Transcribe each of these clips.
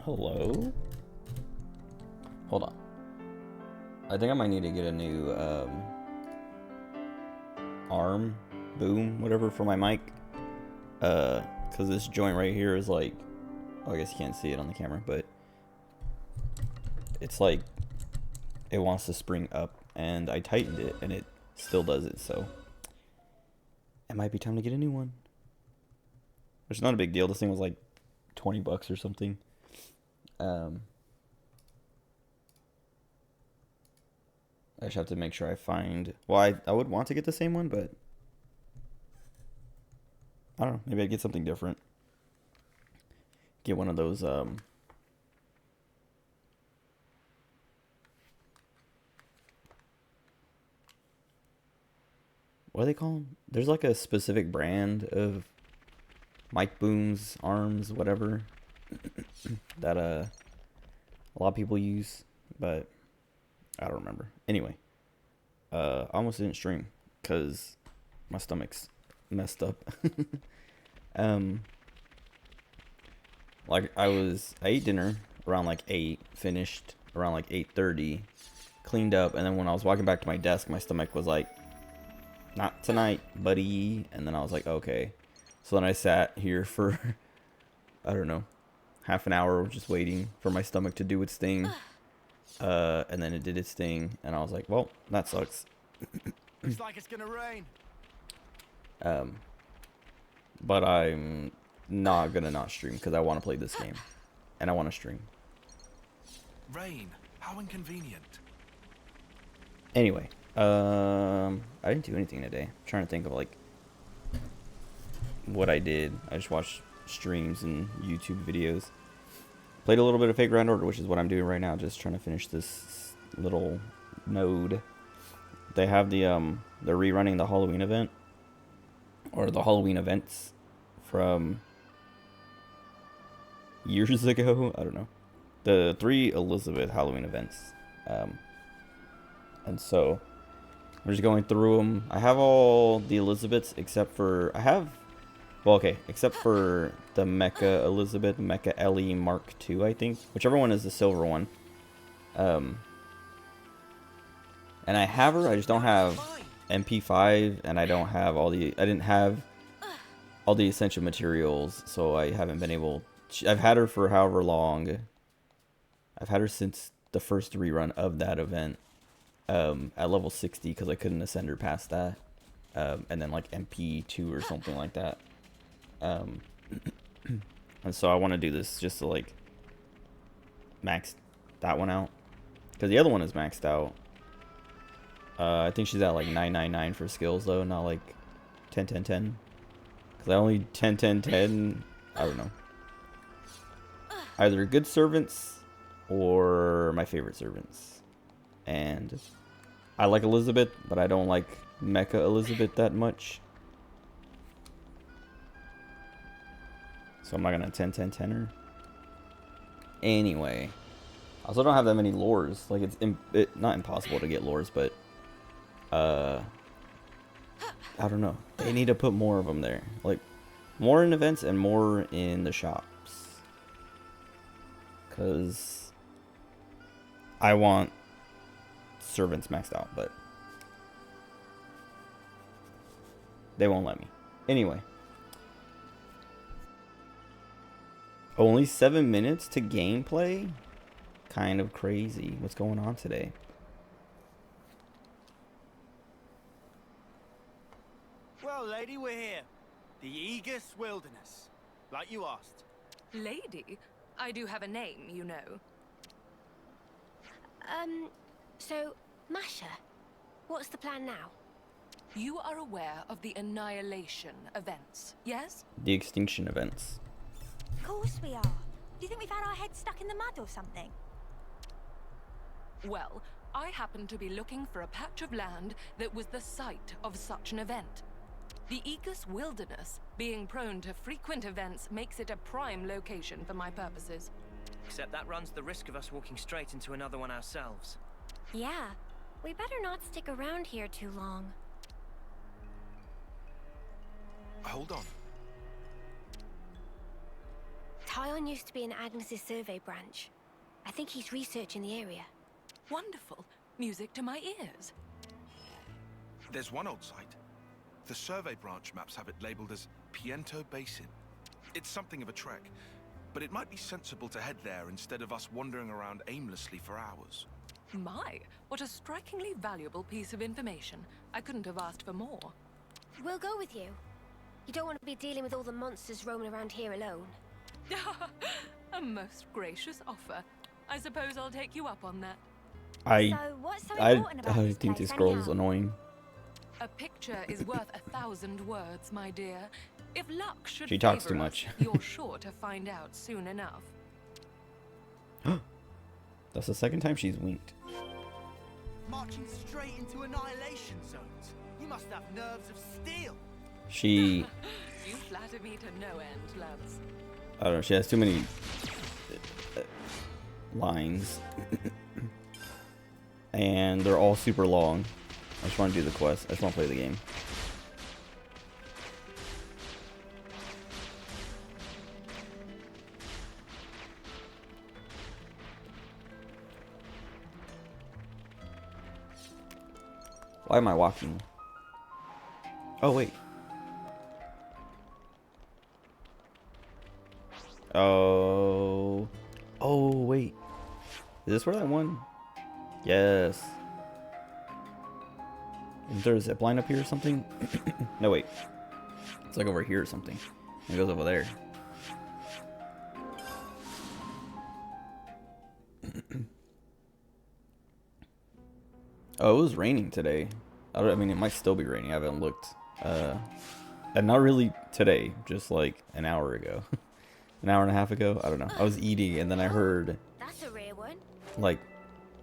Hello? Hold on. I think I might need to get a new arm, boom, whatever for my mic. Cause this joint right here is like, oh, I guess you can't see it on the camera, but it's like, it wants to spring up, and I tightened it, and it still does it, so it might be time to get a new one. Which is not a big deal. This thing was like $20 or something. I just have to make sure I find... Well, I would want to get the same one, but... I don't know. Maybe I'd get something different. Get one of those, what do they call them? There's like a specific brand of mic booms, arms, whatever, that a lot of people use, but I don't remember. Anyway, I almost didn't stream because my stomach's messed up. Like I ate dinner around like 8, finished around like 8:30, cleaned up, and then when I was walking back to my desk, my stomach was like, not tonight, buddy. And then I was like, okay. So then I sat here for, I don't know, half an hour just waiting for my stomach to do its thing. And then it did its thing, and I was like, well, that sucks. Looks like it's gonna rain. But I'm not gonna not stream because I want to play this game, and I want to stream. Rain? How inconvenient. Anyway, I didn't do anything today. I'm trying to think of like what I did. I just watched streams and YouTube videos. Played a little bit of Fate Grand Order, which is what I'm doing right now. Just trying to finish this little node. They have the they're rerunning the Halloween event, or the Halloween events from years ago. I don't know. the 3 Elizabeth Halloween events. And so we're just going through them. I have all the Elizabeths except for except for the Mecha Elizabeth, Mecha Ellie Mark II, I think. Whichever one is the silver one. And I have her, I just don't have MP5, and I didn't have all the essential materials, so I haven't been able. I've had her for however long. I've had her since the first rerun of that event, at level 60, because I couldn't ascend her past that, and then like MP2 or something like that. And so I want to do this just to like max that one out, because the other one is maxed out. I think she's at like 999 for skills though, not like 10 10 10. Because I only 10 10 10. I don't know. Either good servants or my favorite servants. And I like Elizabeth, but I don't like Mecha Elizabeth that much. So I'm not gonna 10 10 10 her. Anyway, I also don't have that many lures. Like it's not impossible to get lures, but I don't know. They need to put more of them there. Like, more in events and more in the shops. Because I want servants maxed out, but they won't let me. Anyway. Only 7 minutes to gameplay? Kind of crazy. What's going on today? Well, lady, we're here. The Aegis Wilderness, like you asked. Lady? I do have a name, you know. So, Masha, what's the plan now? You are aware of the Annihilation events, yes? The extinction events. Of course we are. Do you think we've had our heads stuck in the mud or something? Well, I happen to be looking for a patch of land that was the site of such an event. The Aegis Wilderness, being prone to frequent events, makes it a prime location for my purposes. Except that runs the risk of us walking straight into another one ourselves. Yeah, we better not stick around here too long. Hold on. Tyon used to be in Agnes's survey branch. I think he's researching the area. Wonderful. Music to my ears. There's one old site. The survey branch maps have it labeled as Piento Basin. It's something of a trek, but it might be sensible to head there instead of us wandering around aimlessly for hours. My, what a strikingly valuable piece of information. I couldn't have asked for more. We'll go with you. You don't want to be dealing with all the monsters roaming around here alone. A most gracious offer. I suppose I'll take you up on that. So what's so important about this think place this girl is anyhow? annoying. A picture is worth 1,000 words, my dear. If luck should She talks favor too us, much. you're sure to find out soon enough. That's the second time she's winked. Marching straight into annihilation zones. You must have nerves of steel. She, You flatter me to no end, lads. I don't know, she has too many lines. And they're all super long. I just want to do the quest. I just want to play the game. Why am I walking? Oh, wait. Oh. Oh, wait. Is this where that one? Yes. Is there a zip line up here or something? No, wait. It's like over here or something. It goes over there. Oh, it was raining today. I mean, it might still be raining. I haven't looked. And not really today, just like an hour ago. An hour and a half ago. I don't know. I was eating and then I heard That's a rare one. like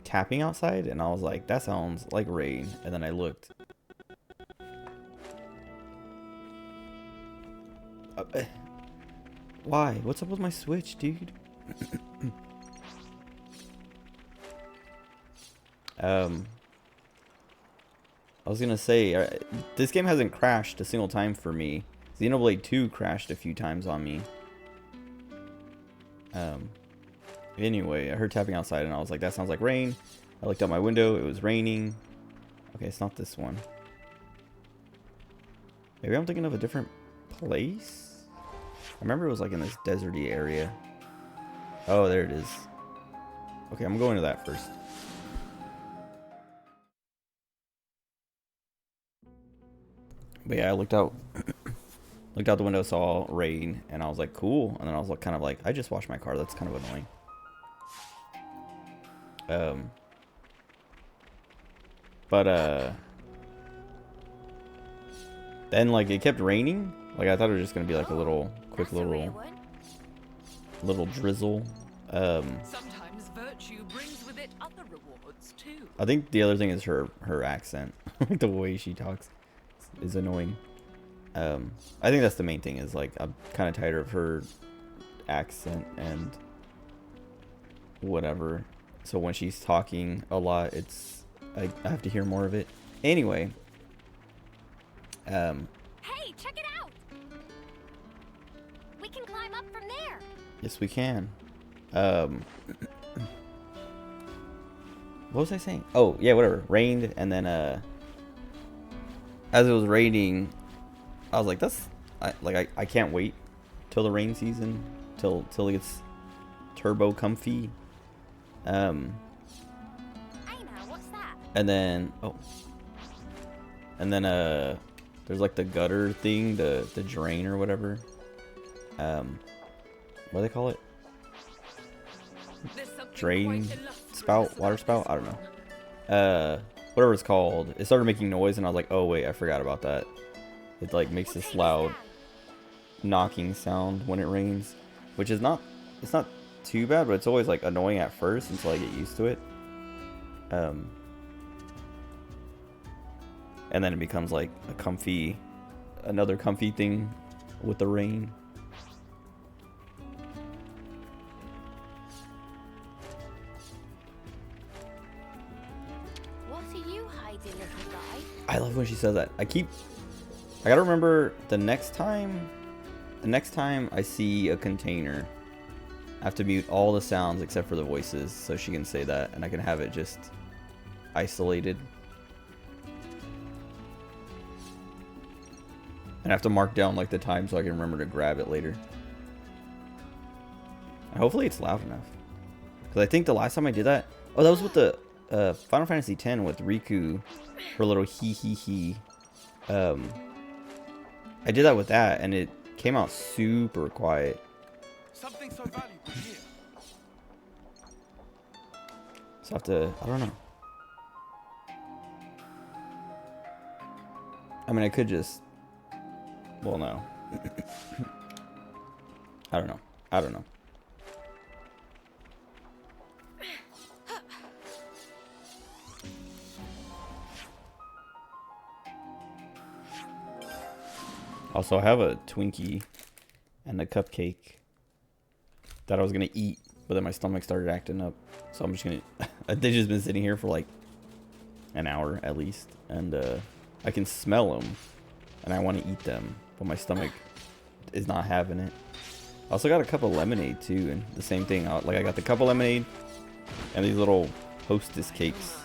tapping outside and I was like, that sounds like rain. And then I looked. Why? What's up with my Switch, dude? I was gonna say, this game hasn't crashed a single time for me. Xenoblade 2 crashed a few times on me. Anyway, I heard tapping outside and I was like, that sounds like rain. I looked out my window, it was raining. Okay, it's not this one. Maybe I'm thinking of a different place? I remember it was like in this deserty area. Oh, there it is. Okay, I'm going to that first. But yeah, I looked out the window, saw rain, and I was like, cool. And then I was like, kind of like, I just washed my car. That's kind of annoying. Then like it kept raining. Like I thought it was just gonna be like a little quick little drizzle. Sometimes virtue brings with it other rewards too. I think the other thing is her accent. Like the way she talks is annoying. I think that's the main thing, is like I'm kind of tired of her accent and whatever. So when she's talking a lot, it's I have to hear more of it. Anyway. Hey, check it out! We can climb up from there. Yes, we can. What was I saying? Oh, yeah, whatever. Rained, and then as it was raining, I was like, I can't wait till the rain season, till it gets turbo comfy. Hey now, what's that? And then there's like the gutter thing, the drain or whatever. What do they call it? Drain spout, water spout, I don't know. Whatever it's called. It started making noise and I was like, oh wait, I forgot about that. It like makes this loud knocking sound when it rains, which is not, it's not too bad, but it's always like annoying at first until I get used to it. And then it becomes like another comfy thing with the rain. What are you hiding, little guy? I love when she says that. I gotta remember the next time I see a container, I have to mute all the sounds except for the voices so she can say that and I can have it just isolated. And I have to mark down like the time so I can remember to grab it later. And hopefully it's loud enough. Because I think the last time I did that, oh, that was with the Final Fantasy X with Riku, her little he. I did that with that and it came out super quiet. Something so valuable here. So I have to, I don't know. I mean, I could just, well, no. I don't know. Also, I have a Twinkie and a cupcake that I was gonna eat, but then my stomach started acting up. So I'm just gonna, they've just been sitting here for like an hour at least. And I can smell them and I want to eat them, but my stomach is not having it. I also got a cup of lemonade too, and the same thing. I got the cup of lemonade and these little Hostess cakes.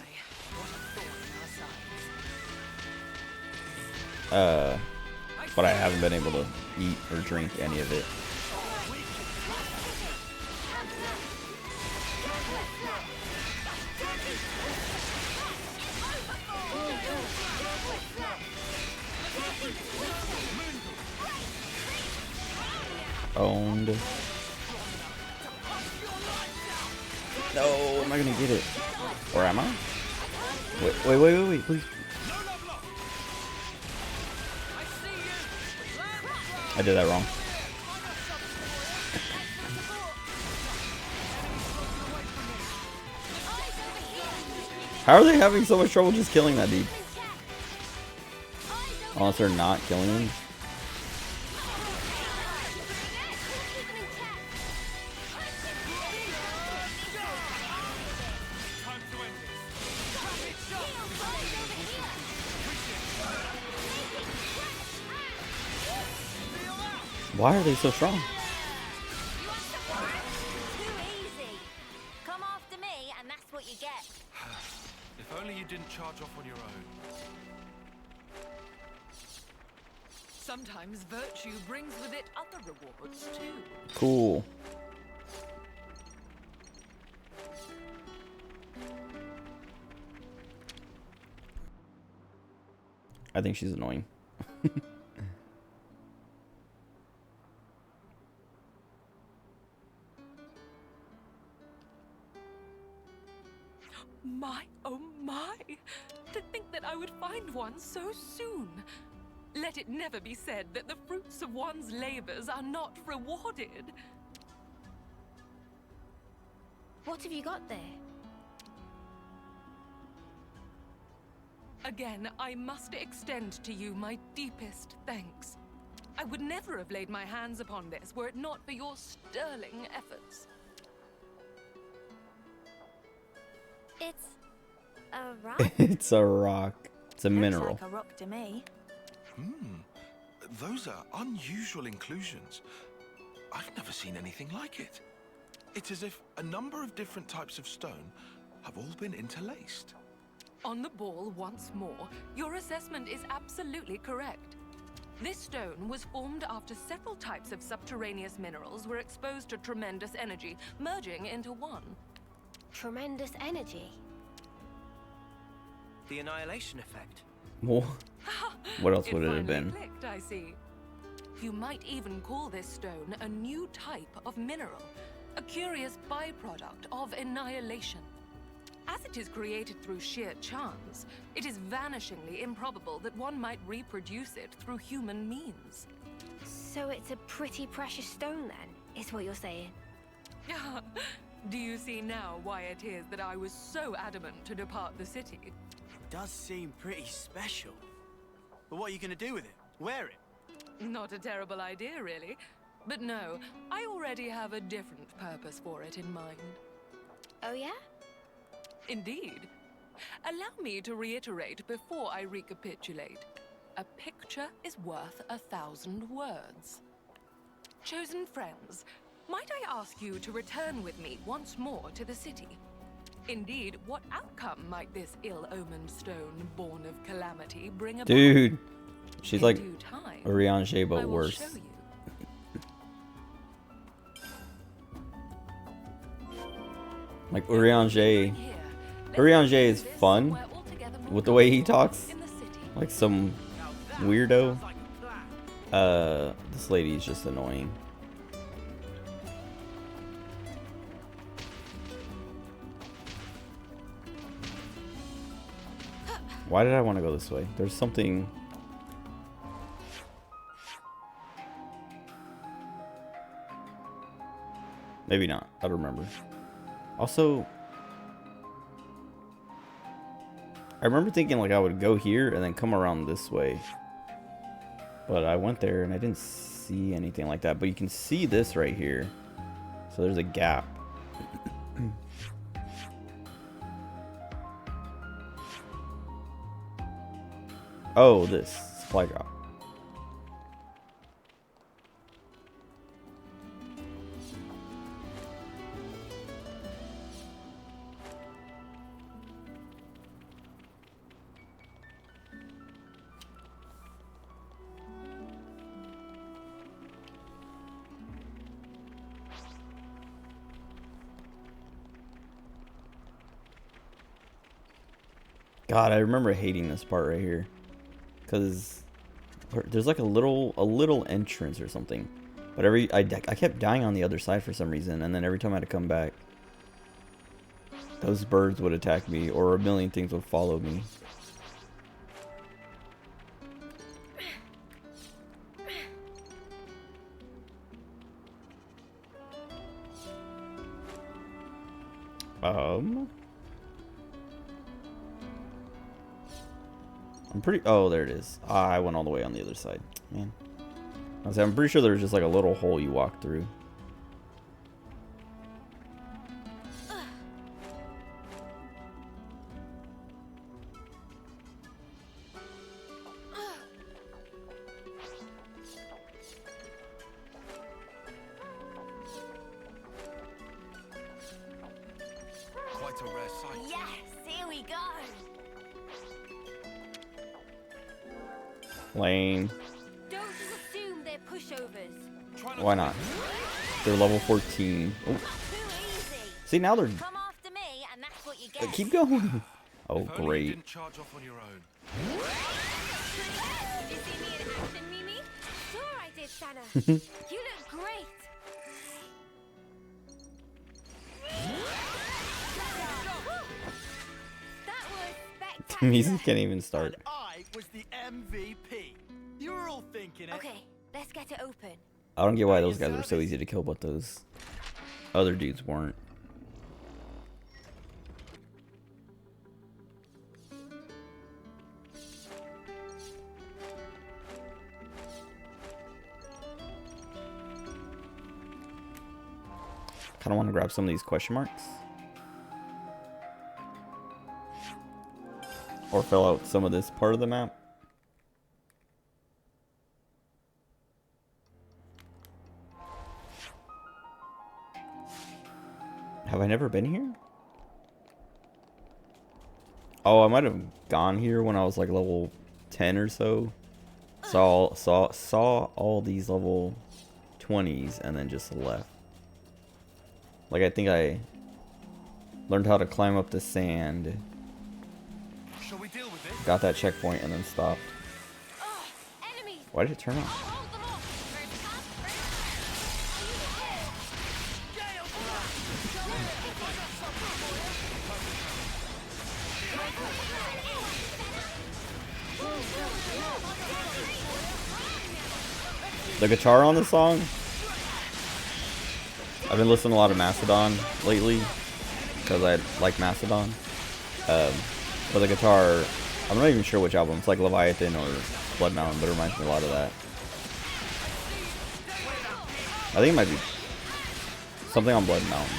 But I haven't been able to eat or drink any of it. Owned. No, I'm not gonna get it. Or am I? Wait, please. I did that wrong. How are they having so much trouble just killing that dude? Unless they're not killing him. Why are they so strong? You want some more? Too easy. Come after me, and that's what you get. If only you didn't charge off on your own. Sometimes virtue brings with it other rewards too. Cool. I think she's annoying. My, oh my! To think that I would find one so soon. Let it never be said that the fruits of one's labors are not rewarded. What have you got there? Again, I must extend to you my deepest thanks. I would never have laid my hands upon this were it not for your sterling efforts. It's a rock. It's a rock. It's a mineral. Looks like a rock to me. Those are unusual inclusions. I've never seen anything like it. It's as if a number of different types of stone have all been interlaced. On the ball once more, your assessment is absolutely correct. This stone was formed after several types of subterraneous minerals were exposed to tremendous energy, merging into one. Tremendous energy. The annihilation effect. Well, what else would it have finally been? clicked, I see. You might even call this stone a new type of mineral, a curious byproduct of annihilation. As it is created through sheer chance, it is vanishingly improbable that one might reproduce it through human means. So it's a pretty precious stone then, is what you're saying? Do you see now why it is that I was so adamant to depart the city? It does seem pretty special. But what are you going to do with it? Wear it? Not a terrible idea, really. But no, I already have a different purpose for it in mind. Oh yeah? Indeed. Allow me to reiterate before I recapitulate. A picture is worth 1,000 words. Chosen friends, might I ask you to return with me once more to the city? Indeed, what outcome might this ill-omened stone born of calamity bring about? Dude, she's In like due time, Urianger, I but will worse. show you. Like Urianger. Here, let's Urianger do is this fun somewhere altogether more with the way he comfortable talks. in the city. Like some Now that weirdo. sounds like a plan. This lady's just annoying. Why did I want to go this way? There's something. Maybe not. I don't remember. Also, I remember thinking like I would go here and then come around this way. But I went there and I didn't see anything like that. But you can see this right here. So there's a gap. Oh, this supply drop. God, I remember hating this part right here. Cause there's like a little entrance or something, but I kept dying on the other side for some reason, and then every time I had to come back, those birds would attack me, or a million things would follow me. I'm pretty. Oh, there it is. Ah, I went all the way on the other side. Man, I'm pretty sure there's just like a little hole you walk through. Yes, here we go. Lame. Don't just assume they're pushovers. Why not? They're level 14. Oh. Too easy. See, now they're... Come after me, and that's what you get. Keep going. Oh, If only you great. didn't charge off on your own. Did you see me in action, Mimi? Sure I did, Santa. You look great. That was spectacular. Music can't even start. And I was the MVP. You were all thinking it. Okay, let's get it open. I don't get why those guys were so easy to kill, but those other dudes weren't. Kind of want to grab some of these question marks. Or fill out some of this part of the map. Have I never been here? Oh, I might have gone here when I was like level 10 or so. Saw all these level 20s and then just left. Like, I think I learned how to climb up the sand, Shall we deal with this? got that checkpoint, and then stopped. Oh, enemies. Why did it turn I'll off? hold them off. First come, The guitar on the song? I've been listening to a lot of Mastodon lately because I like Mastodon. But the guitar, I'm not even sure which album. It's like Leviathan or Blood Mountain, but it reminds me a lot of that. I think it might be something on Blood Mountain.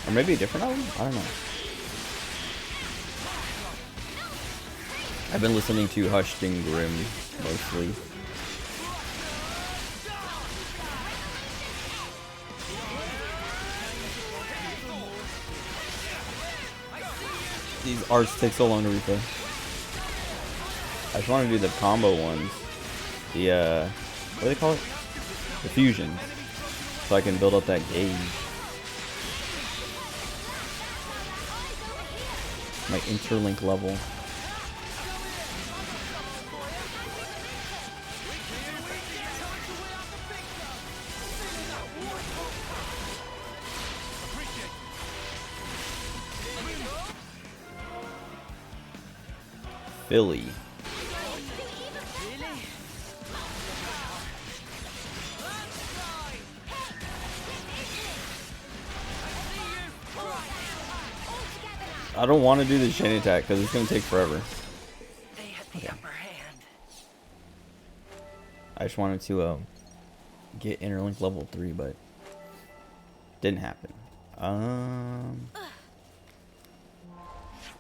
Or maybe a different album? I don't know. I've been listening to Hushed and Grim mostly. These arts take so long to replay. I just want to do the combo ones. The, what do they call it? The fusions. So I can build up that gauge. My interlink level. Philly. I don't want to do the chain attack because it's going to take forever. They had the upper hand. I just wanted to get interlink level 3, but didn't happen.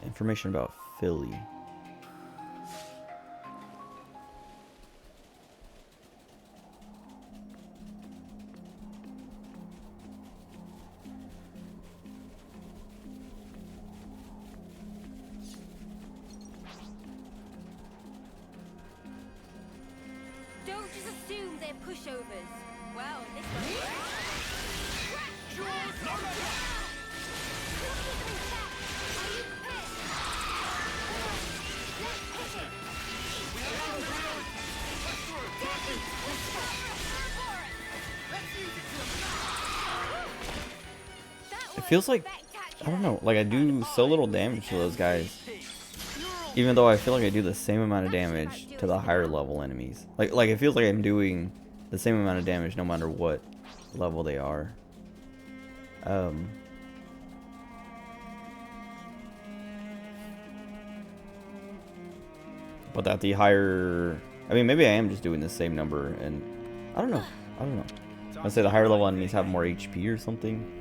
Information about Philly. Don't just assume they're pushovers. Well, this one. It feels like, I don't know, like I do so little damage to those guys. Even though I feel like I do the same amount of damage to the higher level enemies. Like it feels like I'm doing the same amount of damage no matter what level they are. But that the higher, I mean, maybe I am just doing the same number, and I don't know. I'd say the higher level enemies have more HP or something.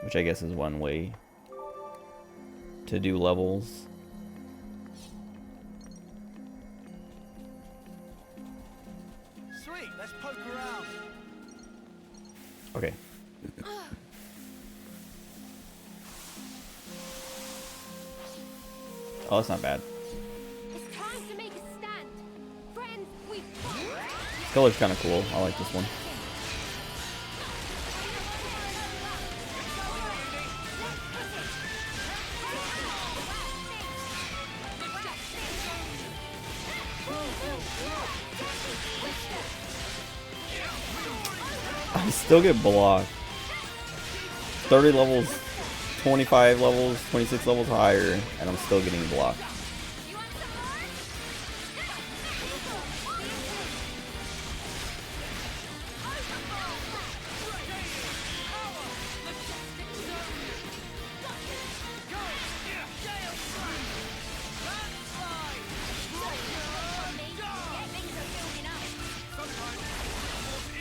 Which I guess is one way to do levels. Sweet, let's poke around. Okay. Oh, that's not bad. It's time to make a stand. Friends, we This color's kind of cool. I like this one. I still get blocked. 30 levels, 25 levels, 26 levels higher, and I'm still getting blocked.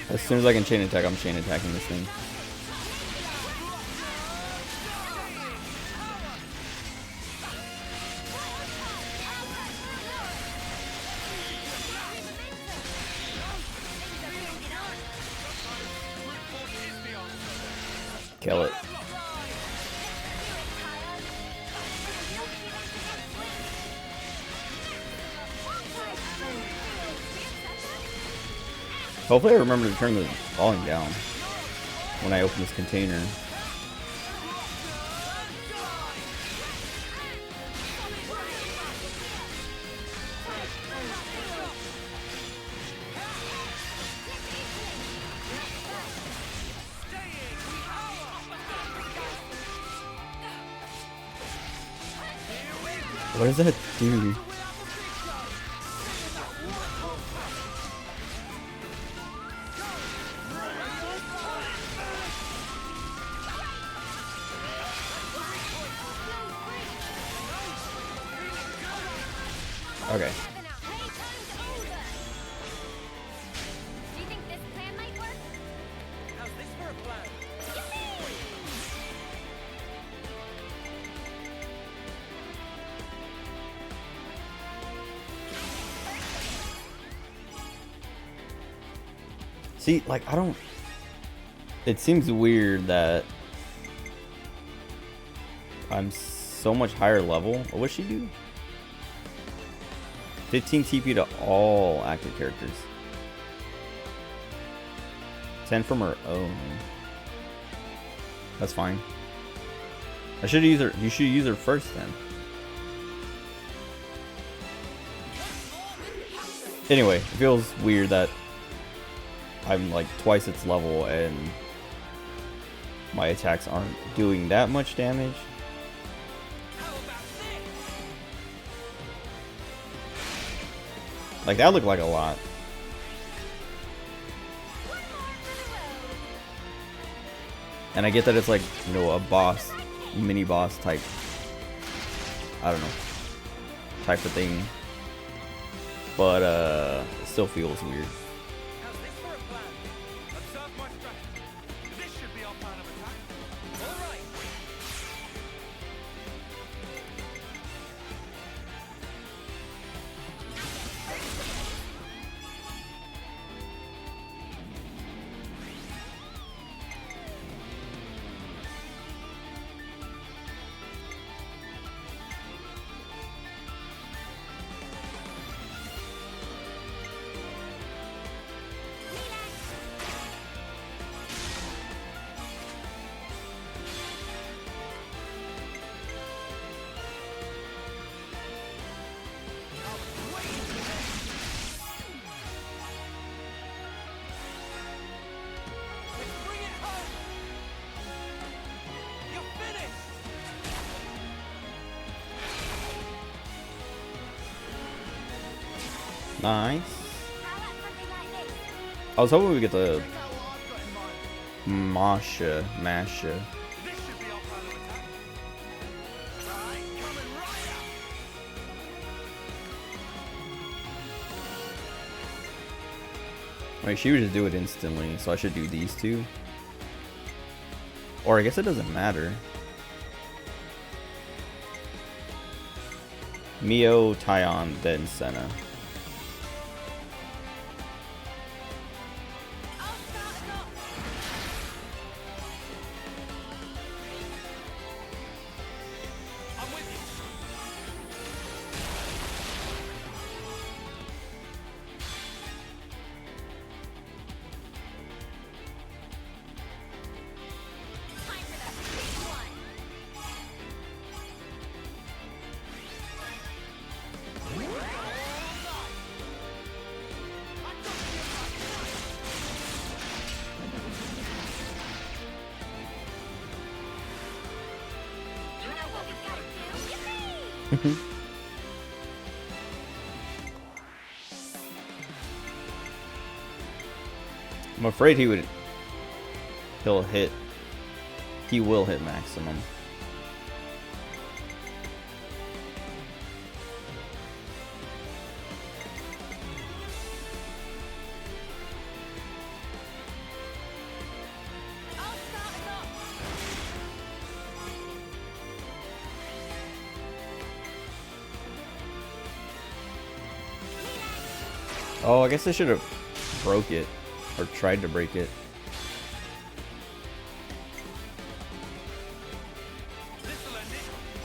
As soon as I can chain attack, I'm chain attacking this thing. Kill it. Hopefully I remember to turn the volume down when I open this container. What does that do? Okay. Do you think this plan might work? How's this for a plan? See, like, I don't... It seems weird that I'm so much higher level. What would she do? 15 TP to all active characters. 10 from her own. That's fine. I should use her. You should use her first then. Anyway, it feels weird that I'm like twice its level and my attacks aren't doing that much damage. Like, that looked like a lot. And I get that it's like, you know, a boss, mini boss type, I don't know, type of thing. But it still feels weird. How's this for a plan? Observe my strategy. This should be our plan of attack. All right. Let's bring it home. You're finished. Nice. How about something like this? I was hoping we get the Check out what I've got in mind. Masha. This should be our plan of attack. Right, coming right up. Wait, she would just do it instantly, so I should do these two. Or I guess it doesn't matter. Mio, Tyon, then Senna. I'm afraid he will hit maximum. Oh, I guess I should have broke it. Or tried to break it.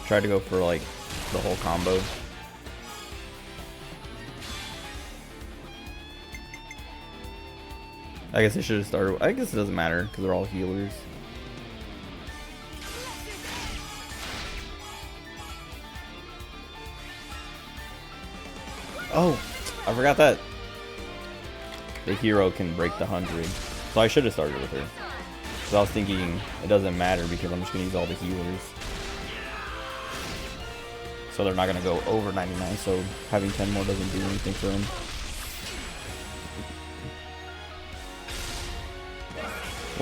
Tried to go for like the whole combo. I guess I should have started. I guess it doesn't matter because they're all healers. Oh, I forgot that the hero can break the 100. So I should have started with her. So I was thinking it doesn't matter because I'm just going to use all the healers. So they're not going to go over 99, so having 10 more doesn't do anything for them.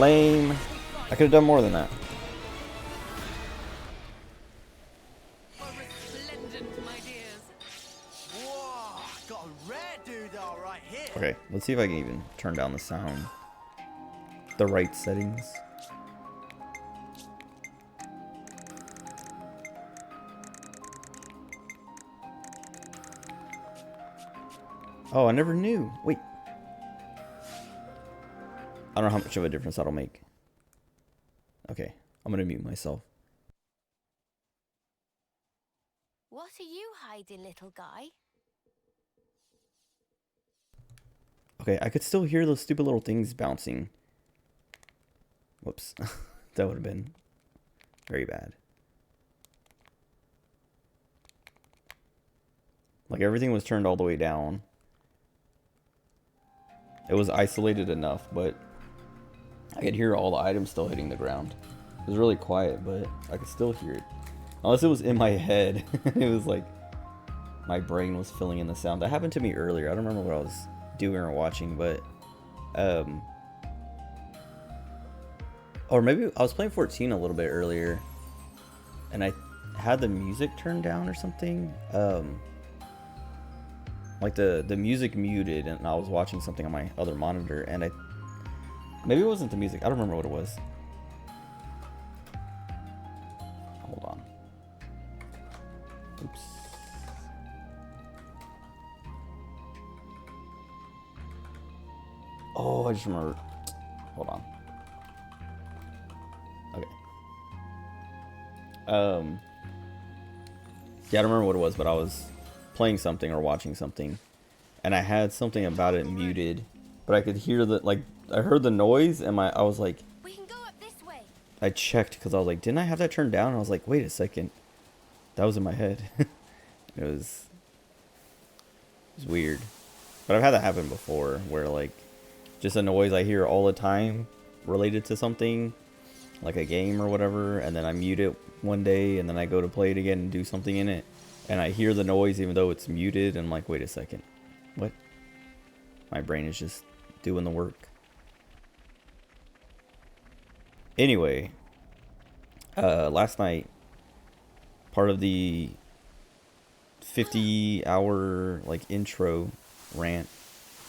Lame. I could have done more than that. Okay, let's see if I can even turn down the sound. The right settings. Oh, I never knew. Wait. I don't know how much of a difference that'll make. Okay, I'm gonna mute myself. What are you hiding, little guy? Okay, I could still hear those stupid little things bouncing. Whoops. That would have been very bad. Like everything was turned all the way down. It was isolated enough, but I could hear all the items still hitting the ground. It was really quiet, but I could still hear it. Unless it was in my head. It was like my brain was filling in the sound. That happened to me earlier. I don't remember what I was doing or watching, but or maybe I was playing 14 a little bit earlier and I had the music turned down or something. Like the music muted and I was watching something on my other monitor and maybe it wasn't the music. I don't remember what it was. Hold on. Oops. Oh, I just remember. Hold on. Okay. Yeah, I don't remember what it was, but I was playing something or watching something, and I had something about it muted, but I could hear I heard the noise, and I was like, We can go up this way. I checked because I was like, didn't I have that turned down? And I was like, wait a second, that was in my head. It was weird, but I've had that happen before, where like just a noise I hear all the time related to something, like a game or whatever, and then I mute it one day, and then I go to play it again and do something in it, and I hear the noise even though it's muted, and I'm like, wait a second, what? My brain is just doing the work. Anyway, last night, part of the 50-hour like intro rant,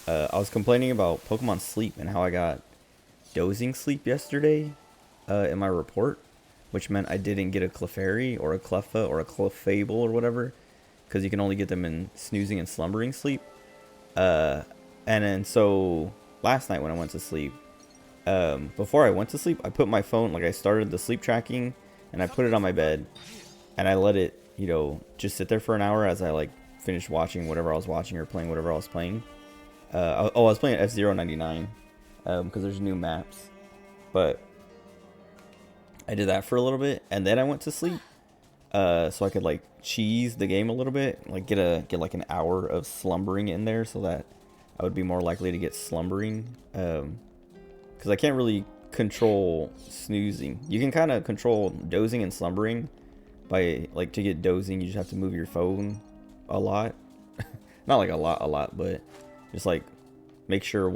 I was complaining about Pokemon Sleep and how I got dozing sleep yesterday in my report, which meant I didn't get a Clefairy or a Cleffa or a Clefable or whatever, because you can only get them in snoozing and slumbering sleep. And then so last night when I went to sleep, before I went to sleep, I put my phone, like I started the sleep tracking and I put it on my bed and I let it, you know, just sit there for an hour as I like finished watching whatever I was watching or playing whatever I was playing. I was playing F-Zero 99 because there's new maps, but I did that for a little bit and then I went to sleep so I could like cheese the game a little bit, like get like an hour of slumbering in there so that I would be more likely to get slumbering, because I can't really control snoozing. You can kind of control dozing and slumbering, by like to get dozing, you just have to move your phone a lot. Not like a lot, but just like make sure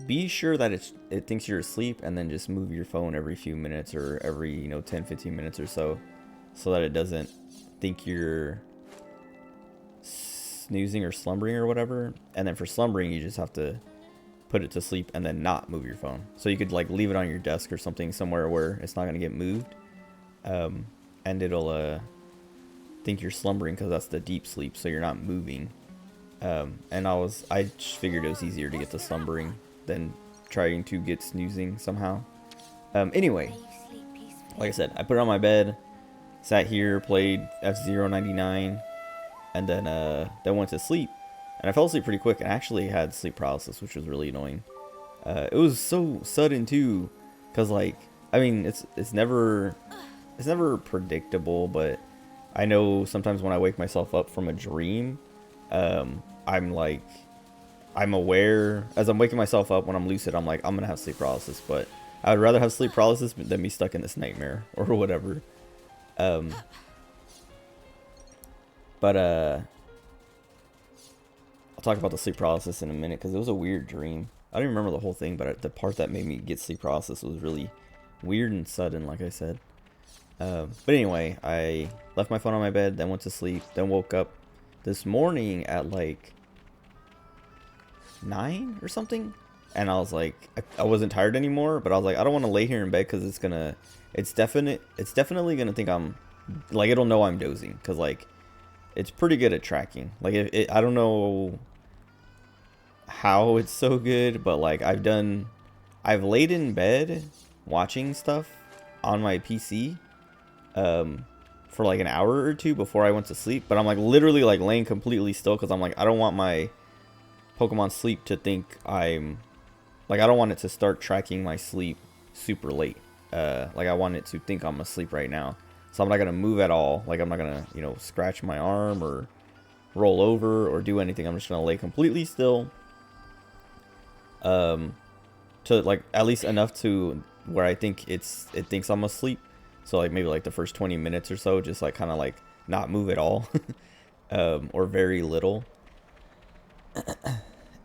be sure that it thinks you're asleep, and then just move your phone every few minutes or every 10-15 minutes or so that it doesn't think you're snoozing or slumbering or whatever. And then for slumbering, you just have to put it to sleep and then not move your phone. So you could like leave it on your desk or something somewhere where it's not going to get moved, and it'll think you're slumbering because that's the deep sleep, so you're not moving. And I just figured it was easier to get to slumbering than trying to get snoozing somehow. Anyway, like I said, I put it on my bed, sat here, played F-Zero 99, and then went to sleep. And I fell asleep pretty quick, and actually had sleep paralysis, which was really annoying. It was so sudden too, cause like, I mean, it's never predictable, but I know sometimes when I wake myself up from a dream, I'm aware as I'm waking myself up when I'm lucid, I'm like, I'm gonna have sleep paralysis, but I would rather have sleep paralysis than be stuck in this nightmare or whatever. But I'll talk about the sleep paralysis in a minute, because it was a weird dream. I don't even remember the whole thing, but the part that made me get sleep paralysis was really weird and sudden, like I said. But anyway, I left my phone on my bed, then went to sleep, then woke up this morning at like 9 or something, and I was like, I wasn't tired anymore, but I was like, I don't want to lay here in bed because it's definitely gonna think I'm like, it'll know I'm dozing, because like it's pretty good at tracking. Like I don't know how it's so good, but like I've laid in bed watching stuff on my PC for like an hour or two before I went to sleep, but I'm like literally like laying completely still, because I'm like, I don't want my Pokemon Sleep to think I'm like, I don't want it to start tracking my sleep super late. Like I want it to think I'm asleep right now, so I'm not gonna move at all. Like I'm not gonna scratch my arm or roll over or do anything. I'm just gonna lay completely still, to like at least enough to where I think it thinks I'm asleep. So like maybe like the first 20 minutes or so, just like kind of like not move at all, or very little,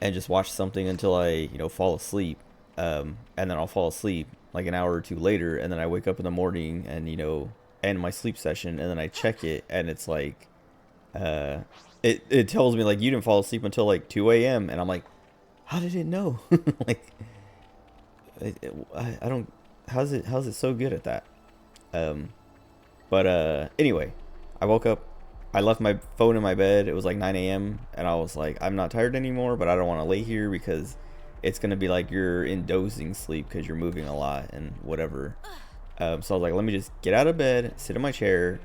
and just watch something until I fall asleep, and then I'll fall asleep like an hour or two later, and then I wake up in the morning and end my sleep session, and then I check it, and it's like it tells me like, you didn't fall asleep until like 2 a.m. and I'm like, how did it know? Like I don't, how's it so good at that? But anyway, I woke up, I left my phone in my bed. It was like 9 a.m. and I was like, I'm not tired anymore, but I don't want to lay here because it's going to be like you're in dozing sleep because you're moving a lot and whatever. So I was like, let me just get out of bed, sit in my chair,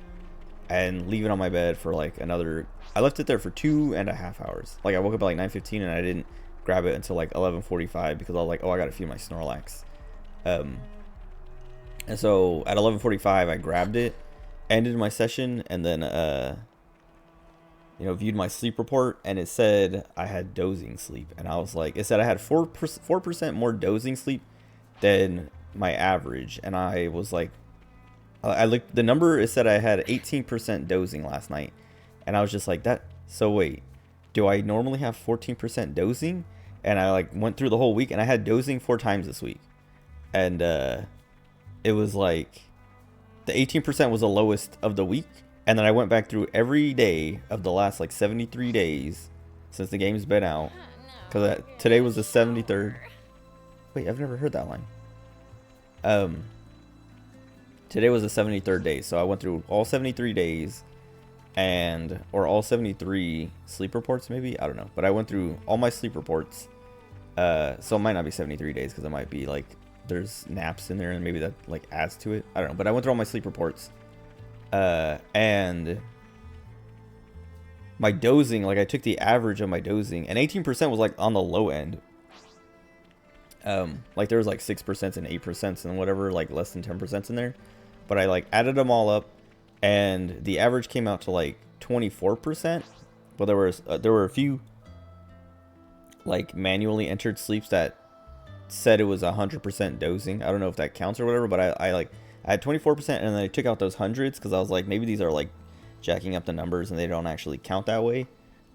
and leave it on my bed for like another, I left it there for 2.5 hours. Like I woke up at like 9:15 and I didn't grab it until like 11:45 because I was like, oh, I got to feed my Snorlax. And so at 11:45 I grabbed it, ended my session, and then viewed my sleep report, and it said I had dozing sleep, and I was like, it said I had 4% more dozing sleep than my average, and I was like, I looked the number, it said I had 18% dozing last night, and I was just like, that, so wait, do I normally have 14% dozing? And I like went through the whole week, and I had dozing 4 times this week, and it was like the 18% was the lowest of the week. And then I went back through every day of the last like 73 days since the game's been out, because today was the 73rd. Wait, I've never heard that line. Today was the 73rd day, so I went through all 73 days, or all 73 sleep reports, maybe, I don't know, but I went through all my sleep reports. So it might not be 73 days, because it might be like there's naps in there, and maybe that like adds to it. I don't know, but I went through all my sleep reports. And my dozing, like I took the average of my dozing, and 18% was like on the low end. Like there was like 6% and 8% and whatever, like less than 10% in there, but I like added them all up, and the average came out to like 24%. But there were a few like manually entered sleeps that said it was 100% dozing. I don't know if that counts or whatever, but I like I had 24%, and then I took out those hundreds because I was like, maybe these are like jacking up the numbers and they don't actually count that way.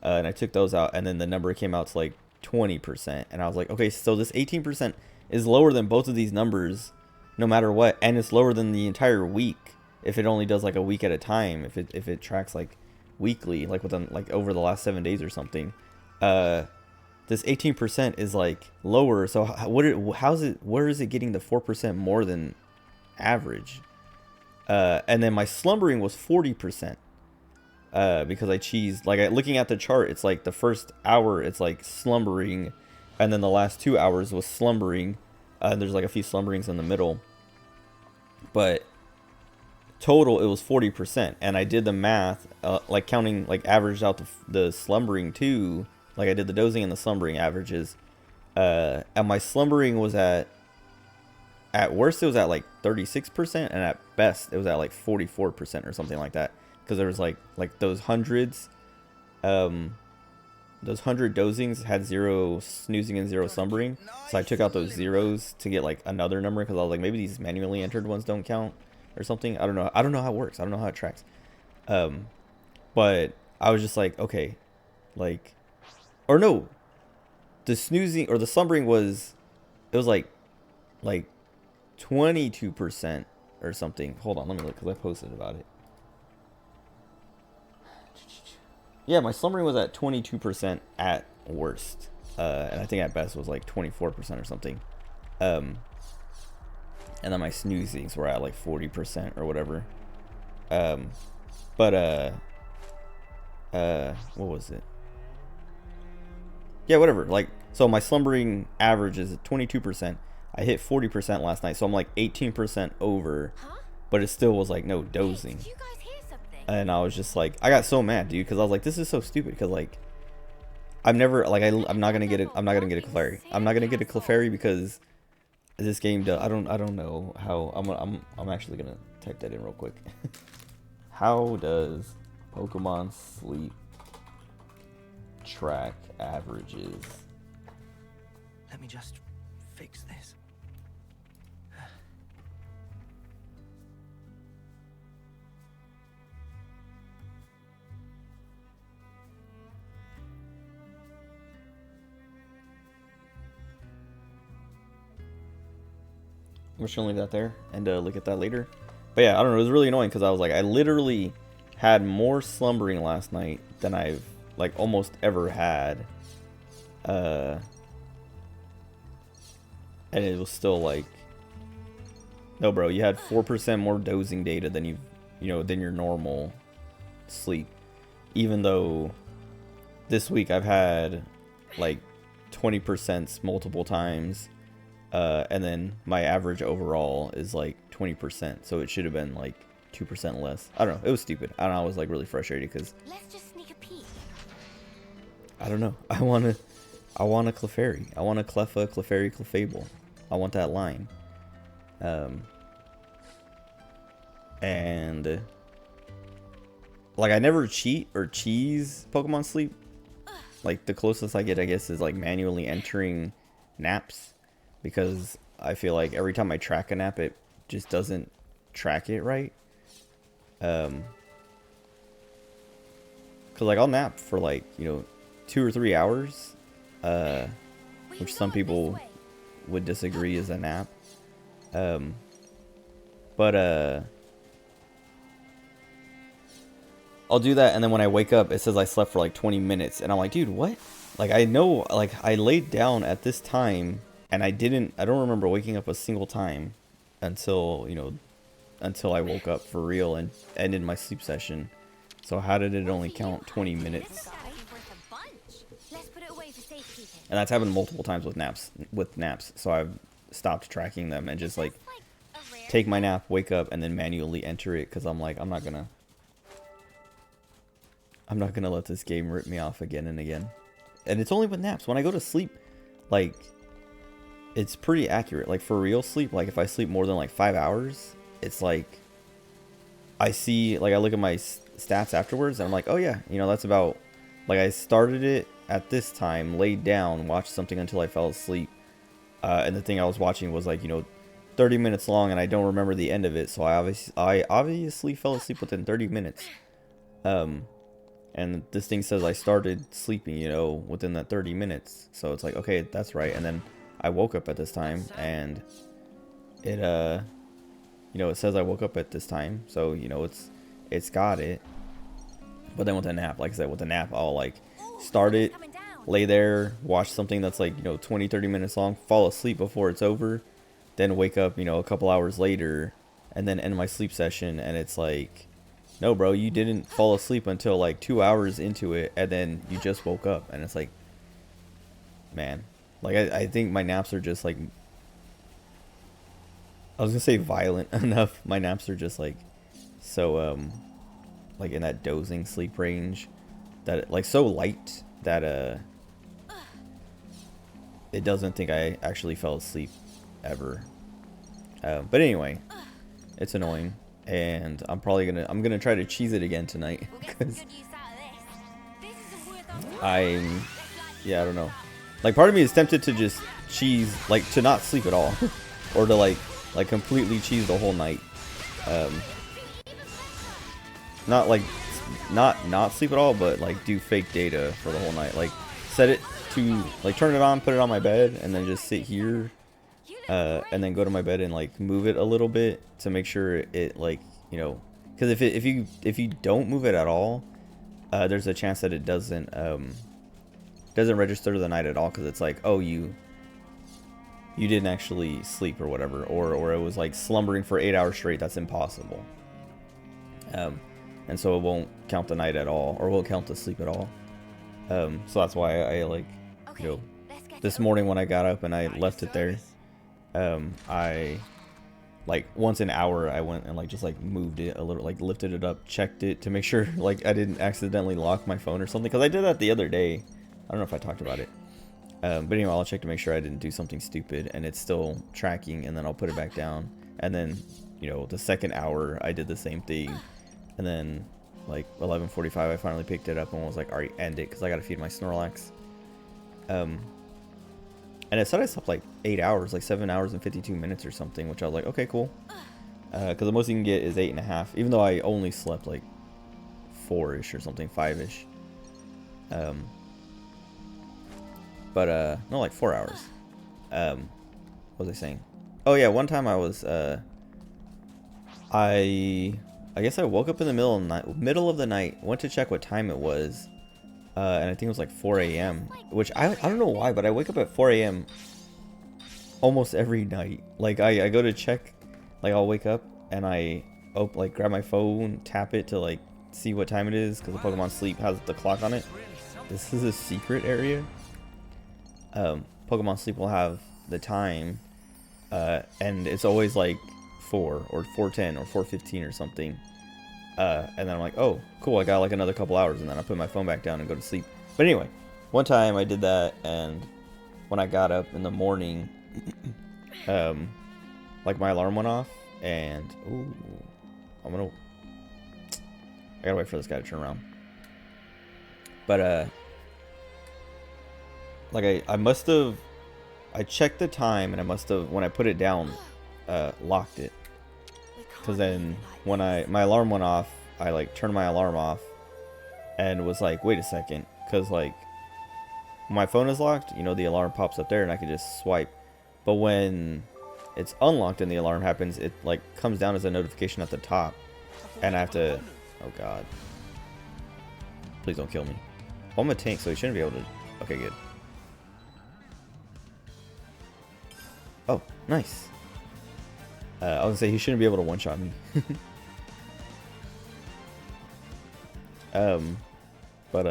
And I took those out, and then the number came out to like 20%, and I was like, okay, so this 18% is lower than both of these numbers, no matter what, and it's lower than the entire week if it only does like a week at a time. If it tracks like weekly, like within like over the last 7 days or something. This 18% is like lower. So where is it getting the 4% more than average? And then my slumbering was 40%. Because I cheesed, like looking at the chart, it's like the first hour it's like slumbering, and then the last 2 hours was slumbering. There's like a few slumberings in the middle, but total it was 40%. And I did the math, like counting, like averaged out the slumbering too. Like I did the dozing and the slumbering averages, and my slumbering was at worst it was at like 36%, and at best it was at like 44% or something like that. Because there was like those hundreds, those 100 dozings had 0 snoozing and 0 slumbering. So I took out those zeros to get like another number, because I was like, maybe these manually entered ones don't count or something. I don't know how it works. I don't know how it tracks. But I was just like, okay, like, or no, the snoozing or the slumbering was, it was like 22% or something. Hold on, let me look, because I posted about it. Yeah, my slumbering was at 22% at worst, and I think at best was like 24% or something. And then my snoozings were at like 40% or whatever. But what was it? Yeah, whatever. Like, so my slumbering average is at 22%. I hit 40% last night, so I'm like 18% over, but it still was like no dozing. Did you guys hear something? And I was just like, I got so mad, dude, because I was like, this is so stupid. Because like, I'm never like, I'm not gonna get it. I'm not gonna get a Clefairy. I'm not gonna get a Clefairy because this game does. I don't know how. I'm actually gonna type that in real quick. How does Pokemon Sleep track averages? Let me just fix this. I'm just gonna leave that there and look at that later. But yeah, I don't know. It was really annoying because I was like, I literally had more slumbering last night than I've like almost ever had, and it was still like, no, bro, you had 4% more dozing data than than your normal sleep. Even though this week I've had like 20% multiple times. And then my average overall is like 20%, so it should have been like 2% less. I don't know. It was stupid. I don't know. I was like really frustrated because Let's just sneak a peek. I don't know. I want a Clefairy. I want a Cleffa, Clefairy, Clefable. I want that line. And like I never cheat or cheese Pokemon Sleep. Like the closest I get, I guess, is like manually entering naps. Because I feel like every time I track a nap, it just doesn't track it right. Because like I'll nap for like 2 or 3 hours, which some people would disagree is a nap. But I'll do that, and then when I wake up, it says I slept for like 20 minutes, and I'm like, dude, what? Like I know, like I laid down at this time. And I don't remember waking up a single time until, until I woke up for real and ended my sleep session. So how did it only count 20 minutes? Let's put it away for safekeeping. And that's happened multiple times with naps. So I've stopped tracking them and just like take my nap, wake up, and then manually enter it. Cause I'm like, I'm not gonna let this game rip me off again and again. And it's only with naps. When I go to sleep, like, it's pretty accurate. Like for real sleep, like if I sleep more than like 5 hours, it's like I see, like I look at my stats afterwards and I'm like, oh yeah, that's about, like I started it at this time, laid down, watched something until I fell asleep, and the thing I was watching was like 30 minutes long, and I don't remember the end of it, so I obviously fell asleep within 30 minutes. And this thing says I started sleeping, you know, within that 30 minutes. So it's like, okay, that's right. And then I woke up at this time, and it you know, it says I woke up at this time, so you know it's got it. But then with a nap, like I said, with a nap, I'll like start it, lay there, watch something that's like, you know, 20-30 minutes long, fall asleep before it's over, then wake up, you know, a couple hours later, and then end my sleep session, and it's like, no bro, you didn't fall asleep until like 2 hours into it, and then you just woke up. And it's like, man, like I think my naps are just like, I was gonna say violent enough. My naps are just like so like in that dozing sleep range, that like so light that it doesn't think I actually fell asleep ever. But anyway, it's annoying, and I'm gonna try to cheese it again tonight, because yeah, I don't know, like part of me is tempted to just cheese, like to not sleep at all or to like completely cheese the whole night. Not like not sleep at all, but like do fake data for the whole night, like set it to like turn it on, put it on my bed, and then just sit here, and then go to my bed and like move it a little bit to make sure it, like, you know, because if you don't move it at all, there's a chance that it doesn't register the night at all, because it's like, oh, you didn't actually sleep or whatever, or it was like slumbering for 8 hours straight. That's impossible. And so it won't count the night at all, or won't count the sleep at all. So that's why I like, you know, this morning when I got up and I left it there, I like once an hour I went and like just like moved it a little, like lifted it up, checked it to make sure like I didn't accidentally lock my phone or something, because I did that the other day. I don't know if I talked about it. But anyway, I'll check to make sure I didn't do something stupid, and it's still tracking, and then I'll put it back down. And then, you know, the second hour I did the same thing, and then like 11:45 I finally picked it up and was like, all right, end it, because I gotta feed my Snorlax. And it said I slept like 8 hours, like 7 hours and 52 minutes or something, which I was like, okay, cool, because the most you can get is 8.5, even though I only slept like 4-ish or something, 5-ish. But no, like 4 hours. What was I saying? Oh yeah, one time I was I guess I woke up in the middle of the night, went to check what time it was, and I think it was like 4 a.m. Which I don't know why, but I wake up at 4 a.m. almost every night. Like I go to check, like I'll wake up and I like grab my phone, tap it to like see what time it is, because the Pokemon Sleep has the clock on it. This is a secret area. Pokemon Sleep will have the time, and it's always like 4 or 4:10 or 4:15 or something, and then I'm like, oh cool, I got like another couple hours, and then I put my phone back down and go to sleep. But anyway, one time I did that, and when I got up in the morning, like my alarm went off, and ooh, I gotta wait for this guy to turn around. But like I checked the time, and I must have, when I put it down, locked it, because then when my alarm went off, I like turned my alarm off and was like, wait a second, because like my phone is locked, you know, the alarm pops up there and I can just swipe, but when it's unlocked and the alarm happens, it like comes down as a notification at the top, and I have to, oh god, please don't kill me. Well, I'm a tank, so he shouldn't be able to. Okay, good. Oh, nice. I was gonna say he shouldn't be able to one-shot me. But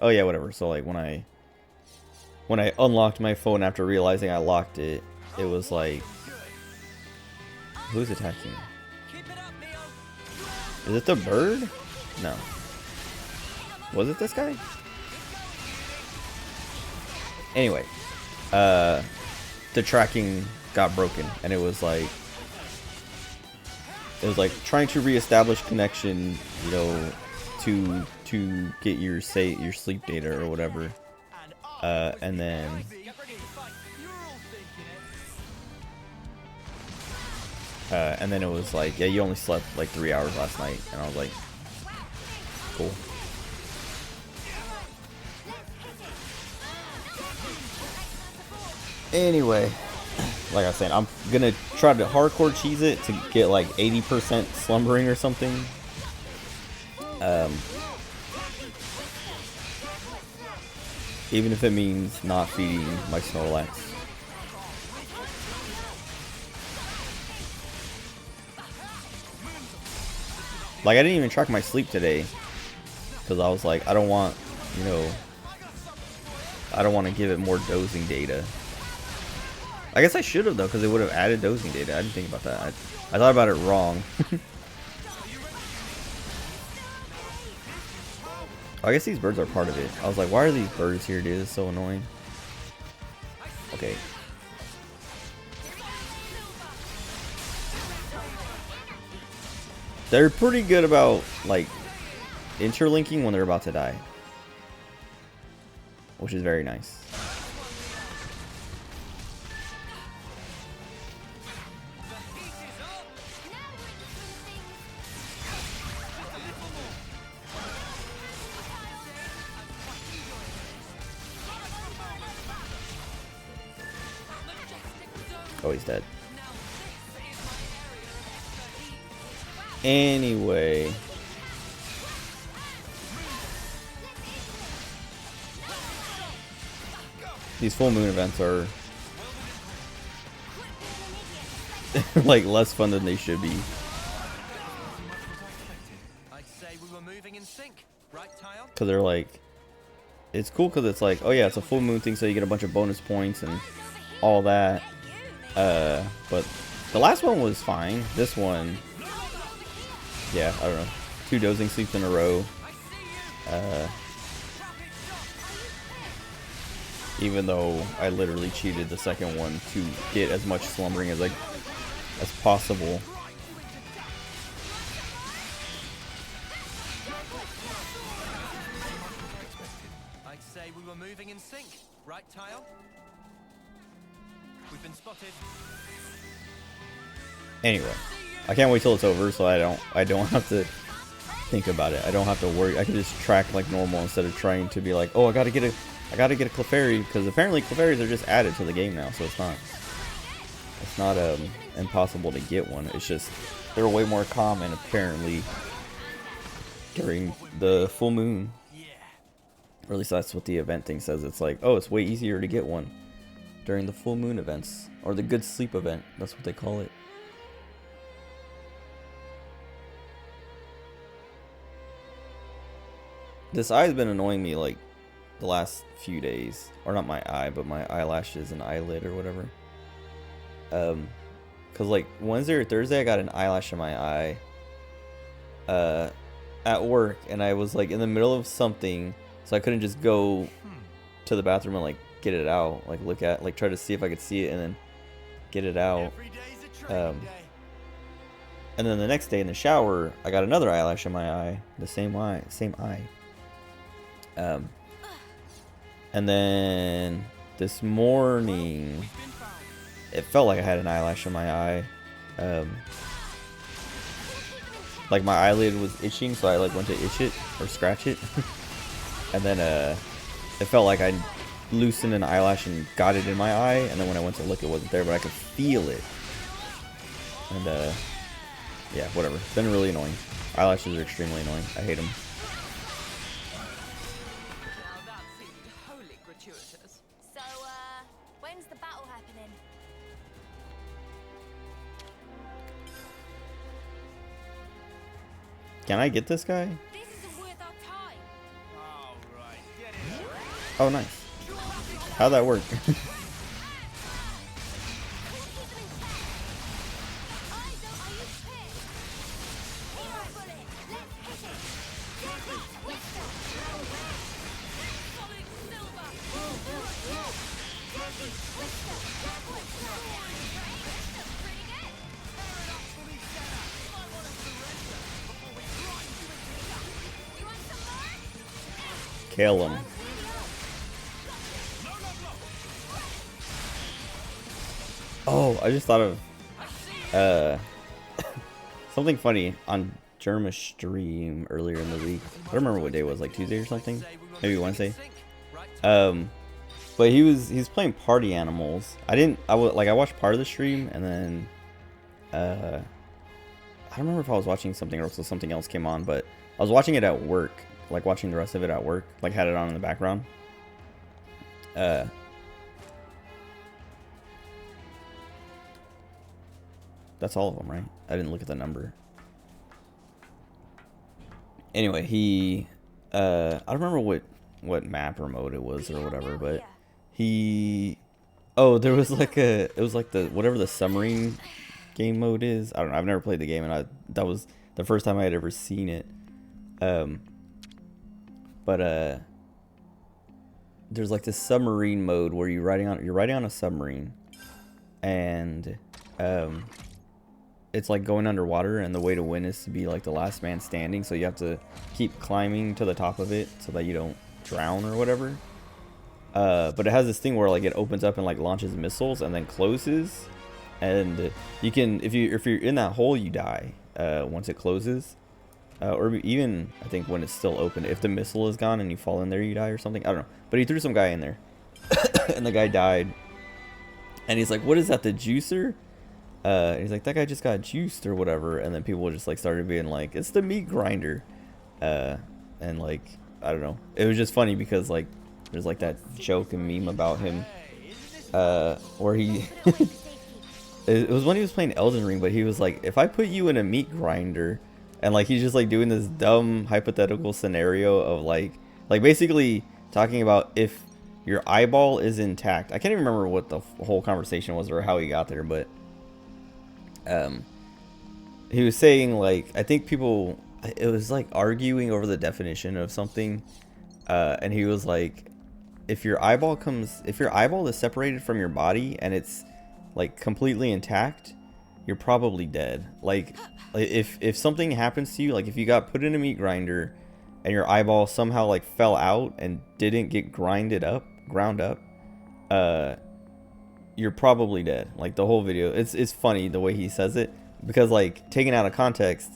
oh yeah, whatever. So like when I unlocked my phone after realizing I locked it, it was like, who's attacking me? Is it the bird? No. Was it this guy? Anyway, the tracking got broken, and it was like trying to reestablish connection, you know, to get your sleep data or whatever, and then And then it was like, yeah, you only slept like 3 hours last night. And I was like, cool. Anyway, like I was saying, I'm gonna try to hardcore cheese it to get like 80% slumbering or something. Even if it means not feeding my Snorlax. Like, I didn't even track my sleep today. Because I was like, I don't want, you know, I don't want to give it more dosing data. I guess I should have, though, because it would have added dosing data. I didn't think about that. I thought about it wrong. I guess these birds are part of it. I was like, why are these birds here, dude? It's so annoying. Okay. They're pretty good about, like, interlinking when they're about to die. Which is very nice. Oh, he's dead. Anyway. These full moon events are like less fun than they should be. I'd say we were moving in sync, right, Tile? Cause they're like, it's cool because it's like, oh yeah, it's a full moon thing, so you get a bunch of bonus points and all that. But the last one was fine. This one, yeah, I don't know. 2 dozing sleeps in a row. Even though I literally cheated the second one to get as much slumbering as possible. I'd say we were moving in sync, right, Tile? We've been spotted. Anyway, I can't wait till it's over, so I don't have to think about it. I don't have to worry. I can just track like normal instead of trying to be like, oh, I gotta get a Clefairy, because apparently Clefairies are just added to the game now, so it's not impossible to get one. It's just they're way more common apparently during the full moon. Or at least that's what the event thing says. It's like, oh, it's way easier to get one during the full moon events, or the good sleep event. That's what they call it. This eye's been annoying me like the last few days, or not my eye, but my eyelashes and eyelid or whatever. Cause like Wednesday or Thursday I got an eyelash in my eye at work, and I was like in the middle of something, so I couldn't just go to the bathroom and like get it out, like try to see if I could see it and then get it out. And then the next day in the shower I got another eyelash in my eye, the same eye. And then this morning, it felt like I had an eyelash in my eye. Like my eyelid was itching, so I like went to itch it or scratch it. And then it felt like I loosened an eyelash and got it in my eye. And then when I went to look, it wasn't there, but I could feel it. And yeah, whatever. It's been really annoying. Eyelashes are extremely annoying. I hate them. So, when's the battle happening? Can I get this guy? This isn't worth our time. Oh, nice. How'd that work? Kill him. Oh, I just thought of something funny on Germa's stream earlier in the week. I don't remember what day it was, like Tuesday or something, maybe Wednesday. But he's playing Party Animals. I watched part of the stream, and then I don't remember if I was watching something or else something else came on, but I was watching it at work, like watching the rest of it at work, like had it on in the background. That's all of them, right? I didn't look at the number. Anyway, I don't remember what map or mode it was or whatever, but there was like it was like the whatever the submarine game mode is. I don't know. I've never played the game, and that was the first time I had ever seen it. But there's like this submarine mode where you're riding on a submarine, and it's like going underwater, and the way to win is to be like the last man standing. So you have to keep climbing to the top of it so that you don't drown or whatever. But it has this thing where like it opens up and like launches missiles and then closes, and you can if you're in that hole, you die once it closes, or even I think when it's still open. If the missile is gone and you fall in there, you die or something. I don't know. But he threw some guy in there, and the guy died. And he's like, "What is that? The juicer?" And he's like, "That guy just got juiced or whatever." And then people just like started being like, "It's the meat grinder," and like I don't know. It was just funny because like there's like that joke and meme about him, where he it was when he was playing Elden Ring, but he was like, "If I put you in a meat grinder," and like he's just like doing this dumb hypothetical scenario of like basically talking about if your eyeball is intact. I can't even remember what the whole conversation was or how he got there, but he was saying like I think people it was like arguing over the definition of something, and he was like, if your eyeball is separated from your body and it's like completely intact, you're probably dead. Like if something happens to you, like if you got put in a meat grinder and your eyeball somehow like fell out and didn't get ground up, you're probably dead. Like the whole video, it's funny the way he says it, because like taken out of context,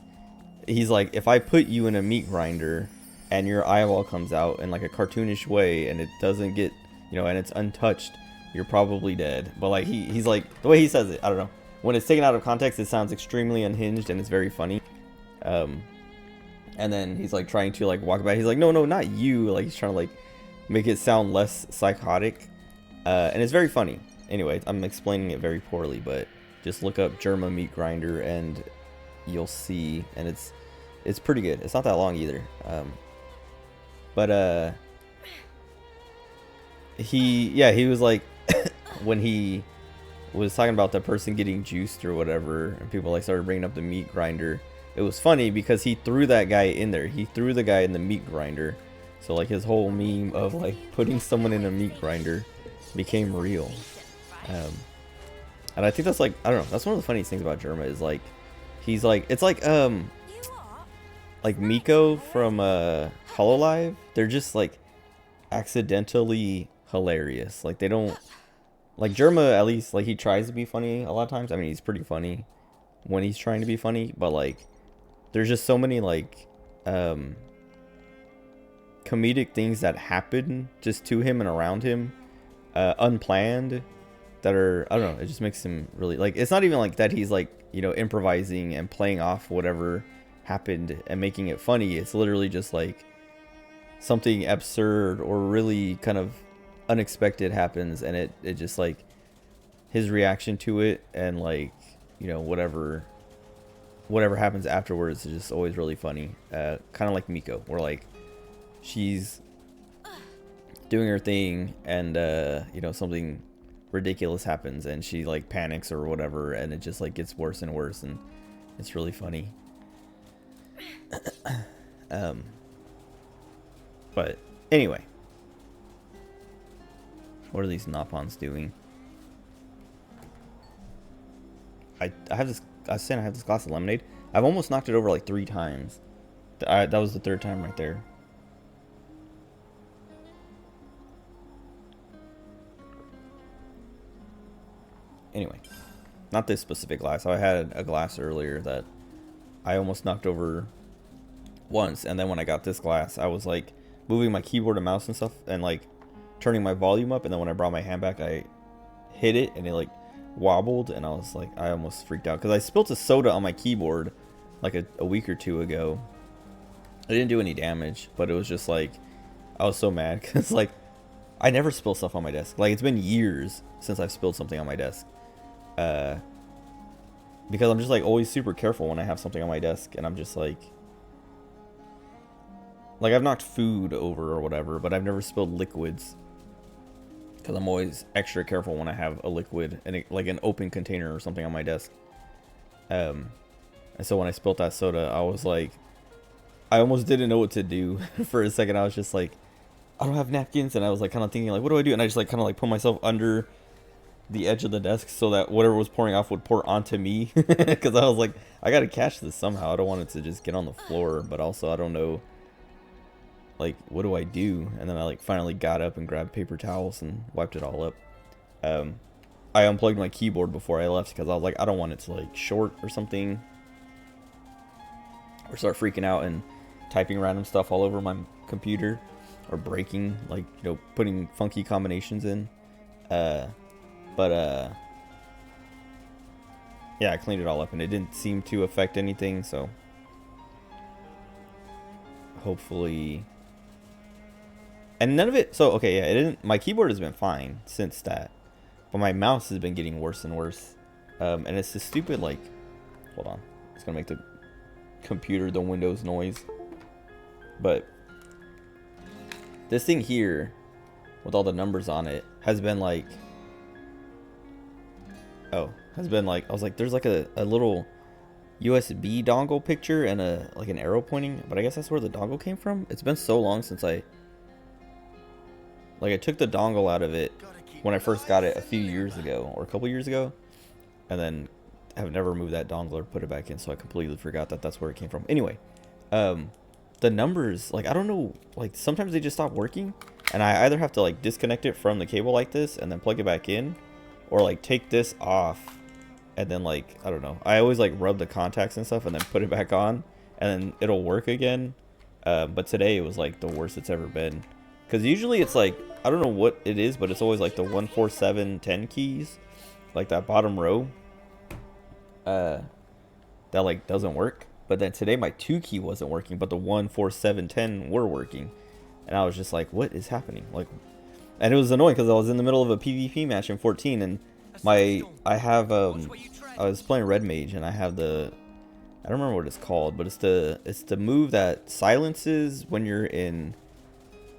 he's like, if I put you in a meat grinder and your eyeball comes out in like a cartoonish way and it doesn't get, and it's untouched, you're probably dead. But like he's like, the way he says it, I don't know, when it's taken out of context it sounds extremely unhinged and it's very funny. And then he's like trying to like walk back, he's like, no, not you, like he's trying to like make it sound less psychotic, and it's very funny. Anyway, I'm explaining it very poorly, but just look up Germa meat grinder and you'll see, and it's pretty good. It's not that long either. But he was like when he was talking about the person getting juiced or whatever, and people like started bringing up the meat grinder. It was funny because he threw that guy in there. He threw the guy in the meat grinder. So like his whole meme of like putting someone in a meat grinder became real. And I think that's like, I don't know, that's one of the funniest things about Germa is like he's like, it's like Miko from Hololive. They're just like accidentally hilarious. Like they don't, like Germa, at least like he tries to be funny a lot of times. I mean, he's pretty funny when he's trying to be funny, but like there's just so many like comedic things that happen just to him and around him, unplanned, that are, I don't know, it just makes him really, like, it's not even like that he's like, improvising and playing off whatever happened and making it funny. It's literally just like something absurd or really kind of unexpected happens, and it just like his reaction to it and like, whatever happens afterwards is just always really funny. Kind of like Miko, where like she's doing her thing and something ridiculous happens and she like panics or whatever, and it just like gets worse and worse, and it's really funny. But anyway, what are these Napons doing? I have this, I was saying I have this glass of lemonade. I've almost knocked it over like 3 times. That was the 3rd time right there. Anyway, not this specific glass. I had a glass earlier that I almost knocked over once, and then when I got this glass, I was like moving my keyboard and mouse and stuff, and like turning my volume up, and then when I brought my hand back, I hit it, and it like wobbled, and I was like, I almost freaked out because I spilled a soda on my keyboard like a week or two ago. I didn't do any damage, but it was just like I was so mad because like I never spill stuff on my desk. Like, it's been years since I've spilled something on my desk. Because I'm just like always super careful when I have something on my desk, and I'm just like I've knocked food over or whatever, but I've never spilled liquids because I'm always extra careful when I have a liquid and like an open container or something on my desk. And so when I spilled that soda, I was like, I almost didn't know what to do for a second. I was just like, I don't have napkins, and I was like kind of thinking like, what do I do? And I just like kind of like put myself under the edge of the desk so that whatever was pouring off would pour onto me, because I was like, I gotta catch this somehow. I don't want it to just get on the floor, but also I don't know, like, what do I do? And then I like finally got up and grabbed paper towels and wiped it all up. I unplugged my keyboard before I left because I was like, I don't want it to like short or something, or start freaking out and typing random stuff all over my computer, or breaking, like, you know, putting funky combinations in. Yeah, I cleaned it all up, and it didn't seem to affect anything, so hopefully. And none of it, so okay, yeah, it didn't, my keyboard has been fine since that, but my mouse has been getting worse and worse. And it's this stupid, like, hold on, it's gonna make the computer, the Windows noise. But this thing here with all the numbers on it has been like, I was like, there's like a little USB dongle picture and a like an arrow pointing, but I guess that's where the dongle came from. It's been so long since I took the dongle out of it when I first got it a few years ago, or a couple years ago, and then have never moved that dongle or put it back in, so I completely forgot that that's where it came from. Anyway, the numbers, like, I don't know, like sometimes they just stop working, and I either have to like disconnect it from the cable like this and then plug it back in, or like take this off and then like, I don't know, I always like rub the contacts and stuff and then put it back on and then it'll work again. But today it was like the worst it's ever been, because usually it's like, I don't know what it is, but it's always like the 1 4 7 10 keys, like that bottom row, that like doesn't work. But then today my 2 key wasn't working, but the 1 4 7 10 were working, and I was just like, what is happening? Like, and it was annoying because I was in the middle of a PvP match in 14, and I was playing Red Mage, and I have the, I don't remember what it's called, but it's the move that silences when you're in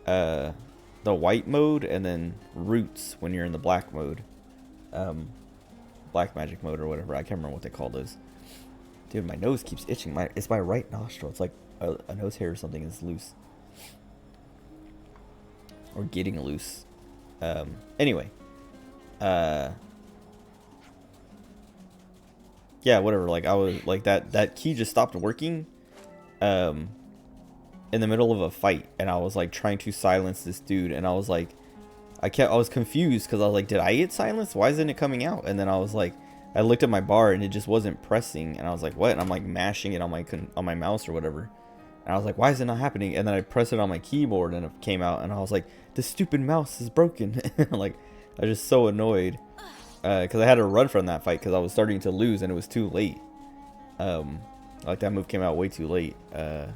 the white mode, and then roots when you're in the black mode, black magic mode or whatever. I can't remember what they call those. Dude, my nose keeps itching. It's my right nostril. It's like a nose hair or something is loose, or getting loose. Anyway, yeah, whatever. Like, I was like, that key just stopped working in the middle of a fight, and I was like trying to silence this dude, and I was like, I was confused because I was like, did I get silenced? Why isn't it coming out? And then I was like, I looked at my bar and it just wasn't pressing, and I was like, what? And I'm like mashing it on my mouse or whatever, and I was like, why is it not happening? And then I pressed it on my keyboard and it came out, and I was like, this stupid mouse is broken. Like, I was just so annoyed because I had to run from that fight because I was starting to lose and it was too late. Like, that move came out way too late, and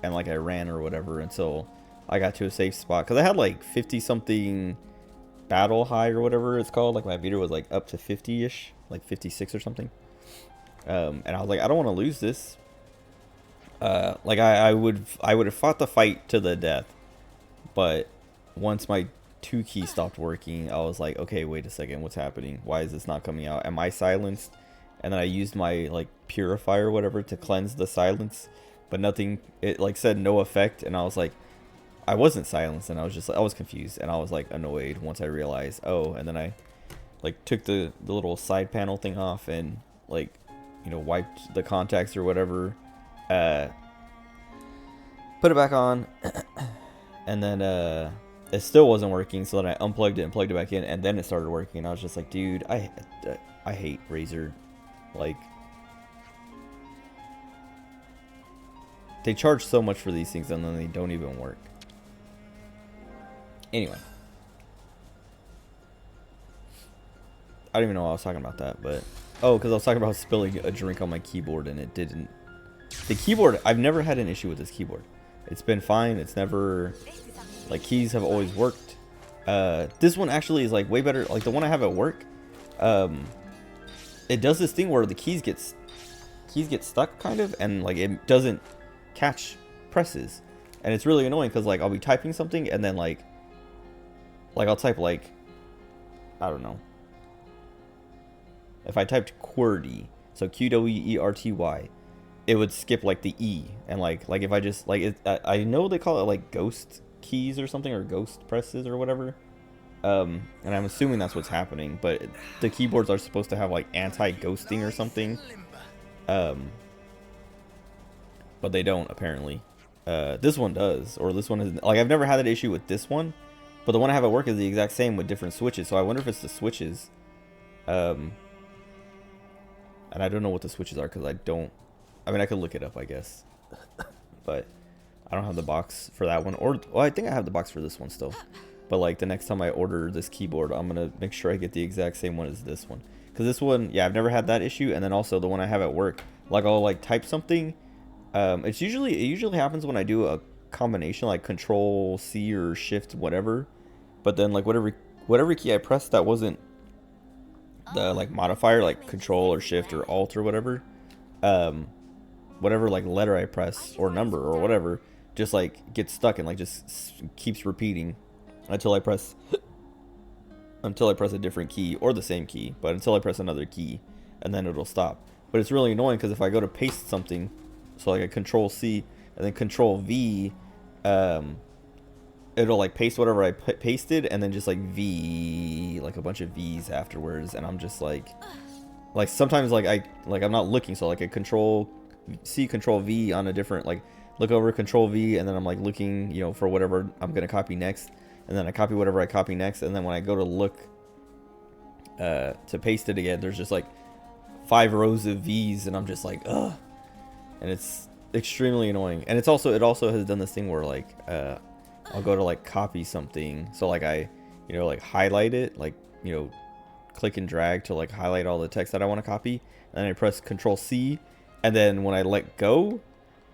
like I ran or whatever until I got to a safe spot, because I had like 50 something battle high or whatever it's called. Like, my meter was like up to 50-ish, like 56 or something. And I was like, I don't want to lose this. Like, I would have fought the fight to the death, but once my 2 key stopped working, I was like, okay, wait a second, what's happening? Why is this not coming out? Am I silenced? And then I used my like purifier or whatever to cleanse the silence, but nothing, it like said no effect, and I was like, I wasn't silenced, and I was just like, I was confused, and I was like annoyed once I realized, oh. And then I like took the little side panel thing off and like, you know, wiped the contacts or whatever, put it back on, and then it still wasn't working, so then I unplugged it and plugged it back in, and then it started working, and I was just like, dude, I hate Razer. Like, they charge so much for these things and then they don't even work. Anyway. I don't even know why I was talking about that, but... Oh, because I was talking about spilling a drink on my keyboard and it didn't... The keyboard, I've never had an issue with this keyboard. It's been fine. It's never... Like, keys have always worked. This one actually is, like, way better. Like, the one I have at work, it does this thing where the keys get stuck, kind of, and, like, it doesn't catch presses. And it's really annoying because, like, I'll be typing something and then, like I'll type, like, I don't know. If I typed QWERTY, so QWERTY, it would skip, like, the E. And, like if I just, like, I know they call it, like, ghost keys or something, or ghost presses or whatever. And I'm assuming that's what's happening. But the keyboards are supposed to have, like, anti-ghosting or something. But they don't, apparently. This one does. Or this one is, like, I've never had that issue with this one. But the one I have at work is the exact same with different switches. So I wonder if it's the switches. And I don't know what the switches are because I don't... I mean, I could look it up, I guess. But I don't have the box for that one. Or, well, I think I have the box for this one still. But, like, the next time I order this keyboard, I'm going to make sure I get the exact same one as this one. Because this one, yeah, I've never had that issue. And then also the one I have at work, like, I'll, like, type something. It usually happens when I do a combination, like Control C or Shift whatever. But then, like, whatever key I pressed that wasn't the, like, modifier, like Control or Shift or Alt or whatever, whatever, like, letter I press or number or whatever, just, like, gets stuck and, like, just keeps repeating until I press a different key or the same key, but until I press another key, and then it'll stop. But it's really annoying because if I go to paste something, so like a Control C and then Control V, it'll, like, paste whatever I pasted and then just, like, V, like a bunch of V's afterwards, and I'm just like sometimes, like, I'm not looking, so, like, a Control C, Control V on a different, like, look over Control V, and then I'm, like, looking, you know, for whatever I'm gonna copy next, and then I copy whatever I copy next, and then when I go to look to paste it again, there's just, like, 5 rows of V's, and I'm just like, ugh, and it's extremely annoying. And it also has done this thing where, like, I'll go to, like, copy something, so, like, I, you know, like, highlight it, like, you know, click and drag to, like, highlight all the text that I want to copy, and then I press Control C, and then when I let go,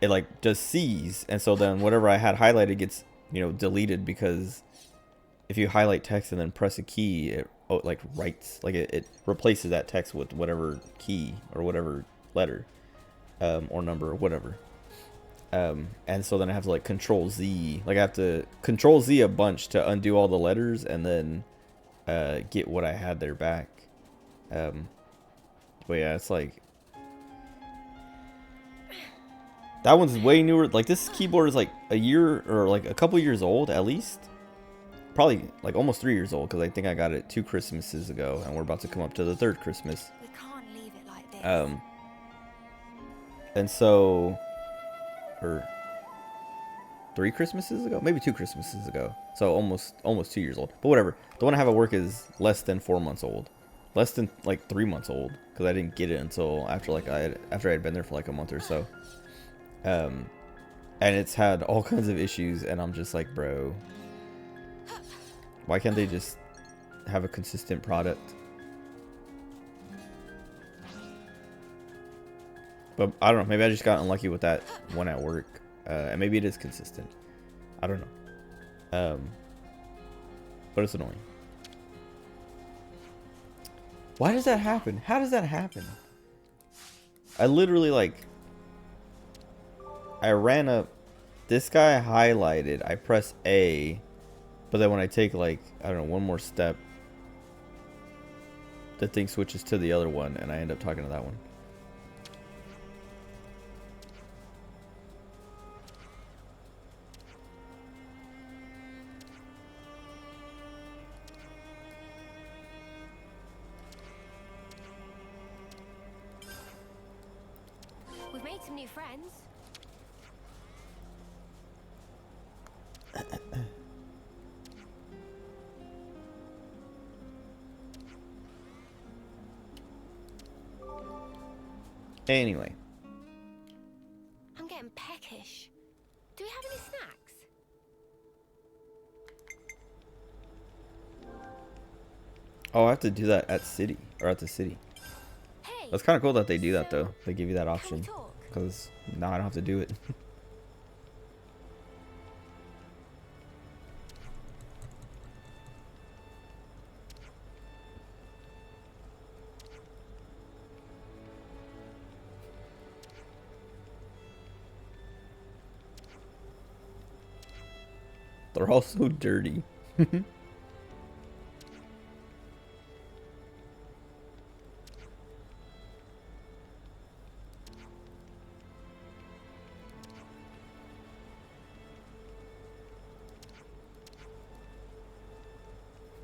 it, like, does C's, and so then whatever I had highlighted gets, you know, deleted, because if you highlight text and then press a key, it, like, writes, like, it replaces that text with whatever key or whatever letter, or number or whatever. And so then I have to, like, Control Z, like, I have to Control Z a bunch to undo all the letters and then get what I had there back. But yeah, it's like, that one's way newer. Like, this keyboard is like a year or like a couple years old at least. Probably like almost 3 years old, because I think I got it 2 Christmases ago, and we're about to come up to the 3rd Christmas. We can't leave it like this. And so, or 3 Christmases ago, maybe 2 Christmases ago. So almost 2 years old. But whatever. The one I have at work is less than 4 months old, less than like 3 months old, because I didn't get it until after I had been there for like a month or so. And it's had all kinds of issues, and I'm just like, bro, why can't they just have a consistent product? But I don't know. Maybe I just got unlucky with that one at work. And maybe it is consistent. I don't know. But it's annoying. Why does that happen? How does that happen? I literally, like, I ran up. This guy highlighted. I press A. But then when I take, like, I don't know, one more step, the thing switches to the other one, and I end up talking to that one. We've made some new friends. Anyway. I'm getting peckish. Do we have any snacks? Oh, I have to do that at city or at the city. Hey. That's kind of cool that they do that so, though. They give you that can we option talk? because now I don't have to do it. They're all so dirty.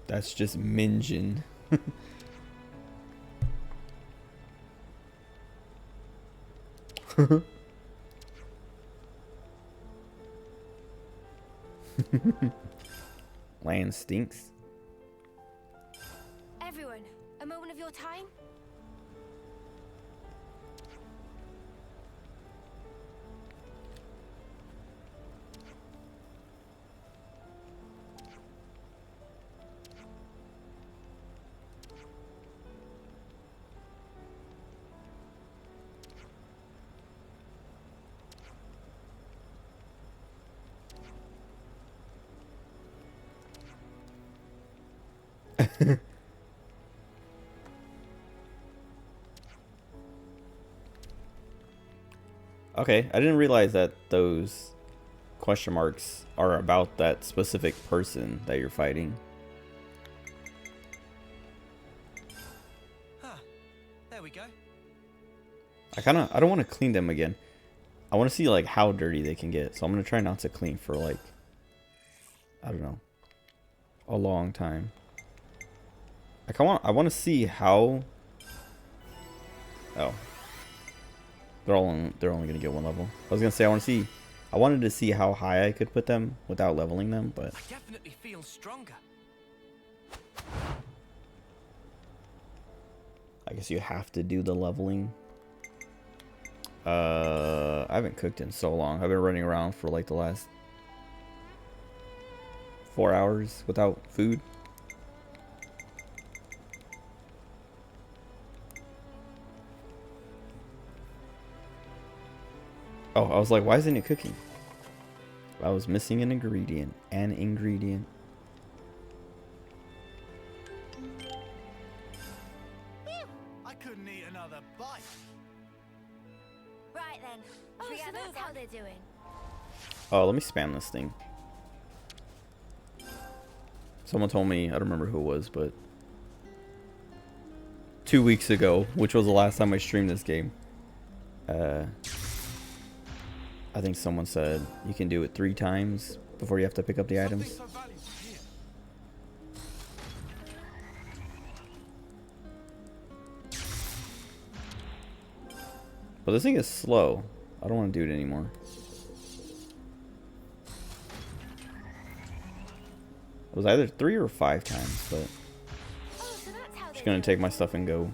That's just minging. Land stinks. Everyone, a moment of your time? Okay, I didn't realize that those question marks are about that specific person that you're fighting. Huh. There we go. I don't want to clean them again. I want to see like how dirty they can get. So I'm going to try not to clean for like, I don't know, a long time. Like I want to see how. Oh. They're only going to get one level. I was going to say I wanted to see how high I could put them without leveling them, but I definitely feel stronger. I guess you have to do the leveling. I haven't cooked in so long. I've been running around for like the last 4 hours without food. Oh, I was like, why isn't it cooking? I was missing an ingredient. An ingredient. I couldn't eat another bite. Right then. Oh, Should we so get that's moving? how they're doing. Oh, let me spam this thing. Someone told me, I don't remember who it was, but 2 weeks ago, which was the last time I streamed this game. I think someone said you can do it 3 times before you have to pick up the items. Something so valuable here. But this thing is slow. I don't want to do it anymore. It was either 3 or 5 times, but Oh, so that's how just they're gonna take my stuff and go.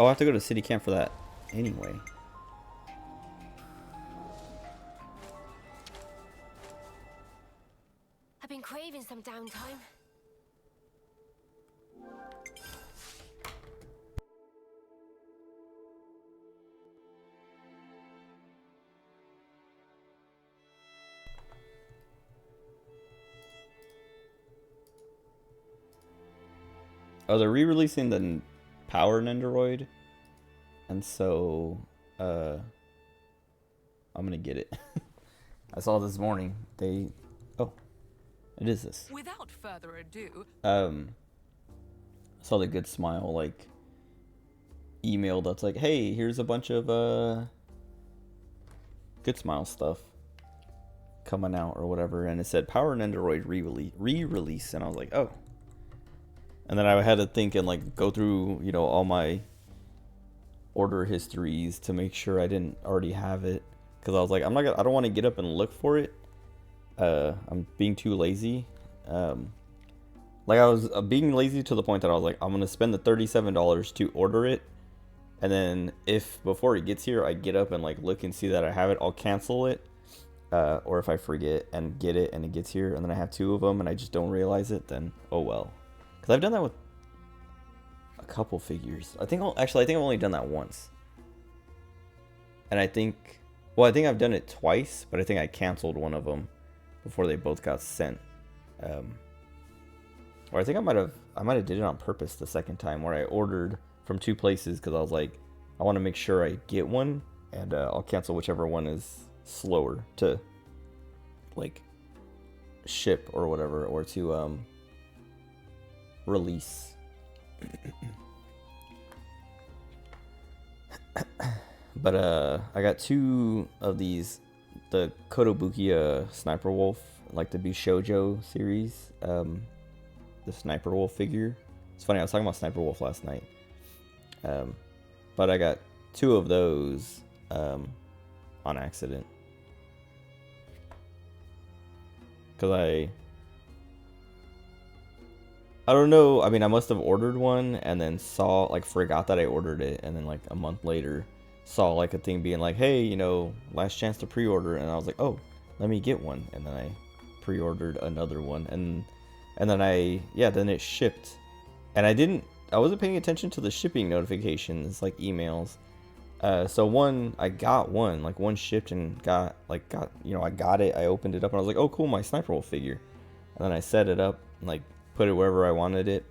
Oh, I have to go to city camp for that anyway. I've been craving some downtime. Oh, they're re-releasing the Power Nendoroid, and so I'm gonna get it. I saw this morning oh, it is this. Without further ado, I saw the Good Smile like email that's like, hey, here's a bunch of Good Smile stuff coming out or whatever, and it said Power Nendoroid re-release, and I was like, oh. And then I had to think and like go through, all my order histories to make sure I didn't already have it. because I was like, I don't want to get up and look for it. I'm being too lazy. Like I was being lazy to the point that I was like, I'm gonna spend the $37 to order it, and then if before it gets here I get up and like look and see that I have it, I'll cancel it. Or if I forget and get it and it gets here and then I have 2 of them and I just don't realize it, then oh well. Because I've done that with a couple figures. I think I've only done that once. And I think I've done it twice, but I think I canceled one of them before they both got sent. Or I think I might have did it on purpose the second time, where I ordered from 2 places because I was like, I want to make sure I get one, and I'll cancel whichever one is slower to like ship or whatever, or to release. But I got 2 of these, the Kotobukiya Sniper Wolf, like the Bishoujo series, the Sniper Wolf figure. It's funny, I was talking about Sniper Wolf last night. But I got 2 of those on accident. Because I don't know, I mean, I must have ordered one and then forgot that I ordered it, and then like a month later saw like a thing being like, hey, you know, last chance to pre-order, and I was like, oh, let me get one, and then I pre-ordered another one, and then then it shipped, and I wasn't paying attention to the shipping notifications, like emails. So I got one shipped and I got it, I opened it up and I was like, oh cool, my Sniper Wolf figure. And then I set it up, like put it wherever I wanted it.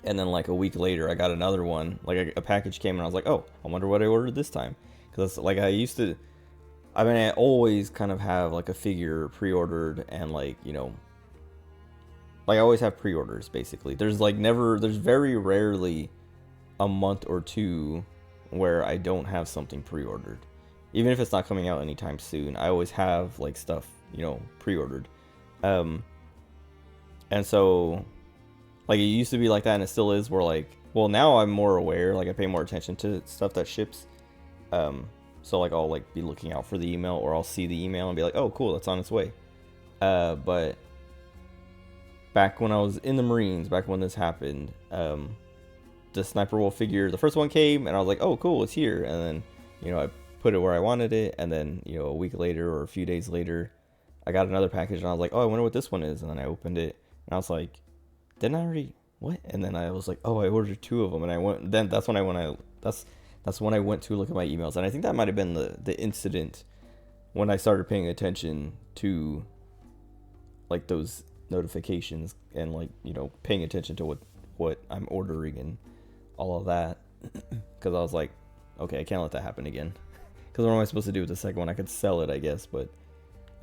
And then like a week later I got another one, like a package came and I was like, oh, I wonder what I ordered this time. Cause like I always kind of have like a figure pre-ordered, and like, you know, like I always have pre-orders basically. There's very rarely a month or 2 where I don't have something pre-ordered. Even if it's not coming out anytime soon, I always have like stuff, you know, pre-ordered. And so like it used to be like that, and it still is, where like, well, now I'm more aware, like I pay more attention to stuff that ships. So like I'll like be looking out for the email, or I'll see the email and be like, oh cool, that's on its way. But back when I was in the Marines, back when this happened, the Sniper Wolf figure, the first one came, and I was like, oh cool, it's here. And then, you know, I put it where I wanted it, and then, you know, a week later or a few days later, I got another package, and I was like, oh, I wonder what this one is. And then I opened it, and I was like, didn't I already, what? And then I was like, oh, I ordered 2 of them, and that's when I went to look at my emails. And I think that might have been the incident when I started paying attention to like those notifications, and like, you know, paying attention to what I'm ordering and all of that. Because I was like, okay, I can't let that happen again. Because what am I supposed to do with the second one? I could sell it, I guess, but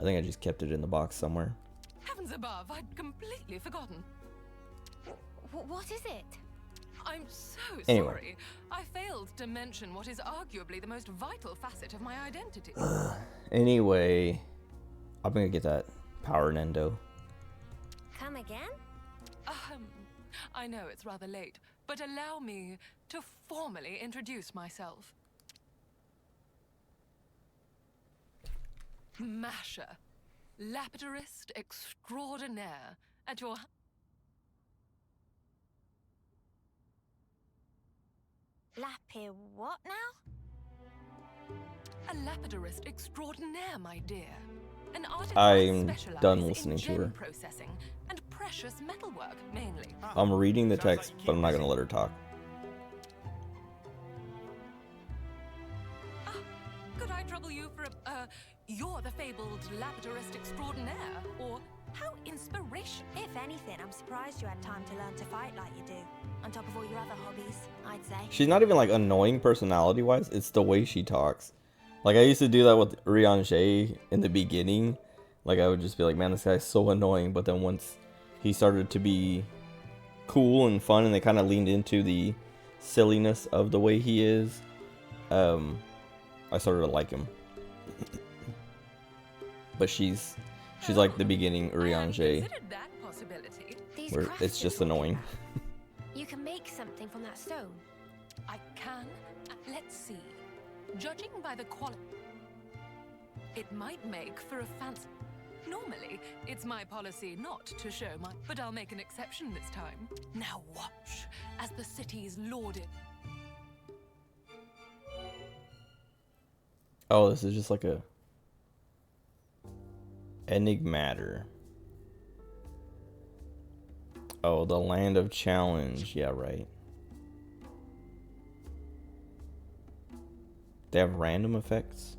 I think I just kept it in the box somewhere. Heavens above, I'd completely forgotten. What is it? I'm so Anyway. sorry. I failed to mention what is arguably the most vital facet of my identity. Anyway, I'm gonna get that Power Nendo. Come again? I know it's rather late, but allow me to formally introduce myself. Masher, lapidarist extraordinaire, at your... Lappy what now? A lapidarist extraordinaire, my dear. An artist I'm specializes done listening in to her. gem processing and precious metalwork, mainly. I'm reading the Sounds like text, you but I'm not keep gonna let her talk. Could I trouble you for you're the fabled lapidarist extraordinaire, or how inspirational? If anything, I'm surprised you had time to learn to fight like you do, on top of all your other hobbies, I'd say. She's not even like annoying personality wise, it's the way she talks. Like I used to do that with Rianjay in the beginning. Like I would just be like, man, this guy's so annoying. But then once he started to be cool and fun, and they kind of leaned into the silliness of the way he is, I started to like him. But she's like the beginning Rianjay, Considered that possibility. These where crafts it's are just so annoying. clever. You can make something from that stone. I can. Let's see. Judging by the quality. It might make for a fancy... Normally, it's my policy not to show my... But I'll make an exception this time. Now watch as the city's lauded. Oh, this is just like a enigmatter. Oh, the land of challenge. Yeah, right. They have random effects.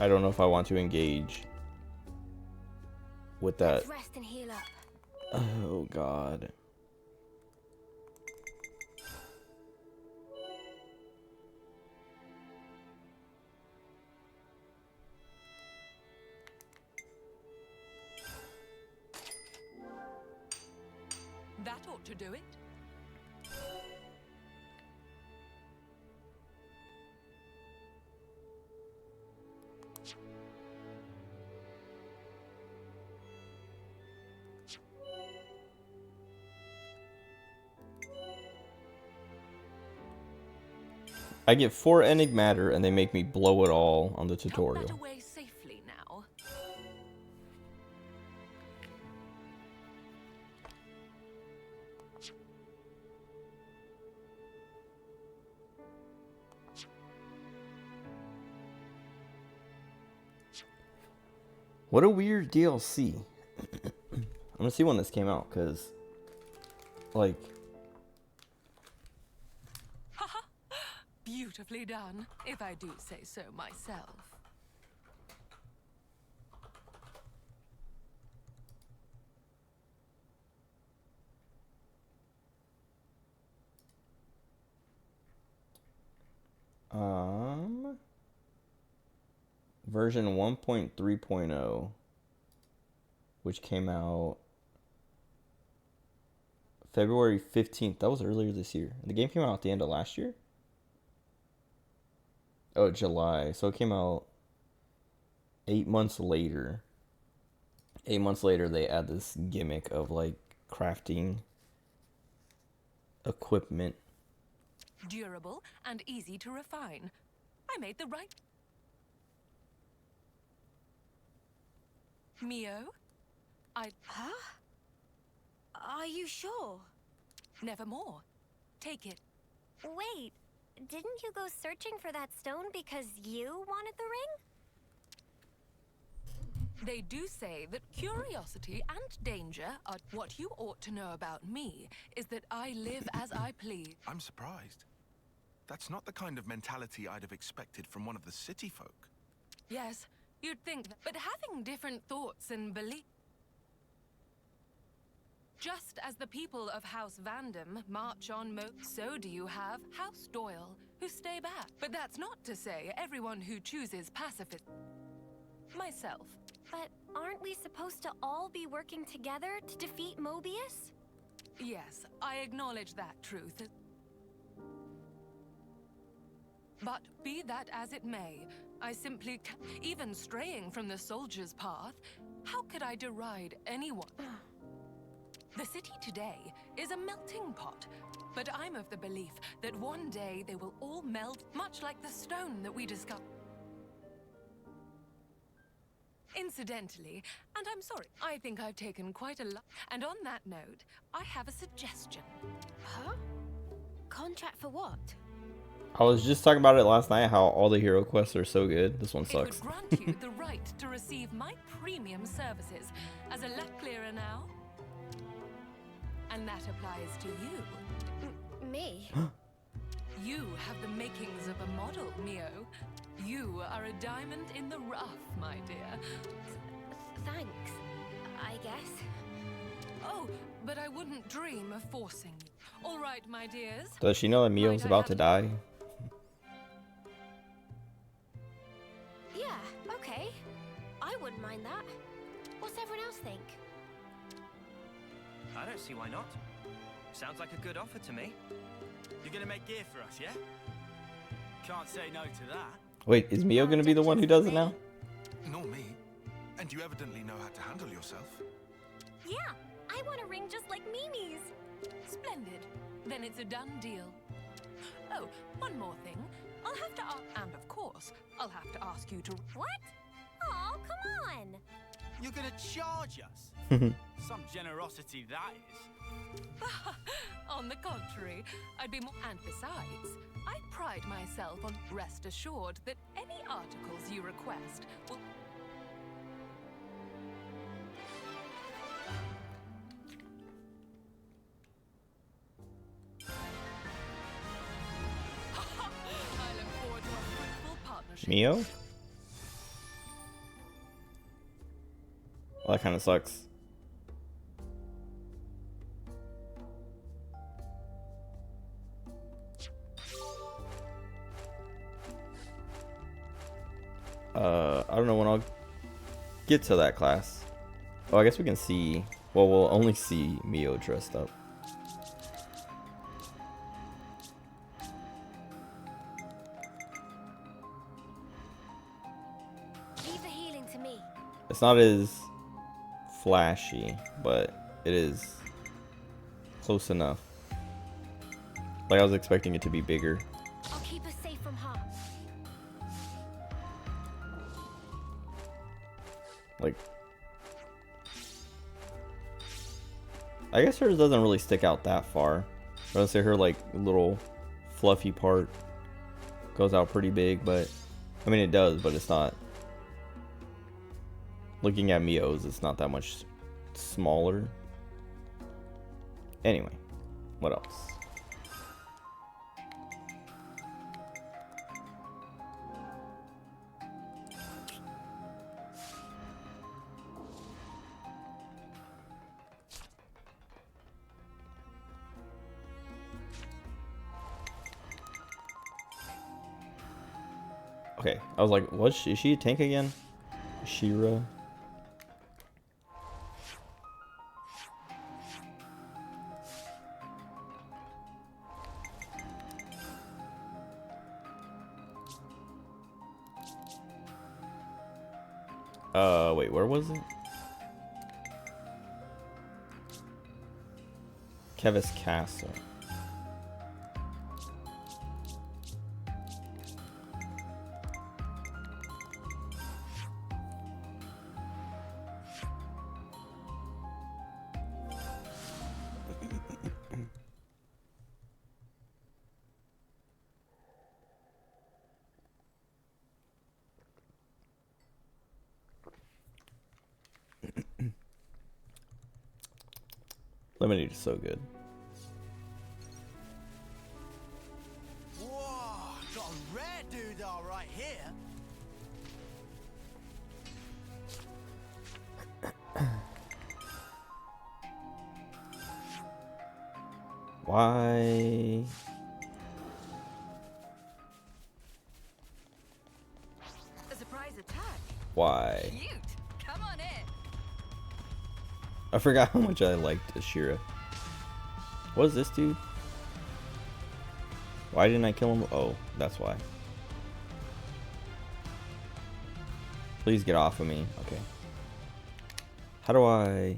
I don't know if I want to engage with that. Let's rest and heal up. Oh God. That ought to do it. I get 4 enigmatter and they make me blow it all on the Tuck tutorial. that away safely now. What a weird DLC. I'm gonna see when this came out, cause like Beautifully done, if I do say so myself. version 1.3.0, which came out February 15th. That was earlier this year. The game came out at the end of last year. Oh, July. So it came out 8 months later. 8 months later, they add this gimmick of like crafting equipment. Durable and easy to refine. I made the right... Mio? Huh? Are you sure? Nevermore. Take it. Wait, didn't you go searching for that stone because you wanted the ring? They do say that curiosity and danger are... What you ought to know about me is that I live as I please. I'm surprised. That's not the kind of mentality I'd have expected from one of the city folk. Yes, you'd think that. But having different thoughts and beliefs... Just as the people of House Vandam march on so do you have House Doyle, who stay back. But that's not to say everyone who chooses pacifist... Myself. But aren't we supposed to all be working together to defeat Mobius? Yes, I acknowledge that truth. But be that as it may, I simply even straying from the soldier's path, how could I deride anyone? The city today is a melting pot, but I'm of the belief that one day they will all melt, much like the stone that we discovered. Incidentally, and I'm sorry, I think I've taken quite a lot. And on that note, I have a suggestion. Huh? Contract for what? I was just talking about it last night, how all the hero quests are so good. This one It sucks. would grant you the right to receive my premium services as a lap clearer now. And that applies to you. Me? You have the makings of a model, Mio. You are a diamond in the rough, my dear. Thanks, I guess. Oh, but I wouldn't dream of forcing you. All right, my dears. Does she know that Mio's Might I about to have- die? Yeah, okay. I wouldn't mind that. What's everyone else think? I don't see why not. Sounds like a good offer to me. You're gonna make gear for us, yeah? Can't say no to that. Wait, is Mio gonna be the one who does it now? Nor me. And you evidently know how to handle yourself. Yeah, I want a ring just like Mimi's. Splendid. Then it's a done deal. Oh, one more thing. I'll have to and of course, I'll have to ask you to... What? Oh, come on. You're gonna charge us? Some generosity that is. On the contrary, I'd be more... And besides, I pride myself on rest assured that any articles you request will... I look forward to a fruitful partnership. Mio? Well, that kind of sucks. I don't know when I'll get to that class. Oh, I guess we can see. Well, we'll only see Mio dressed up. Leave the healing to me. It's not as flashy, but it is close enough. Like I was expecting it to be bigger. I'll keep us safe from harm. Like, I guess hers doesn't really stick out that far. I would say her like little fluffy part goes out pretty big, but I mean it does, but it's not. Looking at Mio's, it's not that much smaller. Anyway, what else? Okay, I was like, is she a tank again? Shira? Wait, where was it? Kevis Castle. Lemonade is so good. Whoa, got a rare doodah right here. Why? A surprise attack. Why? Cute. Come on in. I forgot how much I liked Ashira. What does this do? Why didn't I kill him? Oh, that's why. Please get off of me. Okay. How do I...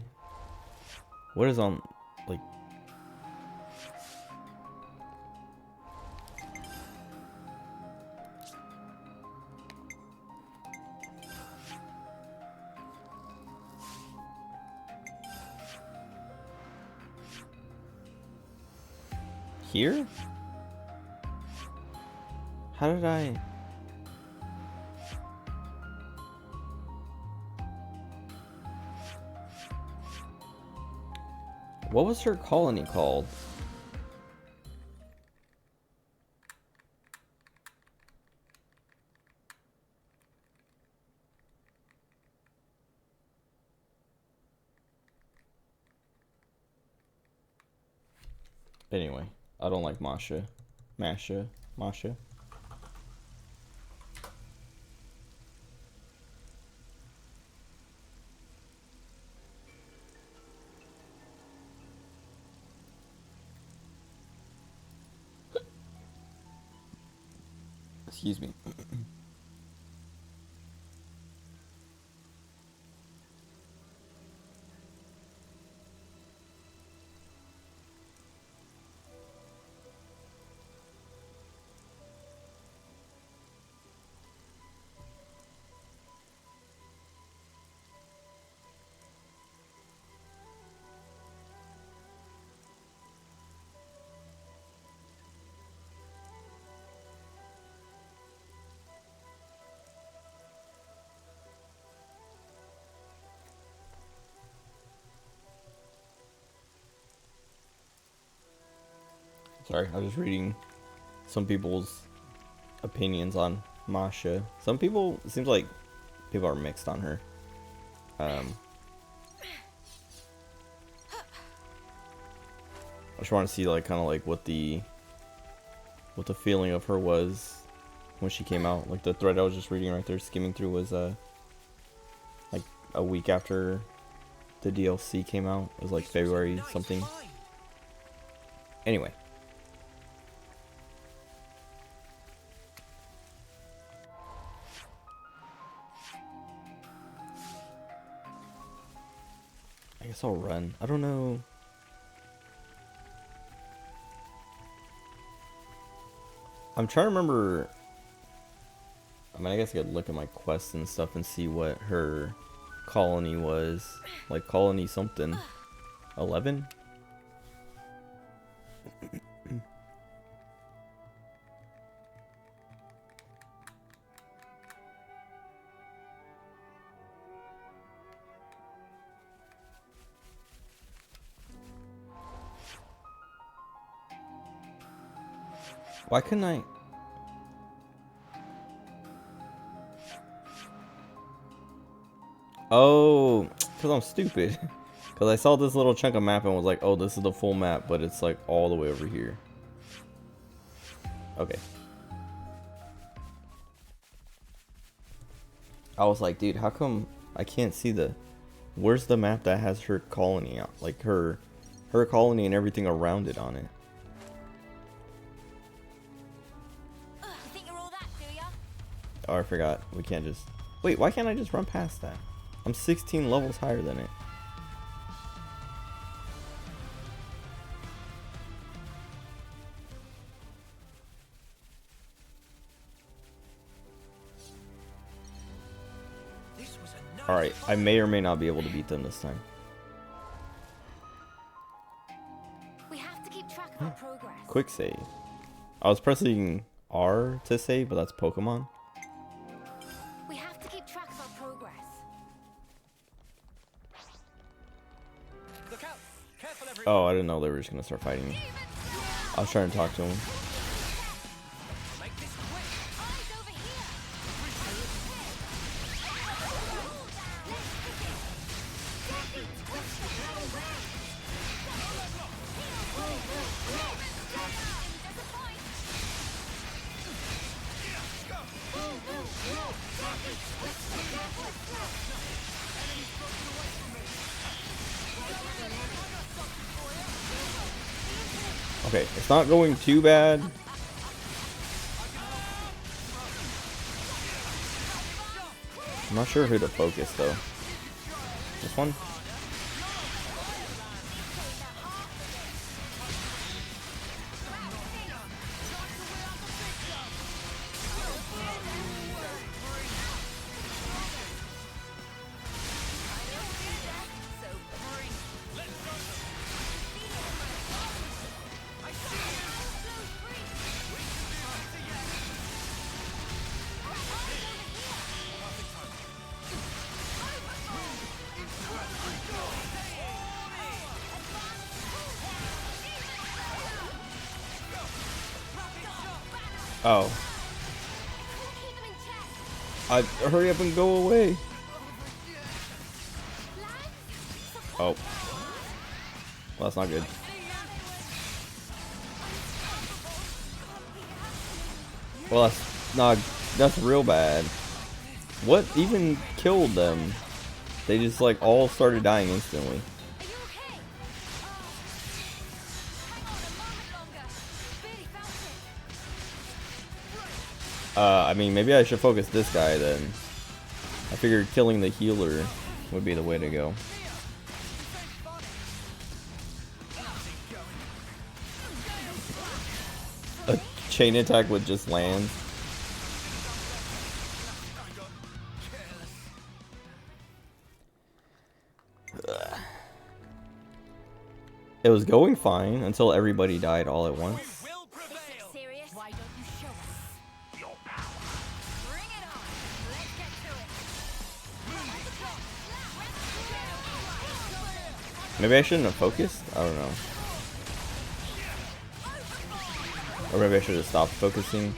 What is on... Like... Here? How did I... What was her colony called? Anyway, I don't like Masha. Masha. Excuse me. Sorry, I was just reading some people's opinions on Masha. Some people, it seems like people are mixed on her. I just want to see like kind of like what the feeling of her was when she came out. Like the thread I was just reading right there, skimming through, was like a week after the DLC came out. It was like February something. Anyway. I guess I'll run. I don't know. I'm trying to remember. I mean, I guess I could look at my quests and stuff and see what her colony was. Like colony something. 11? Why couldn't I? Oh, because I'm stupid. Because I saw this little chunk of map and was like, oh, this is the full map, but it's like all the way over here. Okay. I was like, dude, how come I can't see the... Where's the map that has her colony out? Like her colony and everything around it on it. Oh, I forgot. We can't just... Wait, why can't I just run past that? I'm 16 levels higher than it. Alright, I may or may not be able to beat them this time. We have to keep track of our progress. Quick save. I was pressing R to save, but that's Pokemon. We have to keep track of our progress. Look out! Careful, everyone. Oh, I didn't know they were just gonna start fighting me. I was trying to talk to him. Make this quick. Eyes over here. Okay, it's not going too bad. I'm not sure who to focus though. This one? Oh. Hurry up and go away. Oh. Well, that's not good. Well, that's real bad. What even killed them? They just like all started dying instantly. I mean, maybe I should focus this guy then. I figured killing the healer would be the way to go. A chain attack would just land. Ugh. It was going fine until everybody died all at once. Serious? Why don't you show us your power? Bring it on. Let's get to it. Maybe I shouldn't have focused? I don't know. Or maybe I should have stopped focusing.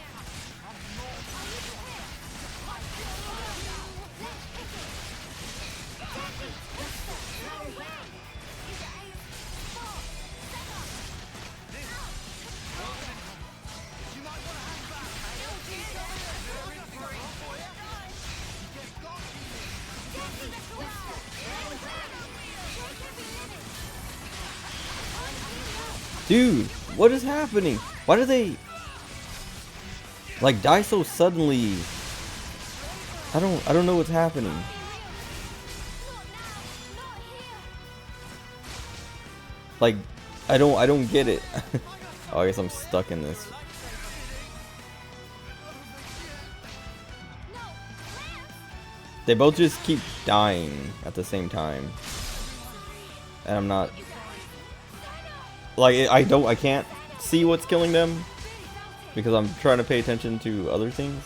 Dude, what is happening? Why do they like die so suddenly? I don't know what's happening. Like I don't get it. Oh, I guess I'm stuck in this. They both just keep dying at the same time. And I'm not like I can't see what's killing them because I'm trying to pay attention to other things.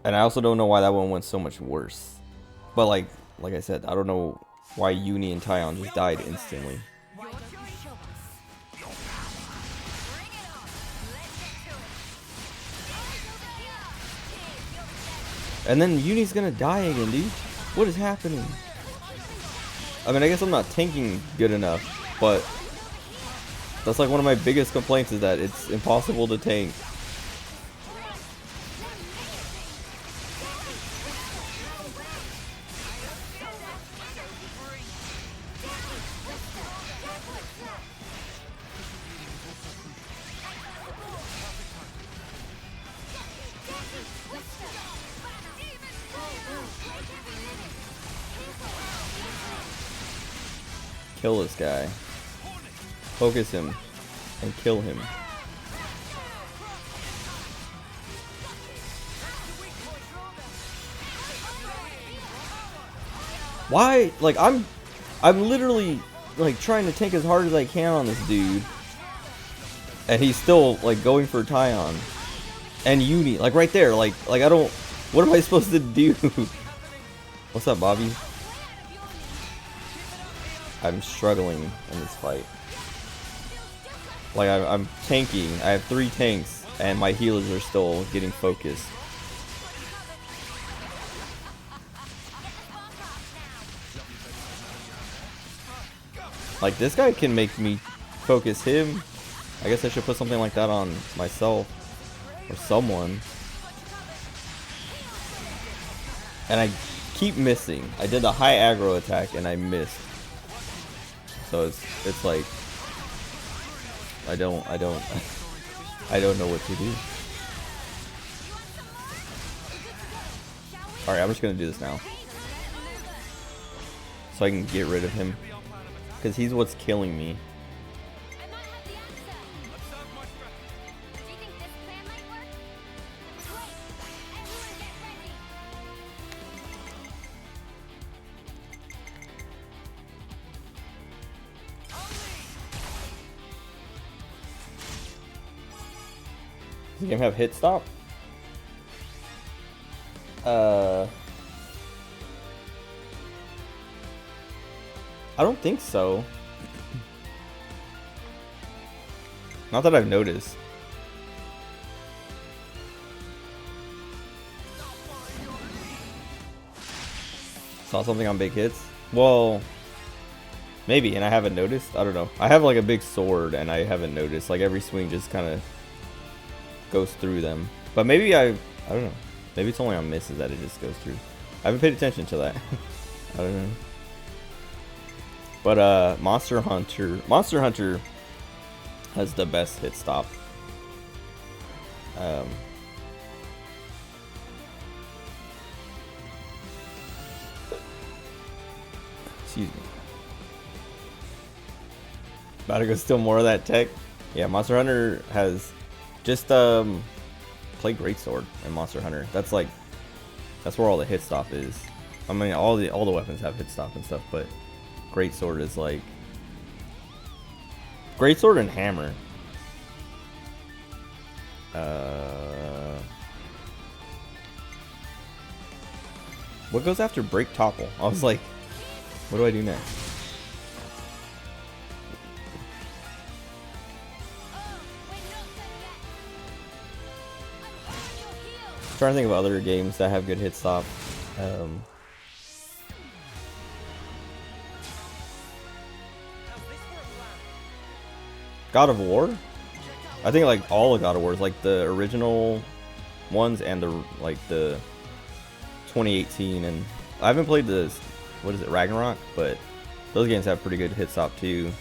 And I also don't know why that one went so much worse. But like I said, I don't know why Uni and Tyon just died instantly. And then Uni's gonna die again, dude. What is happening? I mean, I guess I'm not tanking good enough, but that's like one of my biggest complaints is that it's impossible to tank. Kill this guy. Focus him and kill him. Why? Like I'm literally like trying to tank as hard as I can on this dude, and he's still like going for Tyon and Uni, like right there. Like I don't. What am I supposed to do? What's up, Bobby? I'm struggling in this fight. Like I'm tanking. I have 3 tanks, and my healers are still getting focused. Like this guy can make me focus him. I guess I should put something like that on myself or someone. And I keep missing. I did the high aggro attack and I missed. So it's like I don't know what to do. Alright, I'm just gonna do this now. So I can get rid of him. Because he's what's killing me. Does the game have hit stop? I don't think so. Not that I've noticed. Saw something on big hits? Well, maybe, and I haven't noticed. I don't know. I have like a big sword and I haven't noticed. Like every swing just kind of goes through them. But maybe I don't know. Maybe it's only on misses that it just goes through. I haven't paid attention to that. I don't know. But Monster Hunter has the best hit stop. Excuse me. About to go steal more of that tech. Yeah, Monster Hunter has just play Greatsword in Monster Hunter. That's like where all the hit stop is. I mean, all the weapons have hit stop and stuff, but Greatsword is like Greatsword and Hammer. What goes after Break Topple? I was like, what do I do next? Trying to think of other games that have good hit stop. God of War? I think like all of God of Wars, like the original ones and the 2018, and I haven't played this, what is it, Ragnarok, but those games have pretty good hit stop too.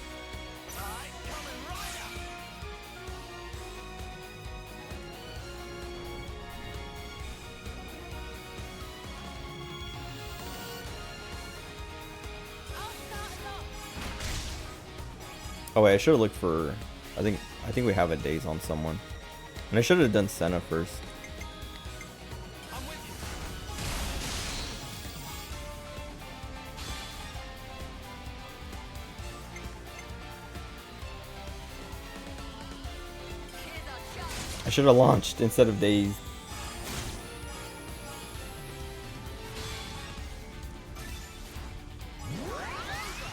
Oh wait, I should have looked for. I think we have a daze on someone, and I should have done Senna first. I should have launched instead of dazed.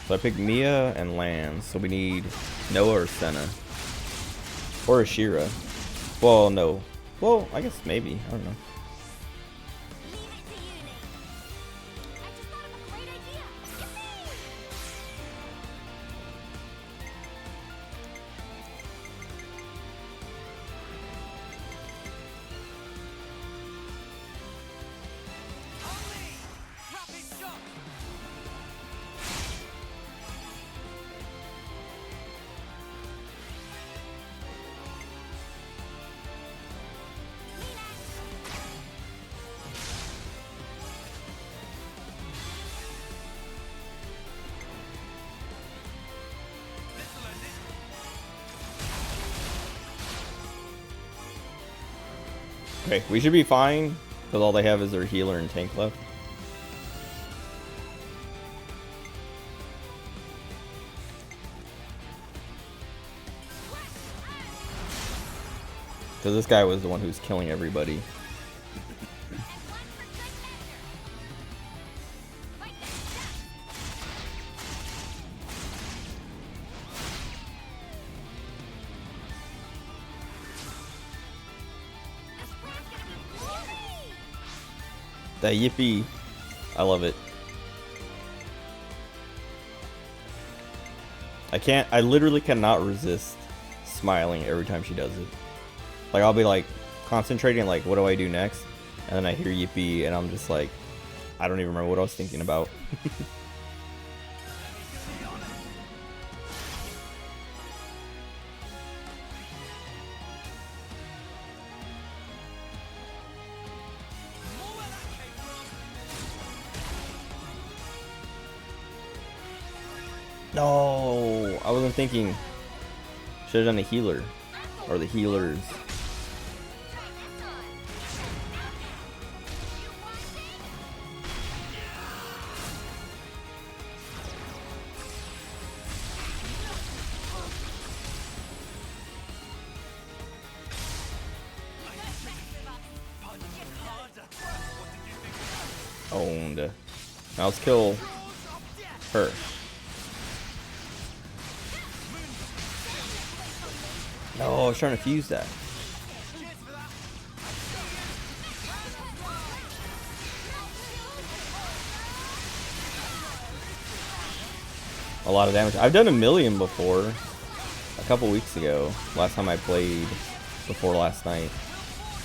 So I picked Mia and Lance, so we need Noah or Senna. Or Ashira. Well, no. Well, I guess maybe. I don't know. Okay, we should be fine, because all they have is their healer and tank left. Because this guy was the one who's killing everybody. That yippee. I love it. I literally cannot resist smiling every time she does it. Like, I'll be like concentrating, like, what do I do next? And then I hear yippee and I'm just like, I don't even remember what I was thinking about. No, I wasn't thinking. Should have done a healer. Or the healers. Owned. Now let's kill her. No, I was trying to fuse that. A lot of damage. I've done 1,000,000 before. A couple weeks ago. Last time I played before last night.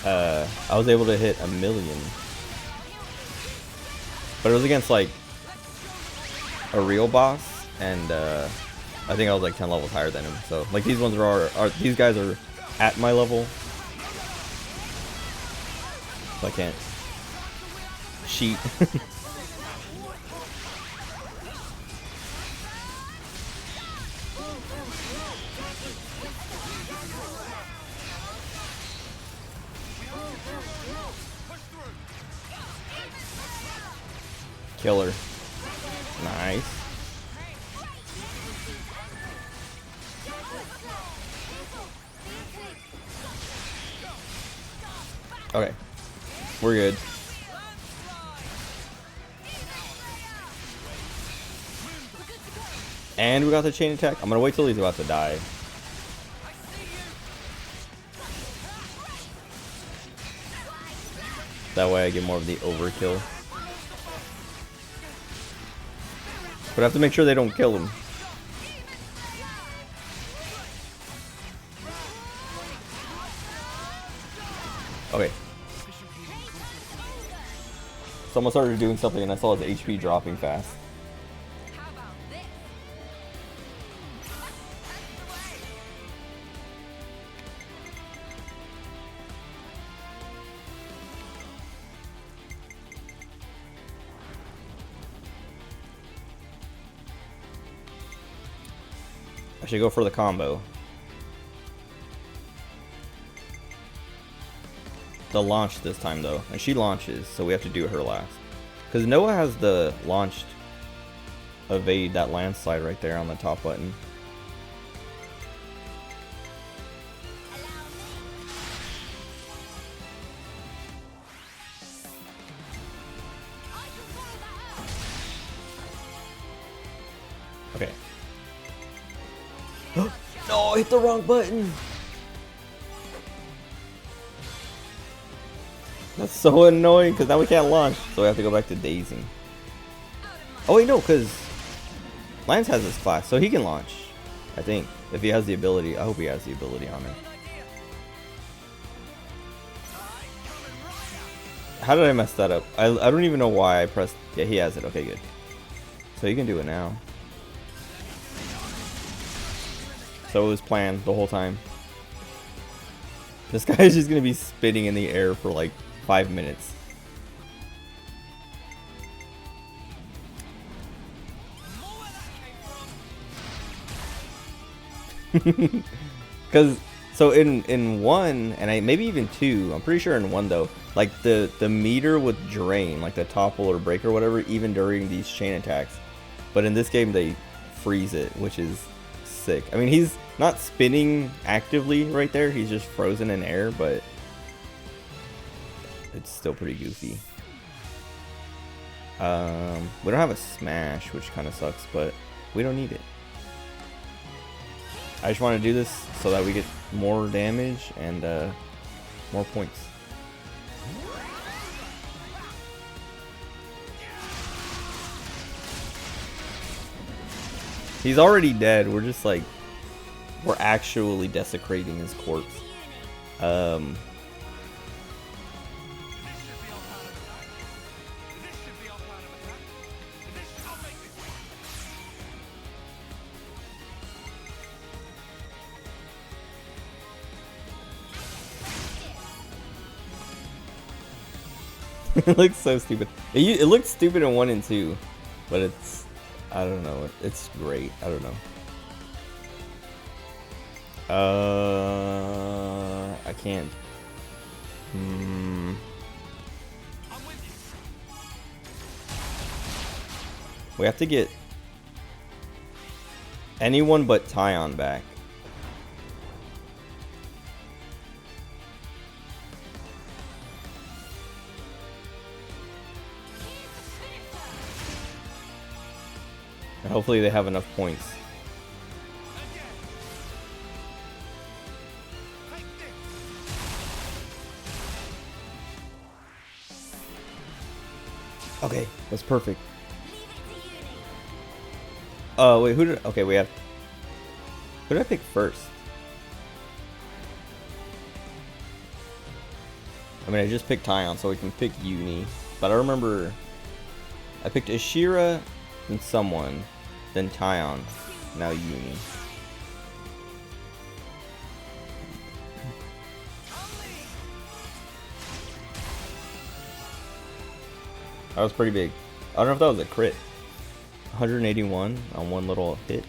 I was able to hit 1,000,000. But it was against like a real boss. and I think I was like 10 levels higher than him. So like these ones are these guys are at my level, so I can't cheat. Killer. Nice. Okay. We're good. And we got the chain attack. I'm gonna wait till he's about to die. That way I get more of the overkill. But I have to make sure they don't kill him. Okay. Someone started doing something and I saw his HP dropping fast. I should go for the combo. The launch this time though, and she launches, so we have to do her last. Because Noah has the launched evade, that landslide right there on the top button. Okay. No, I hit the wrong button. That's so annoying because now we can't launch, so we have to go back to Daisy. Oh wait, no, because Lance has this class, so he can launch. I think if he has the ability. I hope he has the ability on it. How did I mess that up? I don't even know why I pressed. Yeah, he has it. Okay, good. So you can do it now. So it was planned the whole time. This guy is just gonna be spinning in the air for like 5 minutes. Because so in one and maybe even two, I'm pretty sure in one though, like the meter would drain, like the topple or break or whatever, even during these chain attacks. But in this game they freeze it, which is sick. I mean, he's not spinning actively right there, he's just frozen in air, but it's still pretty goofy. We don't have a smash, which kind of sucks, but we don't need it. I just want to do this so that we get more damage and more points. He's already dead. We're just like, we're actually desecrating his corpse. It looks so stupid. It looked stupid in 1 and 2, but it's, I don't know. It's great. I don't know. I can't. We have to get anyone but Tyon back. And hopefully they have enough points. Okay, that's perfect. Wait, who did? Okay, we have. Who did I pick first? I mean, I just picked Tyon, so we can pick Uni. But I remember I picked Ashira and someone. then Tyon, now Uni. That was pretty big. I don't know if that was a crit. 181 on one little hit.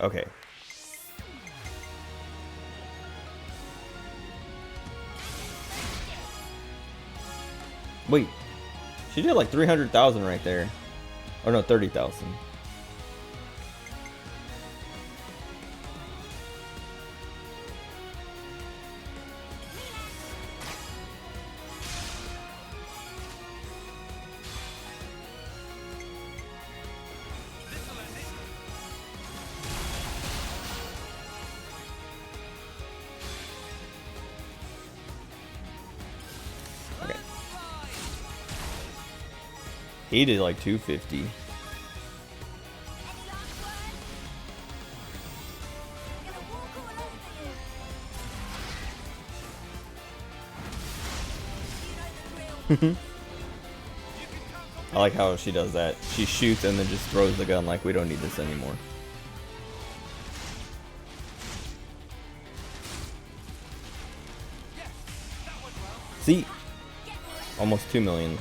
Okay. Wait. She did like 300,000 right there. Or no, 30,000. He did like 250. I like how she does that. She shoots and then just throws the gun like we don't need this anymore. See? Almost 2 million.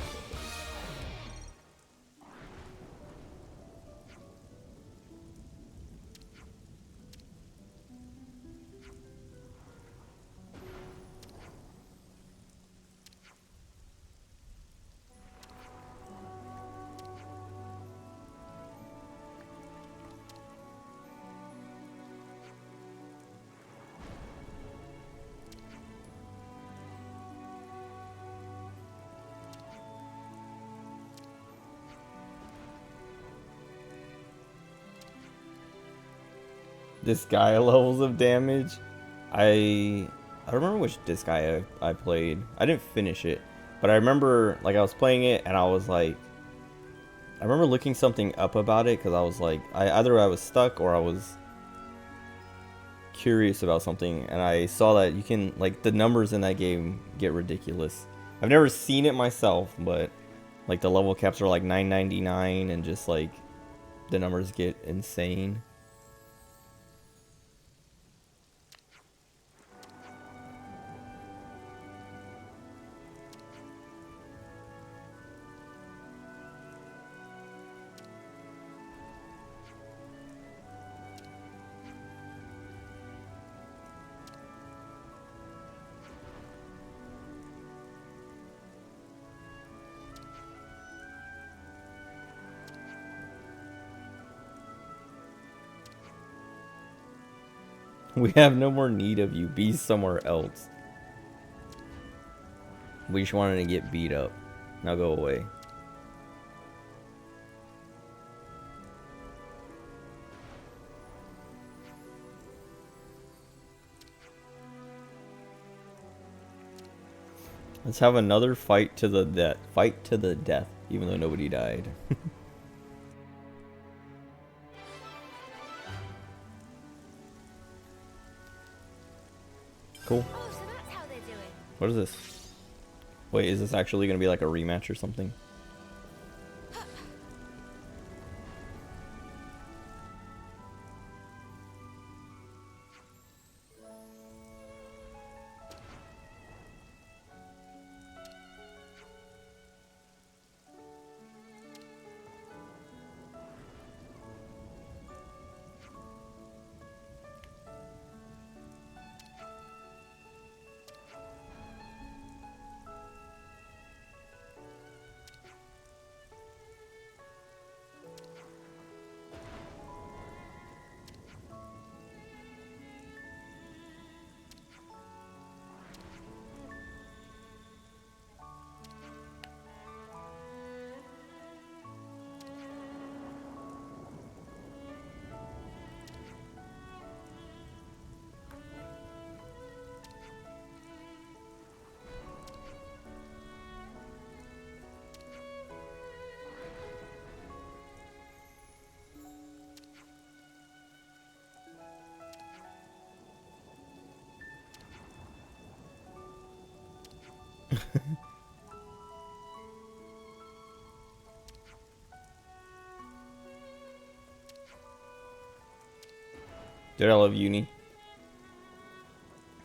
This guy levels of damage. I don't remember which disc I played. I didn't finish it, but I remember like I was playing it and I was like, I remember looking something up about it because I was like, either I was stuck or I was curious about something, and I saw that you can like the numbers in that game get ridiculous. I've never seen it myself, but like the level caps are like 999 and just like the numbers get insane. We have no more need of you. Be somewhere else. We just wanted to get beat up. Now go away. Let's have another fight to the death. Fight to the death, even though nobody died. Cool. Oh, so that's how they're doing. What is this? Wait, is this actually going to be like a rematch or something? Dude, I love Uni.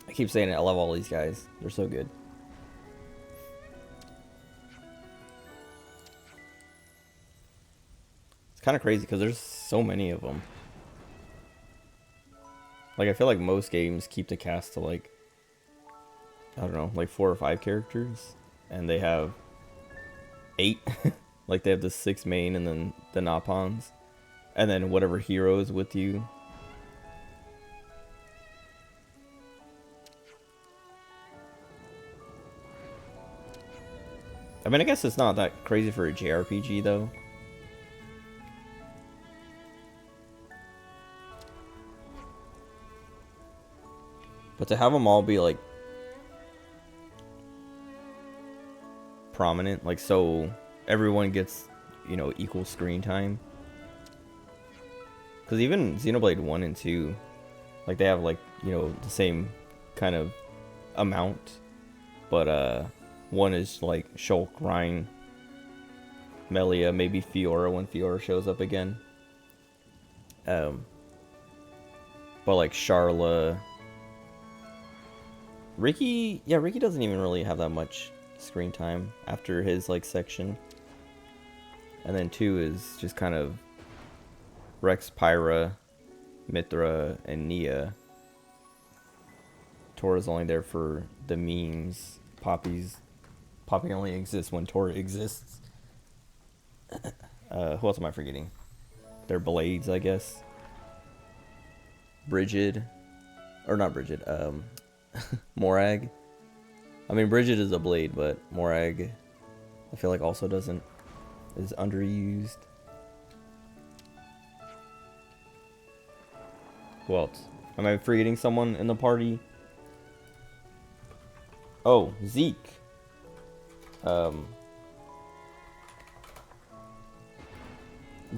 I keep saying it, I love all these guys. They're so good. It's kind of crazy because there's so many of them. Like, I feel like most games keep the cast to, like, I don't know, like 4 or 5 characters. And they have 8. Like, they have the 6 main and then the Napons. And then whatever hero is with you. I mean, I guess it's not that crazy for a JRPG, though. But to have them all be, like, prominent, like, so everyone gets, you know, equal screen time. Because even Xenoblade 1 and 2, like, they have, like, you know, the same kind of amount. But, one is, like, Shulk, Rein, Melia, maybe Fiora when Fiora shows up again. But, like, Charla... Ricky doesn't even really have that much screen time after his, like, section. And then 2 is just kind of Rex, Pyra, Mithra, and Nia. Tora's only there for the memes. Poppy only exists when Tora exists. Who else am I forgetting? Their blades, I guess. Bridget. Or not Bridget, Morag. I mean, Bridget is a blade, but Morag, I feel like also is underused. Who else? Am I forgetting someone in the party? Oh, Zeke.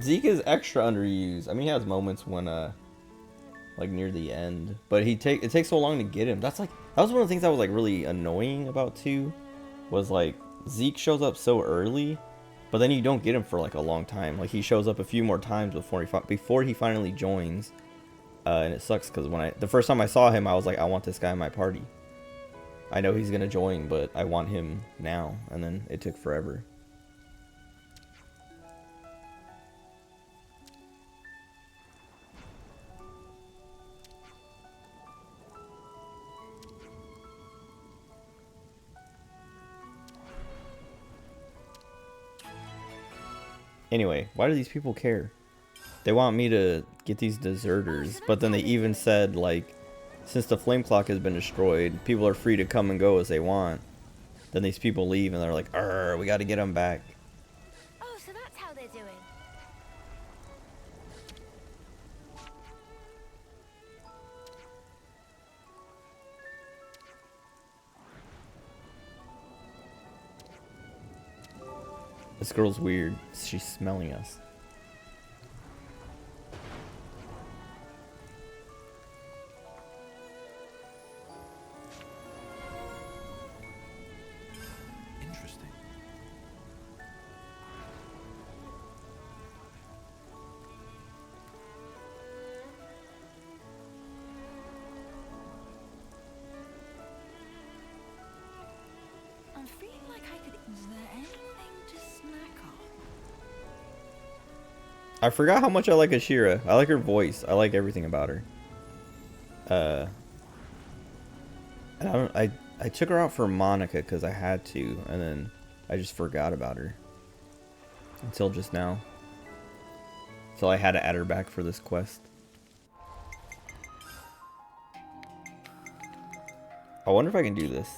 Zeke is extra underused. I mean, he has moments when, like near the end, but it takes so long to get him. That was one of the things that was like really annoying about 2, was like Zeke shows up so early, but then you don't get him for like a long time. Like he shows up a few more times before he finally joins, and it sucks because the first time I saw him, I was like, I want this guy in my party. I know he's gonna join, but I want him now, and then it took forever. Anyway, why do these people care? They want me to get these deserters, but then they even said, like, since the flame clock has been destroyed, people are free to come and go as they want. Then these people leave and they're like, we gotta get them back. Oh, so that's how they're doing. This girl's weird. She's smelling us. Interesting. I'm feeling like I could. Is there anything to snack on? I forgot how much I like Ashira. I like her voice. I like everything about her. And I took her out for Monica because I had to, and then I just forgot about her until just now. So I had to add her back for this quest. I wonder if I can do this.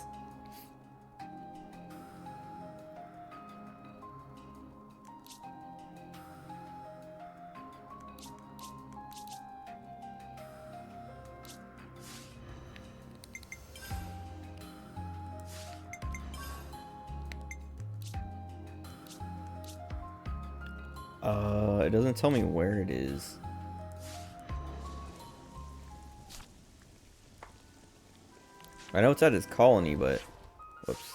It doesn't tell me where it is. I know it's at his colony, but whoops.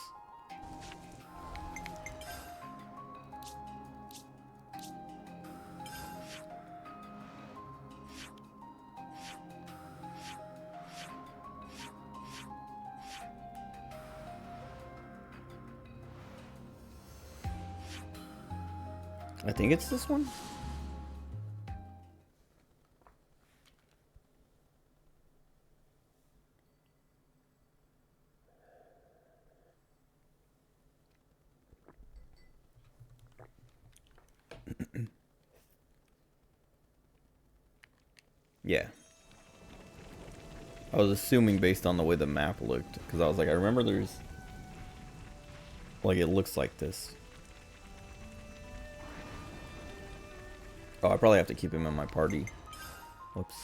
I think it's this one. Yeah. I was assuming based on the way the map looked, because I was like, I remember there's, like, it looks like this. Oh, I probably have to keep him in my party. Whoops.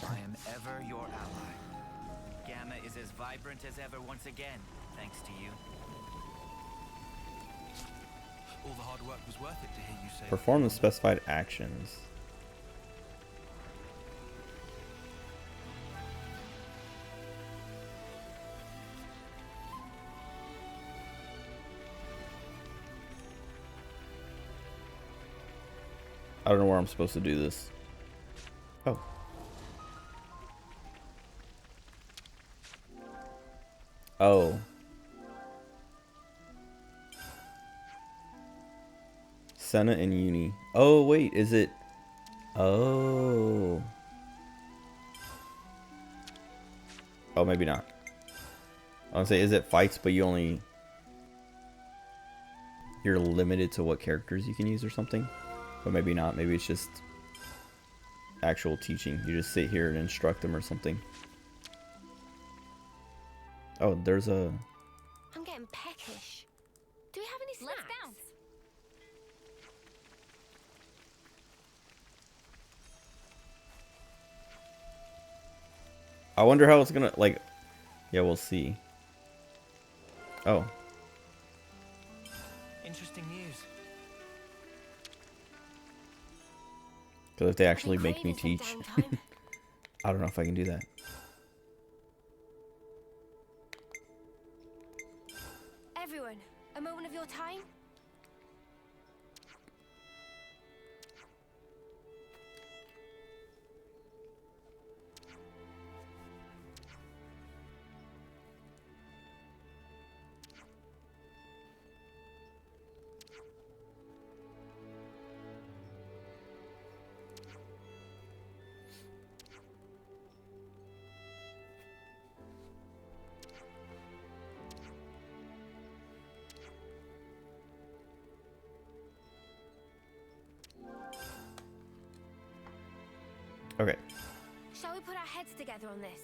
I am ever your ally. Gamma is as vibrant as ever once again, thanks to you. All the hard work was worth it to hear you say. Perform the specified actions. I don't know where I'm supposed to do this. Oh. Oh. Senna and Uni. Oh, wait, is it? Oh. Oh, maybe not. I was gonna say, is it fights, but you're limited to what characters you can use or something? But maybe not. Maybe it's just actual teaching. You just sit here and instruct them or something. Oh, there's a... I'm getting peckish. Do we have any snacks? Let's bounce. I wonder how it's gonna, like... Yeah, we'll see. Oh. Interesting news. Because if they actually I've make me craving some teach... downtime. I don't know if I can do that. Everyone, a moment of your time? Okay. Shall we put our heads together on this?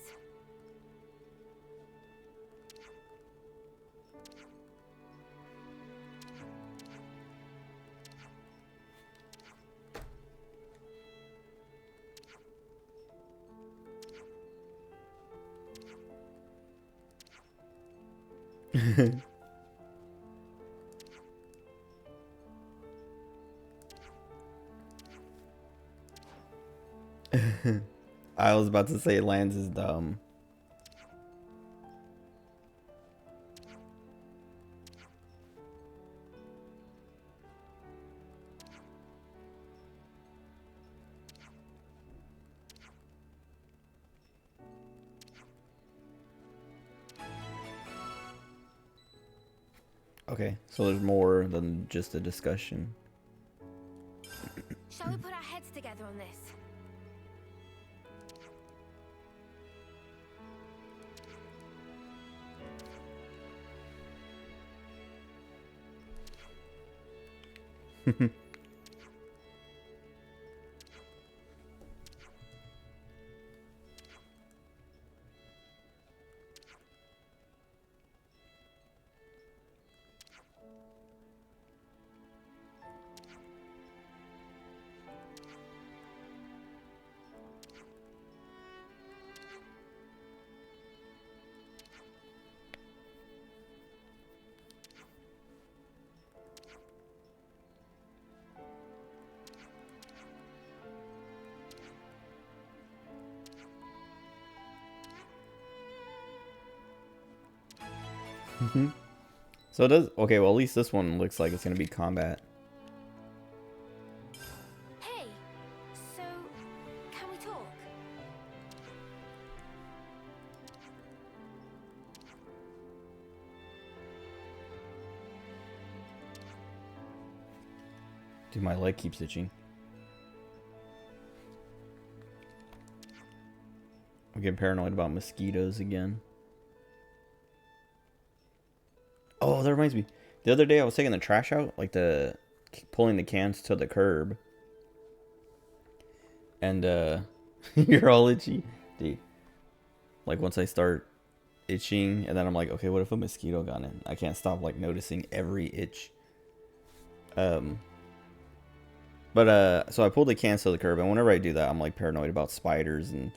I was about to say Lance is dumb. Okay, so there's more than just a discussion. Shall we put our heads together on this? So it does... Okay, well at least this one looks like it's going to be combat. Hey, so can we talk? Dude, my leg keeps itching. I'm getting paranoid about mosquitoes again. Oh, that reminds me. The other day I was taking the trash out, like pulling the cans to the curb. And you're all itchy. Dude. Like once I start itching and then I'm like, okay, what if a mosquito got in? I can't stop like noticing every itch. So I pulled the cans to the curb, and whenever I do that, I'm like paranoid about spiders and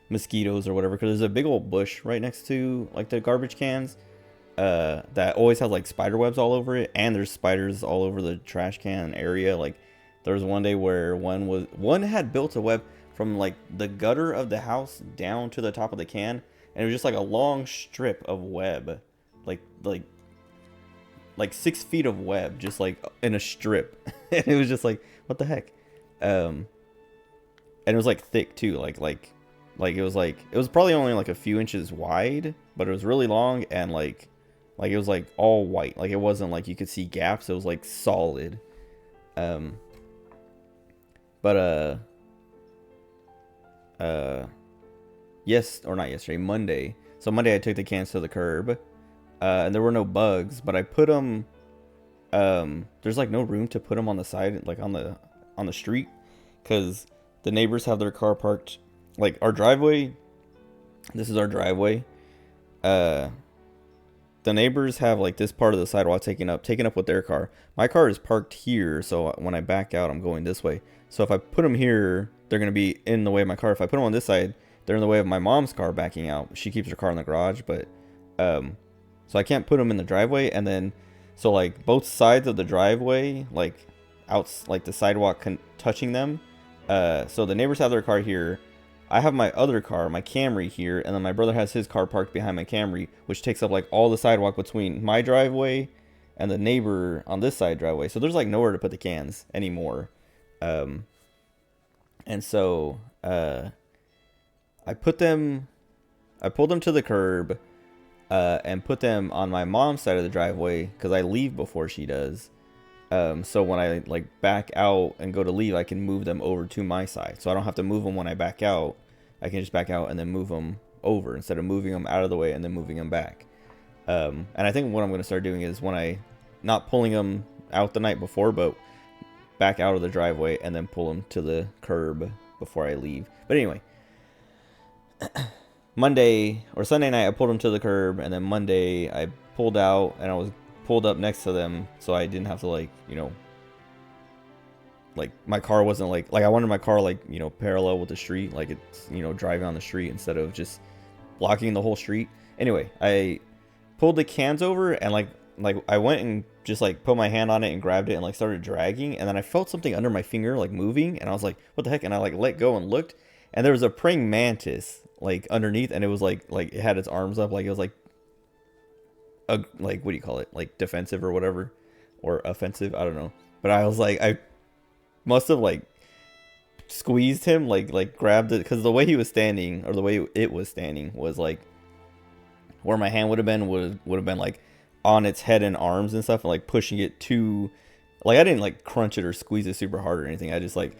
mosquitoes or whatever, because there's a big old bush right next to like the garbage cans that always has like spider webs all over it, and there's spiders all over the trash can area. Like there was one day where one had built a web from like the gutter of the house down to the top of the can, and it was just like a long strip of web, like 6 feet of web, just like in a strip. And it was just like, what the heck? And it was like thick too, like it was probably only like a few inches wide, but it was really long, and like it was like all white. Like it wasn't like you could see gaps, it was like solid. Not yesterday, Monday. So Monday I took the cans to the curb, and there were no bugs, but I put them, there's like no room to put them on the side, like on the street, because the neighbors have their car parked, like our driveway. This is our driveway. The neighbors have like this part of the sidewalk taken up with their car. My car is parked here, so when I back out, I'm going this way. So if I put them here, they're going to be in the way of my car. If I put them on this side, they're in the way of my mom's car backing out. She keeps her car in the garage, but so I can't put them in the driveway. And then so like both sides of the driveway, like like the sidewalk touching them. So the neighbors have their car here. I have my other car, my Camry, here, and then my brother has his car parked behind my Camry, which takes up like all the sidewalk between my driveway and the neighbor on this side driveway. So there's like nowhere to put the cans anymore. And so I pulled them to the curb, and put them on my mom's side of the driveway because I leave before she does. So when I like back out and go to leave, I can move them over to my side. So I don't have to move them when I back out. I can just back out and then move them over instead of moving them out of the way and then moving them back. And I think what I'm going to start doing is not pulling them out the night before, but back out of the driveway and then pull them to the curb before I leave. But anyway, Monday or Sunday night, I pulled them to the curb, and then Monday I pulled out and I was pulled up next to them, so I didn't have to like my car wasn't like I wanted my car like parallel with the street, like it's driving on the street instead of just blocking the whole street. Anyway, I pulled the cans over, and like I went and just like put my hand on it and grabbed it and like started dragging, and then I felt something under my finger like moving, and I was like, what the heck? And I like let go and looked, and there was a praying mantis like underneath, and it was like it had its arms up, like it was like what do you call it, like defensive or whatever, or offensive, I don't know. But I was like, I must have like squeezed him, like grabbed it, because the way he was standing, or the way it was standing, was like where my hand would have been like on its head and arms and stuff, and like pushing it to, like I didn't like crunch it or squeeze it super hard or anything. I just like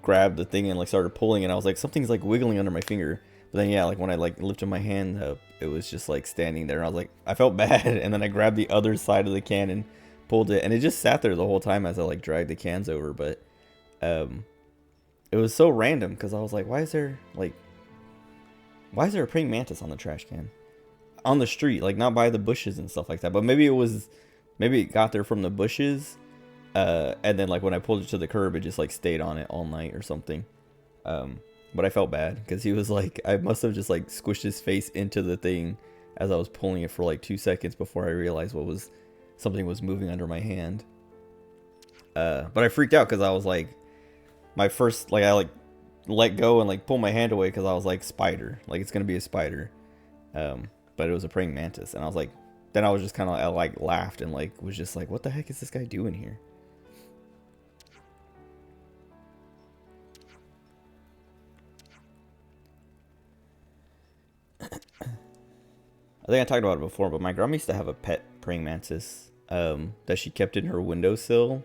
grabbed the thing and like started pulling, and I was like, something's like wiggling under my finger. But then yeah, like when I like lifted my hand up, it was just like standing there, and I was like, I felt bad. And then I grabbed the other side of the can and pulled it, and it just sat there the whole time as I like dragged the cans over. But it was so random, because I was like, why is there a praying mantis on the trash can on the street, like not by the bushes and stuff like that? But maybe it got there from the bushes, and then like when I pulled it to the curb, it just like stayed on it all night or something. But I felt bad, because he was like, I must have just like squished his face into the thing as I was pulling it for like 2 seconds before I realized something was moving under my hand. But I freaked out, because I was like, my first, like I like let go and like pull my hand away, because I was like, spider, like it's gonna be a spider. But it was a praying mantis, and I was like, then I was just kind of like laughed and like was just like, what the heck is this guy doing here? I think I talked about it before, but my grandma used to have a pet praying mantis that she kept in her windowsill.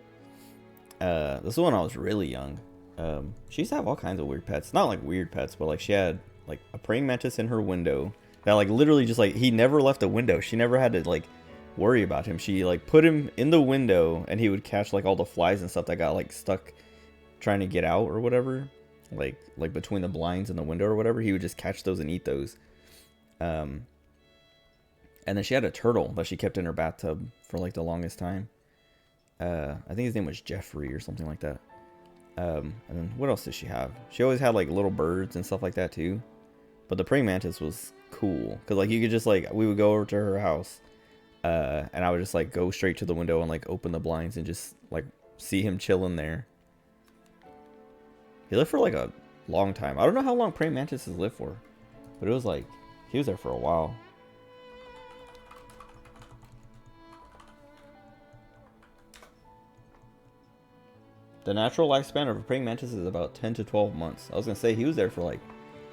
This is when I was really young. She used to have all kinds of weird pets. Not like weird pets, but like she had like a praying mantis in her window that like literally just like he never left a window. She never had to like worry about him. She like put him in the window and he would catch like all the flies and stuff that got like stuck trying to get out or whatever. Like between the blinds and the window or whatever. He would just catch those and eat those. And then she had a turtle that she kept in her bathtub for like the longest time. I think his name was Jeffrey or something like that. And then what else did she have? She always had like little birds and stuff like that too. But the praying mantis was cool because like you could just like we would go over to her house, and I would just like go straight to the window and like open the blinds and just like see him chilling there. He lived for like a long time. I don't know how long praying mantises live for, but it was like he was there for a while. The natural lifespan of a praying mantis is about 10 to 12 months. I was going to say he was there for like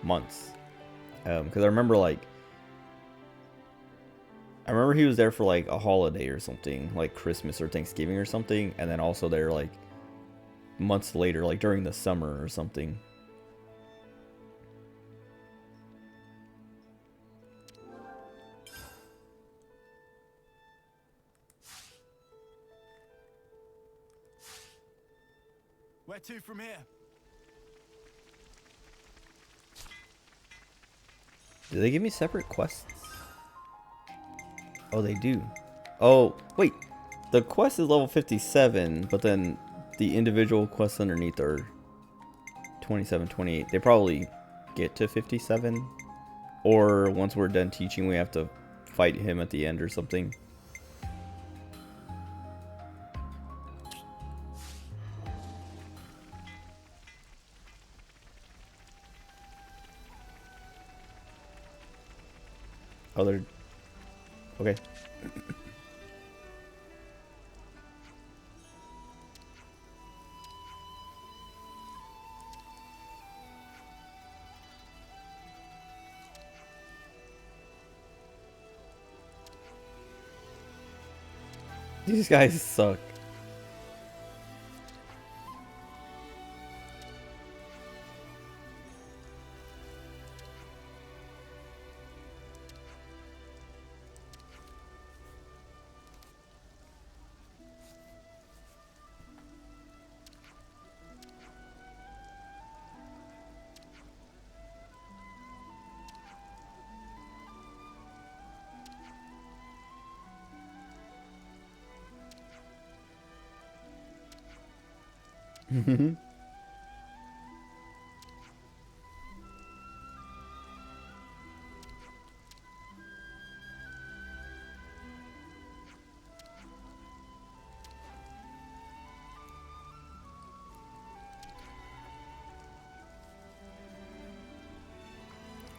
months. Because I remember he was there for like a holiday or something, like Christmas or Thanksgiving or something. And then also there like months later, like during the summer or something. Where to from here? Do they give me separate quests? Oh, they do. Oh, wait. The quest is level 57, but then the individual quests underneath are 27, 28. They probably get to 57. Or once we're done teaching, we have to fight him at the end or something. Oh, they're... Okay. These guys suck.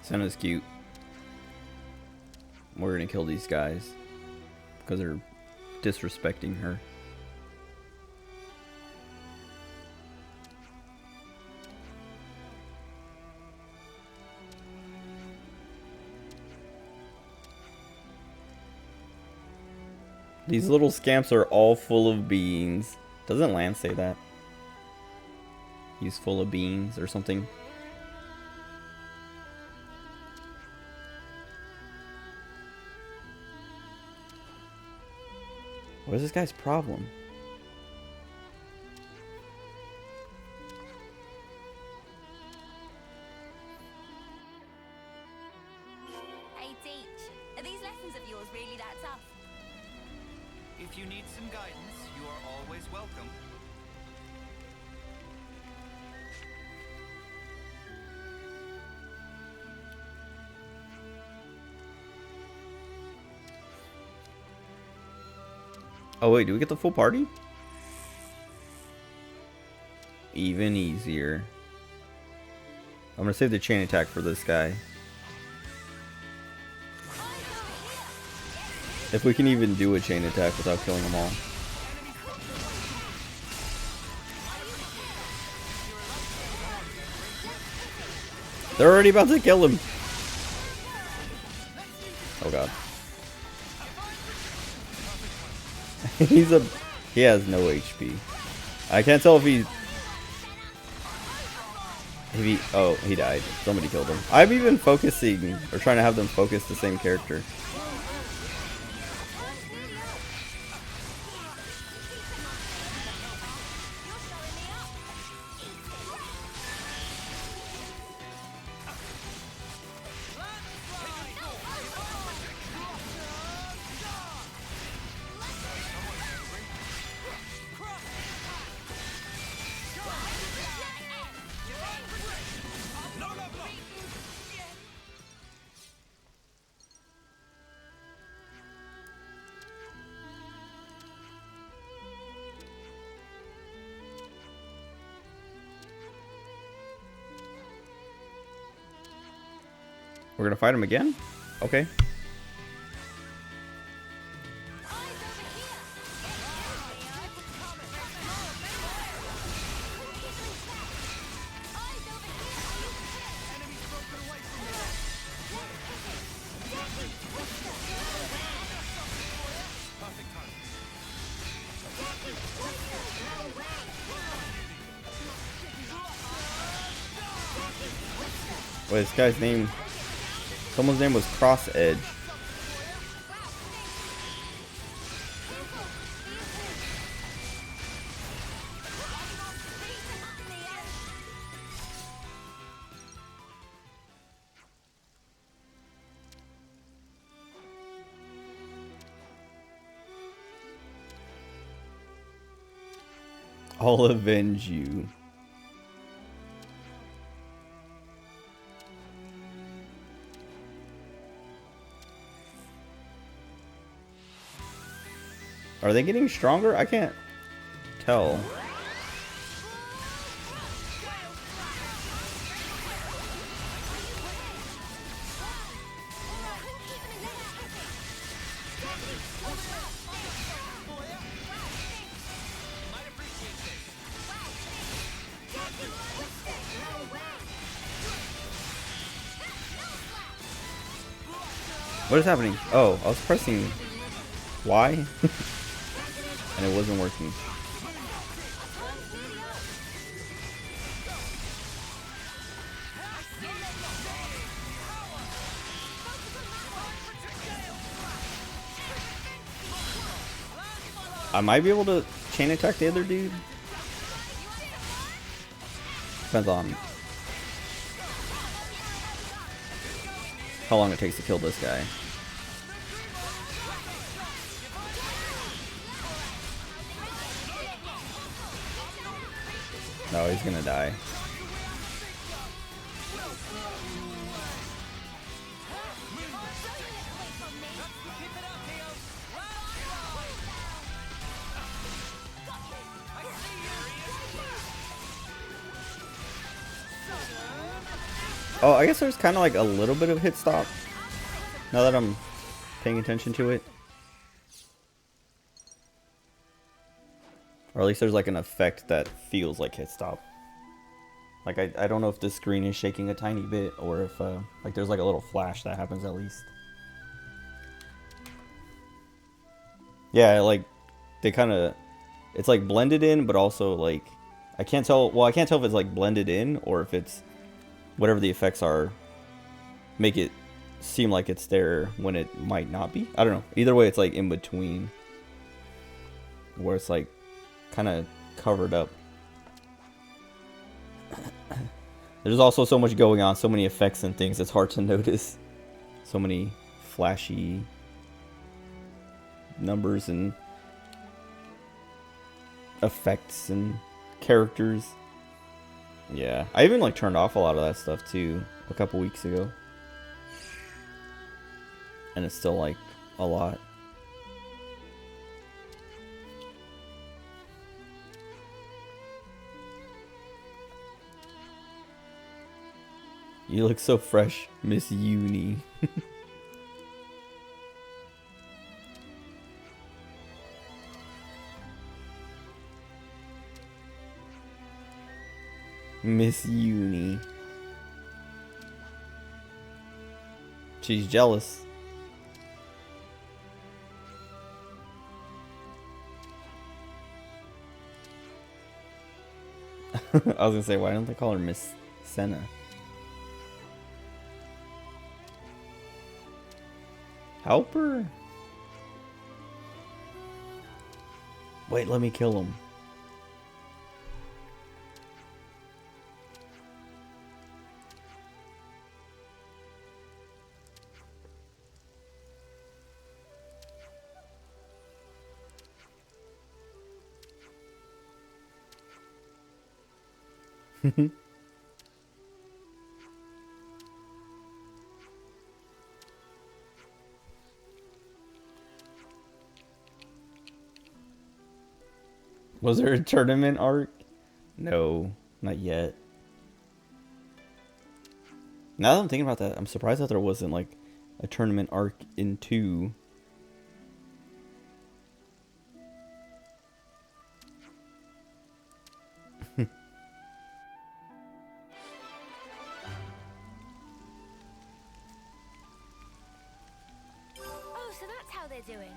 Senna's cute. We're gonna kill these guys because they're disrespecting her. These little scamps are all full of beans. Doesn't Lance say that? He's full of beans or something. What is this guy's problem? Hey, Teach. Are these lessons of yours really that tough? If you need some guidance, you are always welcome. Oh wait, do we get the full party? Even easier. I'm gonna save the chain attack for this guy. If we can even do a chain attack without killing them all. They're already about to kill him. Oh god. He has no HP. I can't tell if he... Oh, he died. Somebody killed him. I've even focusing, or trying to have them focus the same character. We're gonna fight him again? Okay. Wait, this guy's name... Someone's name was Cross Edge. I'll avenge you. Are they getting stronger? I can't tell. What is happening? Oh, I was pressing Y. And it wasn't working. I might be able to chain attack the other dude. Depends on how long it takes to kill this guy. No, he's gonna die. Oh, I guess there's kind of like a little bit of hit stop now that I'm paying attention to it. Or at least there's like an effect that feels like hit stop. Like I don't know if the screen is shaking a tiny bit or if like there's like a little flash that happens at least. Yeah, like they kind of, it's like blended in, but also like I can't tell. Well, I can't tell if it's like blended in or if it's whatever the effects are make it seem like it's there when it might not be. I don't know. Either way, it's like in between where it's like kind of covered up. There's also so much going on, so many effects and things, it's hard to notice. So many flashy numbers and effects and characters. Yeah, I even like turned off a lot of that stuff too a couple weeks ago. And it's still like a lot. You look so fresh, Miss Uni. Miss Uni. She's jealous. I was gonna say, why don't they call her Miss Senna? Help her? Wait, let me kill him. Was there a tournament arc? No, not yet. Now that I'm thinking about that, I'm surprised that there wasn't like a tournament arc in 2. Oh, so that's how they're doing.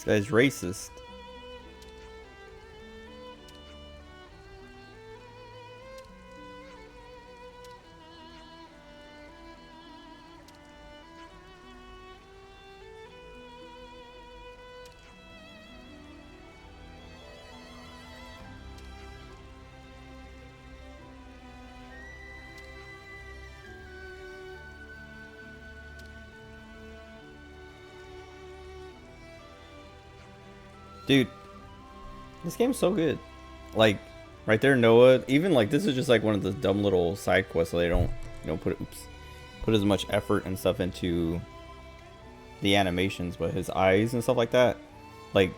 This guy's racist. Dude, this game's so good. Like, right there, Noah. Even like this is just like one of the dumb little side quests, so they don't, put as much effort and stuff into the animations, but his eyes and stuff like that. Like,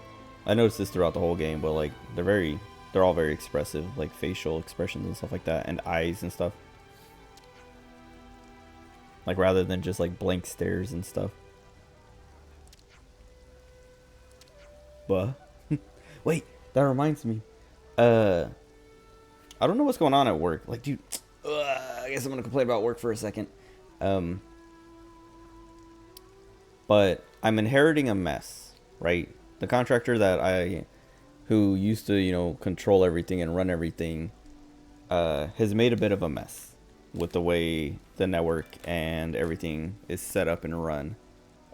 I noticed this throughout the whole game, but like they're all very expressive, like facial expressions and stuff like that, and eyes and stuff. Like rather than just like blank stares and stuff. But wait, that reminds me. I don't know what's going on at work. Like, dude, I guess I'm gonna complain about work for a second. But I'm inheriting a mess, right? The contractor who used to, control everything and run everything, has made a bit of a mess with the way the network and everything is set up and run.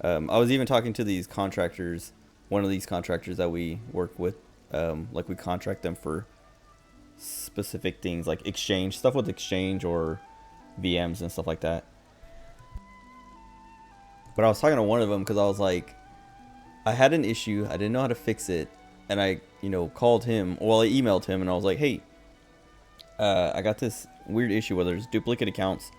I was even talking to these contractors. One of these contractors that we work with, like we contract them for specific things like Exchange, stuff with Exchange or VMs and stuff like that. But I was talking to one of them because I was like, I had an issue, I didn't know how to fix it, and I, called him, well, I emailed him and I was like, hey, I got this weird issue where there's duplicate accounts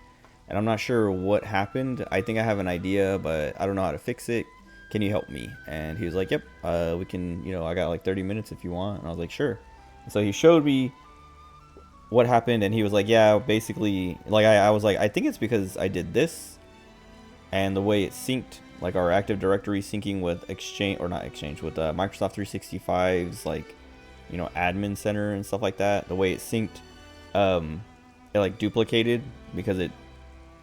and I'm not sure what happened. I think I have an idea, but I don't know how to fix it. Can you help me? And he was like, yep, we can, I got like 30 minutes if you want. And I was like, sure. So he showed me what happened, and he was like, yeah, basically, like, I was like, I think it's because I did this, and the way it synced, like our Active Directory syncing with Exchange, or not Exchange, with Microsoft 365's, like, admin center and stuff like that, the way it synced, it like duplicated because they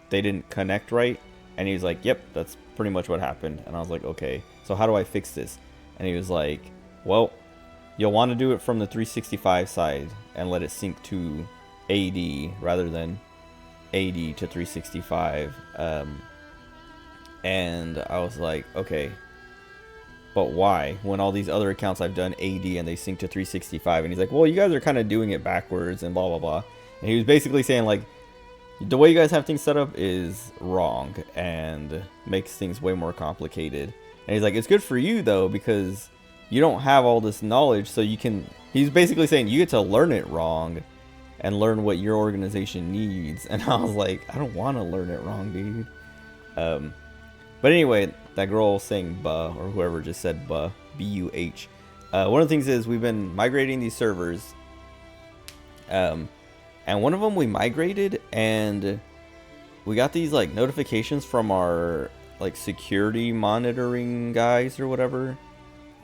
didn't connect right. And he was like, yep, that's pretty much what happened. And I was like, okay, so how do I fix this? And he was like, well, you'll want to do it from the 365 side and let it sync to AD rather than AD to 365. And I was like, okay, but why? When all these other accounts I've done AD and they sync to 365. And he's like, well, you guys are kind of doing it backwards and blah, blah, blah. And he was basically saying like, the way you guys have things set up is wrong and makes things way more complicated. And he's like, it's good for you though, because you don't have all this knowledge, so you can, he's basically saying you get to learn it wrong and learn what your organization needs. And I was like, I don't want to learn it wrong, dude. But anyway, that girl saying buh, or whoever just said buh, B-U-H. One of the things is we've been migrating these servers. And one of them we migrated, and we got these like notifications from our like security monitoring guys or whatever.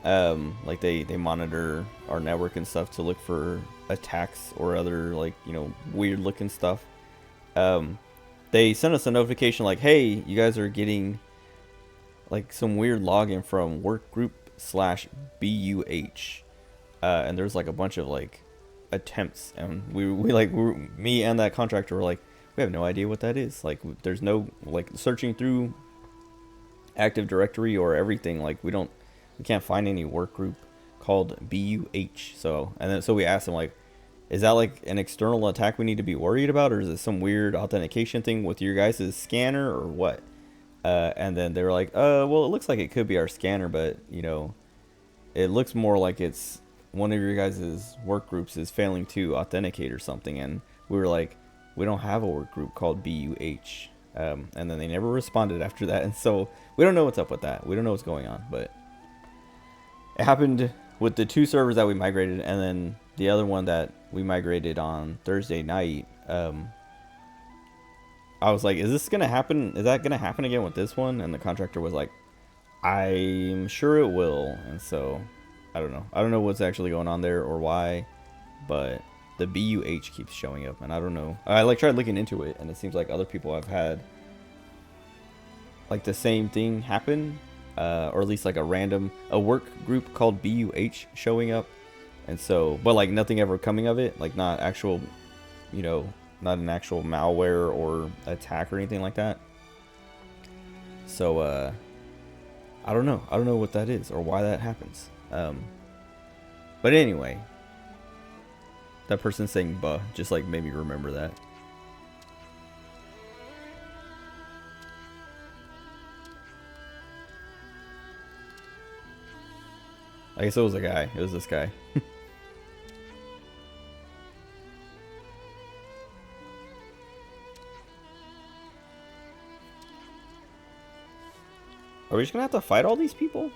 Like they monitor our network and stuff to look for attacks or other like, you know, weird looking stuff. They sent us a notification like, hey, you guys are getting like some weird login from workgroup/BUH. And there's like a bunch of like attempts, and me and that contractor were like, we have no idea what that is. Like, there's no like searching through Active Directory or everything, like we can't find any work group called BUH. So we asked them like, is that like an external attack we need to be worried about, or is it some weird authentication thing with your guys' scanner or what? And then they were like, well, it looks like it could be our scanner, but you know, it looks more like it's one of your guys' work groups is failing to authenticate or something. And we were like, we don't have a work group called BUH. And then they never responded after that. And so we don't know what's up with that. We don't know what's going on, but it happened with the 2 servers that we migrated. And then the other one that we migrated on Thursday night, I was like, is this going to happen? Is that going to happen again with this one? And the contractor was like, I'm sure it will. And so I don't know. I don't know what's actually going on there or why, but the BUH keeps showing up, and I don't know. I like tried looking into it, and it seems like other people have had like the same thing happen, or at least like a work group called BUH showing up, and so, but like nothing ever coming of it, like not actual, you know, not an actual malware or attack or anything like that. So I don't know. I don't know what that is or why that happens. But anyway, that person saying buh just like made me remember that. I guess it was a guy. It was this guy. Are we just gonna have to fight all these people?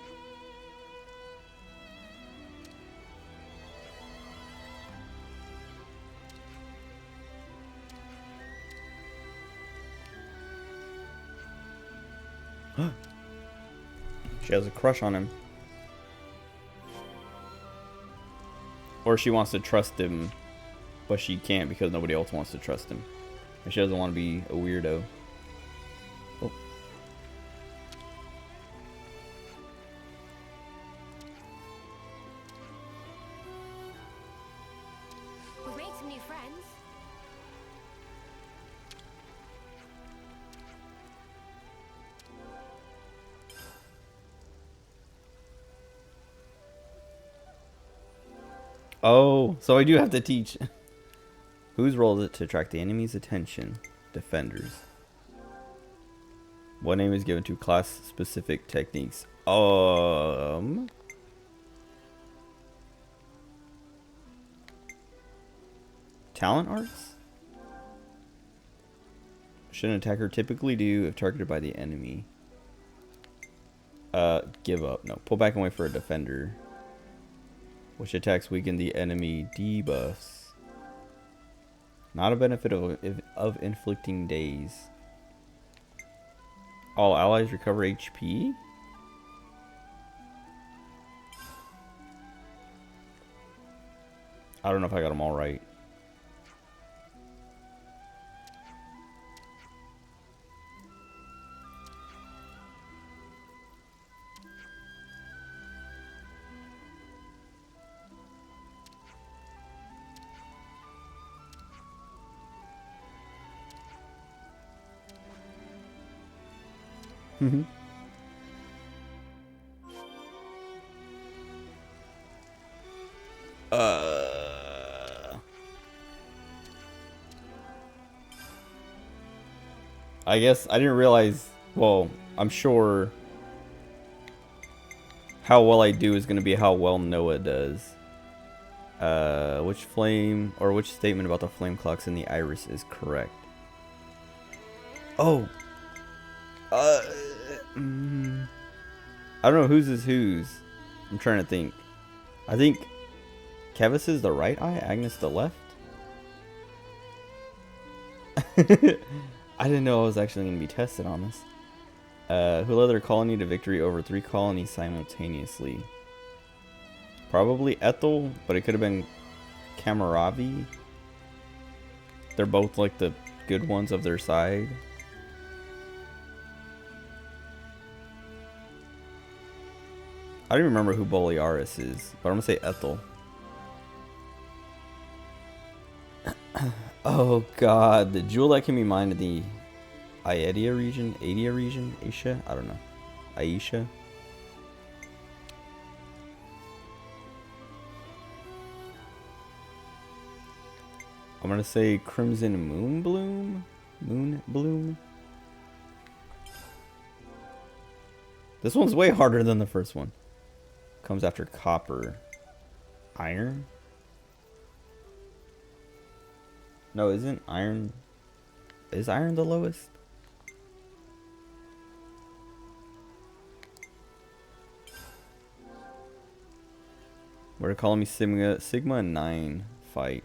She has a crush on him. Or she wants to trust him, but she can't because nobody else wants to trust him. And she doesn't want to be a weirdo. Oh. We've made some new friends. Oh, so I do have to teach. Whose role is it to attract the enemy's attention? Defenders. What name is given to class-specific techniques? Talent arts? Should an attacker typically do if targeted by the enemy? Give up. No, pull back and wait for a defender. Which attacks weaken the enemy debuffs. Not a benefit of inflicting daze. All allies recover HP? I don't know if I got them all right. Mm-hmm. I guess I didn't realize. Well, I'm sure how well I do is going to be how well Noah does. Which flame or which statement about the flame clocks in the iris is correct? Oh. I don't know whose is whose. I'm trying to think. I think Kevis is the right eye, Agnes the left. I didn't know I was actually going to be tested on this. Who led their colony to victory over 3 colonies simultaneously? Probably Ethel, but it could have been Kamaravi. They're both like the good ones of their side. I don't even remember who Bolearis is, but I'm gonna say Ethel. Oh god, the jewel that can be mined in the Aedia region? Aisha? I don't know. Aisha? I'm gonna say Crimson Moonbloom? Moonbloom? This one's way harder than the first one. Comes after copper. Iron? No, isn't iron... Is iron the lowest? We're calling me Sigma 9 fight.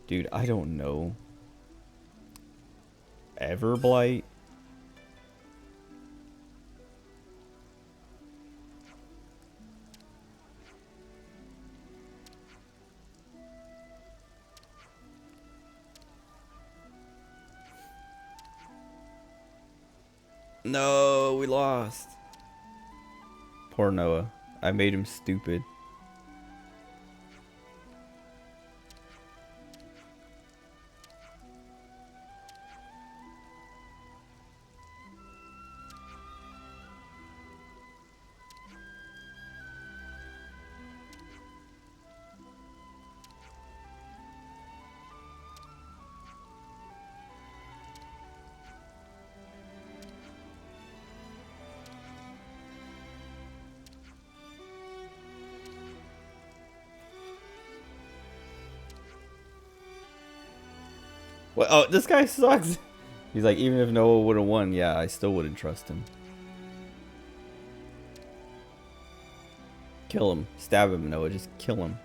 Dude, I don't know. Everblight? No, we lost. Poor Noah. I made him stupid. Well, oh, this guy sucks. He's like, even if Noah would have won, yeah, I still wouldn't trust him. Kill him. Stab him, Noah. Just kill him.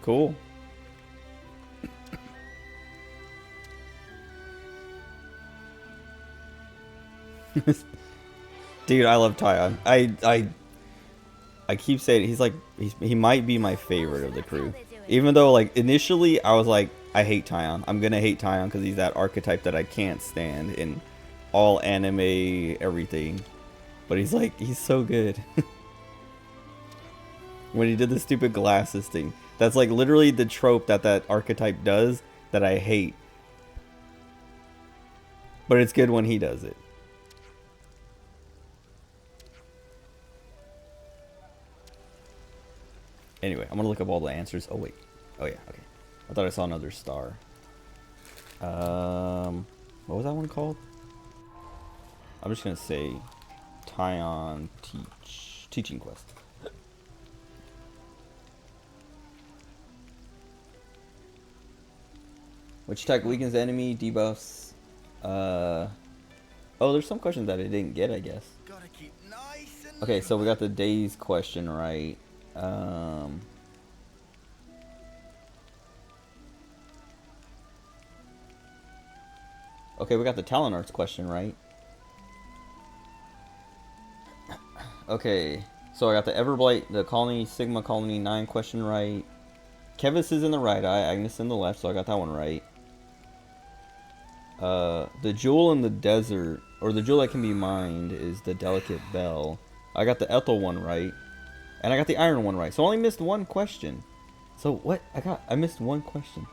Cool. Dude, I love Tyon. I keep saying he might be my favorite of the crew. Even though like initially I was like, I hate Tyon. I'm gonna hate Tyon because he's that archetype that I can't stand in all anime everything. But he's so good. When he did the stupid glasses thing. That's like literally the trope that archetype does that I hate. But it's good when he does it. Anyway, I'm gonna look up all the answers. Oh wait. Oh yeah, okay. I thought I saw another star. What was that one called? I'm just gonna say Tyon Teaching Quest. Which attack weakens the enemy, debuffs. Oh, there's some questions that I didn't get, I guess. Gotta keep nice and Okay, so we got the days question right. Okay, we got the Talon Arts question right. Okay, so I got the Everblight, the Colony, Sigma Colony 9 question right. Kevis is in the right eye, Agnes in the left, so I got that one right. The jewel in the desert, or the jewel that can be mined, is the delicate bell. I got the Ethel one right, and I got the iron one right. So I only missed one question. So what? I missed one question.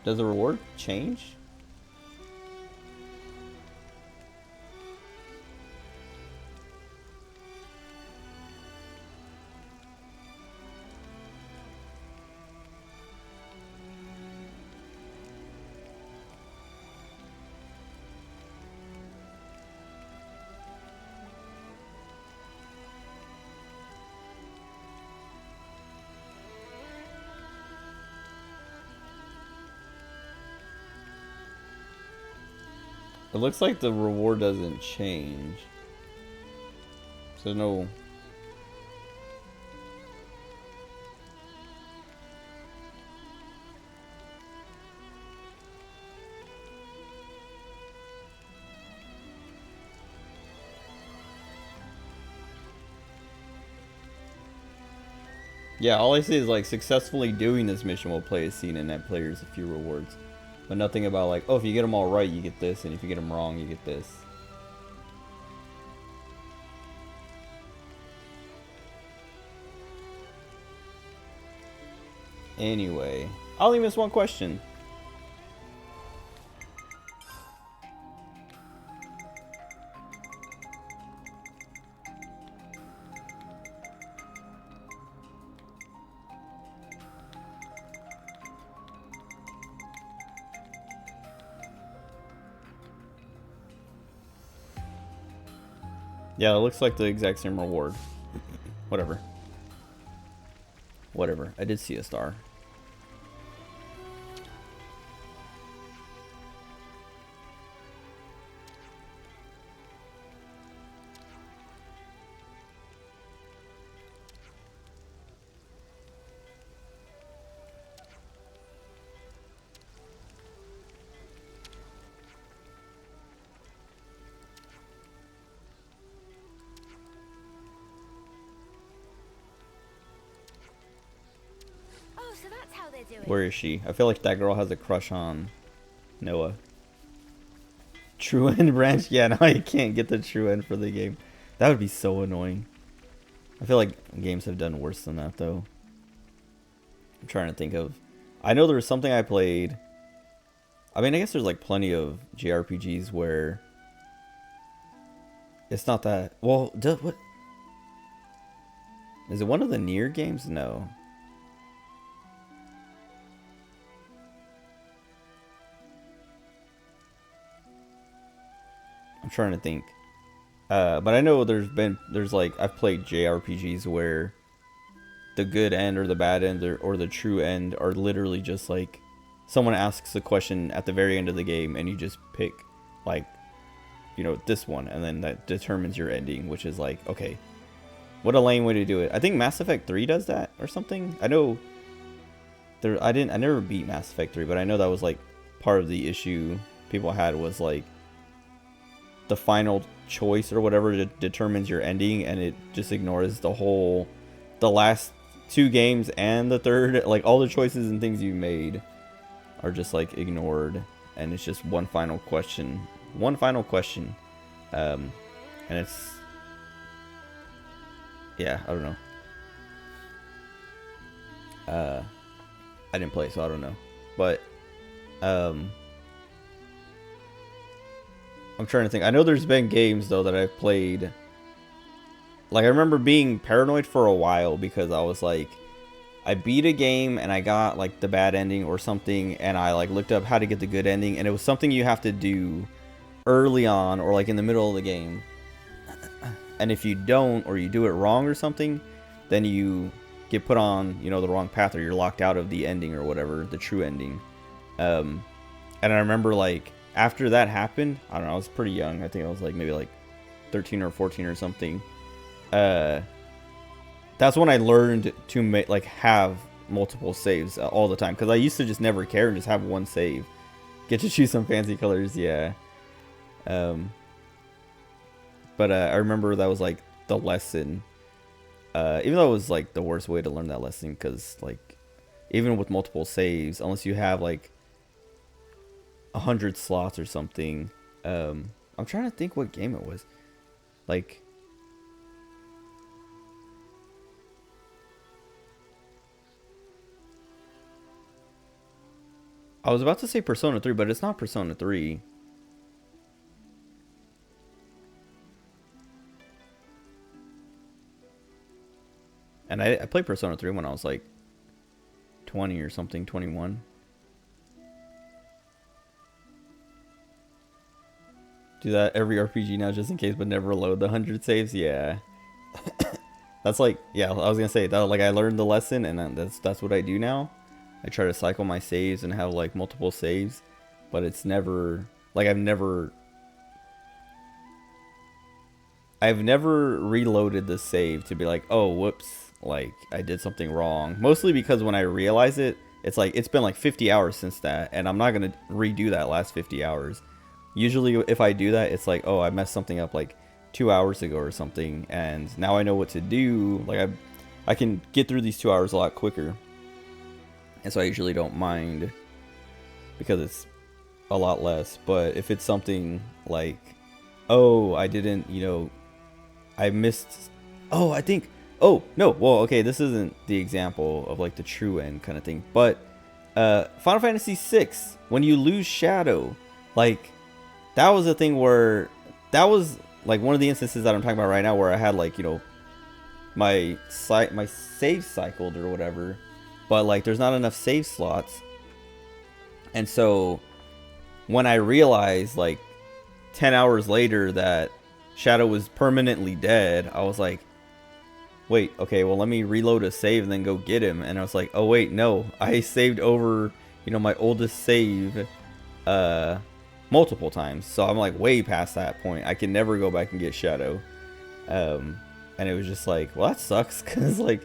Does the reward change? It looks like the reward doesn't change. So no. Yeah, all I see is like successfully doing this mission will play a scene and net players a few rewards. But nothing about like, oh, if you get them all right, you get this, and if you get them wrong, you get this. Anyway, I only missed one question. Yeah, it looks like the exact same reward. Whatever. Whatever. I did see a star. Oh, so that's how they're doing. Where is she? I feel like that girl has a crush on Noah. True end branch? Yeah, no, you can't get the true end for the game. That would be so annoying. I feel like games have done worse than that, though. I'm trying to think of... I know there was something I played... I mean, I guess there's like plenty of JRPGs where... It's not that... Well, what... Is it one of the Nier games? No. I'm trying to think. But I know there's like, I've played JRPGs where the good end or the bad end or the true end are literally just like, someone asks a question at the very end of the game and you just pick like, you know, this one, and then that determines your ending, which is like, okay, what a lame way to do it. I think Mass Effect 3 does that or something. I know I never beat Mass Effect 3, but I know that was like part of the issue people had was like the final choice or whatever determines your ending, and it just ignores the last two games and the third, like all the choices and things you made are just like ignored, and it's just one final question, and it's, yeah, I don't know. I didn't play, so I don't know, but I'm trying to think. I know there's been games, though, that I've played. Like, I remember being paranoid for a while because I was like, I beat a game and I got, like, the bad ending or something, and I, like, looked up how to get the good ending, and it was something you have to do early on or, like, in the middle of the game. And if you don't, or you do it wrong or something, then you get put on, you know, the wrong path, or you're locked out of the ending or whatever, the true ending. And I remember, like, after that happened, I don't know, I was pretty young. I think I was like maybe like 13 or 14 or something. That's when I learned to have multiple saves all the time, because I used to just never care and just have one save. Get to choose some fancy colors, yeah. But I remember that was like the lesson. Even though it was like the worst way to learn that lesson, because like even with multiple saves, unless you have like 100 slots or something. I'm trying to think what game it was. Like, I was about to say Persona 3, but it's not Persona 3. And I played Persona 3 when I was like 20 or something, 21. Do that every RPG now just in case, but never load the 100 saves. Yeah. That's like, yeah, I was gonna say that, like, I learned the lesson, and then that's what I do now. I try to cycle my saves and have like multiple saves, but it's never like I've never reloaded the save to be like, oh, whoops, like I did something wrong. Mostly because when I realize it, it's like it's been like 50 hours since that, and I'm not gonna redo that last 50 hours. Usually if I do that, it's like, oh, I messed something up like 2 hours ago or something, and now I know what to do. Like I can get through these 2 hours a lot quicker, and so I usually don't mind because it's a lot less. But if it's something like, oh, I didn't, I missed, oh, I think, oh no, well, okay, this isn't the example of like the true end kind of thing, but Final Fantasy VI, when you lose Shadow, like that was a thing where that was like one of the instances that I'm talking about right now where I had like, my save cycled or whatever, but like there's not enough save slots. And so when I realized like 10 hours later that Shadow was permanently dead, I was like, wait, okay, well, let me reload a save and then go get him. And I was like, oh wait, no, I saved over, my oldest save multiple times, so I'm like way past that point. I can never go back and get Shadow. And it was just like, well, that sucks, because like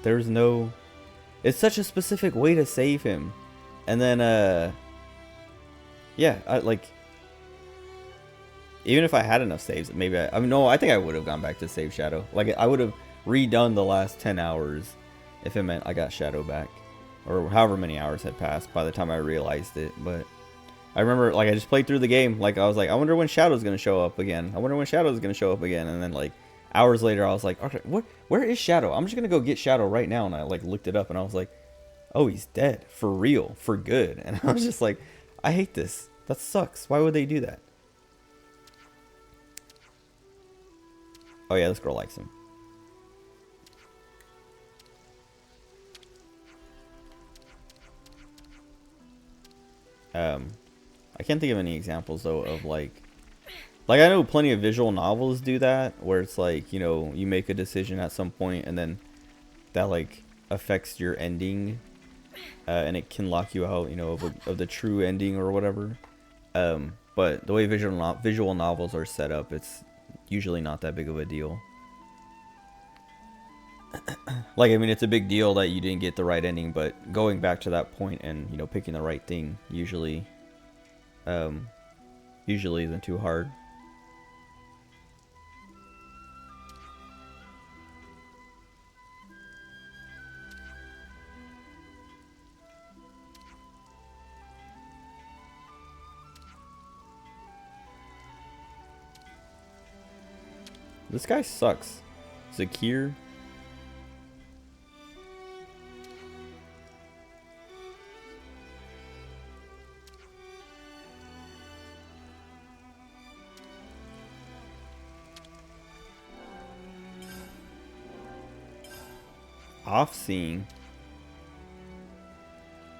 there's no, it's such a specific way to save him. And then yeah, I like, even if I had enough saves, maybe I mean, no, I think I would have gone back to save Shadow. Like I would have redone the last 10 hours if it meant I got Shadow back, or however many hours had passed by the time I realized it. But I remember, like, I just played through the game. Like, I was like, I wonder when Shadow's going to show up again. I wonder when Shadow's going to show up again. And then, like, hours later, I was like, okay, where is Shadow? I'm just going to go get Shadow right now. And I, like, looked it up, and I was like, oh, he's dead. For real. For good. And I was just like, I hate this. That sucks. Why would they do that? Oh, yeah, this girl likes him. I can't think of any examples though of like I know plenty of visual novels do that, where it's like, you make a decision at some point and then that like affects your ending, and it can lock you out, of the true ending or whatever. But the way visual novels are set up, it's usually not that big of a deal. Like, I mean, it's a big deal that you didn't get the right ending, but going back to that point and, picking the right thing usually isn't too hard. This guy sucks. Zakir. Off-scene.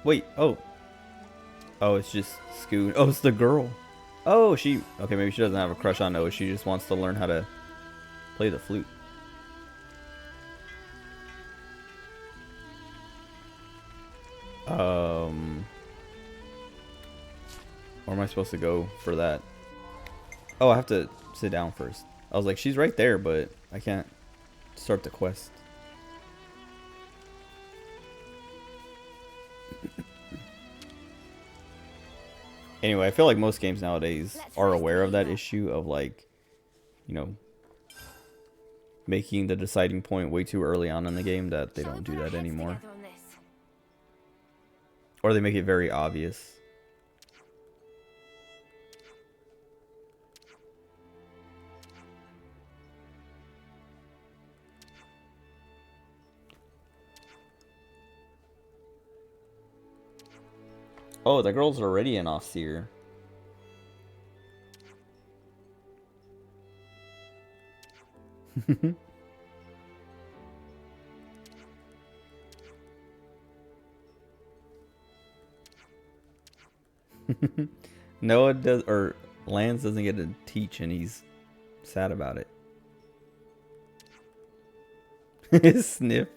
Wait, oh, it's just Scoot. Oh, it's the girl. Oh, okay, maybe she doesn't have a crush on Noah. She just wants to learn how to play the flute. Where am I supposed to go for that? Oh, I have to sit down first. I was like, she's right there, but I can't start the quest. Anyway, I feel like most games nowadays are aware of that issue of like, making the deciding point way too early on in the game that they Shall we don't do put our that heads anymore. together on this? Or they make it very obvious. Oh, the girl's already an Offseer. Noah does, or Lance doesn't get to teach, and he's sad about it. Sniff.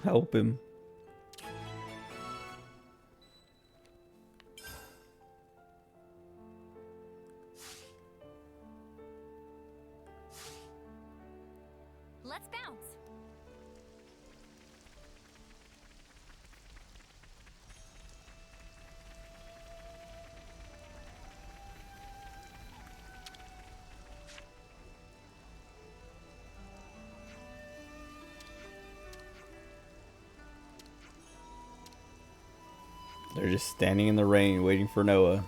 Help him. Let's bounce. They're just standing in the rain waiting for Noah.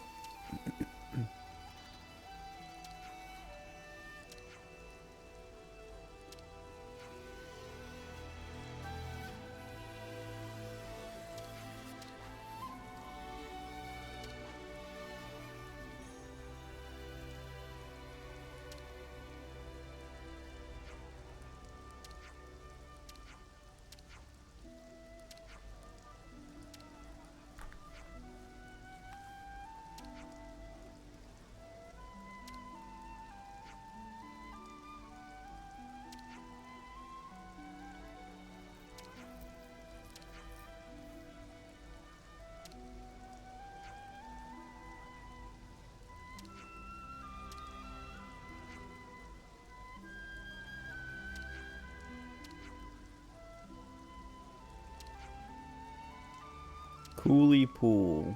Coolie Pool.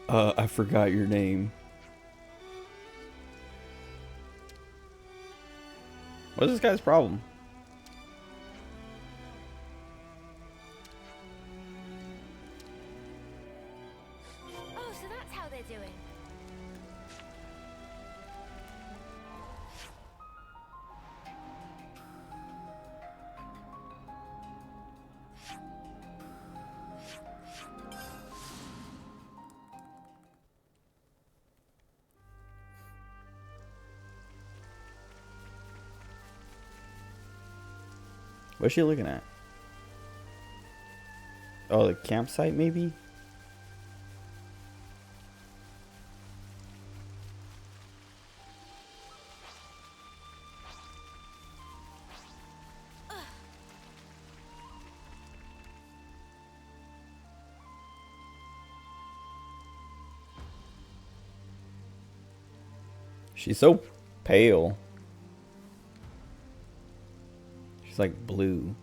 I forgot your name. What's this guy's problem? Oh, so that's how they're doing. What's she looking at? Oh, the campsite maybe? She's so pale. She's like blue.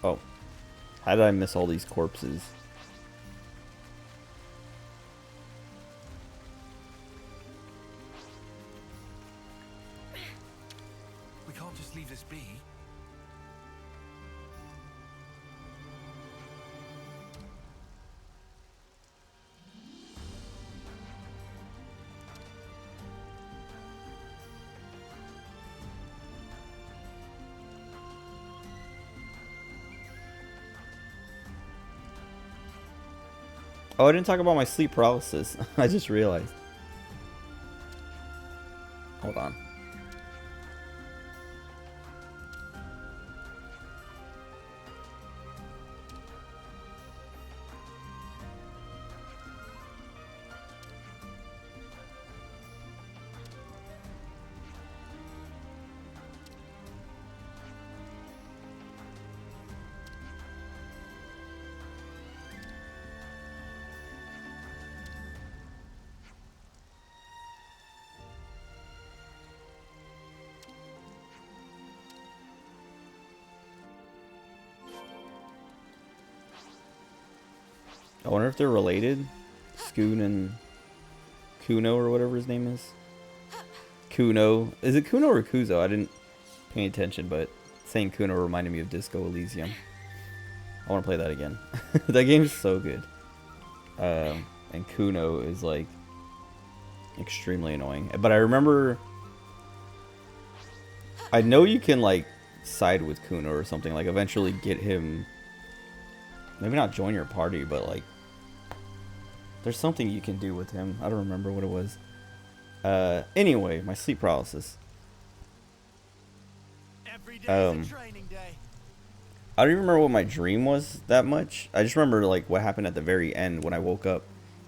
Oh. How did I miss all these corpses? We can't just leave this be. Oh, I didn't talk about my sleep paralysis. I just realized. Hold on. I wonder if they're related. Scoon and Kuno or whatever his name is. Kuno. Is it Kuno or Kuzo? I didn't pay attention, but saying Kuno reminded me of Disco Elysium. I want to play that again. That game is so good. And Kuno is like extremely annoying. But I remember, I know you can like side with Kuno or something. Like eventually get him, maybe not join your party, but like there's something you can do with him. I don't remember what it was. Anyway, my sleep paralysis. Every day is a training day. I don't even remember what my dream was that much. I just remember like what happened at the very end when I woke up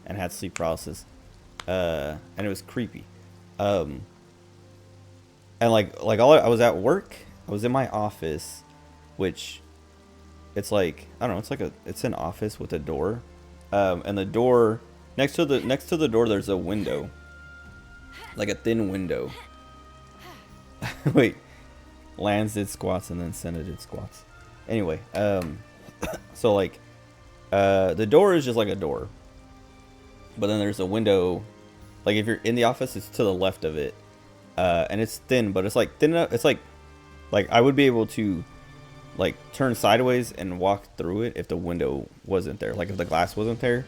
and had sleep paralysis. And it was creepy. And like I was at work. I was in my office, which it's like, I don't know, it's an office with a door. And the door next to the door there's a window. Like a thin window. Wait. Lance did squats and then Senna did squats. Anyway, so like the door is just like a door. But then there's a window, like if you're in the office, it's to the left of it. And it's thin, but it's like thin enough, it's like I would be able to like turn sideways and walk through it if the window wasn't there, like if the glass wasn't there.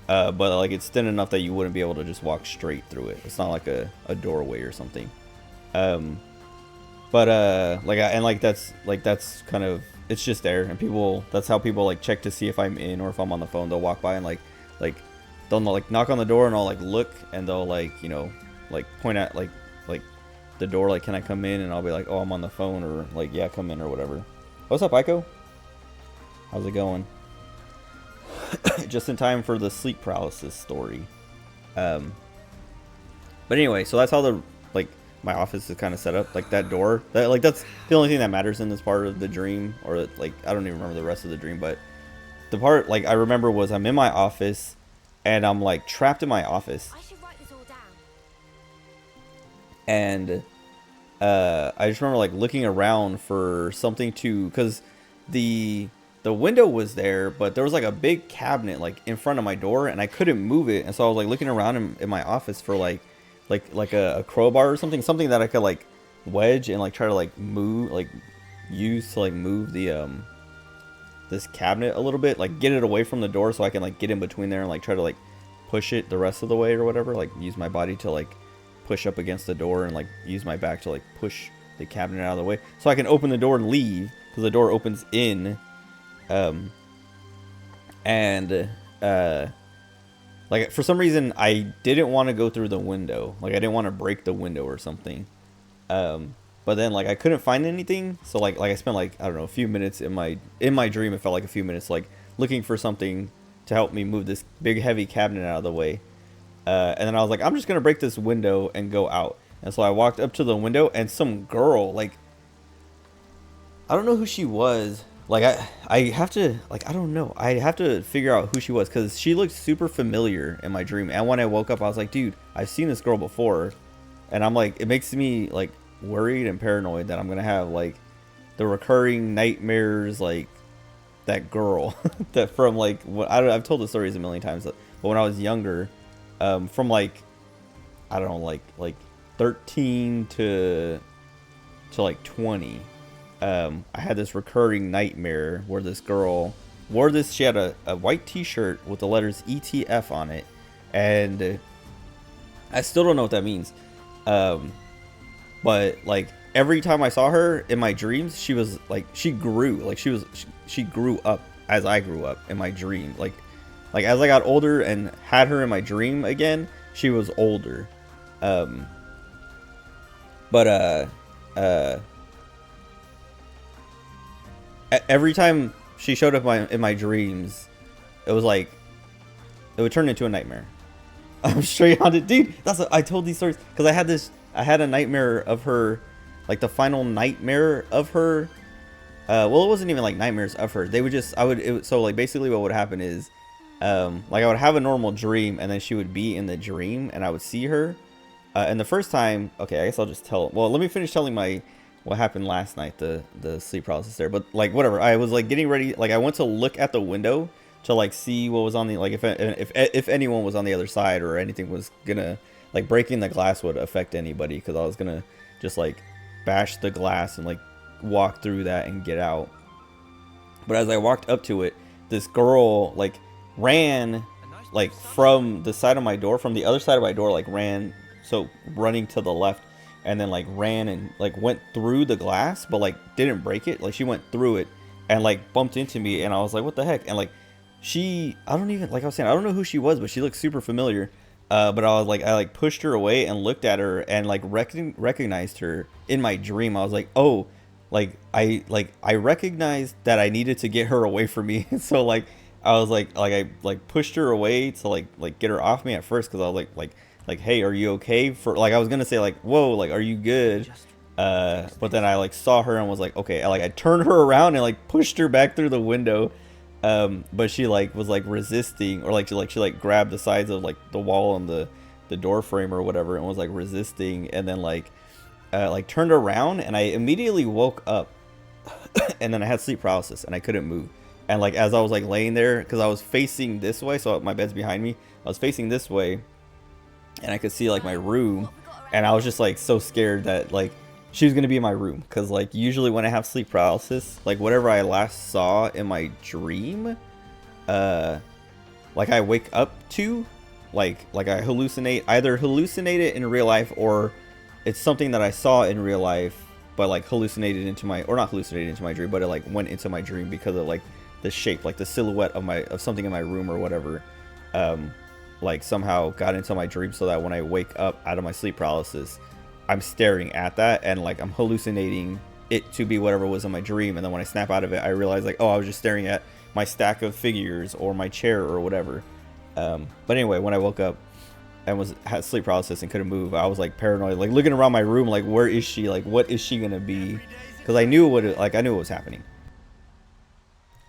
But like it's thin enough that you wouldn't be able to just walk straight through it. It's not like a doorway or something. But that's kind of, it's just there, and that's how people like check to see if I'm in or if I'm on the phone. They'll walk by and like they'll like knock on the door and I'll like look and they'll like, you know, like point at like the door, like, can I come in? And I'll be like, oh, I'm on the phone, or like, yeah, come in or whatever. What's up, Aiko? How's it going? Just in time for the sleep paralysis story. But anyway, so that's how the like my office is kind of set up. Like that door, that's the only thing that matters in this part of the dream, or like I don't even remember the rest of the dream. But the part like I remember was I'm in my office and I'm like trapped in my office. I should write this all down. And I just remember like looking around for something to, because the window was there, but there was like a big cabinet like in front of my door and I couldn't move it. And so I was like looking around in my office for like a crowbar or something that I could like wedge and like try to like move, like use to like move the this cabinet a little bit, like get it away from the door so I can like get in between there and like try to like push it the rest of the way or whatever, like use my body to like push up against the door and like use my back to like push the cabinet out of the way so I can open the door and leave, because the door opens in. Like for some reason I didn't want to go through the window, like I didn't want to break the window or something. But then like I couldn't find anything, so like I spent like, I don't know, a few minutes in my dream. It felt like a few minutes like looking for something to help me move this big heavy cabinet out of the way. And then I was like, I'm just gonna break this window and go out. And so I walked up to the window and some girl, like, I don't know who she was. Like I have to, like, I don't know. I have to figure out who she was, because she looked super familiar in my dream. And when I woke up, I was like, dude, I've seen this girl before. And I'm like, it makes me like worried and paranoid that I'm going to have like the recurring nightmares, like that girl that from like, what I've told the stories a million times, but when I was younger, from like, I don't know, like 13 to like 20. I had this recurring nightmare where this girl wore this, she had a white t-shirt with the letters ETF on it, and I still don't know what that means. But like every time I saw her in my dreams, she was like, she grew up as I grew up in my dream. Like as I got older and had her in my dream again, she was older. Every time she showed up in my dreams, it was like, it would turn into a nightmare. I'm straight on it, dude. I told these stories because I had a nightmare of her, like the final nightmare of her. Well, it wasn't even like nightmares of her. So like basically what would happen is, like I would have a normal dream and then she would be in the dream and I would see her. And the first time, okay, I guess I'll just tell. Well, let me finish telling what happened last night, the sleep paralysis there. But like whatever, I was like getting ready, like I went to look at the window to like see what was on the, like if anyone was on the other side or anything was gonna, like, breaking the glass would affect anybody, because I was gonna just like bash the glass and like walk through that and get out. But as I walked up to it, this girl like ran like from the side of my door, from the other side of my door, like ran, so running to the left, and then like ran and like went through the glass, but like didn't break it. Like she went through it and like bumped into me, and I was like, what the heck? And like she, I don't even, like I was saying, I don't know who she was, but she looked super familiar. But I was like, I like pushed her away and looked at her and like recognized her in my dream. I was like, oh, I recognized that I needed to get her away from me. So like I was like I like pushed her away to like get her off me at first, because I was like hey, are you okay? For like I was gonna say like, whoa, like are you good? But then I like saw her and was like, okay. I turned her around and like pushed her back through the window. But she like was like resisting, or like she like grabbed the sides of like the wall on the door frame or whatever, and was like resisting, and then like turned around, and I immediately woke up. And then I had sleep paralysis and I couldn't move. And like as I was like laying there, because I was facing this way, so my bed's behind me, I was facing this way, and I could see like my room, and I was just like so scared that like she was gonna be in my room, because like usually when I have sleep paralysis, like whatever I last saw in my dream, like I wake up to, like I either hallucinate it in real life, or it's something that I saw in real life but like hallucinated into my, or not hallucinated into my dream, but it like went into my dream because of like the shape, like the silhouette of something in my room or whatever, like somehow got into my dream, so that when I wake up out of my sleep paralysis, I'm staring at that, and like I'm hallucinating it to be whatever was in my dream. And then when I snap out of it, I realize like, oh, I was just staring at my stack of figures or my chair or whatever. But anyway, when I woke up and had sleep paralysis and couldn't move, I was like paranoid, like looking around my room, like where is she, like what is she gonna be, because I knew what was happening.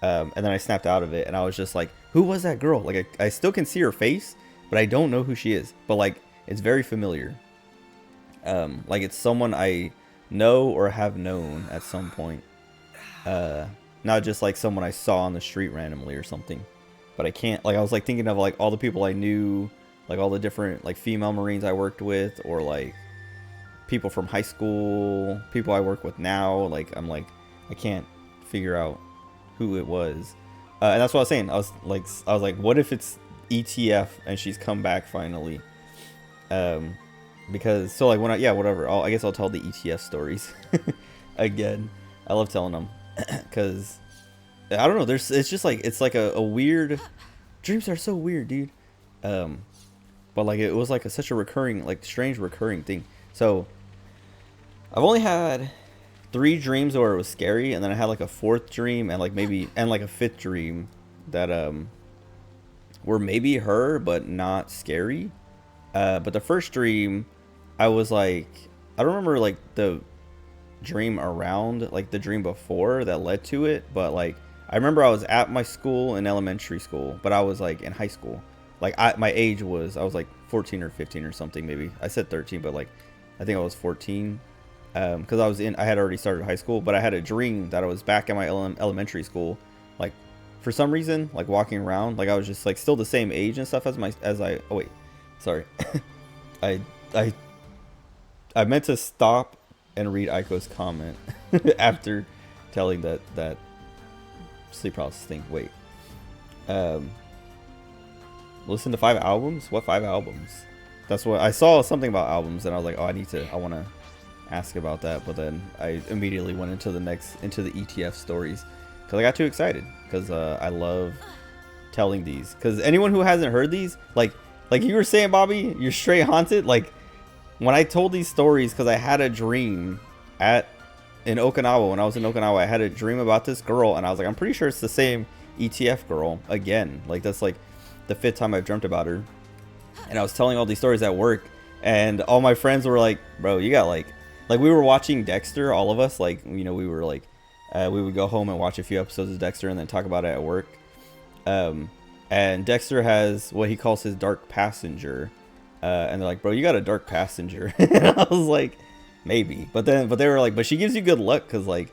And then I snapped out of it, and I was just like, who was that girl? Like I still can see her face, but I don't know who she is, but like it's very familiar. Like it's someone I know or have known at some point, not just like someone I saw on the street randomly or something. But I can't, like I was like thinking of like all the people I knew, like all the different like female Marines I worked with, or like people from high school, people I work with now. Like I'm like, I can't figure out who it was. And that's what I was saying. I was like, what if it's ETF and she's come back finally? Because so like when whatever, I guess I'll tell the ETF stories again. I love telling them because I don't know, it's just like, it's like a weird, dreams are so weird, dude. But like it was like such a recurring, like strange recurring thing. So I've only had 3 dreams where it was scary, and then I had like a 4th dream and like maybe a 5th dream that were maybe her but not scary. But the first dream, I was like, I don't remember like the dream around like the dream before that led to it, but like I remember I was at my school in elementary school, but I was like in high school. Like my age was, I was like 14 or 15 or something, maybe. I said 13, but like I think I was 14, because I had already started high school. But I had a dream that I was back at my elementary school, like for some reason, like walking around, like I was just like still the same age and stuff oh wait, sorry. I meant to stop and read Aiko's comment after telling that sleep paralysis thing. Wait. Listen to 5 albums? What 5 albums? That's what I saw, something about albums, and I was like, oh, I want to ask about that. But then I immediately went into the ETF stories because I got too excited, because I love telling these. Because anyone who hasn't heard these, like you were saying, Bobby, you're straight haunted. Like when I told these stories, because I had a dream in Okinawa. When I was in Okinawa, I had a dream about this girl, and I was like, I'm pretty sure it's the same ETF girl again. Like that's like the 5th time I've dreamt about her. And I was telling all these stories at work, and all my friends were like, bro, you got like we were watching Dexter, all of us, like, you know, we were like, we would go home and watch a few episodes of Dexter and then talk about it at work. And Dexter has what he calls his dark passenger, and they're like, bro, you got a dark passenger. And I was like, maybe. But they were like, but she gives you good luck, because I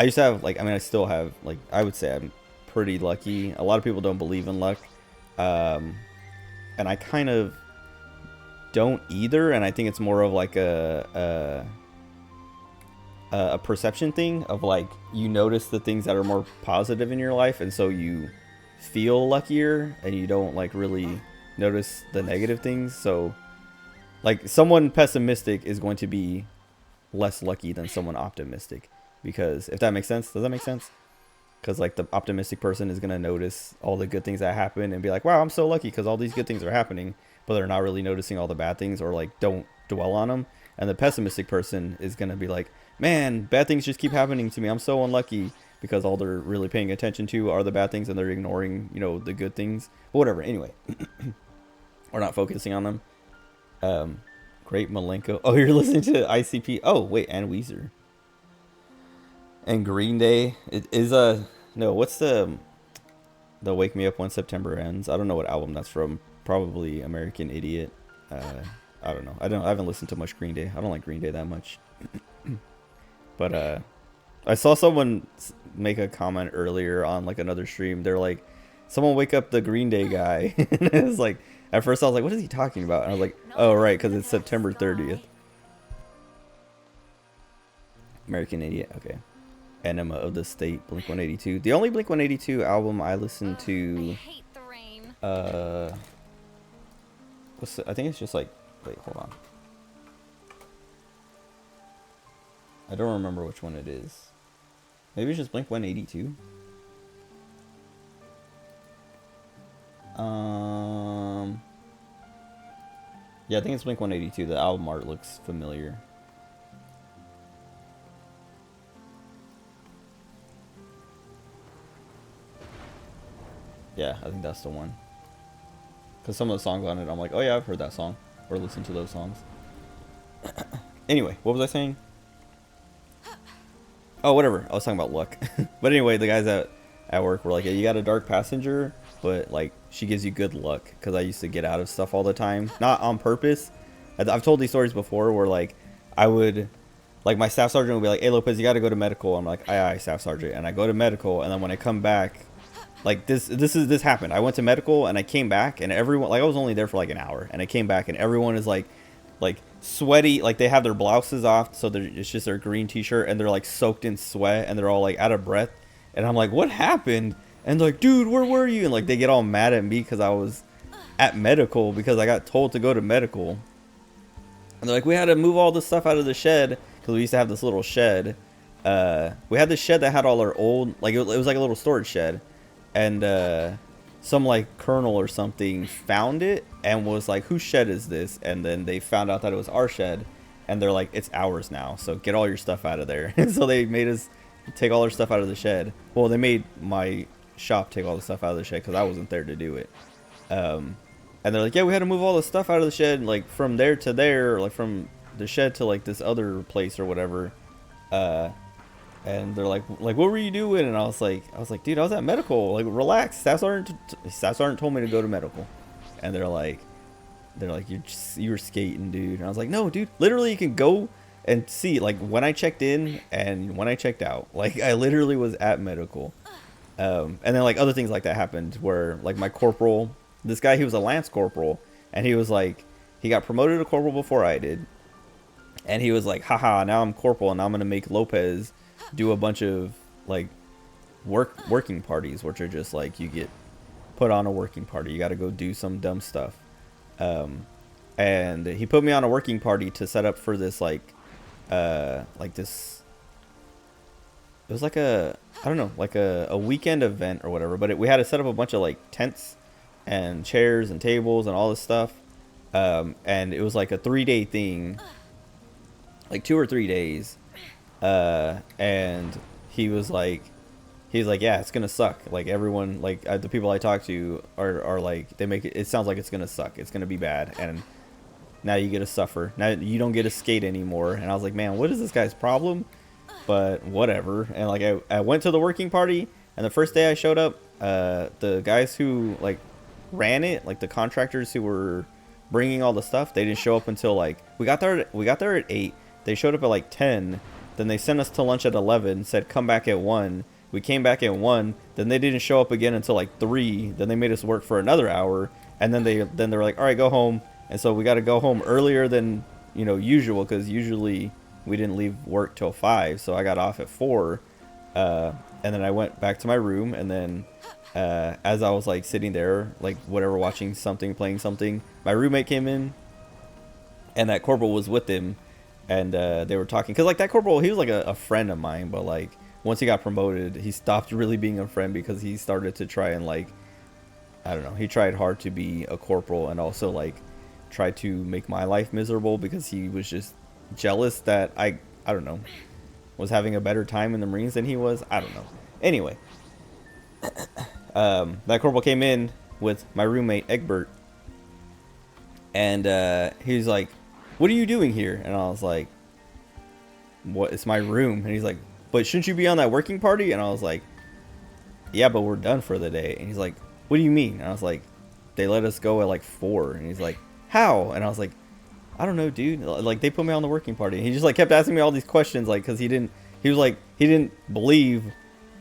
used to have, like, I mean, I still have, like, I would say I'm pretty lucky. A lot of people don't believe in luck. And I kind of don't either. And I think it's more of like a perception thing of like, you notice the things that are more positive in your life. And so you feel luckier and you don't like really notice the negative things. So like someone pessimistic is going to be less lucky than someone optimistic, because if that makes sense, does that make sense? Because like the optimistic person is going to notice all the good things that happen and be like, wow, I'm so lucky because all these good things are happening, but they're not really noticing all the bad things, or like don't dwell on them. And the pessimistic person is going to be like, man, bad things just keep happening to me, I'm so unlucky, because all they're really paying attention to are the bad things and they're ignoring, you know, the good things. But whatever, anyway. We're not focusing on them. Great Malenko. Oh, you're listening to ICP. Oh, wait, and Weezer. And Green Day. It is no, what's the Wake Me Up When September Ends? I don't know what album that's from. Probably American Idiot. I don't know. I haven't listened to much Green Day. I don't like Green Day that much. But I saw someone make a comment earlier on like another stream. They're like, someone wake up the Green Day guy. And it was like, at first I was like, what is he talking about? And I was like, oh, right, because it's September 30th. American Idiot, okay. Enema of the State, Blink-182. The only Blink-182 album I listened to, I hate the rain. I think it's just like, wait, hold on. I don't remember which one it is. Maybe it's just Blink-182. Yeah, I think it's Blink-182. The album art looks familiar. Yeah, I think that's the one. Because some of the songs on it, I'm like, oh yeah, I've heard that song. Or listened to those songs. Anyway, what was I saying? Oh, whatever. I was talking about luck. But anyway, the guys at work were like, yeah, you got a dark passenger, but like she gives you good luck. Because I used to get out of stuff all the time, not on purpose. I've told these stories before where like I would, like my staff sergeant would be like, hey Lopez, you got to go to medical. I'm like, aye staff sergeant. And I go to medical, and then when I come back, like this happened. I went to medical and I came back, and everyone, like I was only there for like an hour, and I came back and everyone is like sweaty, like they have their blouses off, so it's just their green t-shirt, and they're like soaked in sweat, and they're all like out of breath. And I'm like, what happened? And they're like, dude, where were you? And like they get all mad at me because I was at medical, because I got told to go to medical. And they're like, we had to move all the stuff out of the shed, because we used to have this little shed. We had this shed that had all our old, like it was like a little storage shed. And some like colonel or something found it and was like, whose shed is this? And then they found out that it was our shed, and they're like, it's ours now, so get all your stuff out of there. And so they made us take all our stuff out of the shed. Well, they made my shop take all the stuff out of the shed because I wasn't there to do it. And they're like, yeah, we had to move all the stuff out of the shed, like from there to there, or like from the shed to like this other place or whatever. And they're like, what were you doing? And I was like, dude, I was at medical. Like, relax. Staff sergeant told me to go to medical. And they're like, you were skating, dude. And I was like, no, dude. Literally, you can go and see. Like, when I checked in and when I checked out, like, I literally was at medical. And then like other things like that happened where like my corporal, this guy, he was a lance corporal, and he was like, he got promoted to corporal before I did. And he was like, haha, now I'm corporal, and I'm gonna make Lopez do a bunch of like working parties, which are just like, you get put on a working party, you got to go do some dumb stuff. And he put me on a working party to set up for this like this, it was like a, I don't know, like a weekend event or whatever, but we had to set up a bunch of like tents and chairs and tables and all this stuff. And it was like a 3-day thing, like 2 or 3 days. And he was like, yeah, it's gonna suck. Like everyone, like the people I talk to are like, they make it sounds like it's gonna suck. It's gonna be bad. And now you get to suffer. Now you don't get to skate anymore. And I was like, man, what is this guy's problem? But whatever. And like I went to the working party, and the first day I showed up, the guys who like ran it, like the contractors who were bringing all the stuff, they didn't show up until like, we got there at 8. They showed up at like 10. Then they sent us to lunch at 11, said come back at 1, We came back at 1. Then they didn't show up again until like 3. Then they made us work for another hour. And then they were like, all right, go home. And so we got to go home earlier than, you know, usual, because usually we didn't leave work till 5. So I got off at 4. And then I went back to my room. And then as I was like sitting there, like whatever, watching something, playing something, my roommate came in. And that corporal was with him. And they were talking. Because like that corporal, he was like a friend of mine. But like once he got promoted, he stopped really being a friend because he started to try and like, I don't know, he tried hard to be a corporal and also like try to make my life miserable because he was just jealous that I don't know, was having a better time in the Marines than he was. I don't know. Anyway, that corporal came in with my roommate Egbert, and he was like, "What are you doing here?" And I was like, "What? It's my room." And he's like, "But shouldn't you be on that working party?" And I was like, "Yeah, but we're done for the day." And he's like, "What do you mean?" And I was like, "They let us go at like 4. And he's like, "How?" And I was like, "I don't know, dude. Like they put me on the working party." And he just like kept asking me all these questions, like, because he didn't believe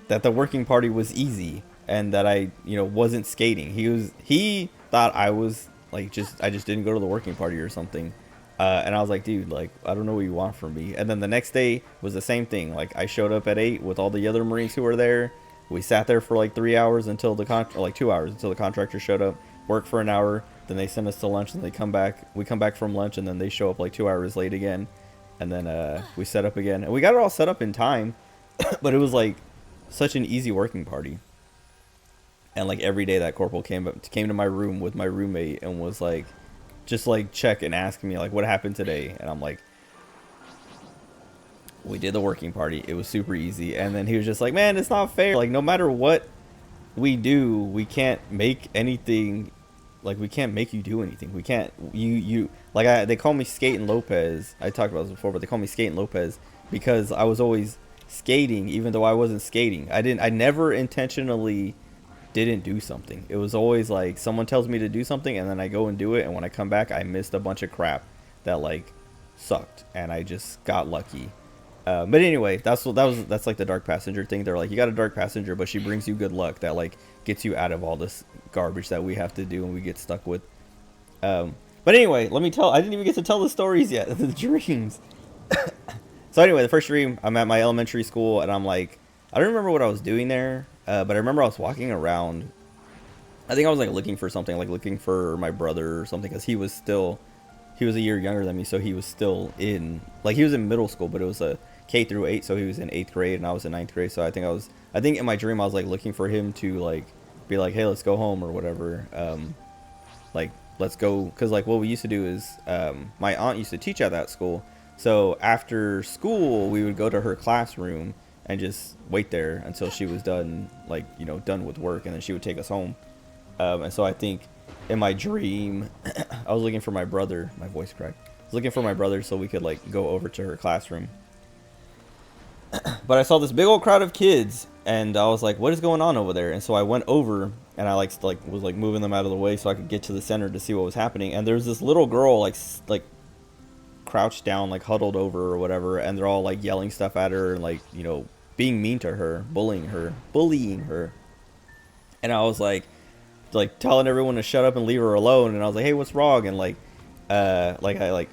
that the working party was easy and that I, you know, wasn't skating. He thought I was like I just didn't go to the working party or something. And I was like, dude, like, I don't know what you want from me. And then the next day was the same thing. Like I showed up at 8 with all the other Marines who were there. We sat there for like 3 hours until like 2 hours until the contractor showed up, worked for an hour. Then they send us to lunch and they come back. We come back from lunch and then they show up like 2 hours late again. And then we set up again and we got it all set up in time, but it was like such an easy working party. And like every day that corporal came to my room with my roommate and was like, just like check and ask me like, what happened today? And I'm like, we did the working party. It was super easy. And then he was just like, man, it's not fair. Like, no matter what we do, we can't make anything. Like, we can't make you do anything. We can't. They call me Skating Lopez. I talked about this before, but they call me Skating Lopez because I was always skating, even though I wasn't skating. I never intentionally didn't do something. It was always like someone tells me to do something, and then I go and do it. And when I come back, I missed a bunch of crap that like sucked, and I just got lucky. But anyway, that's like the dark passenger thing. They're like, you got a dark passenger, but she brings you good luck that like gets you out of all this garbage that we have to do and we get stuck with. But anyway, I didn't even get to tell the stories yet. The dreams. So anyway, the first dream, I'm at my elementary school and I'm like, I don't remember what I was doing there, but I remember I was walking around. I think I was like looking for something, like looking for my brother or something, because he was a year younger than me, so he was still in middle school, but it was a K through 8, so he was in 8th grade and I was in 9th grade. So I think in my dream I was like looking for him to like be like, hey, let's go home or whatever. Like let's go, because like what we used to do is my aunt used to teach at that school, so after school we would go to her classroom and just wait there until she was done, like, you know, done with work, and then she would take us home. And so I think in my dream I was looking for my brother. My voice cracked. I was looking for my brother so we could like go over to her classroom. But I saw this big old crowd of kids and I was like, what is going on over there? And so I went over and I was moving them out of the way so I could get to the center to see what was happening. And there was this little girl like crouched down, like huddled over or whatever, and they're all like yelling stuff at her and like, you know, being mean to her, bullying her. And I was like telling everyone to shut up and leave her alone. And I was like, hey, what's wrong? And I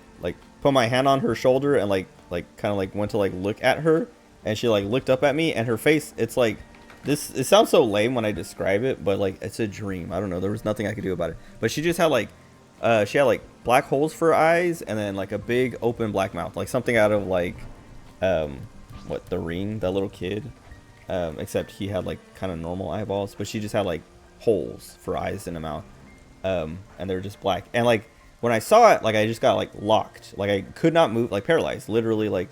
put my hand on her shoulder and like kind of like went to like look at her, and she like looked up at me, and her face, it's like this, it sounds so lame when I describe it, but like it's a dream. I don't know, there was nothing I could do about it, but she just had like she had like black holes for her eyes and then like a big open black mouth, like something out of like The Ring, that little kid, except he had like kind of normal eyeballs, but she just had like holes for eyes in the mouth, and they were just black. And like when I saw it, like I just got like locked, like I could not move, like paralyzed, literally, like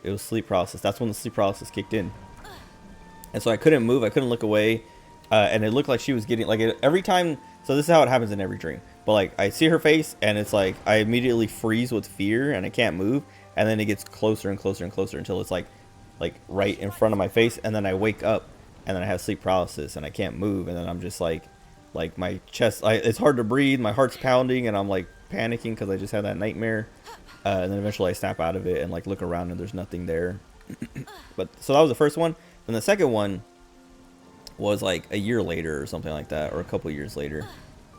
it was sleep paralysis. That's when the sleep paralysis kicked in, and so I couldn't move, I couldn't look away, and it looked like she was getting like every time. So this is how it happens in every dream. But like I see her face and it's like I immediately freeze with fear and I can't move, and then it gets closer and closer and closer until it's like right in front of my face, and then I wake up and then I have sleep paralysis and I can't move, and then I'm just like my chest, it's hard to breathe, my heart's pounding, and I'm like panicking because I just had that nightmare, and then eventually I snap out of it and like look around and there's nothing there. But so that was the first one. And the second one was like a year later or something like that, or a couple years later.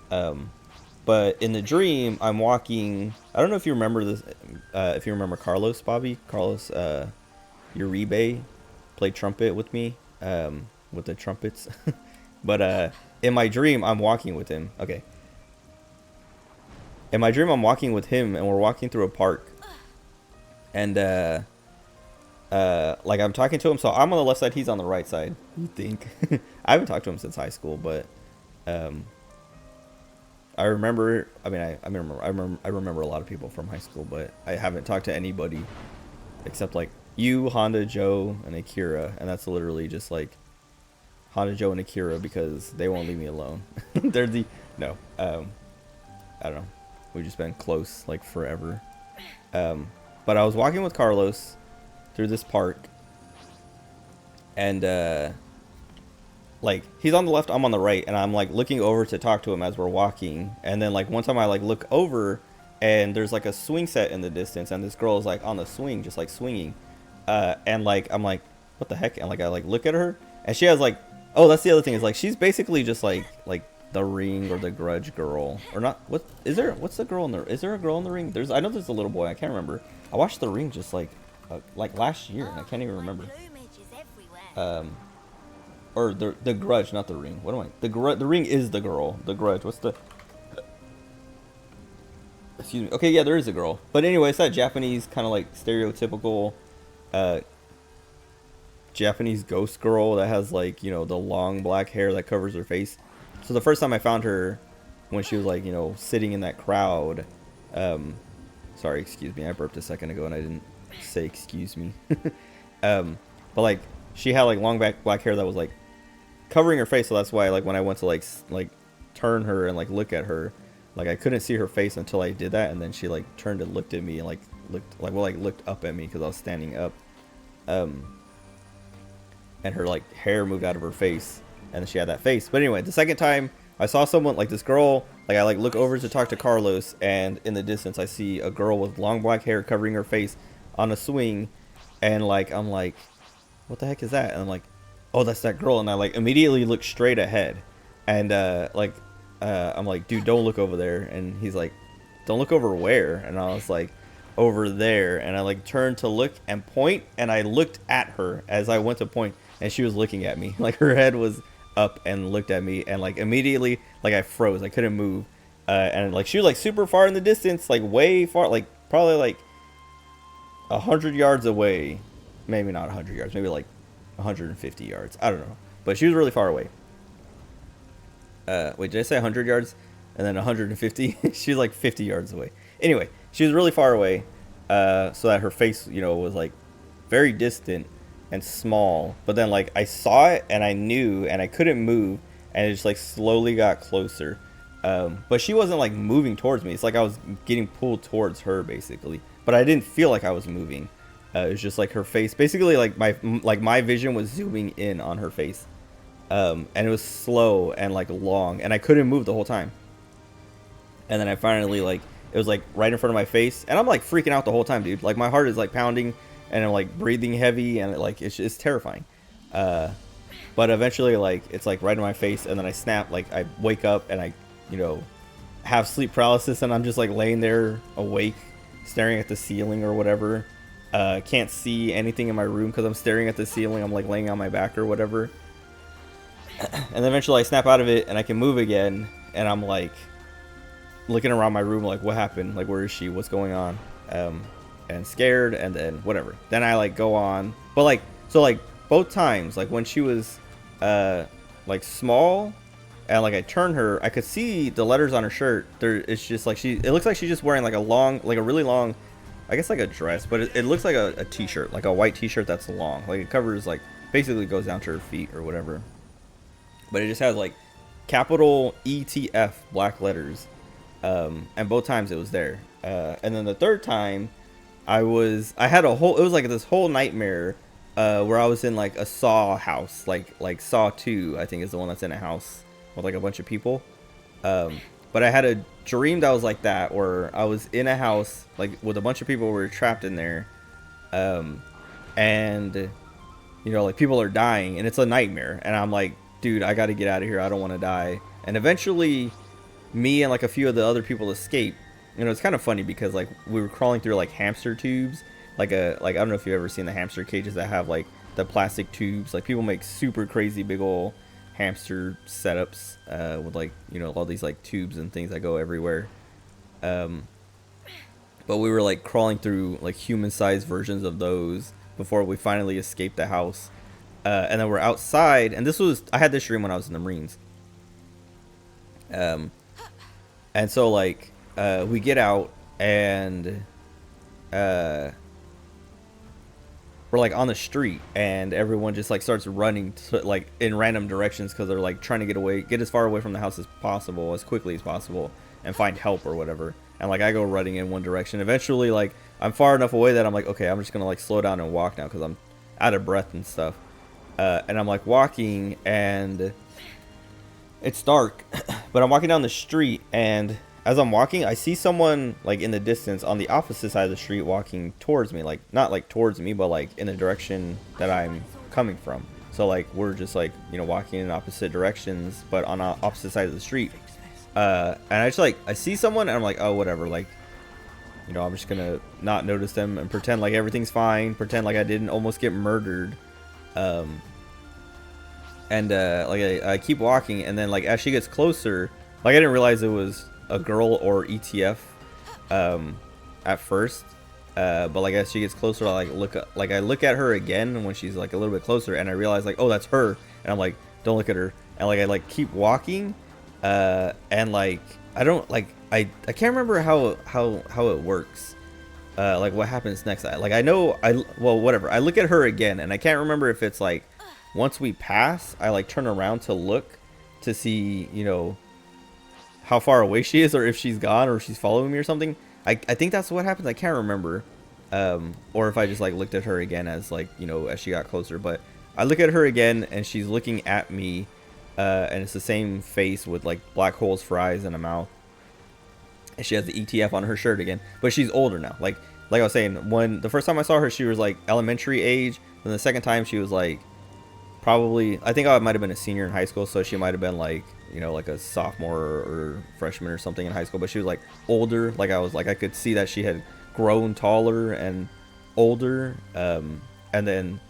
But in the dream, I'm walking. I don't know if you remember this. If you remember Carlos, Bobby, Carlos Uribe played trumpet with me, with the trumpets. But in my dream, I'm walking with him. Okay. In my dream, I'm walking with him, and we're walking through a park. And like I'm talking to him, so I'm on the left side, he's on the right side. You think? I haven't talked to him since high school, but I remember. I mean, I remember a lot of people from high school, but I haven't talked to anybody except like you, Honda, Joe, and Akira, and that's literally just like Honda, Joe, and Akira because they won't leave me alone. They're the no. I don't know. We've just been close like forever. But I was walking with Carlos through this park, and like he's on the left, I'm on the right, and I'm like looking over to talk to him as we're walking, and then like one time I like look over and there's like a swing set in the distance, and this girl is like on the swing, just like swinging, and like I'm like, what the heck? And like I like look at her, and she has like, oh, that's the other thing, is like she's basically just like the Ring or the Grudge girl, or not. What is there? What's the girl in the? Is there a girl in the Ring? I know there's a little boy. I can't remember. I watched the Ring just like last year, and I can't even remember. Or the Grudge, not the Ring. What am I? The Ring is the girl. The Grudge. What's the? Excuse me. Okay, yeah, there is a girl. But anyway, it's that Japanese kind of like stereotypical Japanese ghost girl that has like, you know, the long black hair that covers her face. So the first time I found her, when she was like, you know, sitting in that crowd, sorry, excuse me, I burped a second ago and I didn't say excuse me. But like she had like long black hair that was like covering her face, so that's why like when I went to like turn her and like look at her, like I couldn't see her face until I did that, and then she like turned and looked at me and like looked up at me because I was standing up, and her like hair moved out of her face, and then she had that face. But anyway, the second time I saw someone, like this girl, like I like look over to talk to Carlos, and in the distance I see a girl with long black hair covering her face on a swing, and like I'm like, what the heck is that? And I'm like, oh, that's that girl. And I like immediately look straight ahead, and I'm like, dude, don't look over there. And he's like, don't look over where? And I was like, over there. And I like turned to look and point, and I looked at her as I went to point, and she was looking at me. Like her head was up and looked at me, and like immediately like I froze. I couldn't move, and like she was like super far in the distance, like way far, like probably like 100 yards away. Maybe not 100 yards, maybe like 150 yards. I don't know, but she was really far away. Wait, did I say 100 yards and then 150? She was like 50 yards away. Anyway, she was really far away, so that her face, you know, was like very distant and small. But then like I saw it and I knew, and I couldn't move, and it just like slowly got closer. But she wasn't like moving towards me. It's like I was getting pulled towards her basically, but I didn't feel like I was moving. It was just like her face, basically like my vision was zooming in on her face, and it was slow and like long, and I couldn't move the whole time. And then I finally, like, it was like right in front of my face, and I'm like freaking out the whole time, dude. Like my heart is like pounding, and I'm like breathing heavy, and it's terrifying. But eventually, like, it's like right in my face, and then I snap, like I wake up, and I, you know, have sleep paralysis, and I'm just like laying there awake, staring at the ceiling or whatever. Can't see anything in my room because I'm staring at the ceiling. I'm like laying on my back or whatever. And then eventually I snap out of it and I can move again. And I'm like looking around my room like, what happened? Like, where is she? What's going on? And scared, and then whatever. Then I like go on. But like, so like both times, like when she was like small and like I turn her, I could see the letters on her shirt. It's just like it looks like she's just wearing like a really long, I guess like a dress, but it looks like a t-shirt, like a white t-shirt that's long. Like it covers, like basically goes down to her feet or whatever. But it just has like capital ETF black letters. And both times it was there. And then the third time it was like this whole nightmare where I was in like a Saw house, like Saw 2, I think is the one that's in a house with like a bunch of people. But I had a dream that was like that, where I was in a house like with a bunch of people who were trapped in there, and you know, like people are dying and it's a nightmare. And I'm like, dude, I got to get out of here. I don't want to die. And eventually me and like a few of the other people escape. You know, it's kind of funny because like we were crawling through like hamster tubes, like I don't know if you've ever seen the hamster cages that have like the plastic tubes. Like people make super crazy big old hamster setups with like, you know, all these like tubes and things that go everywhere. But we were like crawling through like human-sized versions of those before we finally escaped the house. And then we're outside, and I had this dream when I was in the Marines. And so like we get out and we're like on the street, and everyone just like starts running to, like in random directions because they're like trying to get away, get as far away from the house as possible, as quickly as possible, and find help or whatever. And like I go running in one direction. Eventually, like I'm far enough away that I'm like, okay, I'm just gonna like slow down and walk now because I'm out of breath and stuff. And I'm like walking, and it's dark, but I'm walking down the street, and as I'm walking, I see someone like in the distance on the opposite side of the street walking towards me, like not like towards me, but like in the direction that I'm coming from. So like we're just like, you know, walking in opposite directions, but on opposite sides of the street. And I just like, I see someone and I'm like, oh, whatever. Like, you know, I'm just gonna not notice them and pretend like everything's fine. Pretend like I didn't almost get murdered. Like I keep walking, and then like as she gets closer, like I didn't realize it was a girl or ETF at first. But like as she gets closer, I look at her again when she's like a little bit closer, and I realize like, oh, that's her. And I'm like, don't look at her. And like I like keep walking. And like I don't like I can't remember how it works, like what happens next. I know well, whatever, I look at her again, and I can't remember if it's like once we pass I like turn around to look to see, you know, how far away she is, or if she's gone, or if she's following me or something. I think that's what happens. I can't remember, or if I just like looked at her again as like, you know, as she got closer. But I look at her again, and she's looking at me. And it's the same face with like black holes for eyes and a mouth. And she has the ETF on her shirt again, but she's older now. Like I was saying, when the first time I saw her, she was like elementary age. And the second time she was like, probably, I think I might have been a senior in high school. So she might have been like, you know, like a sophomore or freshman or something in high school. But she was like older. Like I was like, I could see that she had grown taller and older. And then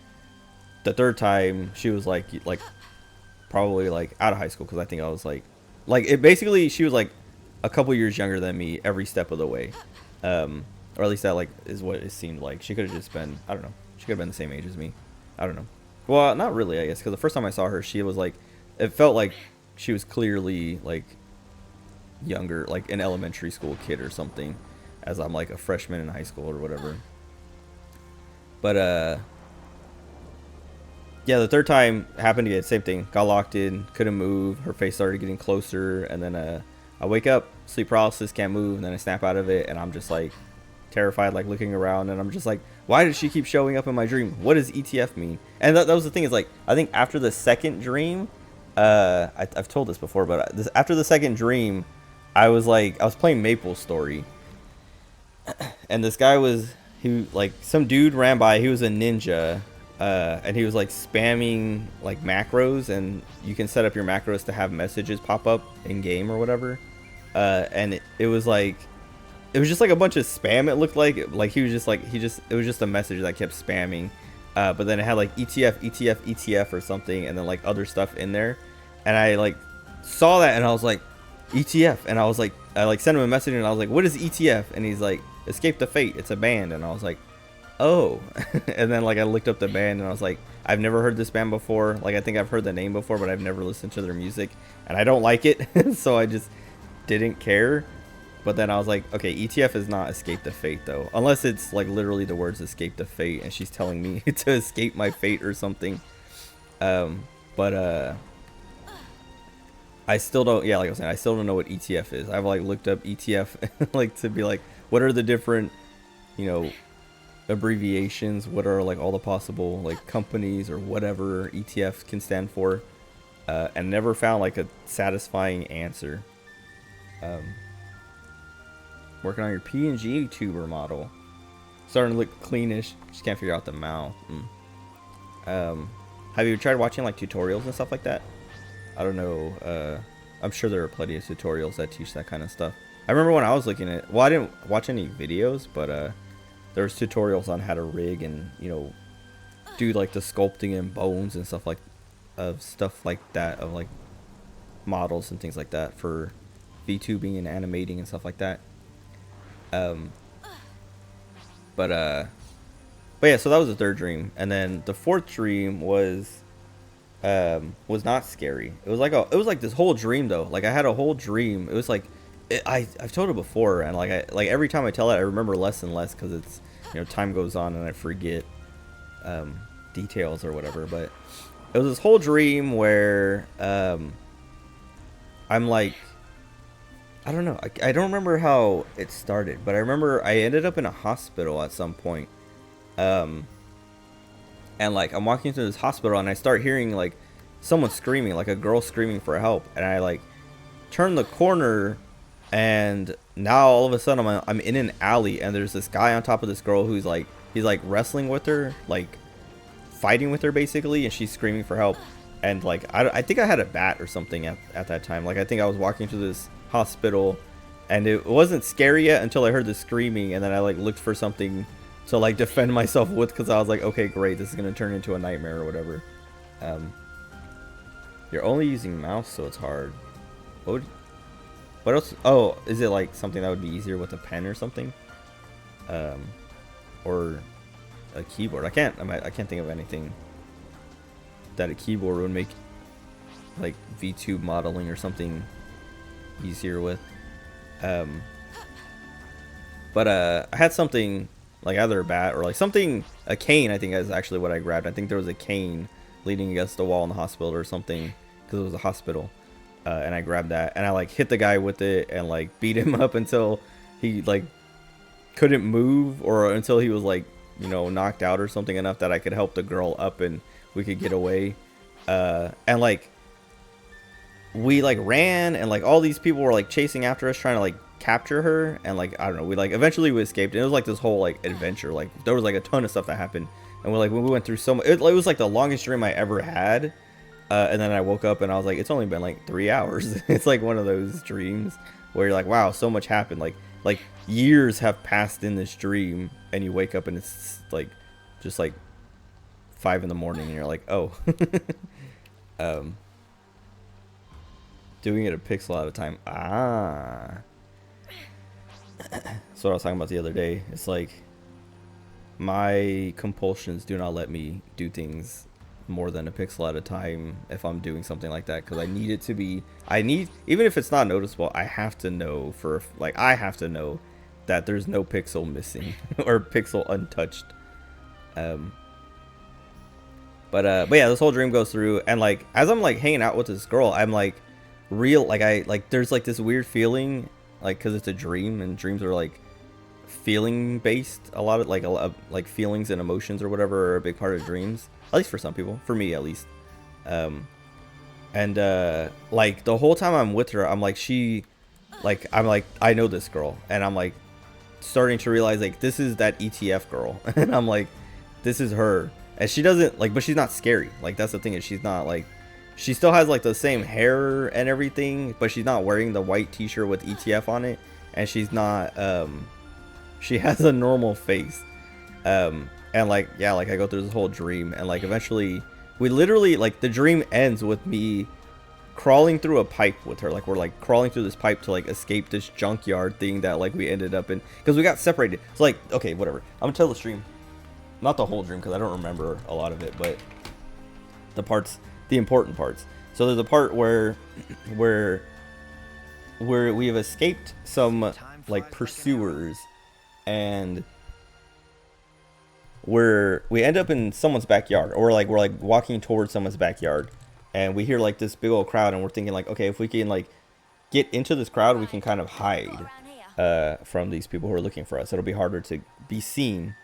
the third time she was like probably like out of high school, because I think I was like it basically, she was like a couple years younger than me every step of the way, or at least that like is what it seemed like. She could have just been, I don't know, she could have been the same age as me. I don't know. Well, not really, I guess, because the first time I saw her, she was like, it felt like she was clearly like younger, like an elementary school kid or something, as I'm like a freshman in high school or whatever. But yeah, the third time happened again, same thing. Got locked in, couldn't move. Her face started getting closer, and then I wake up, sleep paralysis, can't move, and then I snap out of it, and I'm just like terrified, like looking around, and I'm just like, why does she keep showing up in my dream? What does ETF mean? And that was the thing, is like, I think after the second dream, I've told this before, but after the second dream, I was playing Maple Story, and this guy some dude ran by. He was a ninja. And he was like spamming like macros, and you can set up your macros to have messages pop up in game or whatever. And it was just like a bunch of spam. It looked like he was just like, it was just a message that kept spamming. But then it had like ETF or something, and then like other stuff in there. And I like saw that, and I was like, ETF. And I was like, I like sent him a message, and I was like, what is ETF? And he's like, Escape the Fate. It's a band. And I was like, oh. And then like I looked up the band, and I was like, I've never heard this band before. Like I think I've heard the name before, but I've never listened to their music, and I don't like it. So I just didn't care. But then I was like, okay, ETF is not Escape the Fate though, unless it's like literally the words Escape the Fate, and she's telling me to escape my fate or something. But I still don't, yeah, like I was saying, I still don't know what ETF is. I've like looked up ETF like to be like, what are the different, you know, abbreviations, what are like all the possible like companies or whatever ETF can stand for, and never found like a satisfying answer. Working on your PNG tuber model, starting to look cleanish, just can't figure out the mouth. Have you tried watching like tutorials and stuff like that? I don't know. I'm sure there are plenty of tutorials that teach that kind of stuff. I remember when I was looking at, well, I didn't watch any videos, but there was tutorials on how to rig and, you know, do like the sculpting and bones and stuff like that of like models and things like that for VTubing and animating and stuff like that. But yeah, so that was the third dream, and then the fourth dream was not scary. It was like this whole dream though. Like I had a whole dream. It was like I've told it before, and like every time I tell it, I remember less and less because it's, you know, time goes on and I forget details or whatever. But it was this whole dream where I'm like, I don't know. I don't remember how it started, but I remember I ended up in a hospital at some point. And like I'm walking through this hospital and I start hearing like someone screaming, like a girl screaming for help, and I like turn the corner, and now all of a sudden I'm in an alley, and there's this guy on top of this girl who's like, he's like wrestling with her, like fighting with her basically, and she's screaming for help. And like I think I had a bat or something at that time. Like I think I was walking through this hospital and it wasn't scary yet until I heard the screaming, and then I like looked for something to like defend myself with, because I was like, okay, great, this is gonna turn into a nightmare or whatever. You're only using mouse, so it's hard. What else? Oh, is it like something that would be easier with a pen or something? Or a keyboard? I can't think of anything that a keyboard would make like VTube modeling or something easier with. But I had something like either a bat or like something, a cane I think is actually what I grabbed. I think there was a cane leaning against the wall in the hospital or something, because it was a hospital. And I grabbed that and I like hit the guy with it and like beat him up until he like couldn't move, or until he was like, you know, knocked out or something enough that I could help the girl up and we could get away. And like we like ran, and like all these people were like chasing after us trying to like capture her, and like I don't know, we like eventually we escaped, and it was like this whole like adventure. Like there was like a ton of stuff that happened, and we went through so much. It was like the longest dream I ever had. And then I woke up and I was like, it's only been like 3 hours. It's like one of those dreams where you're like, wow, so much happened. Like years have passed in this dream, and you wake up and it's like just like 5 in the morning, and you're like, oh. Doing it a pixel at a time. That's what I was talking about the other day. It's like my compulsions do not let me do things more than a pixel at a time if I'm doing something like that, because I need it to be, even if it's not noticeable, I have to know that there's no pixel missing or pixel untouched. But yeah, this whole dream goes through, and like as I'm like hanging out with this girl, I'm like there's like this weird feeling, like because it's a dream, and dreams are like feeling based. A lot of like feelings and emotions or whatever are a big part of dreams, at least for some people, for me at least. And like the whole time I'm with her, I'm like, I know this girl, and I'm like starting to realize like this is that ETF girl. And I'm like, this is her, and she doesn't like, but she's not scary. Like that's the thing, is she's not like, she still has like the same hair and everything, but she's not wearing the white t-shirt with ETF on it, and she's not she has a normal face. And like, yeah, like I go through this whole dream, and like eventually we literally, like the dream ends with me crawling through a pipe with her. Like we're like crawling through this pipe to like escape this junkyard thing that like we ended up in, because we got separated. It's like, okay, whatever, I'm gonna tell the stream, not the whole dream because I don't remember a lot of it, but the important parts. So there's a part where we have escaped some like pursuers, and we end up in someone's backyard, or like we're like walking towards someone's backyard, and we hear like this big old crowd, and we're thinking like, okay, if we can like get into this crowd, we can kind of hide from these people who are looking for us. It'll be harder to be seen.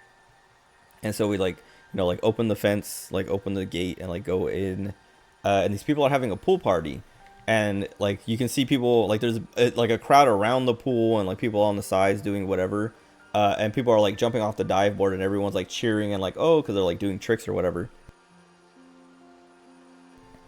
And so we like, you know, like open the fence, like open the gate, and like go in, and these people are having a pool party, and like you can see people, like there's like a crowd around the pool, and like people on the sides doing whatever. And people are like jumping off the dive board, and everyone's like cheering and like, oh, because they're like doing tricks or whatever.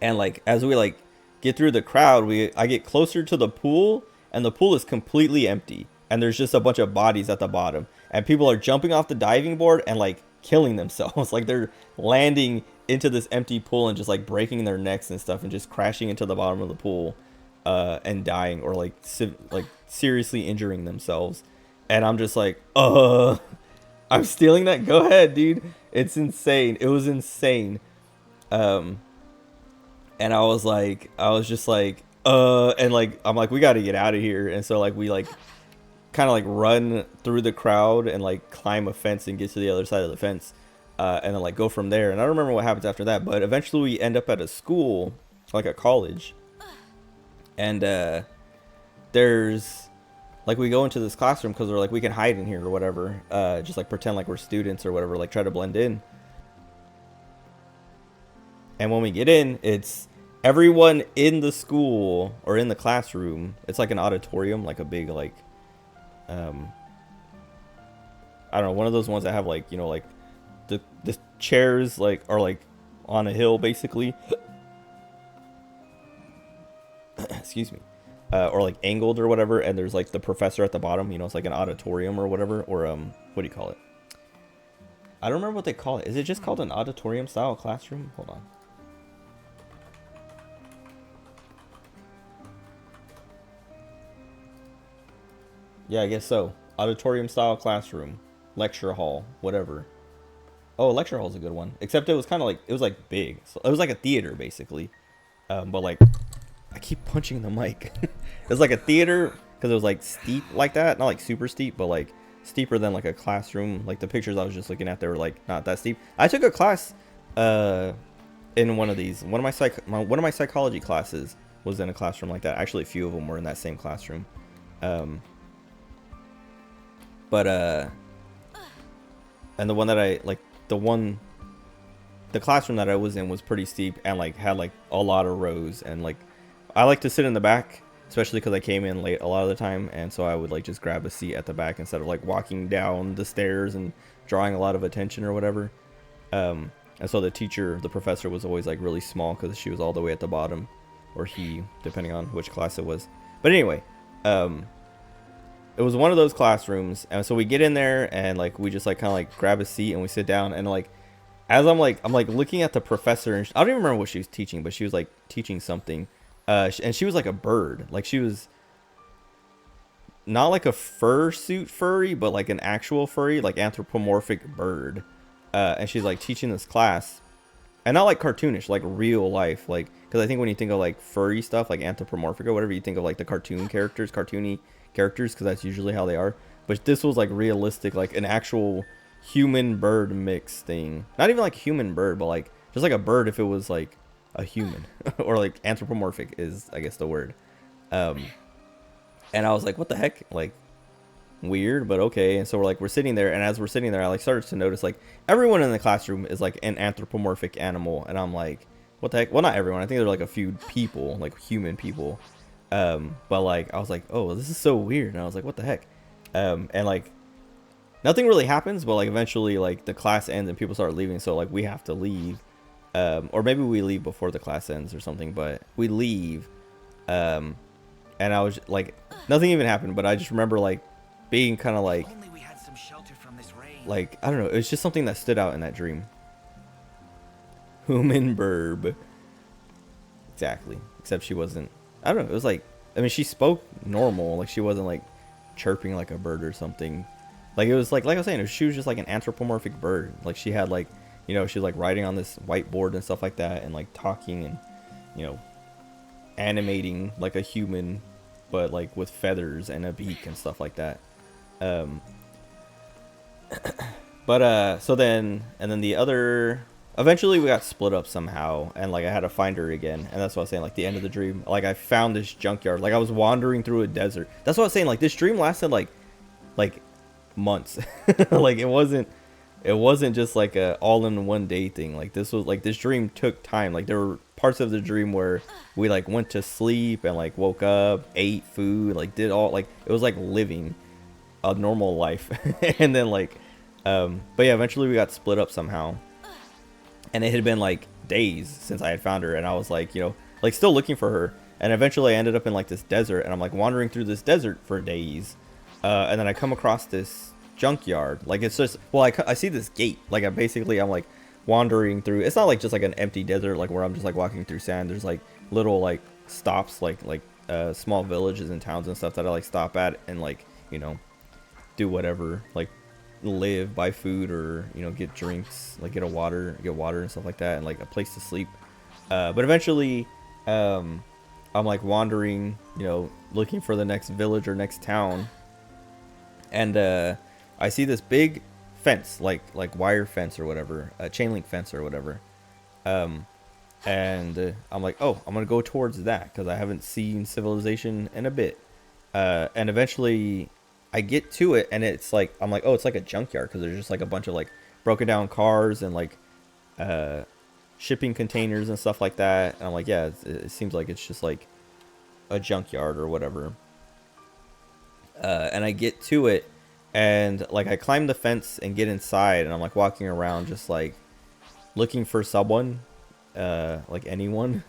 And like as we like get through the crowd, I get closer to the pool, and the pool is completely empty, and there's just a bunch of bodies at the bottom, and people are jumping off the diving board and like killing themselves. Like they're landing into this empty pool and just like breaking their necks and stuff and just crashing into the bottom of the pool and dying, or like seriously injuring themselves. And I'm just like, I'm stealing that. Go ahead, dude. It's insane. It was insane. And I was just like, and like, I'm like, we got to get out of here. And so like, we like kind of like run through the crowd and like climb a fence and get to the other side of the fence. And then like go from there. And I don't remember what happens after that, but eventually we end up at a school, like a college. And there's like, we go into this classroom because we're like, we can hide in here or whatever. Just like pretend like we're students or whatever, like try to blend in. And when we get in, it's everyone in the school or in the classroom. It's like an auditorium, like a big like, I don't know, one of those ones that have like, you know, like the chairs like are like on a hill basically. Excuse me. Or like angled or whatever, and there's like the professor at the bottom, you know, it's like an auditorium or whatever, or what do you call it? I don't remember what they call it. Is it just called an auditorium style classroom? Hold on. Yeah, I guess so. Auditorium style classroom, lecture hall, whatever. Oh, lecture hall is a good one. Except it was kind of like, it was like big. So it was like a theater basically. But like, I keep punching the mic. It was like a theater because it was like steep like that. Not like super steep, but like steeper than like a classroom. Like the pictures I was just looking at, they were like not that steep. I took a class in one of these. One of my psychology classes was in a classroom like that. Actually, a few of them were in that same classroom. And the one that the classroom that I was in was pretty steep and like had like a lot of rows, and like I like to sit in the back, especially because I came in late a lot of the time, and so I would like just grab a seat at the back instead of like walking down the stairs and drawing a lot of attention or whatever. And so the professor was always like really small because she was all the way at the bottom, or he, depending on which class it was. But anyway, it was one of those classrooms, and so we get in there and like we just like kind of like grab a seat and we sit down, and like as I'm like looking at the professor, and I don't even remember what she was teaching, but she was like teaching something, and she was like a bird. Like she was not like a fursuit furry, but like an actual furry, like anthropomorphic bird. And she's like teaching this class, and not like cartoonish, like real life, like, because I think when you think of like furry stuff, like anthropomorphic or whatever, you think of like the cartoony characters, because that's usually how they are. But this was like realistic, like an actual human bird mix thing. Not even like human bird, but like just like a bird if it was like a human. Or like anthropomorphic is, I guess, the word. And I was like, what the heck? Like, weird, but okay. And so we're sitting there, and as we're sitting there, I like started to notice like everyone in the classroom is like an anthropomorphic animal, and I'm like, what the heck? Well, not everyone. I think there are like a few people, like human people. But like I was like, oh, this is so weird, and I was like, what the heck? And like nothing really happens, but like eventually like the class ends and people start leaving, so like we have to leave, or maybe we leave before the class ends or something, but we leave. And I was like, nothing even happened, but I just remember like being kind of like, Only we had some shelter from this rain. like, I don't know, it was just something that stood out in that dream. Human burb. Exactly. Except she wasn't, I don't know, it was like, I mean, she spoke normal, like she wasn't like chirping like a bird or something. Like it was like I was saying, she was just like an anthropomorphic bird. Like she had like, you know, she was like writing on this whiteboard and stuff like that, and like talking and, you know, animating like a human, but like with feathers and a beak and stuff like that. But so then, and then the other, eventually we got split up somehow, and like I had to find her again, and that's what I was saying, like the end of the dream, like I found this junkyard, like I was wandering through a desert. That's what I was saying, like this dream lasted like months. Like it wasn't just like a all in one day thing. Like this was like, this dream took time. Like there were parts of the dream where we like went to sleep and like woke up, ate food, like did all, like it was like living a normal life. And then like but yeah, eventually we got split up somehow, and it had been like days since I had found her, and I was like, you know, like still looking for her. And eventually I ended up in like this desert, and I'm like wandering through this desert for days, and then I come across this junkyard. Like it's just, well, I see this gate. Like I'm like wandering through. It's not like just like an empty desert, like where I'm just like walking through sand. There's like little like stops, like small villages and towns and stuff that I like stop at and like, you know, do whatever, like live, buy food, or, you know, get drinks, like get water and stuff like that, and like a place to sleep. But eventually I'm like wandering, you know, looking for the next village or next town, and I see this big fence, like wire fence or whatever, chain link fence or whatever, and I'm like, oh, I'm gonna go towards that because I haven't seen civilization in a bit. And eventually I get to it, and it's like, I'm like, oh, it's like a junkyard, because there's just like a bunch of like broken down cars and like shipping containers and stuff like that. And I'm like, yeah, it seems like it's just like a junkyard or whatever. And I get to it, and like I climb the fence and get inside, and I'm like walking around just like looking for someone, like anyone,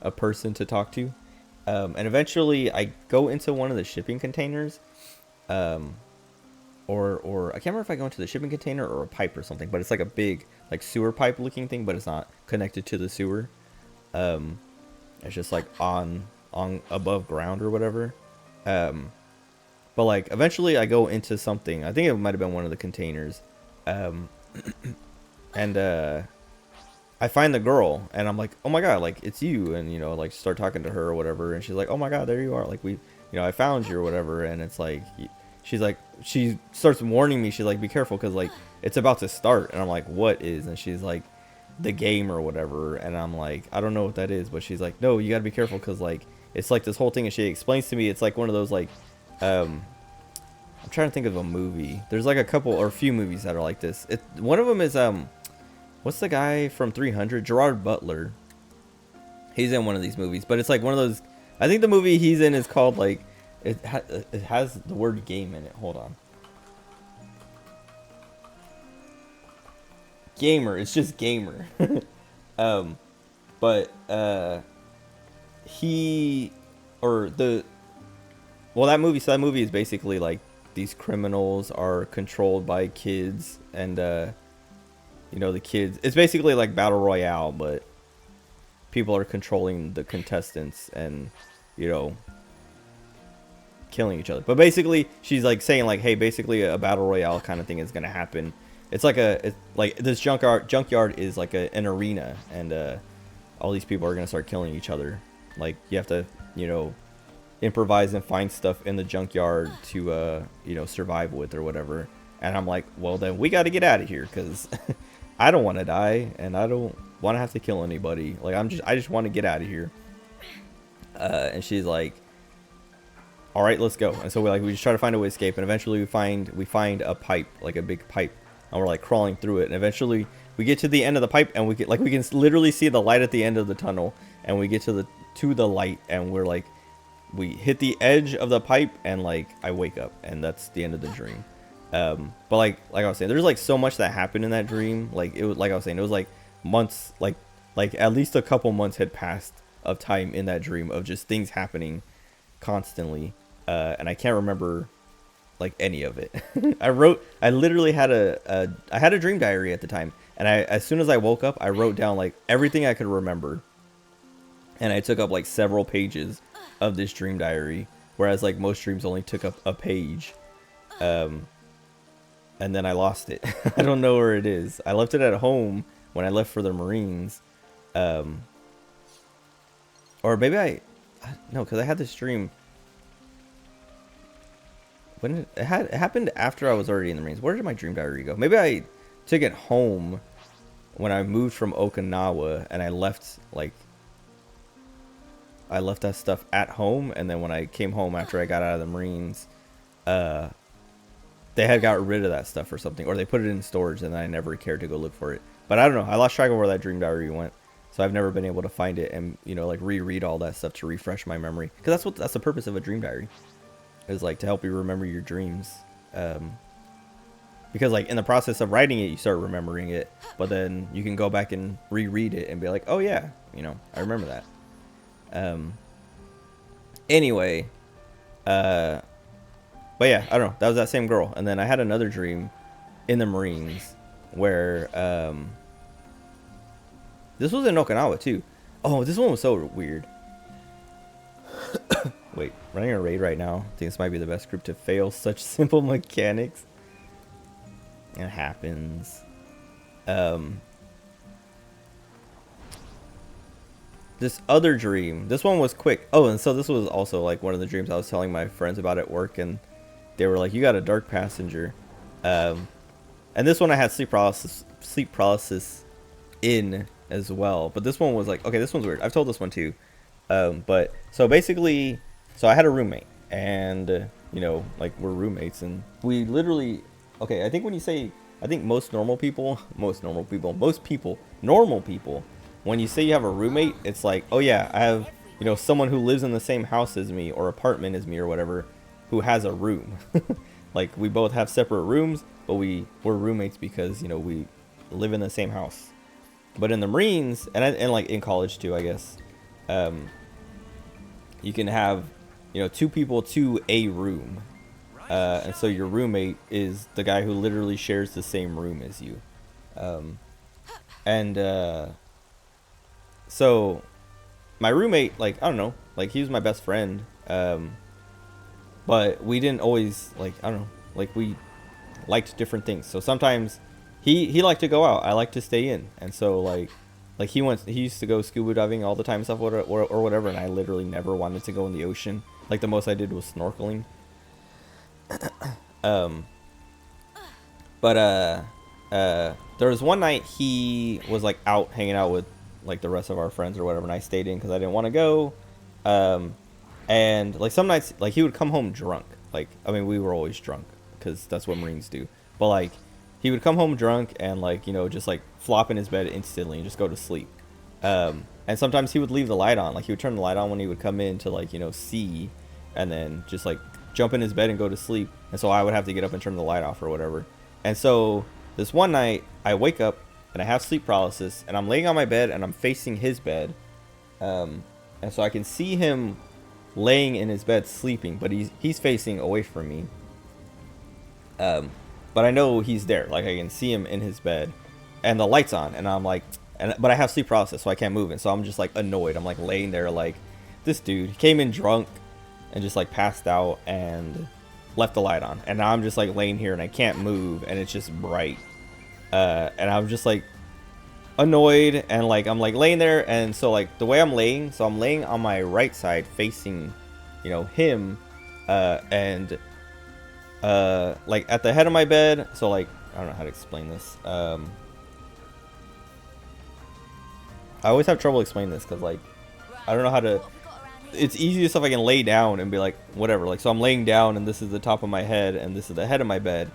a person to talk to. And eventually I go into one of the shipping containers, or I can't remember if I go into the shipping container or a pipe or something, but it's like a big like sewer pipe looking thing, but it's not connected to the sewer. It's just like on above ground or whatever. But like eventually I go into something. I think it might have been one of the containers. And I find the girl, and I'm like, oh my god, like it's you, and you know, like start talking to her or whatever, and she's like, oh my god, there you are, like you know, I found you or whatever. And it's like, she's like, she starts warning me, she's like, be careful, because like it's about to start. And I'm like, what is? And she's like, the game or whatever. And I'm like, I don't know what that is, but she's like, no, you gotta be careful, because like it's like this whole thing. And she explains to me, it's like one of those like I'm trying to think of a movie. There's like a couple or a few movies that are like this. One of them is what's the guy from 300? Gerard Butler. He's in one of these movies, but it's like one of those. I think the movie he's in is called like it has the word game in it. Hold on. Gamer. It's just Gamer. But he or the well, that movie. So that movie is basically like these criminals are controlled by kids, and you know, the kids, it's basically like battle royale, but people are controlling the contestants and, you know, killing each other. But basically she's like saying like, hey, basically a battle royale kind of thing is gonna happen. It's like it's like this junkyard is like an arena, and all these people are gonna start killing each other. Like you have to, you know, improvise and find stuff in the junkyard to you know, survive with or whatever. And I'm like, well, then we got to get out of here, because I don't want to die, and I don't want to have to kill anybody. Like I just want to get out of here. And she's like, all right, let's go. And so we just try to find a way to escape, and eventually we find a pipe, like a big pipe, and we're like crawling through it. And eventually we get to the end of the pipe, and we can literally see the light at the end of the tunnel, and we get to the light, and we're like, we hit the edge of the pipe, and like I wake up, and that's the end of the dream. But like I was saying, there's like so much that happened in that dream. Like it was, like I was saying, it was like months, like at least a couple months had passed of time in that dream of just things happening constantly. And I can't remember like any of it. I literally had I had a dream diary at the time, and as soon as I woke up, I wrote down like everything I could remember, and I took up like several pages of this dream diary, whereas like most dreams only took up a page. And then I lost it. I don't know where it is. I left it at home when I left for the Marines. Or maybe no, because I had this dream. When it happened after I was already in the Marines. Where did my dream diary go? Maybe I took it home when I moved from Okinawa, and I left that stuff at home, and then when I came home after I got out of the Marines, they had got rid of that stuff or something, or they put it in storage, and I never cared to go look for it. But I don't know. I lost track of where that dream diary went, so I've never been able to find it and, you know, like reread all that stuff to refresh my memory, because that's the purpose of a dream diary, is like to help you remember your dreams. But because like in the process of writing it, you start remembering it, but then you can go back and reread it and be like, oh yeah, you know, I remember that. Anyway, but yeah, I don't know. That was that same girl. And then I had another dream in the Marines where this was in Okinawa too. Oh, this one was so weird. Wait, running a raid right now. I think this might be the best group to fail such simple mechanics. It happens. This other dream, this one was quick. Oh, and so this was also like one of the dreams I was telling my friends about at work, and they were like, you got a dark passenger. And this one I had sleep paralysis in as well. But this one was like, okay, this one's weird. I've told this one too. But so basically, so I had a roommate, and you know, like we're roommates, and we literally, okay, I think when you say, I think most normal people, normal people, when you say you have a roommate, it's like, oh yeah, I have, you know, someone who lives in the same house as me or apartment as me or whatever, who has a room. Like we both have separate rooms, but we're roommates because, you know, we live in the same house. But in the Marines, and like in college too, I guess, you can have, you know, 2 people to a room. And so your roommate is the guy who literally shares the same room as you. So my roommate, like, I don't know, like he was my best friend. But we didn't always, like, I don't know, like we liked different things. So sometimes he liked to go out, I like to stay in. And so like he used to go scuba diving all the time and stuff or whatever, and I literally never wanted to go in the ocean. Like the most I did was snorkeling. There was one night he was like out hanging out with like the rest of our friends or whatever, and I stayed in because I didn't want to go. And like some nights, like he would come home drunk. Like, I mean, we were always drunk because that's what Marines do. But like he would come home drunk and like, you know, just like flop in his bed instantly and just go to sleep. And sometimes he would leave the light on. Like he would turn the light on when he would come in to like, you know, see, and then just like jump in his bed and go to sleep. And so I would have to get up and turn the light off or whatever. And so this one night I wake up and I have sleep paralysis and I'm laying on my bed and I'm facing his bed. And so I can see him laying in his bed sleeping, but he's facing away from me. But I know he's there. Like I can see him in his bed and the light's on, and I'm like, but I have sleep paralysis, so I can't move. And so I'm just like annoyed. I'm like laying there like, this dude came in drunk and just like passed out and left the light on, and now I'm just like laying here and I can't move and it's just bright. And I'm just like annoyed, and like I'm like laying there, and so like the way I'm laying, so I'm laying on my right side facing, you know, him, and like at the head of my bed. So like I don't know how to explain this. I always have trouble explaining this because like I don't know how to. It's easiest if I can lay down and be like whatever. Like so I'm laying down and this is the top of my head and this is the head of my bed.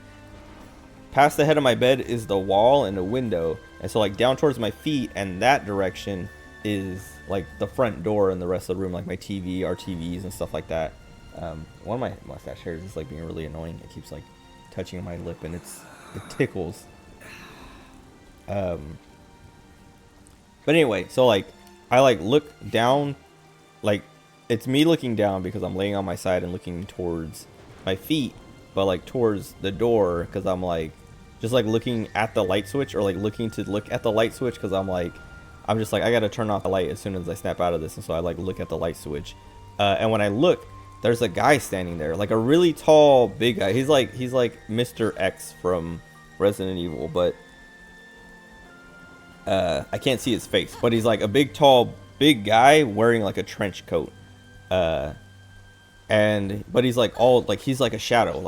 Past the head of my bed is the wall and a window, and so like down towards my feet and that direction is like the front door and the rest of the room, like my TV, our TVs and stuff like that. One of my mustache hairs is like being really annoying. It keeps like touching my lip and it tickles. But anyway, so like I like look down, like it's me looking down because I'm laying on my side and looking towards my feet, but like towards the door because I'm like just like looking at the light switch, or like looking to look at the light switch because I'm just like I gotta turn off the light as soon as I snap out of this, and so I like look at the light switch, and when I look, there's a guy standing there, like a really tall big guy. He's like Mr. X from Resident Evil, but I can't see his face, but he's like a big tall big guy wearing like a trench coat, but he's like all like he's like a shadow,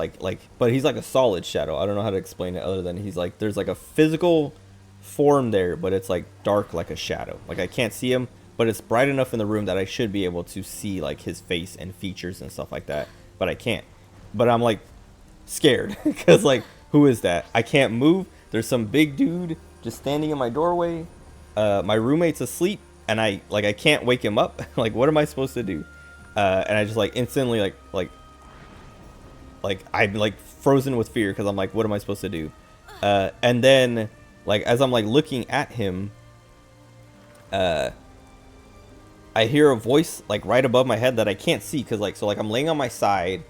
but he's like a solid shadow. I don't know how to explain it other than he's like there's like a physical form there, but it's like dark like a shadow. Like I can't see him, but it's bright enough in the room that I should be able to see like his face and features and stuff like that, but I can't. But I'm like scared because like who is that? I can't move. There's some big dude just standing in my doorway. My roommate's asleep and I can't wake him up. Like what am I supposed to do? And I just like instantly like I'm like frozen with fear because I'm like, what am I supposed to do? And then like as I'm like looking at him, I hear a voice like right above my head that I can't see, because like, so like I'm laying on my side,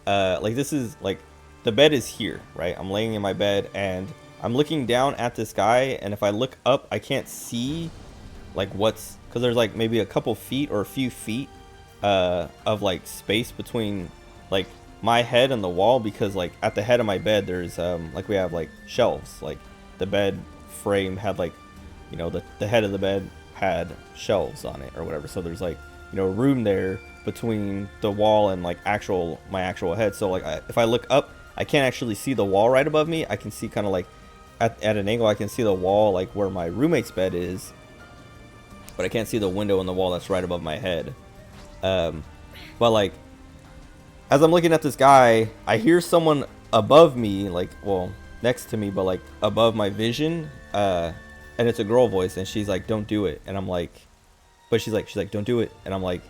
like this is like the bed is here, right? I'm laying in my bed and I'm looking down at this guy, and if I look up I can't see like what's, because there's like maybe a couple feet or a few feet of like space between like my head and the wall, because like at the head of my bed there's like we have like shelves, like the bed frame had like, you know, the head of the bed had shelves on it or whatever, so there's like, you know, room there between the wall and like my actual head. So like if I look up I can't actually see the wall right above me. I can see kind of like at an angle I can see the wall like where my roommate's bed is, but I can't see the window in the wall that's right above my head. But like as I'm looking at this guy, I hear someone above me, like, well, next to me, but like above my vision, and it's a girl voice, and she's like, don't do it. And I'm like, but she's like don't do it. And I'm like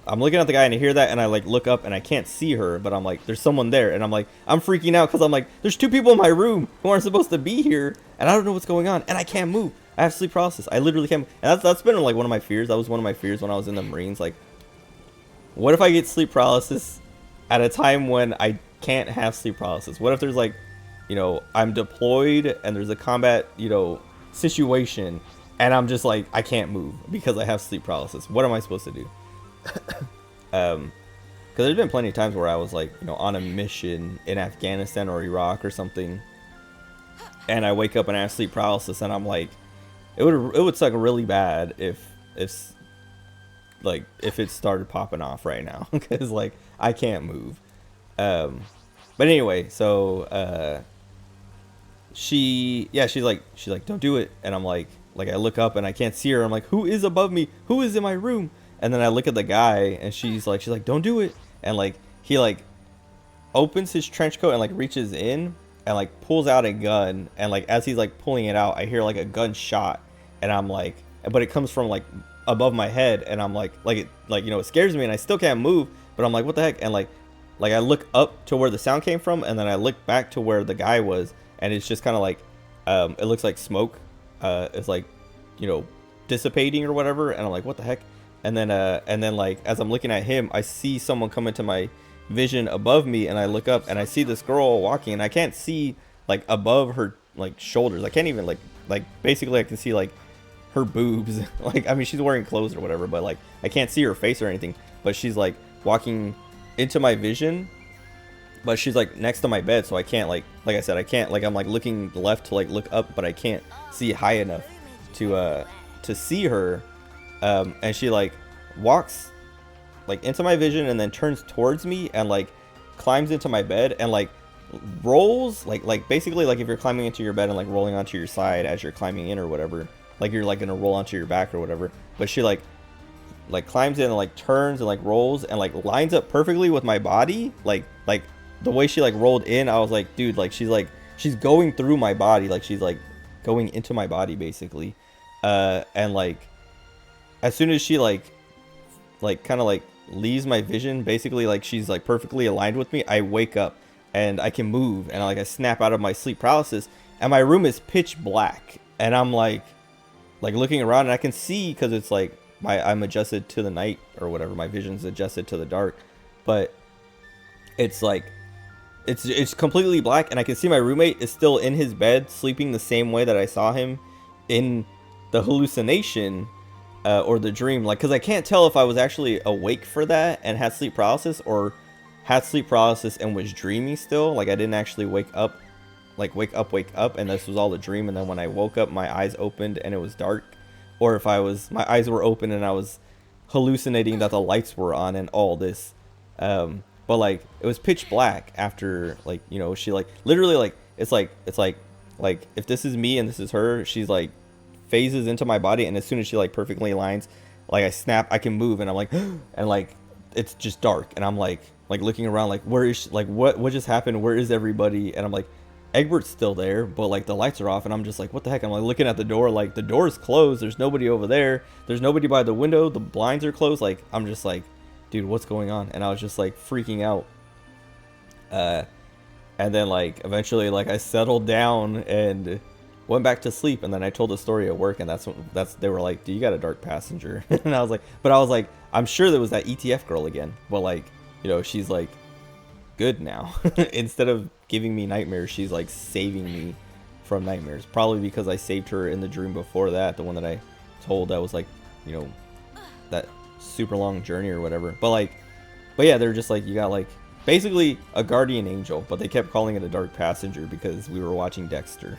I'm looking at the guy and I hear that, and I like look up and I can't see her, but I'm like, there's someone there. And I'm like, I'm freaking out because I'm like, there's two people in my room who aren't supposed to be here, and I don't know what's going on, and I can't move. I have sleep paralysis. I literally can't move. And that's been like one of my fears. That was one of my fears when I was in the Marines. Like, what if I get sleep paralysis at a time when I can't have sleep paralysis? What if there's like, you know, I'm deployed and there's a combat, you know, situation, and I'm just like, I can't move because I have sleep paralysis. What am I supposed to do? Because there's been plenty of times where I was like, you know, on a mission in Afghanistan or Iraq or something, and I wake up and I have sleep paralysis, and I'm like, it would suck really bad if it started popping off right now, because like I can't move. But anyway, so she's like don't do it, and I'm like I look up and I can't see her. I'm like, who is above me? Who is in my room? And then I look at the guy, and she's like don't do it. And like he like opens his trench coat and like reaches in and like pulls out a gun, and like as he's like pulling it out, I hear like a gunshot, and I'm like, but it comes from like above my head, and I'm like you know, it scares me, and I still can't move, but I'm like, what the heck? And like I look up to where the sound came from, and then I look back to where the guy was, and it's just kind of like it looks like smoke is like, you know, dissipating or whatever, and I'm like, what the heck? And then like as I'm looking at him, I see someone come into my vision above me, and I look up and I see this girl walking, and I can't see like above her like shoulders. I can't even like basically I can see like her boobs. Like, I mean, she's wearing clothes or whatever, but like I can't see her face or anything, but she's like walking into my vision, but she's like next to my bed, so I can't like I said, I can't, like, I'm like looking left to like look up, but I can't see high enough to see her. And she like walks like into my vision and then turns towards me and like climbs into my bed and like rolls like basically like if you're climbing into your bed and like rolling onto your side as you're climbing in or whatever, like you're like gonna roll onto your back or whatever, but she like climbs in and like turns and like rolls and like lines up perfectly with my body, like the way she like rolled in. I was like, dude, like she's going through my body, like she's like going into my body basically. And like as soon as she like kind of like leaves my vision, basically like she's like perfectly aligned with me, I wake up and I can move, and I snap out of my sleep paralysis, and my room is pitch black, and I'm like looking around, and I can see, because it's like I'm adjusted to the night or whatever, my vision's adjusted to the dark, but it's like it's completely black, and I can see my roommate is still in his bed sleeping the same way that I saw him in the hallucination or the dream, like, because I can't tell if I was actually awake for that and had sleep paralysis, or had sleep paralysis and was dreaming still, like I didn't actually wake up and this was all a dream, and then when I woke up my eyes opened and it was dark, or if my eyes were open and I was hallucinating that the lights were on and all this. But like it was pitch black after, like, you know, she like literally like it's like if this is me and this is her, she's like phases into my body, and as soon as she like perfectly aligns, like I snap, I can move, and I'm like and like it's just dark, and I'm like looking around, like where is she? Like what just happened, where is everybody? And I'm like, Egbert's still there, but like the lights are off, and I'm just like, what the heck? I'm like looking at the door, like the door's closed, there's nobody over there, there's nobody by the window, the blinds are closed, like I'm just like, dude, what's going on? And I was just like freaking out. And then like eventually like I settled down and went back to sleep, and then I told the story at work, and they were like, "Do you got a dark passenger?" And I was like, I'm sure there was that ETF girl again, but like, you know, she's like good now. Instead of giving me nightmares, she's like saving me from nightmares. Probably because I saved her in the dream before that, the one that I told that was like, you know, that super long journey or whatever. But yeah, they're just like, you got like basically a guardian angel, but they kept calling it a dark passenger because we were watching Dexter.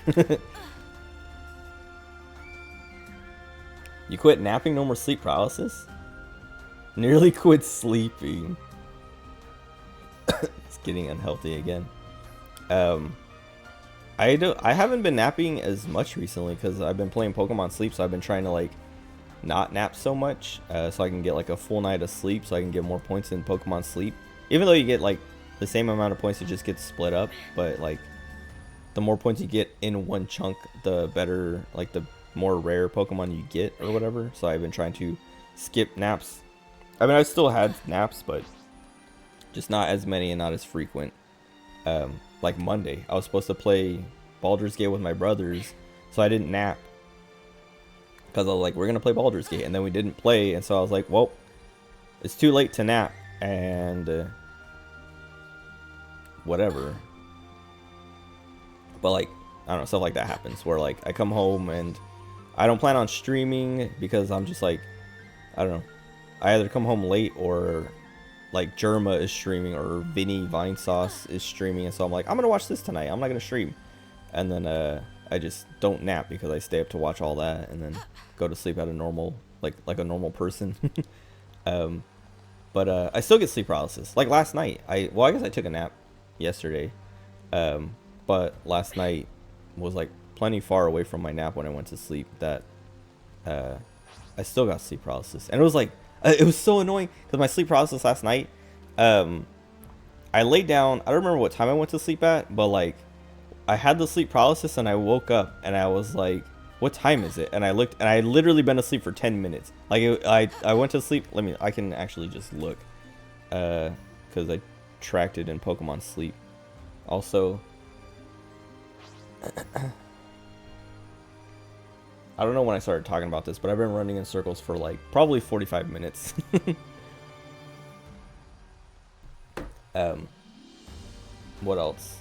You quit napping, no more sleep paralysis? Nearly quit sleeping. It's getting unhealthy again. I haven't been napping as much recently because I've been playing Pokemon Sleep, so I've been trying to like not nap so much, so I can get like a full night of sleep, so I can get more points in Pokemon Sleep. Even though you get like the same amount of points, it just gets split up, but like the more points you get in one chunk, the better, like the more rare Pokemon you get or whatever. So I've been trying to skip naps. I mean, I still had naps, but just not as many and not as frequent. Like Monday, I was supposed to play Baldur's Gate with my brothers, so I didn't nap because I was like, we're gonna play Baldur's Gate, and then we didn't play, and so I was like, well, it's too late to nap, and whatever. But like, I don't know, stuff like that happens where like I come home and I don't plan on streaming because I'm just like, I don't know, I either come home late or like Germa is streaming or Vinny Vinesauce is streaming, and so I'm like, I'm gonna watch this tonight, I'm not gonna stream. And then I just don't nap because I stay up to watch all that and then go to sleep at a normal, like a normal person. But I still get sleep paralysis. Like last night, I guess I took a nap yesterday, but last night was like plenty far away from my nap when I went to sleep that I still got sleep paralysis. And it was like, it was so annoying because my sleep paralysis last night, I laid down, I don't remember what time I went to sleep at, but like I had the sleep paralysis and I woke up and I was like, what time is it? And I looked, and I had literally been asleep for 10 minutes. Like I went to sleep. I can actually just look, because I tracked it in Pokemon Sleep. Also, I don't know when I started talking about this, but I've been running in circles for like probably 45 minutes. What else?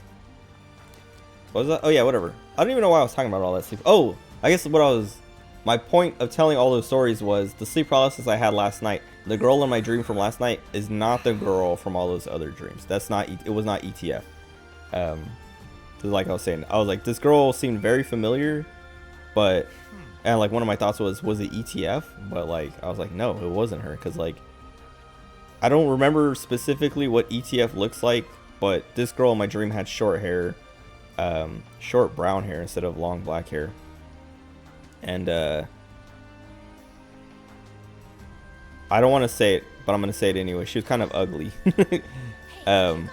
What was that? Oh yeah, whatever. I don't even know why I was talking about all that sleep. Oh, I guess my point of telling all those stories was the sleep paralysis I had last night. The girl in my dream from last night is not the girl from all those other dreams. That's not, it was not ETF. Like I was saying, I was like, this girl seemed very familiar, but, and like one of my thoughts was it ETF? But like, I was like, no, it wasn't her. Cause like, I don't remember specifically what ETF looks like, but this girl in my dream had short hair, short brown hair instead of long black hair. And I don't want to say it, but I'm going to say it anyway. She was kind of ugly. And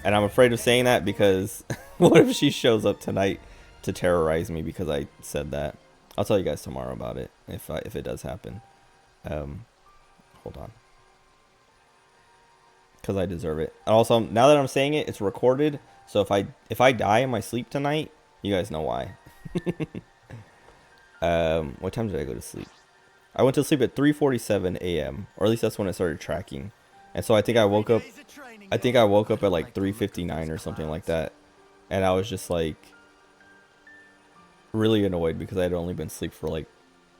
I'm afraid of saying that because what if she shows up tonight to terrorize me because I said that? I'll tell you guys tomorrow about it if it does happen. Hold on. Because I deserve it. And also, now that I'm saying it, it's recorded. So if I die in my sleep tonight, you guys know why. What time did I go to sleep? I went to sleep at 3:47 a.m. or at least that's when I started tracking. And so I think I woke up at like 3:59 or something like that. And I was just like really annoyed because I had only been asleep for like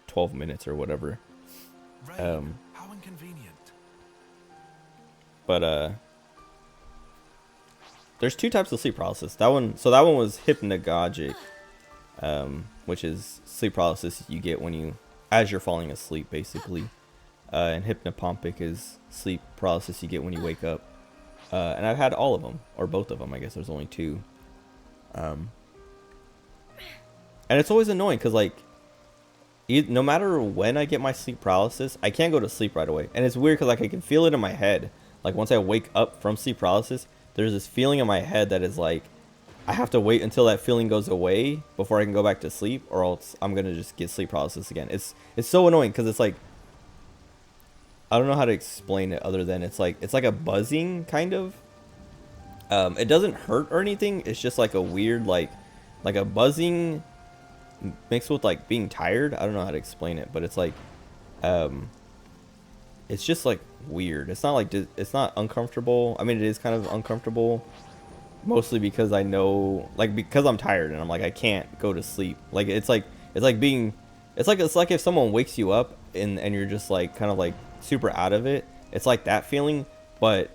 12 minutes or whatever. How inconvenient. But there's two types of sleep paralysis. That one was hypnagogic, which is sleep paralysis you get as you're falling asleep, basically. And hypnopompic is sleep paralysis you get when you wake up. And I've had all of them, or both of them. I guess there's only two. And it's always annoying because like, no matter when I get my sleep paralysis, I can't go to sleep right away. And it's weird because like I can feel it in my head. Like once I wake up from sleep paralysis, there's this feeling in my head that is like, I have to wait until that feeling goes away before I can go back to sleep, or else I'm gonna just get sleep paralysis again. It's so annoying because it's like, I don't know how to explain it other than it's like a buzzing kind of. It doesn't hurt or anything. It's just like a weird like a buzzing mixed with like being tired. I don't know how to explain it, but it's like it's just like weird. It's not like it's not uncomfortable. I mean, it is kind of uncomfortable, mostly because I know, like, because I'm tired and I'm like I can't go to sleep. Like it's like being, it's like if someone wakes you up and you're just like kind of like super out of it. It's like that feeling, but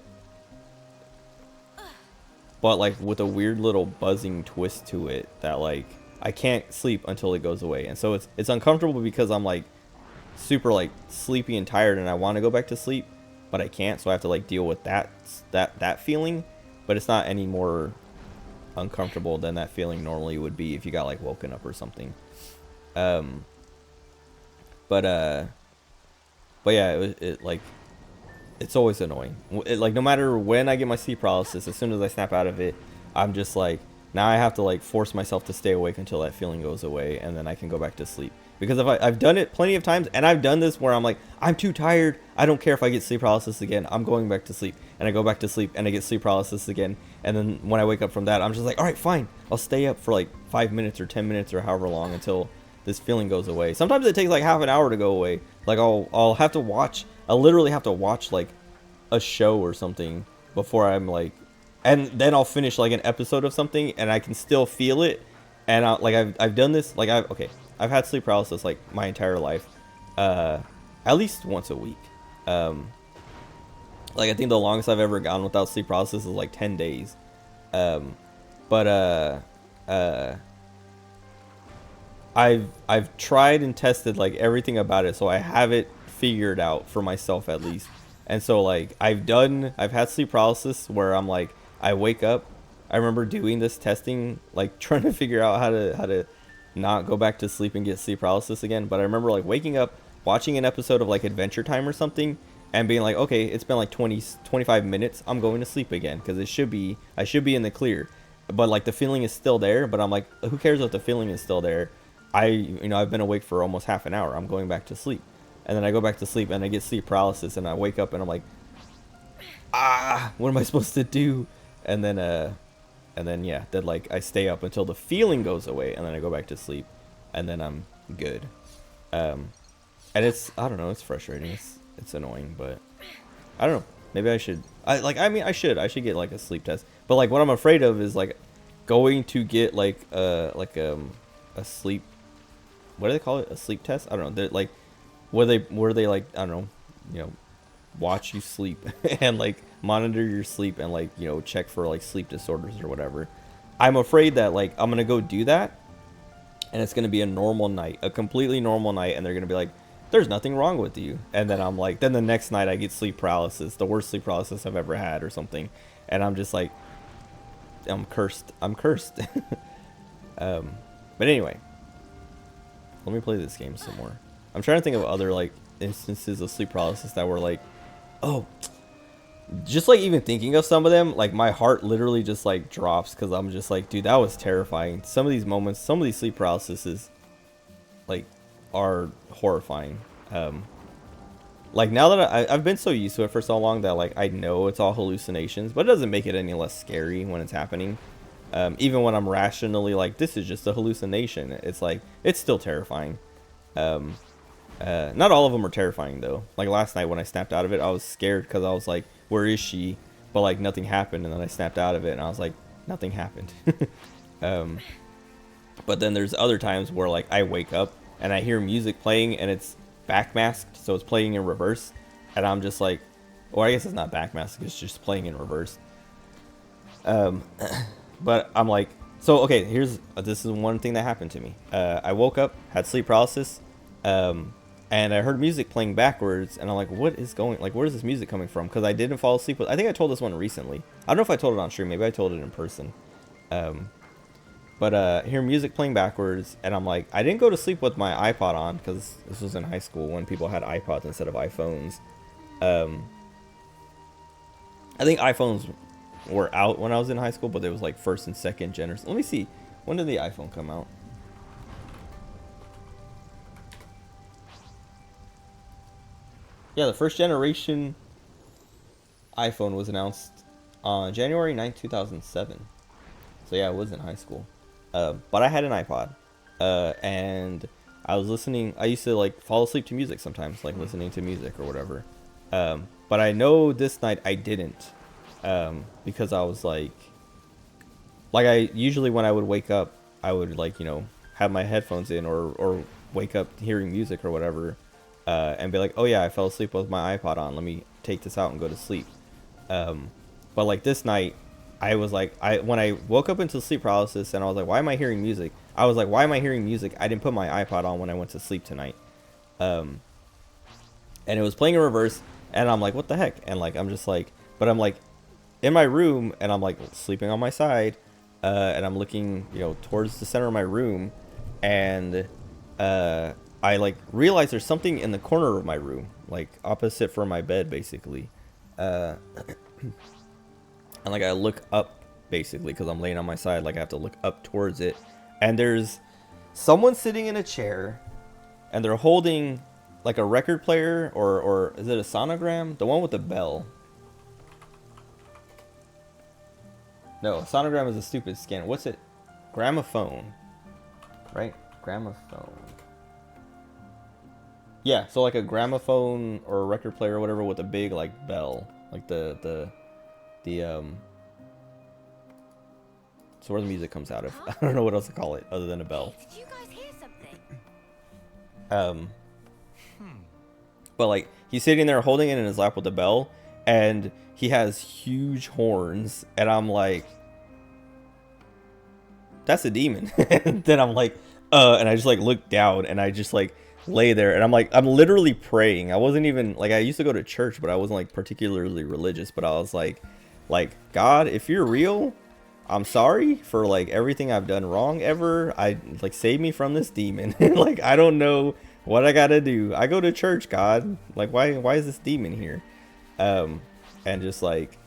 like with a weird little buzzing twist to it that like I can't sleep until it goes away. And so it's uncomfortable because I'm like super like sleepy and tired and I want to go back to sleep, but I can't, so I have to like deal with that feeling. But it's not any more uncomfortable than that feeling normally would be if you got like woken up or something. But yeah, it like, it's always annoying. Like no matter when I get my sleep paralysis, as soon as I snap out of it, I'm just like, now I have to like force myself to stay awake until that feeling goes away, and then I can go back to sleep. Because if I've done it plenty of times, and I've done this where I'm like, I'm too tired, I don't care if I get sleep paralysis again, I'm going back to sleep. And I go back to sleep and I get sleep paralysis again, and then when I wake up from that, I'm just like, all right, fine, I'll stay up for like 5 minutes or 10 minutes or however long until this feeling goes away. Sometimes it takes like half an hour to go away. Like I'll have to watch, I'll literally have to watch like a show or something before I'm like, and then I'll finish like an episode of something and I can still feel it. And I've done this, like I've had sleep paralysis like my entire life, at least once a week. Like I think the longest I've ever gone without sleep paralysis is like 10 days. But I've tried and tested like everything about it, so I have it figured out for myself at least. And so like I've had sleep paralysis where I'm like, I wake up, I remember doing this testing, like trying to figure out how to not go back to sleep and get sleep paralysis again. But I remember like waking up, watching an episode of like Adventure Time or something, and being like, okay, it's been like 25 minutes, I'm going to sleep again, because I should be in the clear. But like the feeling is still there, but I'm like, who cares if the feeling is still there? I've been awake for almost half an hour, I'm going back to sleep. And then I go back to sleep and I get sleep paralysis and I wake up and I'm like, what am I supposed to do? And then yeah, then like I stay up until the feeling goes away, and then I go back to sleep, and then I'm good. And it's, I don't know, it's frustrating, it's annoying, but I don't know, maybe I should, I should get like a sleep test. But like what I'm afraid of is like going to get like a sleep, what do they call it, a sleep test? I don't know, they're like where they like, I don't know, watch you sleep and like monitor your sleep and like, check for like sleep disorders or whatever. I'm afraid that like I'm gonna go do that and it's gonna be a normal night, a completely normal night, and they're gonna be like, there's nothing wrong with you. And then I'm like, then the next night I get sleep paralysis, the worst sleep paralysis I've ever had or something, and I'm just like, I'm cursed. But anyway, let me play this game some more. I'm trying to think of other like instances of sleep paralysis that were like, oh, just like even thinking of some of them, like my heart literally just like drops, because I'm just like, dude, that was terrifying. Some of these moments, some of these sleep paralysis like are horrifying. Like now that I've been so used to it for so long that like I know it's all hallucinations, but it doesn't make it any less scary when it's happening. Even when I'm rationally like, this is just a hallucination, it's like, it's still terrifying. Not all of them are terrifying though. Like last night when I snapped out of it, I was scared because I was like, where is she? But like nothing happened, and then I snapped out of it and I was like, nothing happened. But then there's other times where like I wake up and I hear music playing and it's backmasked, so it's playing in reverse, and I'm just like, or I guess it's not backmasked, it's just playing in reverse. But I'm like, so okay, this is one thing that happened to me. I woke up, had sleep paralysis, and I heard music playing backwards, and I'm like, what is going, like, where is this music coming from? Because I didn't fall asleep I think I told this one recently. I don't know if I told it on stream, maybe I told it in person. But I hear music playing backwards, and I'm like, I didn't go to sleep with my iPod on, because this was in high school when people had iPods instead of iPhones. I think iPhones were out when I was in high school, but it was like first and second generation. Let me see, when did the iPhone come out? Yeah, the first generation iPhone was announced on January 9th, 2007. So yeah, I was in high school. But I had an iPod. And I was listening. I used to like fall asleep to music sometimes, like listening to music or whatever. But I know this night I didn't. Because I was like I usually when I would wake up, I would like, you know, have my headphones in or wake up hearing music or whatever. And be like, oh yeah, I fell asleep with my iPod on. Let me take this out and go to sleep. But like this night, I was like, when I woke up into sleep paralysis and I was like, why am I hearing music? I was like, why am I hearing music? I didn't put my iPod on when I went to sleep tonight. And it was playing in reverse and I'm like, what the heck? And like, I'm just like, but I'm like in my room and I'm like sleeping on my side. And I'm looking, you know, towards the center of my room and, I like realize there's something in the corner of my room, like opposite from my bed, basically. And like I look up, basically, because I'm laying on my side. Like I have to look up towards it, and there's someone sitting in a chair, and they're holding like a record player, or is it a sonogram? The one with the bell. No, a sonogram is a stupid skin. What's it? Gramophone, right? Gramophone. Yeah, so like a gramophone or a record player or whatever with a big like bell, like the so where the music comes out of. I don't know what else to call it other than a bell. Did you guys hear something? But like he's sitting there holding it in his lap with the bell, and he has huge horns, and I'm like, that's a demon. And then I'm like, and I just like look down and I just like lay there and I'm like, I'm literally praying. I wasn't even like, I used to go to church, but I wasn't like particularly religious, but I was like God, if you're real, I'm sorry for like everything I've done wrong ever. I like save me from this demon. Like I don't know what I gotta do. I go to church, God. Like why is this demon here? And just like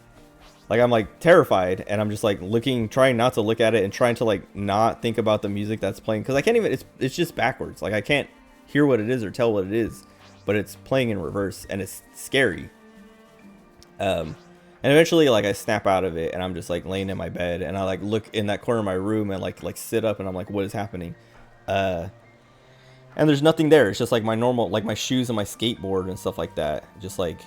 I'm like terrified, and I'm just like looking, trying not to look at it and trying to like not think about the music that's playing, because I can't even, it's just backwards. Like I can't hear what it is or tell what it is, but it's playing in reverse and it's scary. And eventually like I snap out of it and I'm just like laying in my bed and I like look in that corner of my room and like sit up and I'm like, what is happening? And there's nothing there. It's just like my normal, like my shoes and my skateboard and stuff like that, just like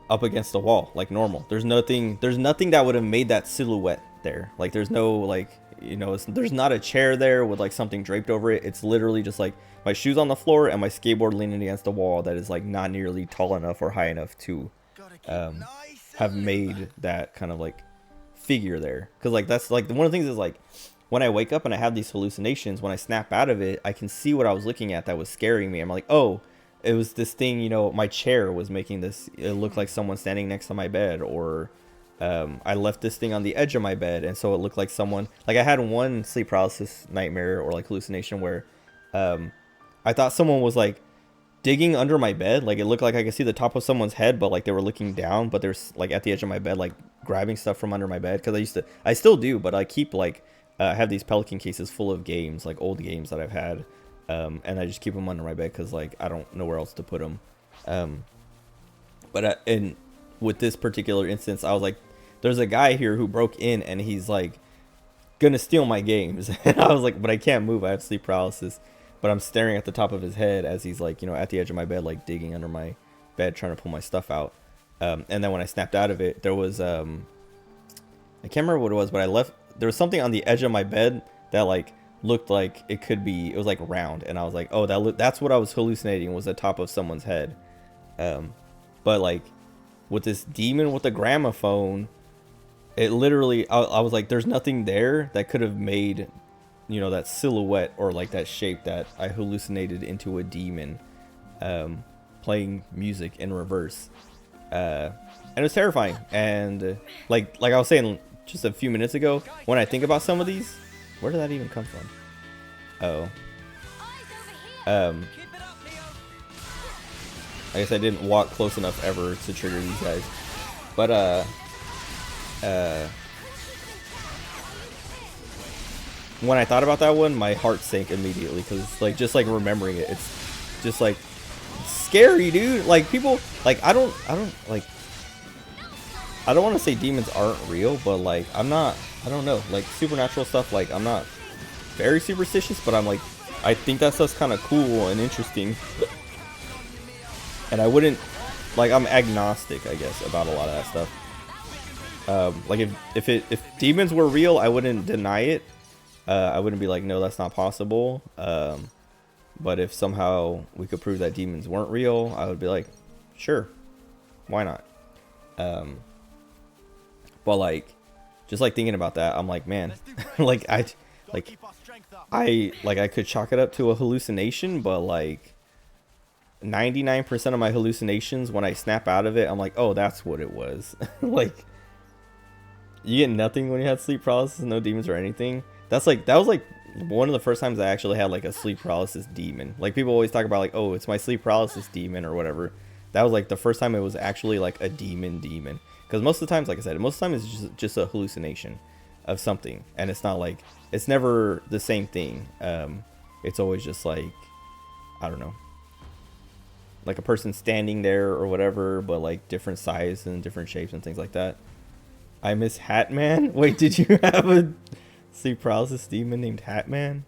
up against the wall like normal. There's nothing that would have made that silhouette there. Like there's no like, you know, there's not a chair there with like something draped over it. It's literally just like my shoes on the floor and my skateboard leaning against the wall that is like not nearly tall enough or high enough to have made that kind of like figure there. Because like that's like one of the things is like when I wake up and I have these hallucinations, when I snap out of it, I can see what I was looking at that was scaring me. I'm like, oh, it was this thing, you know, my chair was making this, it looked like someone standing next to my bed, or I left this thing on the edge of my bed, and so it looked like someone, like I had one sleep paralysis nightmare or like hallucination where I thought someone was like digging under my bed. Like it looked like I could see the top of someone's head, but like they were looking down, but they're like at the edge of my bed, like grabbing stuff from under my bed. Because I still do, but I keep like I have these Pelican cases full of games, like old games that I've had, and I just keep them under my bed because like I don't know where else to put them. But and with this particular instance, I was like, there's a guy here who broke in and he's like gonna steal my games. And I was like, but I can't move, I have sleep paralysis. But I'm staring at the top of his head as he's like, you know, at the edge of my bed, like digging under my bed, trying to pull my stuff out. And then when I snapped out of it, there was, I can't remember what it was, but there was something on the edge of my bed that like looked like it was like round. And I was like, oh, that's what I was hallucinating, was the top of someone's head. But like with this demon with the gramophone, it literally, I was like, there's nothing there that could have made, you know, that silhouette or like that shape that I hallucinated into a demon playing music in reverse. And it was terrifying. And like I was saying just a few minutes ago, when I think about some of these, where did that even come from? Oh. I guess I didn't walk close enough ever to trigger these guys. But when I thought about that one, my heart sank immediately, because like just like remembering it, it's just like scary, dude. Like people, like I don't I don't want to say demons aren't real, but like I don't know, like supernatural stuff, like I'm not very superstitious, but I'm like, I think that stuff's kind of cool and interesting. And I wouldn't, like, I'm agnostic, I guess, about a lot of that stuff. Like if demons were real, I wouldn't deny it. I wouldn't be like, no, that's not possible. But if somehow we could prove that demons weren't real, I would be like, sure, why not? But like, just like thinking about that, I'm like, man, like I could chalk it up to a hallucination, but like 99% of my hallucinations, when I snap out of it, I'm like, oh, that's what it was. Like, you get nothing when you had sleep paralysis, no demons or anything. That was like one of the first times I actually had like a sleep paralysis demon. Like, people always talk about like, oh, it's my sleep paralysis demon or whatever. That was like the first time it was actually like a demon. Because most of the times, like I said, most of the time it's just a hallucination of something, and it's not like, it's never the same thing. It's always just like, I don't know, like a person standing there or whatever, but like different size and different shapes and things like that. I miss Hatman. Wait, did you have a sleep paralysis demon named Hatman?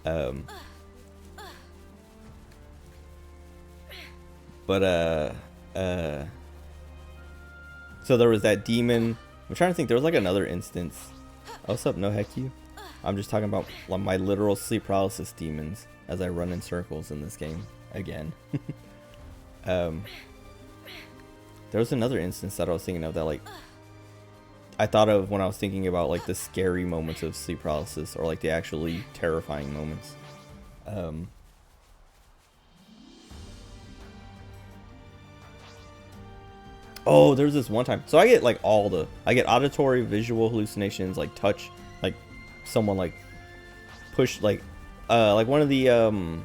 So there was that demon. I'm trying to think. There was like another instance. Oh, what's up? No heck you. I'm just talking about my literal sleep paralysis demons as I run in circles in this game again. There was another instance that I was thinking of that like I thought of when I was thinking about like the scary moments of sleep paralysis, or like the actually terrifying moments. Oh, there's this one time. So I get like I get auditory, visual hallucinations, like touch, like someone like push, like one of the I was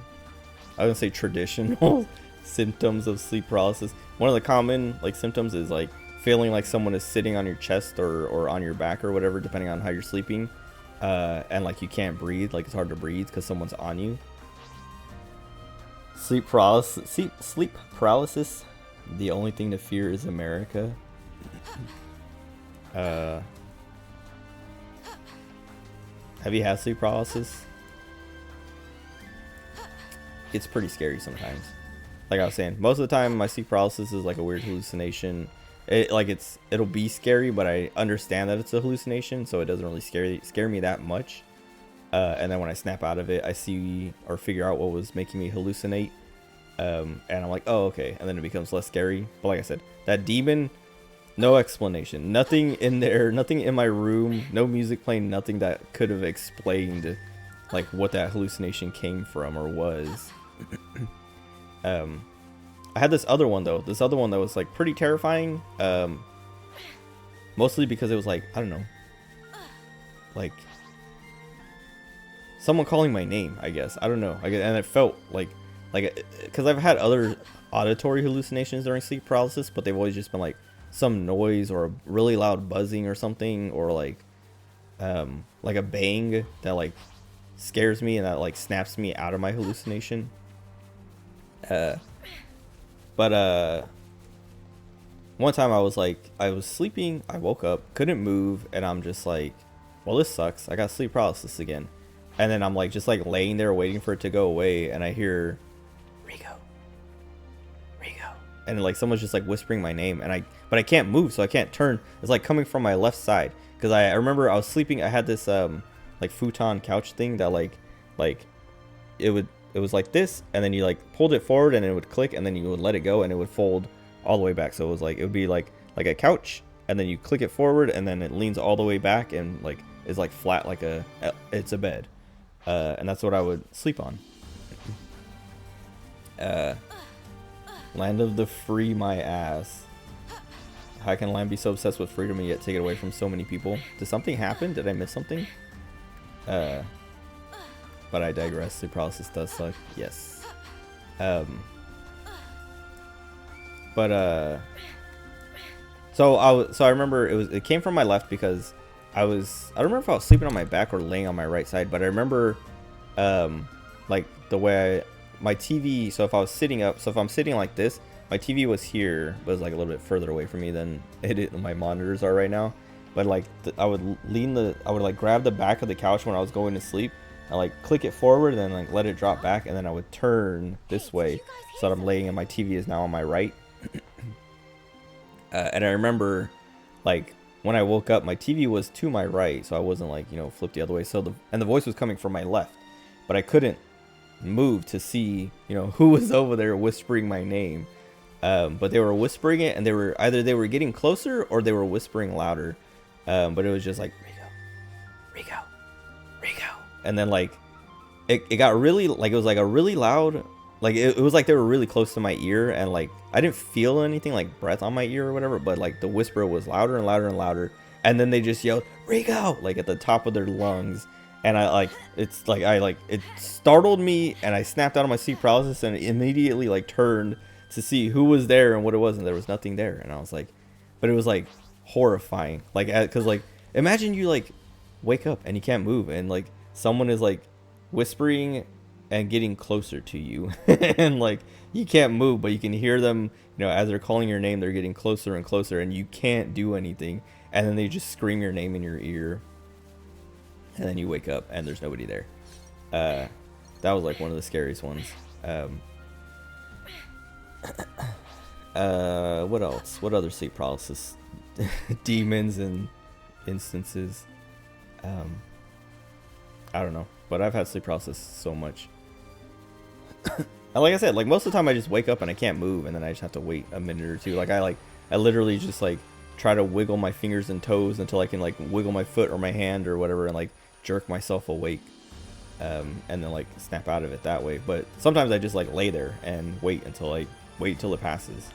gonna say traditional symptoms of sleep paralysis. One of the common like symptoms is like feeling like someone is sitting on your chest or on your back or whatever, depending on how you're sleeping, and like you can't breathe, like it's hard to breathe because someone's on you. Sleep paralysis. The only thing to fear is America. Have you had sleep paralysis? It's pretty scary sometimes. Like I was saying, most of the time my sleep paralysis is like a weird hallucination. It'll be scary, but I understand that it's a hallucination, so it doesn't really scare me that much. And then when I snap out of it, I see or figure out what was making me hallucinate. And I'm like, oh, okay. And then it becomes less scary. But like I said, that demon, no explanation. Nothing in there, nothing in my room, no music playing, nothing that could have explained like what that hallucination came from or was. I had this other one though. This other one that was like pretty terrifying. Mostly because it was like, I don't know, like someone calling my name, I guess. I don't know. And it felt like, because I've had other auditory hallucinations during sleep paralysis, but they've always just been like some noise or a really loud buzzing or something, or like a bang that like scares me and that like snaps me out of my hallucination. But one time I was sleeping, I woke up, couldn't move, and I'm just like, well, this sucks. I got sleep paralysis again. And then I'm like just like laying there waiting for it to go away, and I hear Rigo, and like someone's just like whispering my name, but I can't move, so I can't turn. It's like coming from my left side, because I remember I was sleeping. I had this like futon couch thing that like it was like this, and then you like pulled it forward and it would click, and then you would let it go and it would fold all the way back. So it was like, it would be like a couch, and then you click it forward and then it leans all the way back and like is like flat, like it's a bed. And that's what I would sleep on. Land of the free, my ass. How can land be so obsessed with freedom and yet take it away from so many people? Did something happen? Did I miss something? But I digress. Sleep paralysis does suck. Yes. So I remember it came from my left, because I don't remember if I was sleeping on my back or laying on my right side, but I remember like the way my TV, so if I was sitting up, so if I'm sitting like this, my TV was here, but it was like a little bit further away from me than my monitors are right now. But like I would like grab the back of the couch when I was going to sleep, and like click it forward, and then like let it drop back, and then I would turn this way so that I'm laying, and my TV is now on my right. And I remember, like, when I woke up, my TV was to my right, so I wasn't like, you know, flipped the other way. So the voice was coming from my left, but I couldn't move to see, you know, who was over there whispering my name. But they were whispering it, and they were getting closer or they were whispering louder. But it was just like Rico, and then like it got really, like, it was like a really loud, like it was like they were really close to my ear, and like I didn't feel anything like breath on my ear or whatever, but like the whisper was louder and louder and louder, and then they just yelled Rico like at the top of their lungs, and it startled me, and I snapped out of my sleep paralysis and immediately like turned to see who was there and what it was, and there was nothing there, and I was like, but it was like horrifying, like, because like imagine you like wake up and you can't move, and like someone is like whispering and getting closer to you and like you can't move, but you can hear them, you know, as they're calling your name, they're getting closer and closer, and you can't do anything, and then they just scream your name in your ear, and then you wake up and there's nobody there. That was like one of the scariest ones. What else? What other sleep paralysis demons and instances? I don't know, but I've had sleep paralysis so much. Like I said, like most of the time I just wake up and I can't move, and then I just have to wait a minute or two. I literally just like try to wiggle my fingers and toes until I can like wiggle my foot or my hand or whatever, and like jerk myself awake, and then like snap out of it that way. But sometimes I just like lay there and wait until it passes.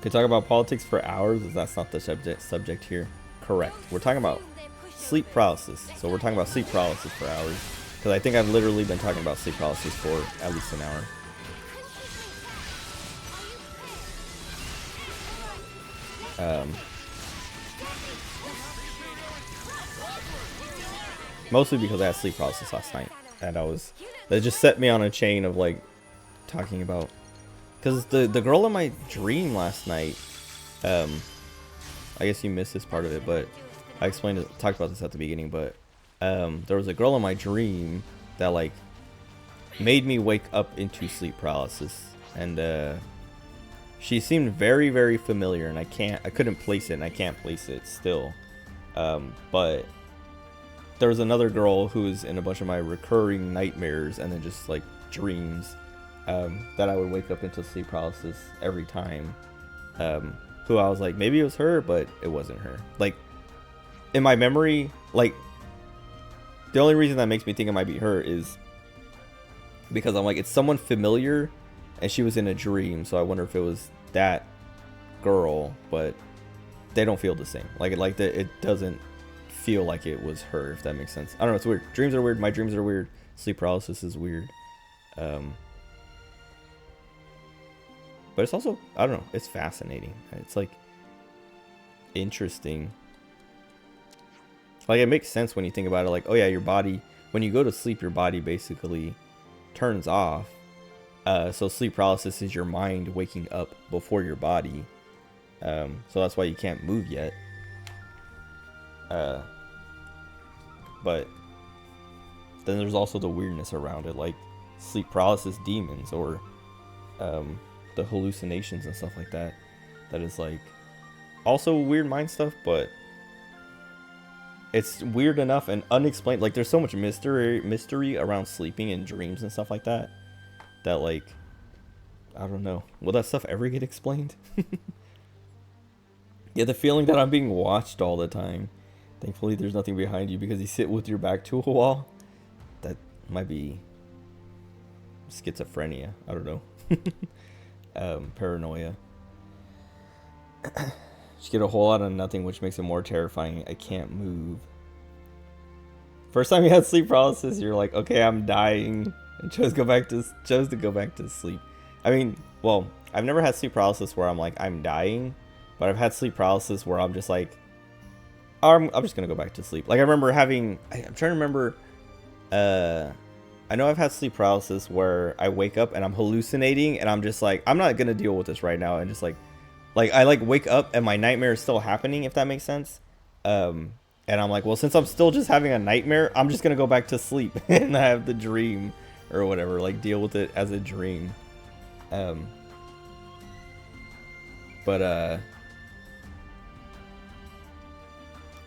Could talk about politics for hours, as that's not the subject here. Correct. We're talking about sleep paralysis, so we're talking about sleep paralysis for hours, because I think I've literally been talking about sleep paralysis for at least an hour. Mostly because I had sleep paralysis last night, and that just set me on a chain of like talking about, because the girl in my dream last night, I guess you missed this part of it, but I talked about this at the beginning, but there was a girl in my dream that like made me wake up into sleep paralysis, and she seemed very, very familiar, and I couldn't place it, and I can't place it still. But there was another girl who's in a bunch of my recurring nightmares and then just like dreams, that I would wake up into sleep paralysis every time. Who I was like, maybe it was her, but it wasn't her. Like in my memory, like the only reason that makes me think it might be her is because I'm like, it's someone familiar, and she was in a dream, so I wonder if it was that girl, but they don't feel the same. Like that, it doesn't feel like it was her, if that makes sense. I don't know, it's weird. Dreams are weird. My dreams are weird. Sleep paralysis is weird. But it's also, I don't know, it's fascinating. It's like interesting. Like it makes sense when you think about it, like, oh yeah, your body, when you go to sleep, your body basically turns off. So sleep paralysis is your mind waking up before your body. So that's why you can't move yet. But then there's also the weirdness around it, like sleep paralysis demons, or the hallucinations and stuff like that. That is like also weird mind stuff, but it's weird enough and unexplained. Like there's so much mystery around sleeping and dreams and stuff like that, that like, I don't know, will that stuff ever get explained? Yeah, the feeling that I'm being watched all the time. Thankfully there's nothing behind you because you sit with your back to a wall. That might be schizophrenia, I don't know. Paranoia. Just get a whole lot of nothing, which makes it more terrifying. I can't move. First time you had sleep paralysis, you're like, okay, I'm dying, and chose to go back to sleep. I mean, well, I've never had sleep paralysis where I'm like, I'm dying, but I've had sleep paralysis where I'm just like, I'm just gonna go back to sleep. Like I remember having, I'm trying to remember, I know I've had sleep paralysis where I wake up and I'm hallucinating and I'm just like, I'm not gonna deal with this right now, and just like I like wake up and my nightmare is still happening, if that makes sense. And I'm like, well, since I'm still just having a nightmare, I'm just gonna go back to sleep and I have the dream or whatever, like deal with it as a dream. But I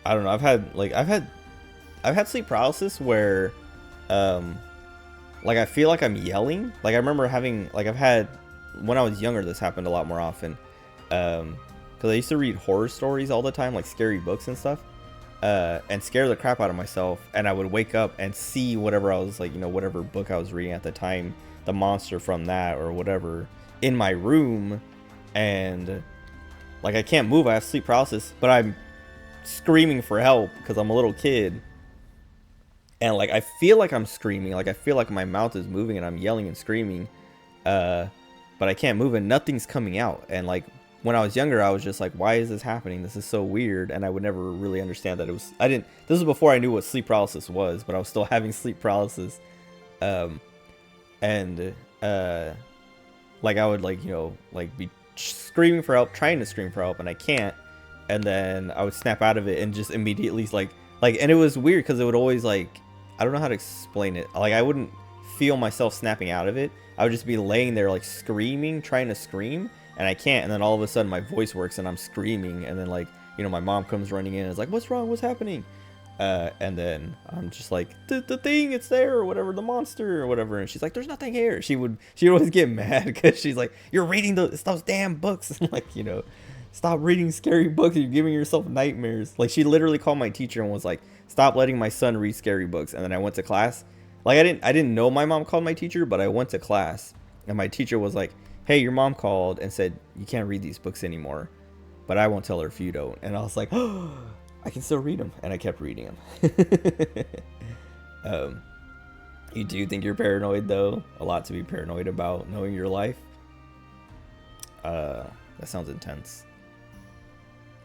don't know. I've had sleep paralysis where like I feel like I'm yelling. Like I remember having, like I've had, when I was younger, this happened a lot more often. Because I used to read horror stories all the time, like scary books and stuff, and scare the crap out of myself. And I would wake up and see whatever I was, like, you know, whatever book I was reading at the time, the monster from that or whatever, in my room. And like I can't move. I have sleep paralysis, but I'm screaming for help because I'm a little kid. And like I feel like I'm screaming, like I feel like my mouth is moving and I'm yelling and screaming, but I can't move and nothing's coming out. And like when I was younger, I was just like, why is this happening? This is so weird. And I would never really understand that it was, this was before I knew what sleep paralysis was, but I was still having sleep paralysis. Like I would, like, you know, like be screaming for help, trying to scream for help, and I can't. And then I would snap out of it and just immediately like, and it was weird because it would always, like, I don't know how to explain it. Like I wouldn't feel myself snapping out of it. I would just be laying there like screaming, trying to scream, and I can't. And then all of a sudden my voice works and I'm screaming. And then, like, you know, my mom comes running in and is like, what's wrong? What's happening? And then I'm just like, the thing, it's there, or whatever, the monster or whatever. And she's like, there's nothing here. She'd always get mad because she's like, you're reading those damn books. Like, you know, stop reading scary books. You're giving yourself nightmares. Like, she literally called my teacher and was like, stop letting my son read scary books. And then I went to class. Like, I didn't know my mom called my teacher, but I went to class and my teacher was like, hey, your mom called and said you can't read these books anymore, but I won't tell her if you don't. And I was like, oh, I can still read them. And I kept reading them. You do think you're paranoid, though? A lot to be paranoid about, knowing your life. That sounds intense.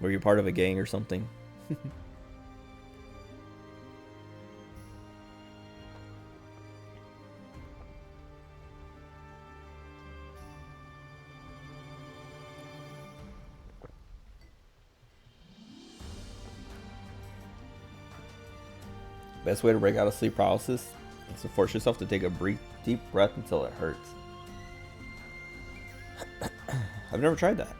Were you part of a gang or something? Best way to break out of sleep paralysis is to force yourself to take a deep breath until it hurts. I've never tried that.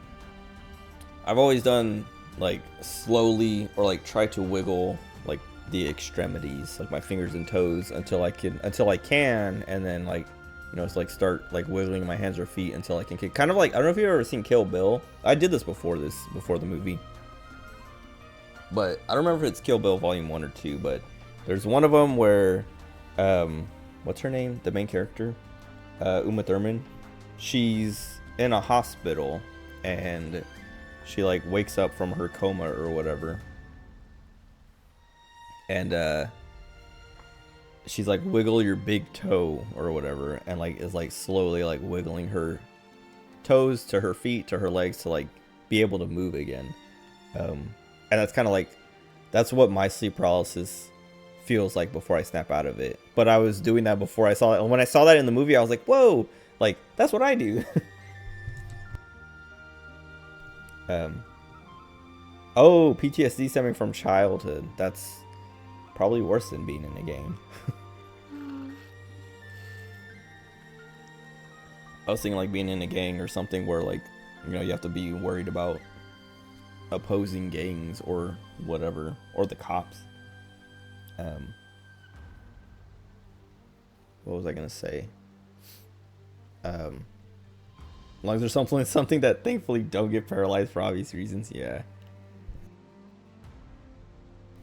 I've always done, like, slowly, or like try to wiggle like the extremities, like my fingers and toes, until I can, and then, like, you know, it's like start like wiggling my hands or feet until I can kick. Kind of like, I don't know if you've ever seen Kill Bill. I did this before the movie, but I don't remember if it's Kill Bill Volume 1 or 2, but there's one of them where, what's her name? The main character, Uma Thurman. She's in a hospital and she like wakes up from her coma or whatever. And she's like, wiggle your big toe or whatever, and like is like slowly like wiggling her toes to her feet to her legs to like be able to move again. And that's kind of like, that's what my sleep paralysis feels like before I snap out of it. But I was doing that before I saw it, and when I saw that in the movie, I was like, whoa, like that's what I do. Oh, PTSD stemming from childhood. That's probably worse than being in a game. I was thinking like being in a gang or something where, like, you know, you have to be worried about opposing gangs or whatever, or the cops. What was I gonna say? As long as there's something that thankfully don't get paralyzed for obvious reasons, yeah.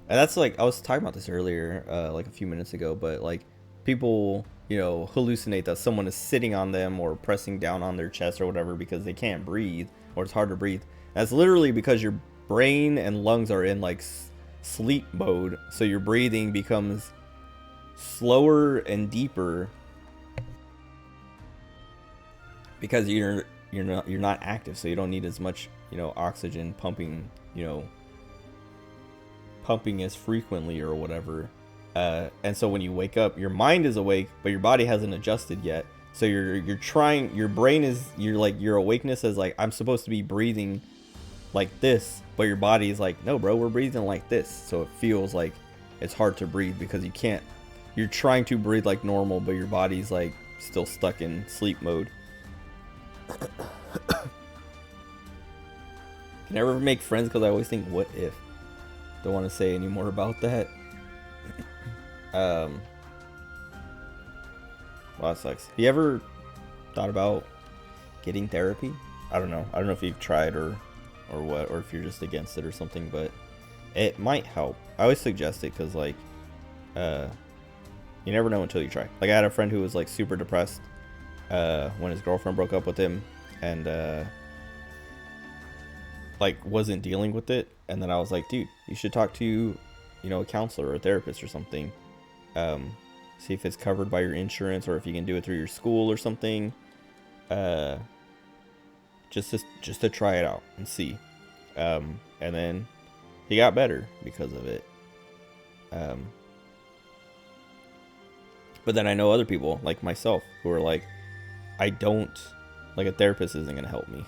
And that's like, I was talking about this earlier, like a few minutes ago, but like people, you know, hallucinate that someone is sitting on them or pressing down on their chest or whatever because they can't breathe, or it's hard to breathe. That's literally because your brain and lungs are in like sleep mode, so your breathing becomes slower and deeper because you're not active, so you don't need as much, you know, oxygen pumping, you know, pumping as frequently or whatever. And so when you wake up, your mind is awake, but your body hasn't adjusted yet. So you're trying, your brain is, your awakeness is like, I'm supposed to be breathing like this, but your body is like, no bro, we're breathing like this. So it feels like it's hard to breathe because you're trying to breathe like normal, but your body's like still stuck in sleep mode. Can never make friends because I always think, what if? Don't want to say any more about that. Well, that sucks. Have you ever thought about getting therapy? I don't know. I don't know if you've tried or what, or if you're just against it or something, but it might help. I always suggest it because, like, you never know until you try. Like, I had a friend who was, like, super depressed when his girlfriend broke up with him, and like, wasn't dealing with it. And then I was like, dude, you should talk to, a counselor or a therapist or something. See if it's covered by your insurance or if you can do it through your school or something. Just to try it out and see. And then he got better because of it. But then I know other people like myself who are like, a therapist isn't going to help me.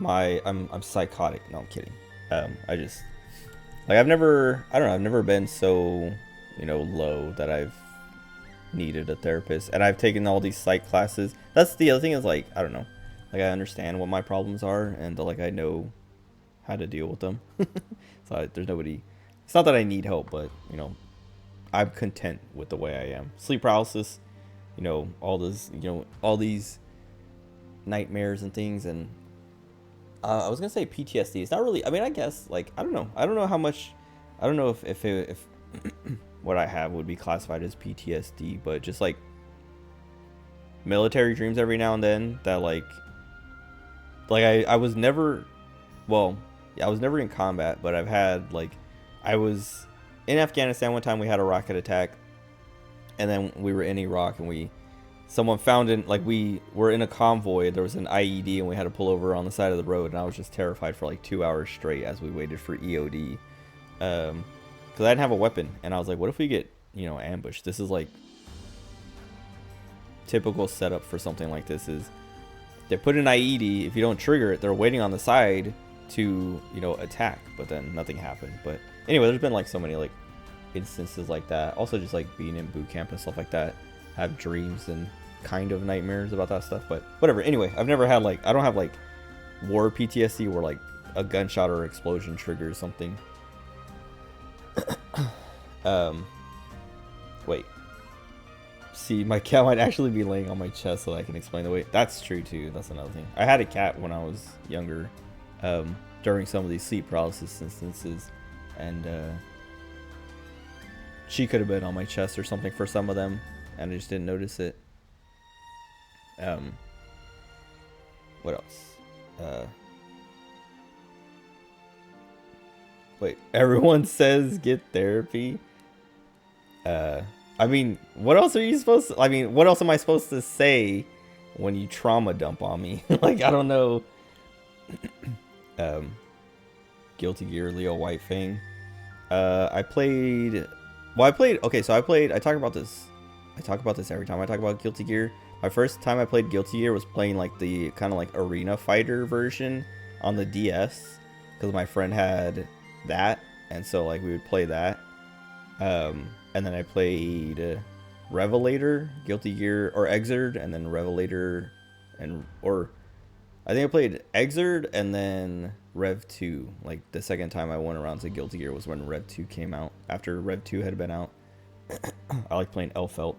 I'm psychotic. No, I'm kidding. I've never been so, low that I've needed a therapist. And I've taken all these psych classes. That's the other thing is, like, I don't know. Like, I understand what my problems are, and like, I know how to deal with them. So there's nobody, it's not that I need help, but, I'm content with the way I am. Sleep paralysis, all these nightmares and things, and I was gonna say PTSD. It's not really. I mean, I guess, like, I don't know. I don't know how much. I don't know if what I have would be classified as PTSD, but just like military dreams every now and then that like I was never. Well, yeah, I was never in combat, but I've had, like, I was in Afghanistan one time. We had a rocket attack, and then we were in Iraq, and someone found it, like, we were in a convoy, there was an IED, and we had to pull over on the side of the road, and I was just terrified for like 2 hours straight as we waited for EOD, because I didn't have a weapon, and I was like, what if we get, ambushed? This is like typical setup for something like this is they put an IED, if you don't trigger it, they're waiting on the side to, attack, but then nothing happened. But anyway, there's been like so many like instances like that. Also just like being in boot camp and stuff like that, have dreams and kind of nightmares about that stuff, but whatever. Anyway, I've never had, like, I don't have like war PTSD where like a gunshot or explosion triggers something. Wait, see, my cat might actually be laying on my chest so that I can explain the weight. That's true too. That's another thing. I had a cat when I was younger, during some of these sleep paralysis instances, and she could have been on my chest or something for some of them, and I just didn't notice it. What else? Wait, everyone says get therapy. I mean, what else are you supposed to, I mean, what else am I supposed to say when you trauma dump on me? Like, I don't know. Guilty Gear, Leo White Fang. I talk about this every time I talk about Guilty Gear. My first time I played Guilty Gear was playing like the kind of like arena fighter version on the DS, because my friend had that, and so like we would play that. And then I played Revelator, Guilty Gear, or Exerd, and then Revelator, I think I played Exerd and then Rev 2. Like, the second time I went around to Guilty Gear was when Rev 2 came out. After Rev 2 had been out. I like playing Elfelt,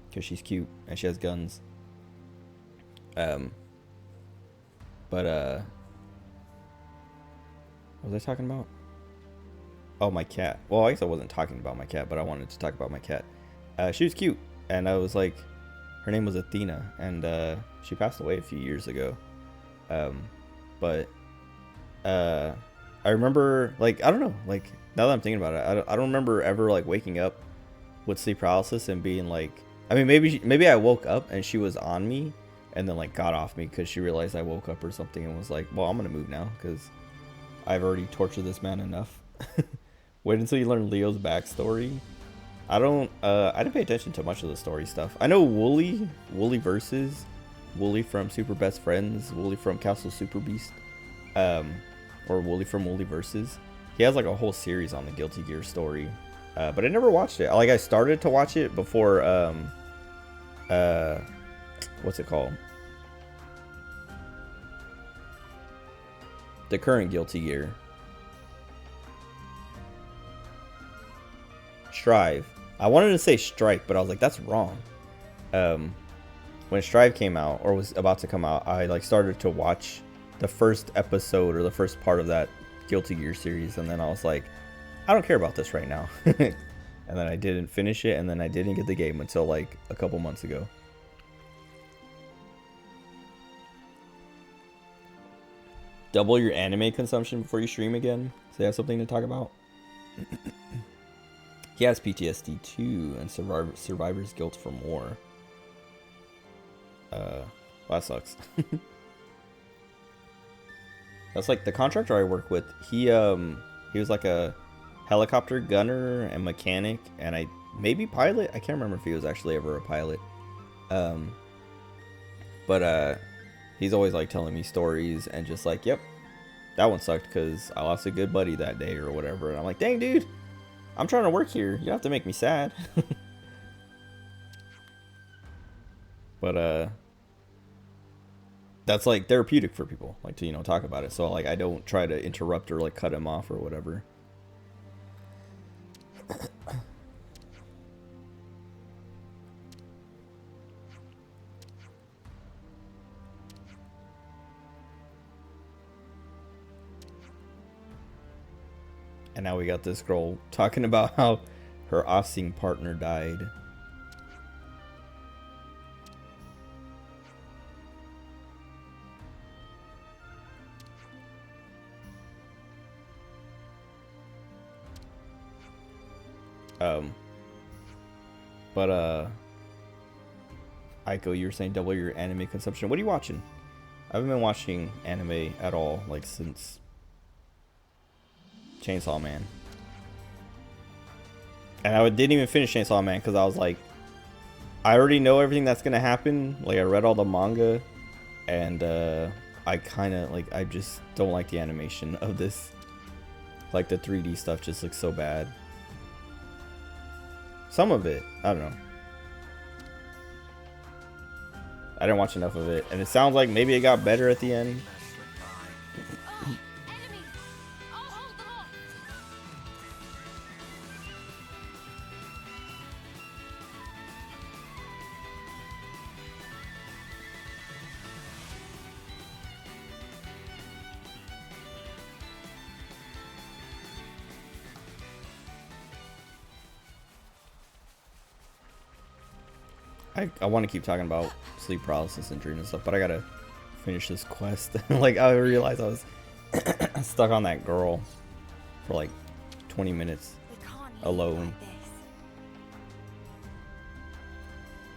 because she's cute and she has guns. What was I talking about? Oh, my cat. Well, I guess I wasn't talking about my cat, but I wanted to talk about my cat. She was cute, and I was like, her name was Athena, and she passed away a few years ago. But I remember, like, I don't know, like, now that I'm thinking about it, I don't remember ever like waking up with sleep paralysis and being like, I mean, maybe I woke up and she was on me, and then like got off me because she realized I woke up or something and was like, well, I'm gonna move now because I've already tortured this man enough. Wait until you learn Leo's backstory. I didn't pay attention to much of the story stuff. I know Wooly versus Wooly from Super Best Friends, Wooly from Castle Super Beast, or Wooly from Wooly versus. He has like a whole series on the Guilty Gear story, but I never watched it. Like I started to watch it before, what's it called? The current Guilty Gear. Strive. I wanted to say Strike, but I was like, that's wrong. When Strive came out, or was about to come out, I like started to watch the first episode or the first part of that Guilty Gear series, and then I was like, I don't care about this right now. And then I didn't finish it, and then I didn't get the game until like a couple months ago. Double your anime consumption before you stream again, so you have something to talk about. He has PTSD too, and survivor's guilt for more. Well, that sucks. That's like the contractor I work with. He was like a helicopter gunner and mechanic, and maybe pilot. I can't remember if he was actually ever a pilot. But he's always like telling me stories and just like, yep, that one sucked because I lost a good buddy that day or whatever. And I'm like, dang, dude, I'm trying to work here. You don't have to make me sad. But that's like therapeutic for people, like to, you know, talk about it. So like I don't try to interrupt or like cut him off or whatever. And now we got this girl talking about how her off-scene partner died. Aiko, you were saying double your anime consumption. What are you watching? I haven't been watching anime at all, like since Chainsaw Man. And I didn't even finish Chainsaw Man because I was like, I already know everything that's gonna happen. Like I read all the manga, and I kind of like, I just don't like the animation of this. Like the 3D stuff just looks so bad. Some of it, I don't know. I didn't watch enough of it, and it sounds like maybe it got better at the end. I want to keep talking about sleep paralysis and dreams and stuff, but I gotta finish this quest. Like, I realized I was stuck on that girl for like 20 minutes alone.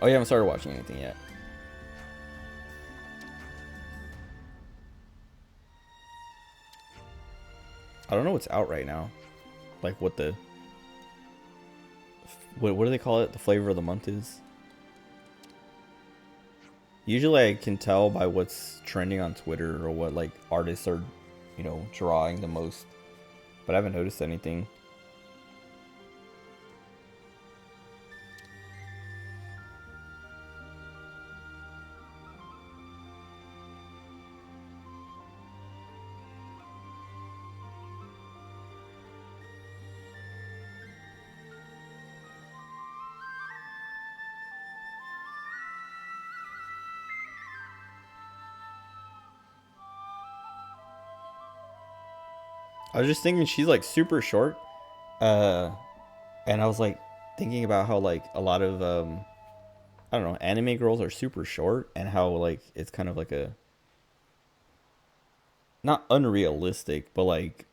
Oh, you haven't started watching anything yet? I don't know what's out right now. Like what do they call it? The flavor of the month is? Usually I can tell by what's trending on Twitter or what like artists are, you know, drawing the most. But I haven't noticed anything. I was just thinking she's like super short, and I was like thinking about how like a lot of I don't know, anime girls are super short, and how like it's kind of like a not unrealistic, but like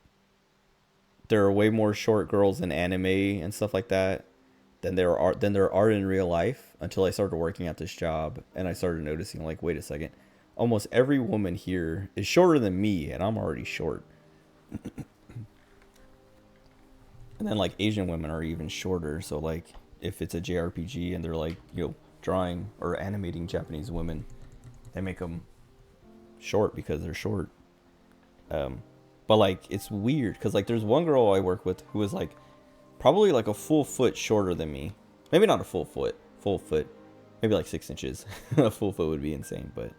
there are way more short girls in anime and stuff like that, than there are in real life until I started working at this job and I started noticing like, wait a second, almost every woman here is shorter than me and I'm already short. And then like Asian women are even shorter. So like if it's a JRPG and they're like, drawing or animating Japanese women, they make them short because they're short. But like it's weird because like there's one girl I work with who is like probably like a full foot shorter than me. Maybe not a full foot, maybe like 6 inches. A full foot would be insane, but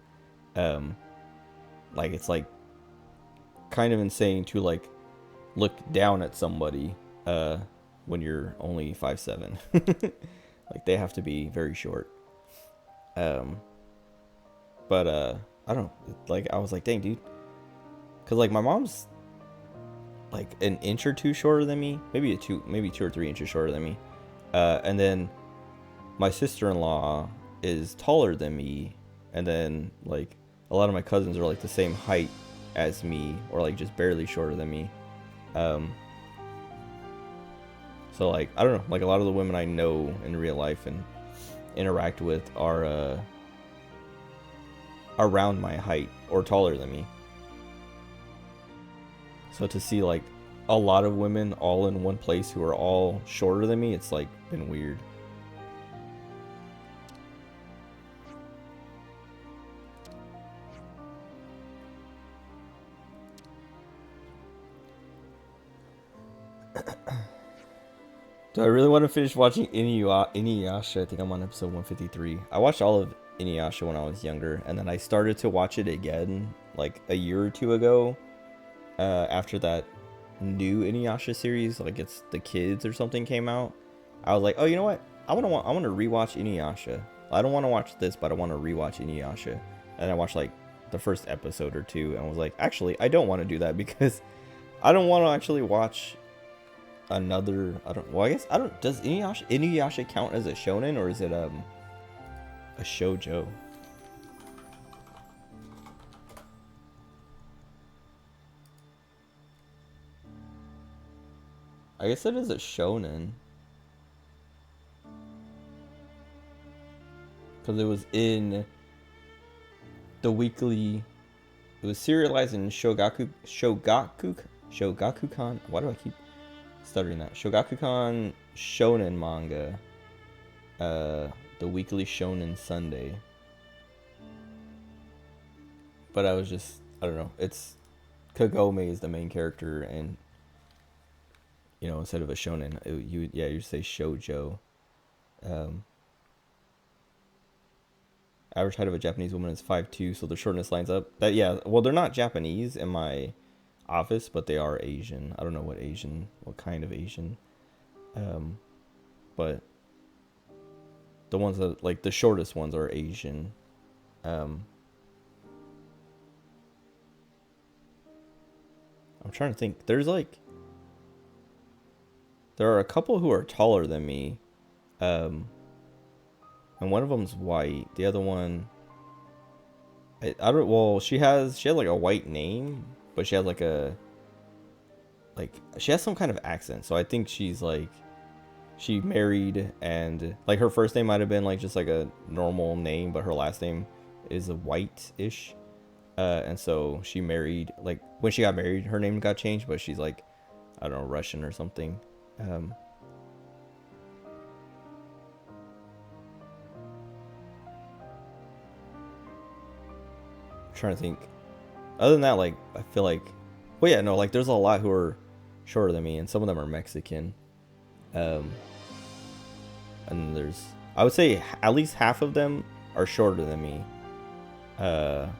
like it's like kind of insane to like look down at somebody when you're only 5'7". Like they have to be very short. But I don't know, like I was like, dang dude, because like my mom's like an inch or two shorter than me, maybe 2 or 3 inches shorter than me, and then my sister-in-law is taller than me, and then like a lot of my cousins are like the same height as me or like just barely shorter than me. So like I don't know, like a lot of the women I know in real life and interact with are around my height or taller than me. So to see like a lot of women all in one place who are all shorter than me, it's like been weird. Do I really want to finish watching Inuyasha? I think I'm on episode 153. I watched all of Inuyasha when I was younger, and then I started to watch it again like a year or two ago. After that new Inuyasha series, like it's the kids or something came out, I was like, oh, you know what? I want to rewatch Inuyasha. I don't want to watch this, but I want to rewatch Inuyasha. And I watched like the first episode or two, and was like, actually, I don't want to do that because I don't want to actually watch another. Well, I guess I don't. Does Inuyasha count as a shonen, or is it a shoujo? I guess it is a shonen. Because it was in the weekly. It was serialized in Shogakukan. Why do I keep stuttering that? Shogakukan Shonen manga. The weekly Shonen Sunday. But I don't know. It's Kagome is the main character, and instead of a shonen, you say shoujo. Average height of a Japanese woman is 5'2", so the shortness lines up. Well, they're not Japanese in my office, but they are Asian. I don't know what kind of Asian. But the ones that, like, the shortest ones are Asian. I'm trying to think. There are a couple who are taller than me. And one of them's white. The other one, she has like a white name, but she has she has some kind of accent. So I think she's like, she married, and like her first name might have been like just like a normal name, but her last name is a white-ish. And so she married, like when she got married, her name got changed, but she's like, I don't know, Russian or something. Trying to think. Other than that, like I feel like, there's a lot who are shorter than me, and some of them are Mexican. And there's, I would say at least half of them are shorter than me. And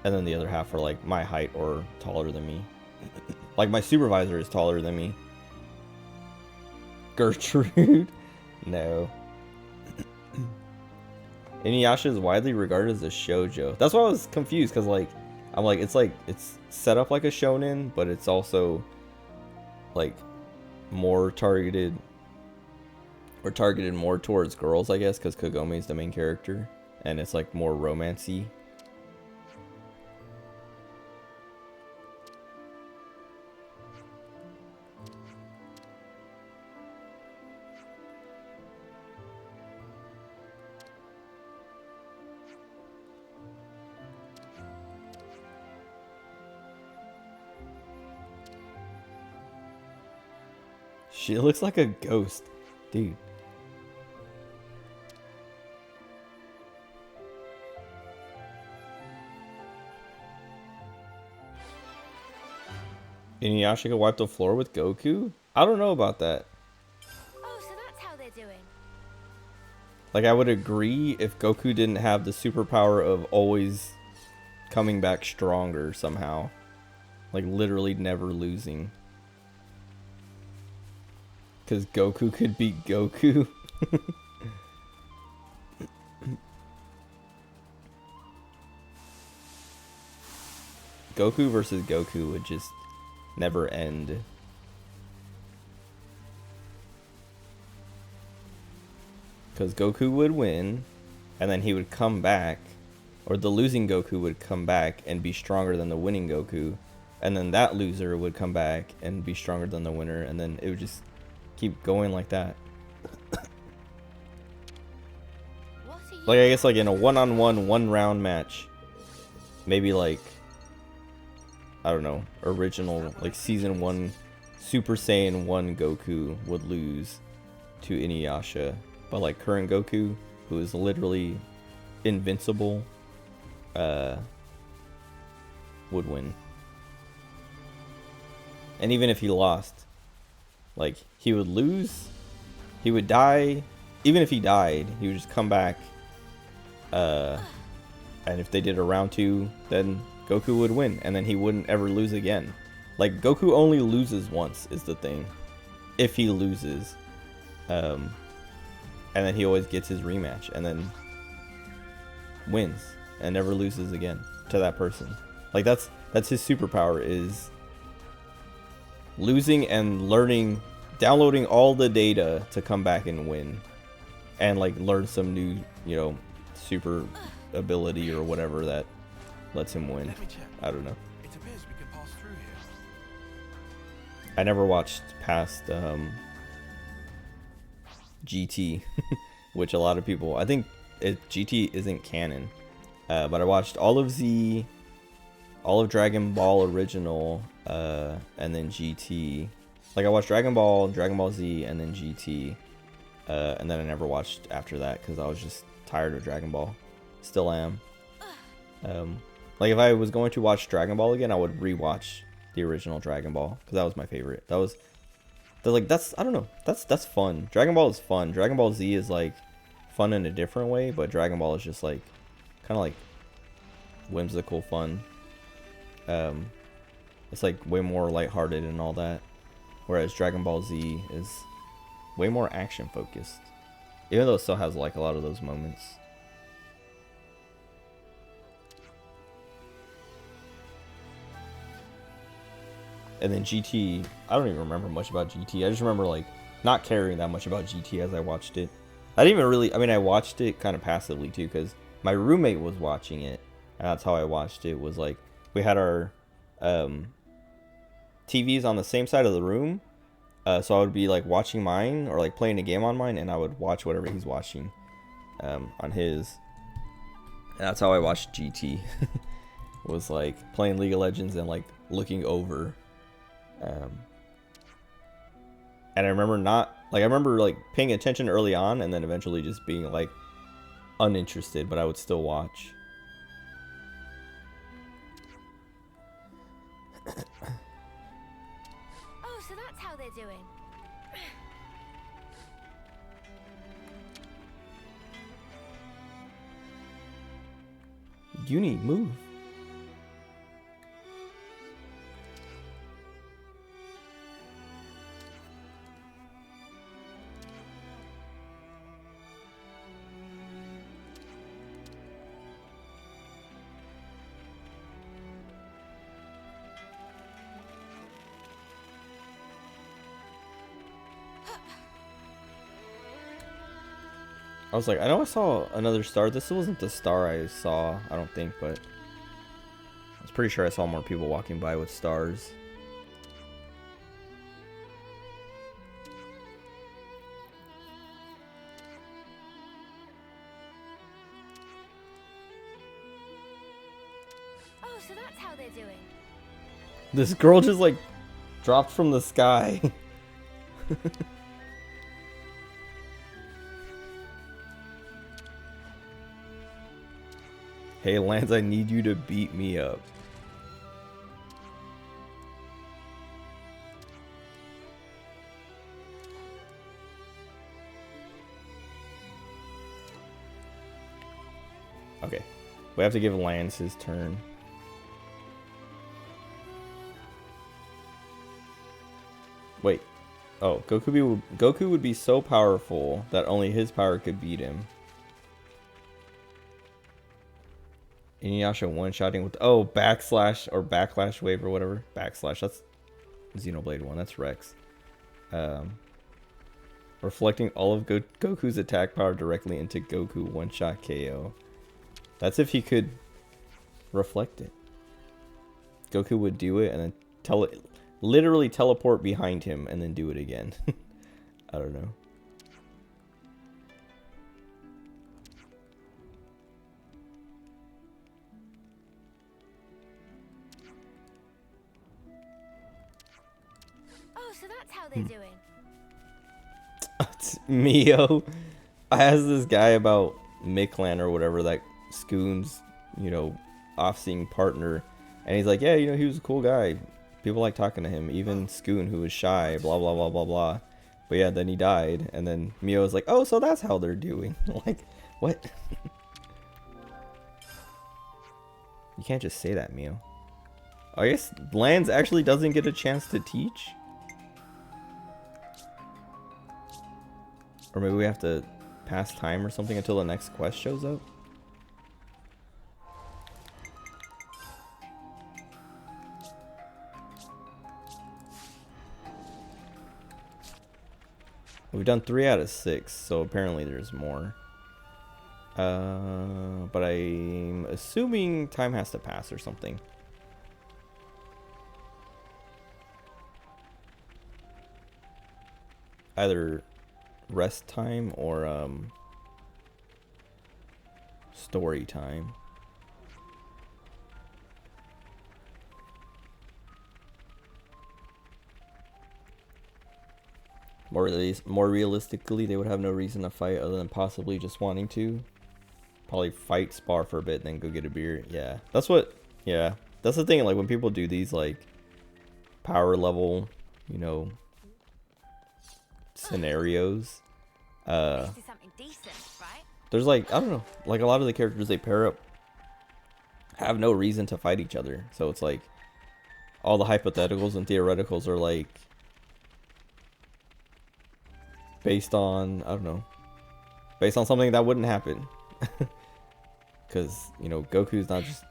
then the other half are like my height or taller than me. Like my supervisor is taller than me. Gertrude? No. Inuyasha is widely regarded as a shoujo. That's why I was confused, because I'm like it's set up like a shonen, but it's also like more targeted more towards girls, I guess, because Kagome is the main character, and it's like more romancy. She looks like a ghost, dude. Inuyasha could wipe the floor with Goku? I don't know about that. Oh, so that's how they're doing. Like, I would agree if Goku didn't have the superpower of always coming back stronger somehow. Like, literally never losing. Because Goku could beat Goku. Goku versus Goku would just never end. Because Goku would win, and then he would come back, or the losing Goku would come back and be stronger than the winning Goku, and then that loser would come back and be stronger than the winner, and then it would just keep going like that. Like, I guess, like, in a one-on-one, one-round match, maybe, like, I don't know, original, like, Season 1 Super Saiyan 1 Goku would lose to Inuyasha. But, like, current Goku, who is literally invincible, would win. And even if he lost, like, he would lose, he would die. Even if he died, he would just come back. And if they did a round 2, then Goku would win, and then he wouldn't ever lose again. Like, Goku only loses once is the thing. If he loses. And then he always gets his rematch, and then wins, and never loses again to that person. Like, that's his superpower, is losing and learning, downloading all the data to come back and win. And, like, learn some new, you know, super ability or whatever that lets him win. I don't know. It appears we can pass through here. I never watched past GT, which a lot of people, I think GT isn't canon, but I watched all of Z, all of Dragon Ball original, and then GT. Like, I watched Dragon Ball Z, and then GT, and then I never watched after that because I was just tired of Dragon Ball. Still am. Like, if I was going to watch Dragon Ball again, I would rewatch the original Dragon Ball because that was my favorite. That's I don't know. That's fun. Dragon Ball is fun. Dragon Ball Z is like fun in a different way, but Dragon Ball is just like kind of like whimsical fun. It's like way more lighthearted and all that, whereas Dragon Ball Z is way more action focused, even though it still has like a lot of those moments. And then GT, I don't even remember much about GT. I just remember like not caring that much about GT as I watched it. I didn't even really, I mean, I watched it kind of passively too, because my roommate was watching it, and that's how I watched it. Was like, we had our TVs on the same side of the room, so I would be like watching mine or like playing a game on mine, and I would watch whatever he's watching on his. And that's how I watched GT. Was like playing League of Legends and like looking over. And I remember I remember like paying attention early on, and then eventually just being like uninterested, but I would still watch. Oh, so that's how they're doing. Uni, move. I was like, I know I saw another star. This wasn't the star I saw, I don't think, but I was pretty sure I saw more people walking by with stars. Oh, so that's how they're doing. This girl just like dropped from the sky. Hey Lance, I need you to beat me up. Okay. We have to give Lance his turn. Wait. Oh, Goku would be so powerful that only his power could beat him. Inuyasha one-shotting with backslash or backlash wave or whatever. Backslash, that's Xenoblade 1, that's Rex. Reflecting all of Goku's attack power directly into Goku one-shot KO. That's if he could reflect it. Goku would do it and then literally teleport behind him and then do it again. I don't know. Oh, so that's how they're doing. Mio has this guy about Miklan or whatever, that Scoon's, off-seeing partner, and he's like, yeah, he was a cool guy. People like talking to him, even Scoon, who was shy, blah, blah, blah, blah, blah. But yeah, then he died, and then Mio was like, oh, so that's how they're doing. Like, what? You can't just say that, Mio. I guess Lance actually doesn't get a chance to teach? Or maybe we have to pass time or something until the next quest shows up? We've done 3 out of 6, so apparently there's more. But I'm assuming time has to pass or something. Either rest time or story time. More realistically, they would have no reason to fight other than possibly just wanting to. Probably fight, spar for a bit, then go get a beer. Yeah, that's what. Yeah, that's the thing. Like when people do these like power level, scenarios. This is something decent, right? There's like, I don't know, like a lot of the characters they pair up have no reason to fight each other. So it's like all the hypotheticals and theoreticals are like based on, I don't know, based on something that wouldn't happen. Because, Goku's not just...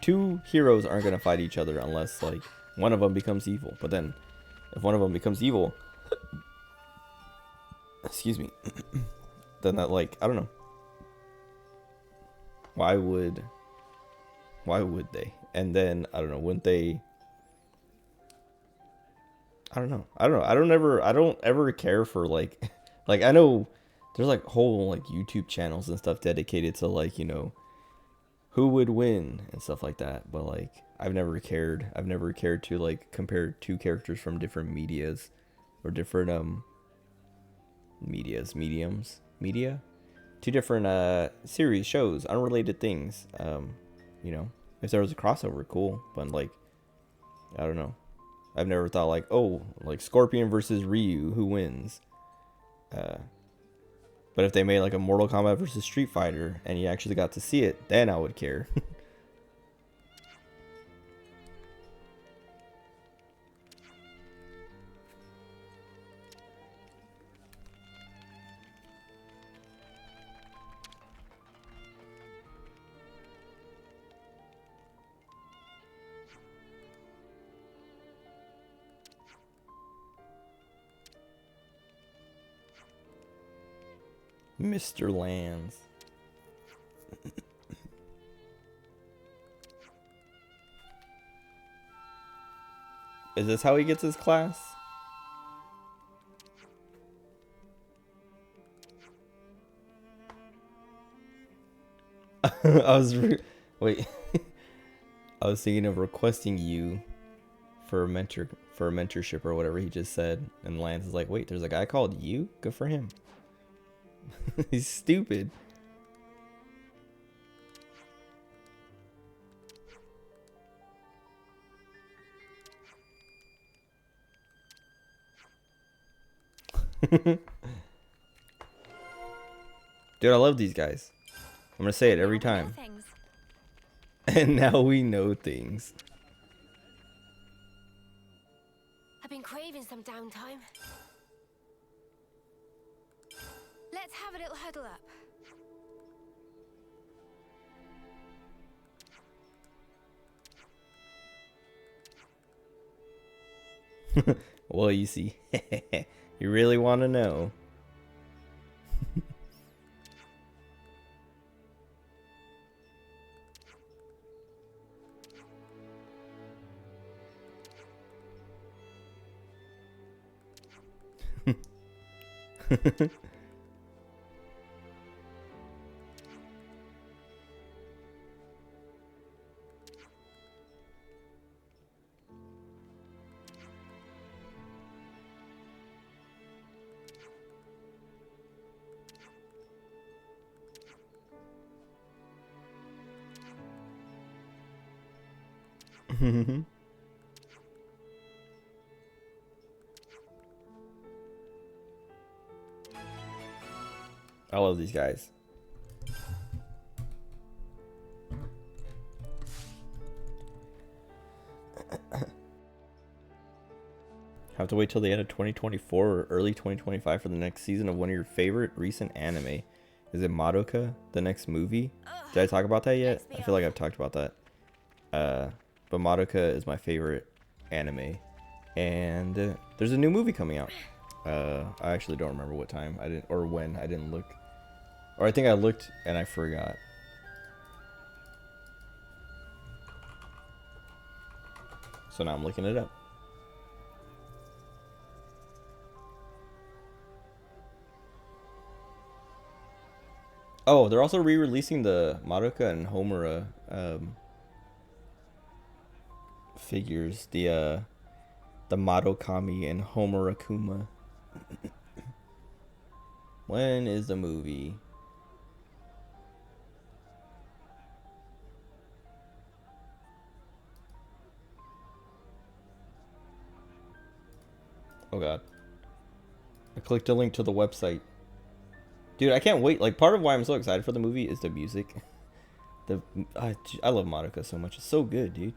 2 heroes aren't going to fight each other unless, like, one of them becomes evil. But then, if one of them becomes evil... excuse me. Then that, like, I don't know. Why would they? And then, I don't know, wouldn't they... I don't know. I don't ever care for, like... like, I know there's, like, whole, like, YouTube channels and stuff dedicated to, like, who would win and stuff like that. But, like, I've never cared to, like, compare 2 characters from different medias or different, media? 2 different, series, shows, unrelated things. If there was a crossover, cool. But, like, I don't know. I've never thought, like, oh, like, Scorpion versus Ryu, who wins? But if they made like a Mortal Kombat versus Street Fighter and you actually got to see it, then I would care. Mr. Lands. Is this how he gets his class? Wait. I was thinking of requesting you for a mentorship or whatever he just said, and Lance is like, wait, there's a guy called you? Good for him. He's stupid. Dude, I love these guys. I'm gonna say it every time. And now we know things. I've been craving some downtime. Let's have a little huddle up. Well, you see. You really want to know. I love these guys. Have to wait till the end of 2024 or early 2025 for the next season of one of your favorite recent anime. Is it Madoka, the next movie? Did I talk about that yet? I feel like I've talked about that. But Madoka is my favorite anime. And there's a new movie coming out. I actually don't remember what time I didn't, or when I didn't look. Or I think I looked and I forgot. So now I'm looking it up. Oh, they're also re-releasing the Madoka and Homura figures. The Madokami and Homurakuma. When is the movie? Oh god. I clicked a link to the website. Dude, I can't wait. Like, part of why I'm so excited for the movie is the music. I love Madoka so much. It's so good, dude.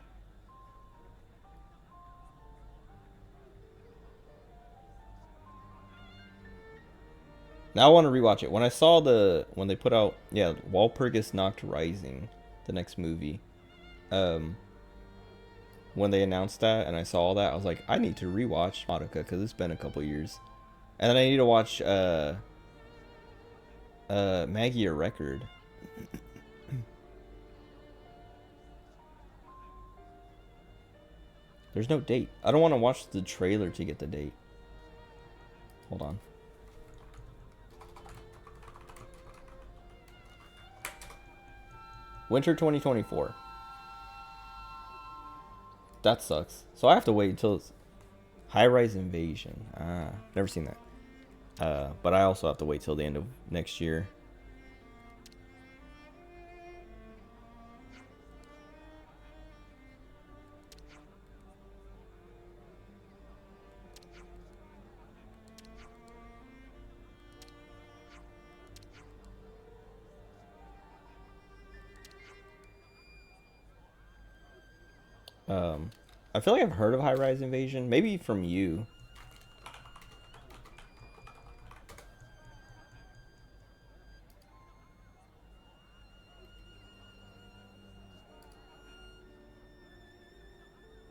Now I want to rewatch it. When I saw when they put out, yeah, Walpurgis Nacht Rising, the next movie. When they announced that and I saw all that, I was like, I need to rewatch Madoka because it's been a couple years. And then I need to watch Maggie a Record. There's no date. I don't want to watch the trailer to get the date. Hold on. Winter 2024. That sucks. So I have to wait until it's High-Rise Invasion. Ah, never seen that. But I also have to wait till the end of next year. I feel like I've heard of High-Rise Invasion, maybe from you.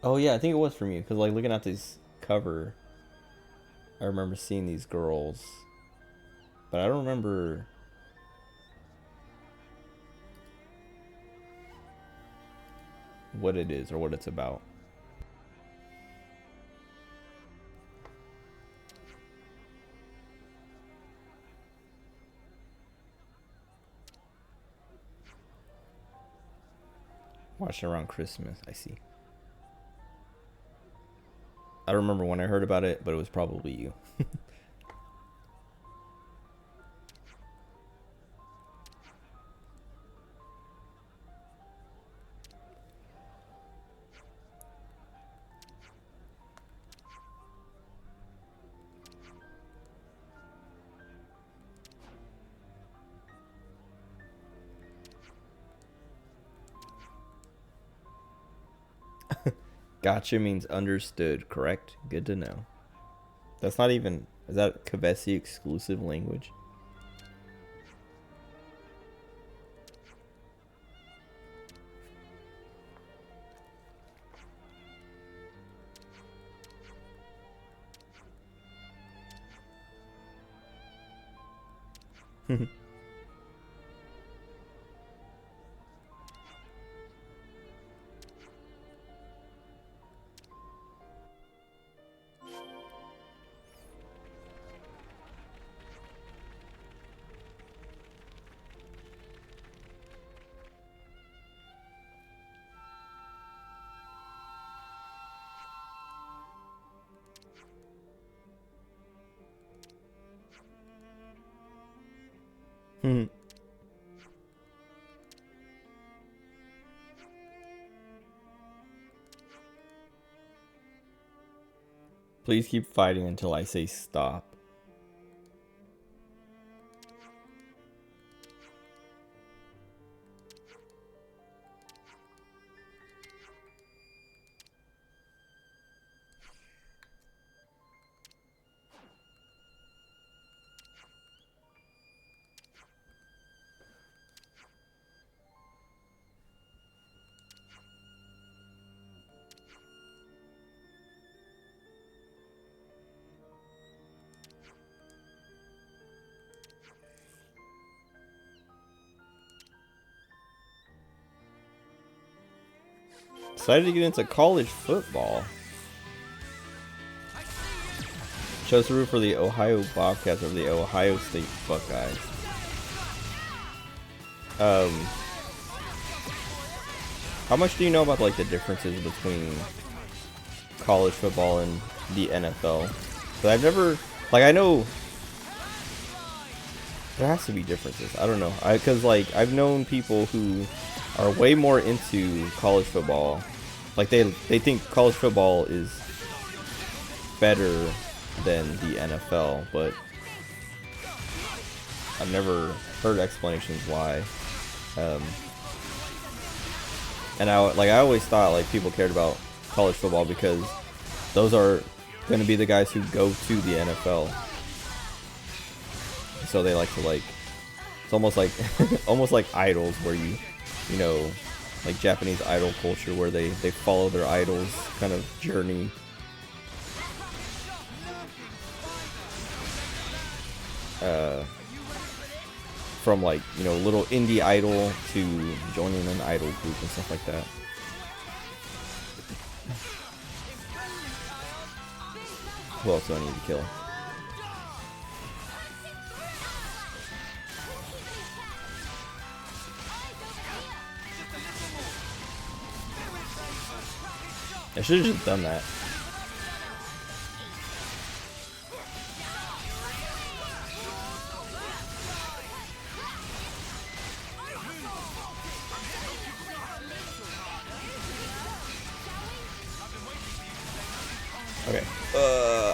Oh yeah, I think it was from you, because like looking at this cover, I remember seeing these girls, but I don't remember. What it is or what it's about. Watching around Christmas, I see. I remember when I heard about it, but it was probably you. Gotcha means understood, correct? Good to know. That's not even... Is that Kavesi exclusive language? Please keep fighting until I say stop. Decided to get into college football. Chose to root for the Ohio Bobcats over the Ohio State Buckeyes. How much do you know about like the differences between college football and the NFL? But I've never, like, I know there has to be differences. I don't know. Because like I've known people who are way more into college football. Like they think college football is better than the NFL, but I've never heard explanations why. And I always thought like people cared about college football because those are going to be the guys who go to the NFL. So they like to like, it's almost like almost like idols where you know, like Japanese idol culture where they follow their idols kind of journey. From like, you know, little indie idol to joining an idol group and stuff like that. Who else do I need to kill? I should have just done that. Okay.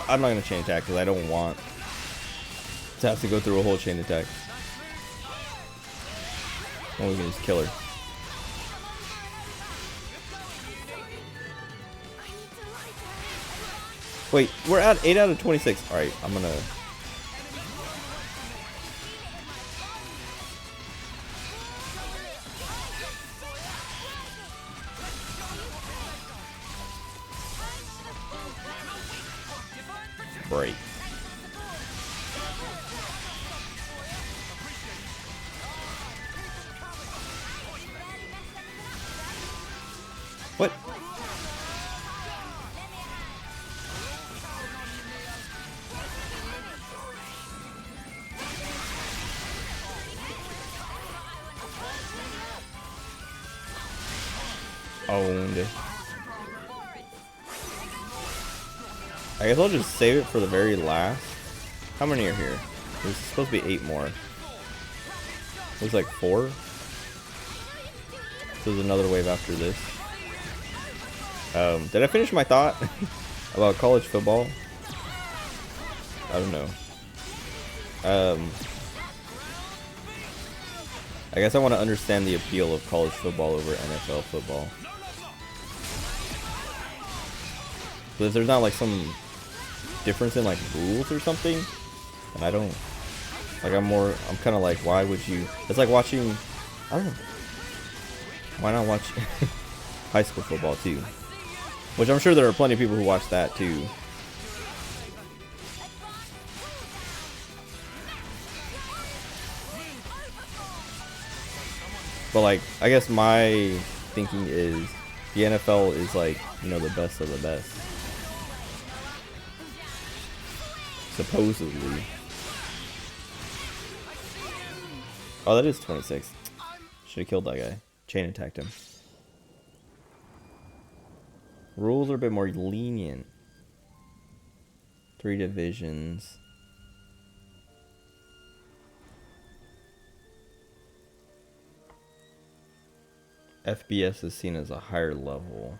I'm not gonna chain attack because I don't want to have to go through a whole chain attack. And we can just kill her. Wait, we're at 8 out of 26. Alright, I'm gonna... break. What? Owned. I guess I'll just save it for the very last. How many are here? There's supposed to be 8 more. Looks like 4. So there's another wave after this. Did I finish my thought about college football? I don't know. I guess I want to understand the appeal of college football over NFL football. But if there's not like some difference in like rules or something, then I don't. Like I'm kind of like, why would you? It's like watching, I don't know. Why not watch high school football too? Which I'm sure there are plenty of people who watch that too. But like, I guess my thinking is the NFL is like, you know, the best of the best. Supposedly. Oh, that is 26. Should have killed that guy. Chain attacked him. Rules are a bit more lenient. 3 divisions. FBS is seen as a higher level.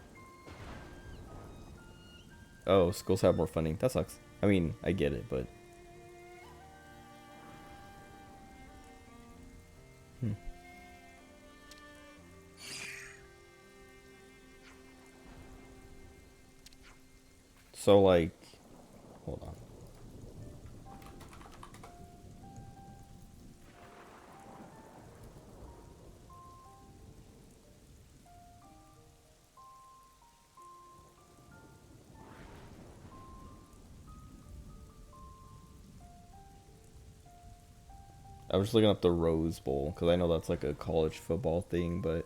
Oh, schools have more funding. That sucks. I mean, I get it, but... So, like... Hold on. I was just looking up the Rose Bowl, because I know that's like a college football thing, but...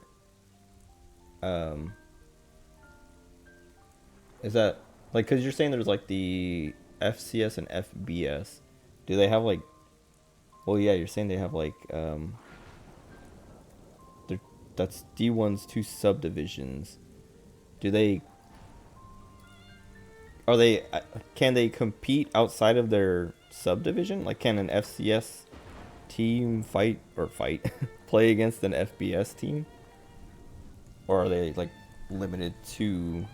Is that... Like, because you're saying there's like the FCS and FBS. Do they have like... Well, yeah, you're saying they have like... That's D1's 2 subdivisions. Do they... Are they... Can they compete outside of their subdivision? Like, can an FCS team play against an FBS team? Or are they like limited to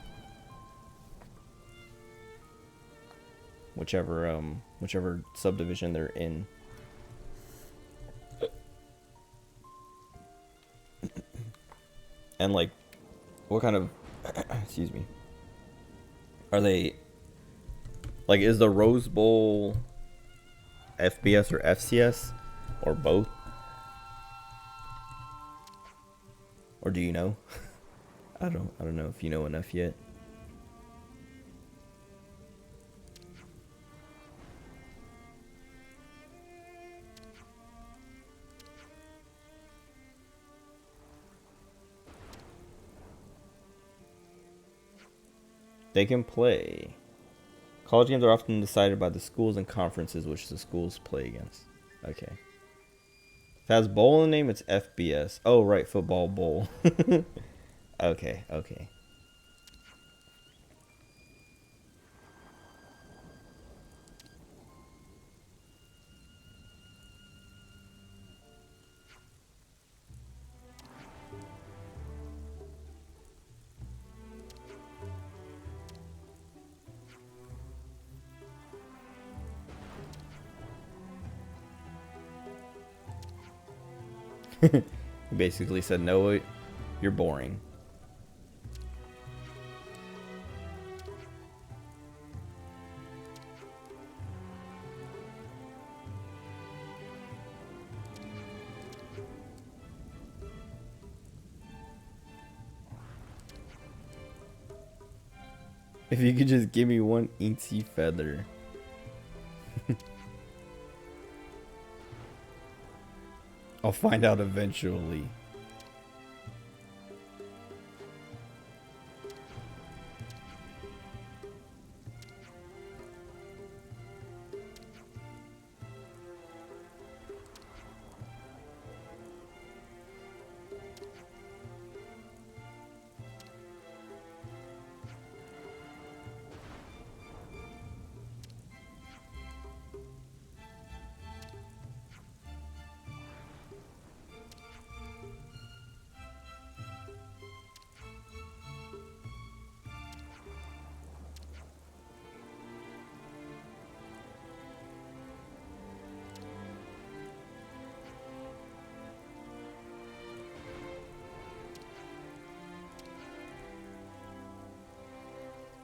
whichever subdivision they're in? And like, what kind of excuse me, are they like, is the Rose Bowl FBS or FCS or both? Or do you know? I don't know if you know enough yet. They can play. College games are often decided by the schools and conferences which the schools play against. Okay. If it has bowl in the name, it's FBS. Oh, right, football bowl. Okay. He basically said, no, you're boring. If you could just give me one incy feather. I'll find out eventually.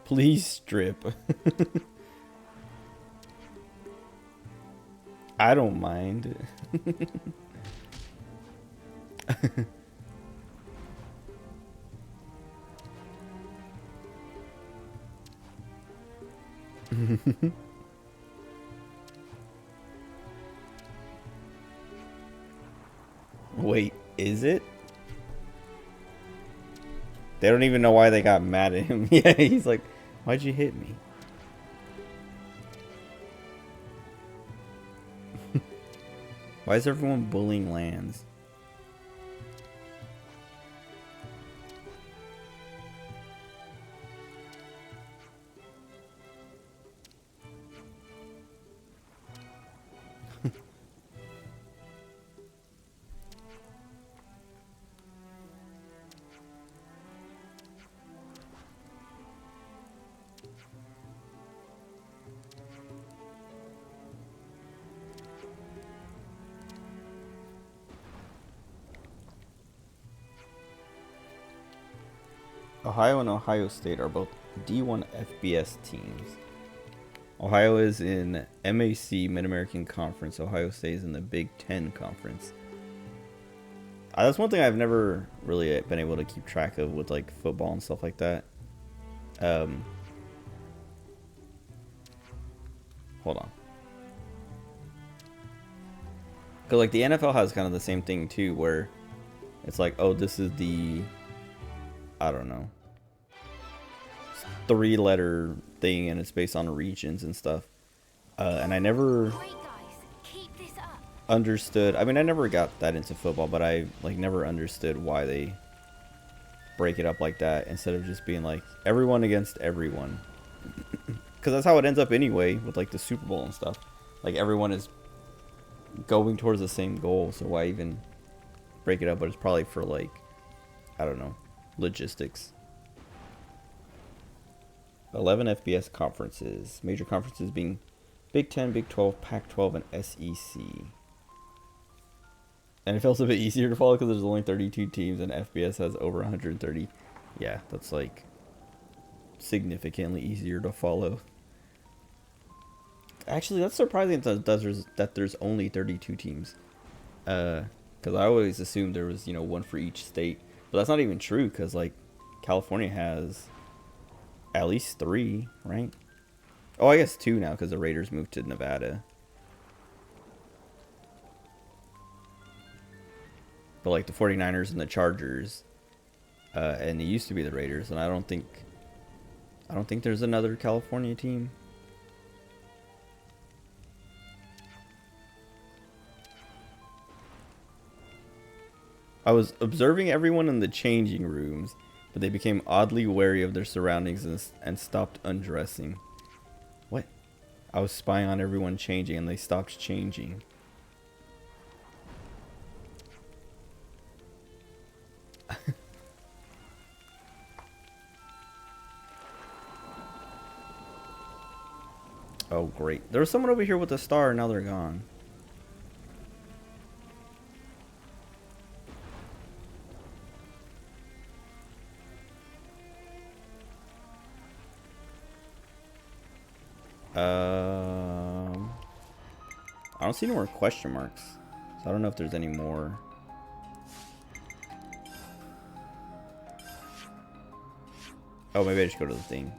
Please strip. I don't mind. Wait, is it? They don't even know why they got mad at him. Yeah, he's like, why'd you hit me? Why is everyone bullying Lands? Ohio and Ohio State are both D1 FBS teams. Ohio is in MAC, Mid-American Conference. Ohio State is in the Big Ten Conference. That's one thing I've never really been able to keep track of with like football and stuff like that. Hold on. Because like the NFL has kind of the same thing too, where it's like, oh, this is the, I don't know, 3-letter thing, and it's based on regions and stuff. And I never understood. I mean, I never got that into football, but I like never understood why they break it up like that instead of just being like everyone against everyone. Because that's how it ends up anyway with like the Super Bowl and stuff. Like everyone is going towards the same goal, so why even break it up? But it's probably for like, I don't know, logistics. 11 FBS conferences. Major conferences being Big 10, Big 12, Pac-12, and SEC. NFL's a bit easier to follow because there's only 32 teams and FBS has over 130. Yeah, that's like significantly easier to follow. Actually, that's surprising that there's only 32 teams. Because I always assumed there was, you know, one for each state. But that's not even true because, like, California has at least 3, right? Oh, I guess 2 now because the Raiders moved to Nevada. But, like, the 49ers and the Chargers, and it used to be the Raiders, and I don't think there's another California team. I was observing everyone in the changing rooms, but they became oddly wary of their surroundings and stopped undressing. What? I was spying on everyone changing and they stopped changing. Oh, great. There was someone over here with a star, and now they're gone. I don't see any more question marks, so I don't know if there's any more. Oh, maybe I just go to the thing.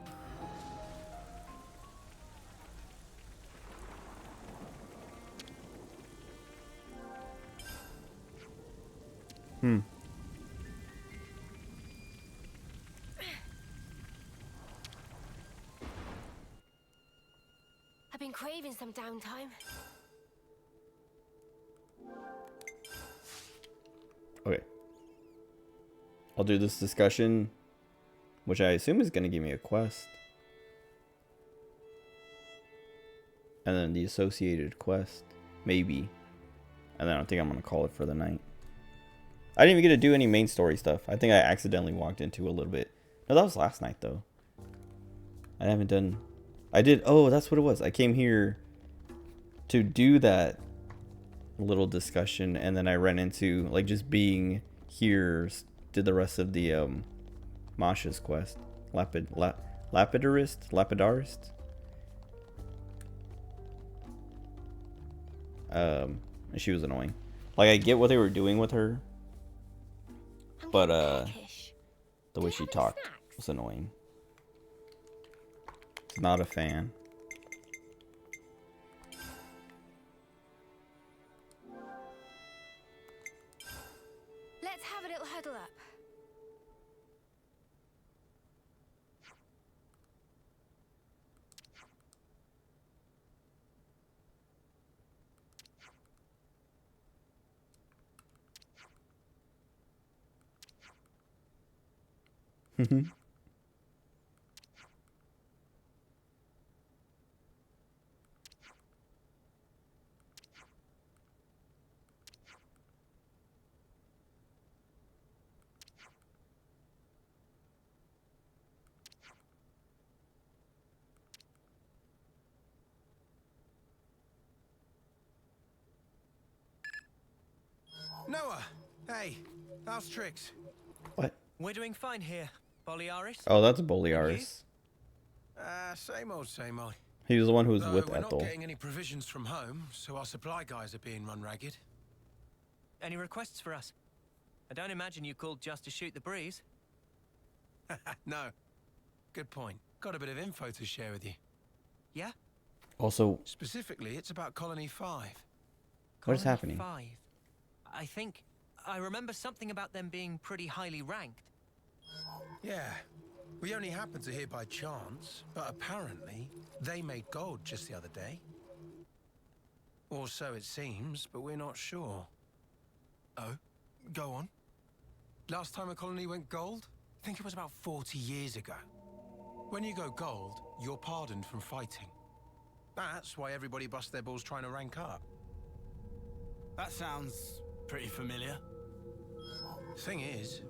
I've been craving some downtime. Okay. I'll do this discussion, which I assume is going to give me a quest. And then the associated quest, maybe. And then I think I'm going to call it for the night. I didn't even get to do any main story stuff. I think I accidentally walked into a little bit. No, that was last night, though. I haven't done... I did... Oh, that's what it was. I came here to do that little discussion, and then I ran into, like, just being here, did the rest of the Masha's quest. Lapidarist. She was annoying. Like, I get what they were doing with her, I'm but getting peckish. the Do way you she have any talked snacks? was annoying. Not a fan. Let's have a little huddle up. Noah! Hey, how's tricks? What? We're doing fine here, Boliaris. Oh, that's Boliaris. Same old, same old. He was the one who was Though with we're Ethel. not getting any provisions from home, so our supply guys are being run ragged. Any requests for us? I don't imagine you called just to shoot the breeze. No. Good point. Got a bit of info to share with you. Yeah? Also, Specifically, it's about Colony 5. what is Colony happening? 5. I remember something about them being pretty highly ranked. Yeah. We only happened to hear by chance, but apparently they made gold just the other day. Or so it seems, but we're not sure. Oh? Go on. Last time a colony went gold? I think it was about 40 years ago. When you go gold, you're pardoned from fighting. That's why everybody busts their balls trying to rank up. That sounds pretty familiar. Thing is,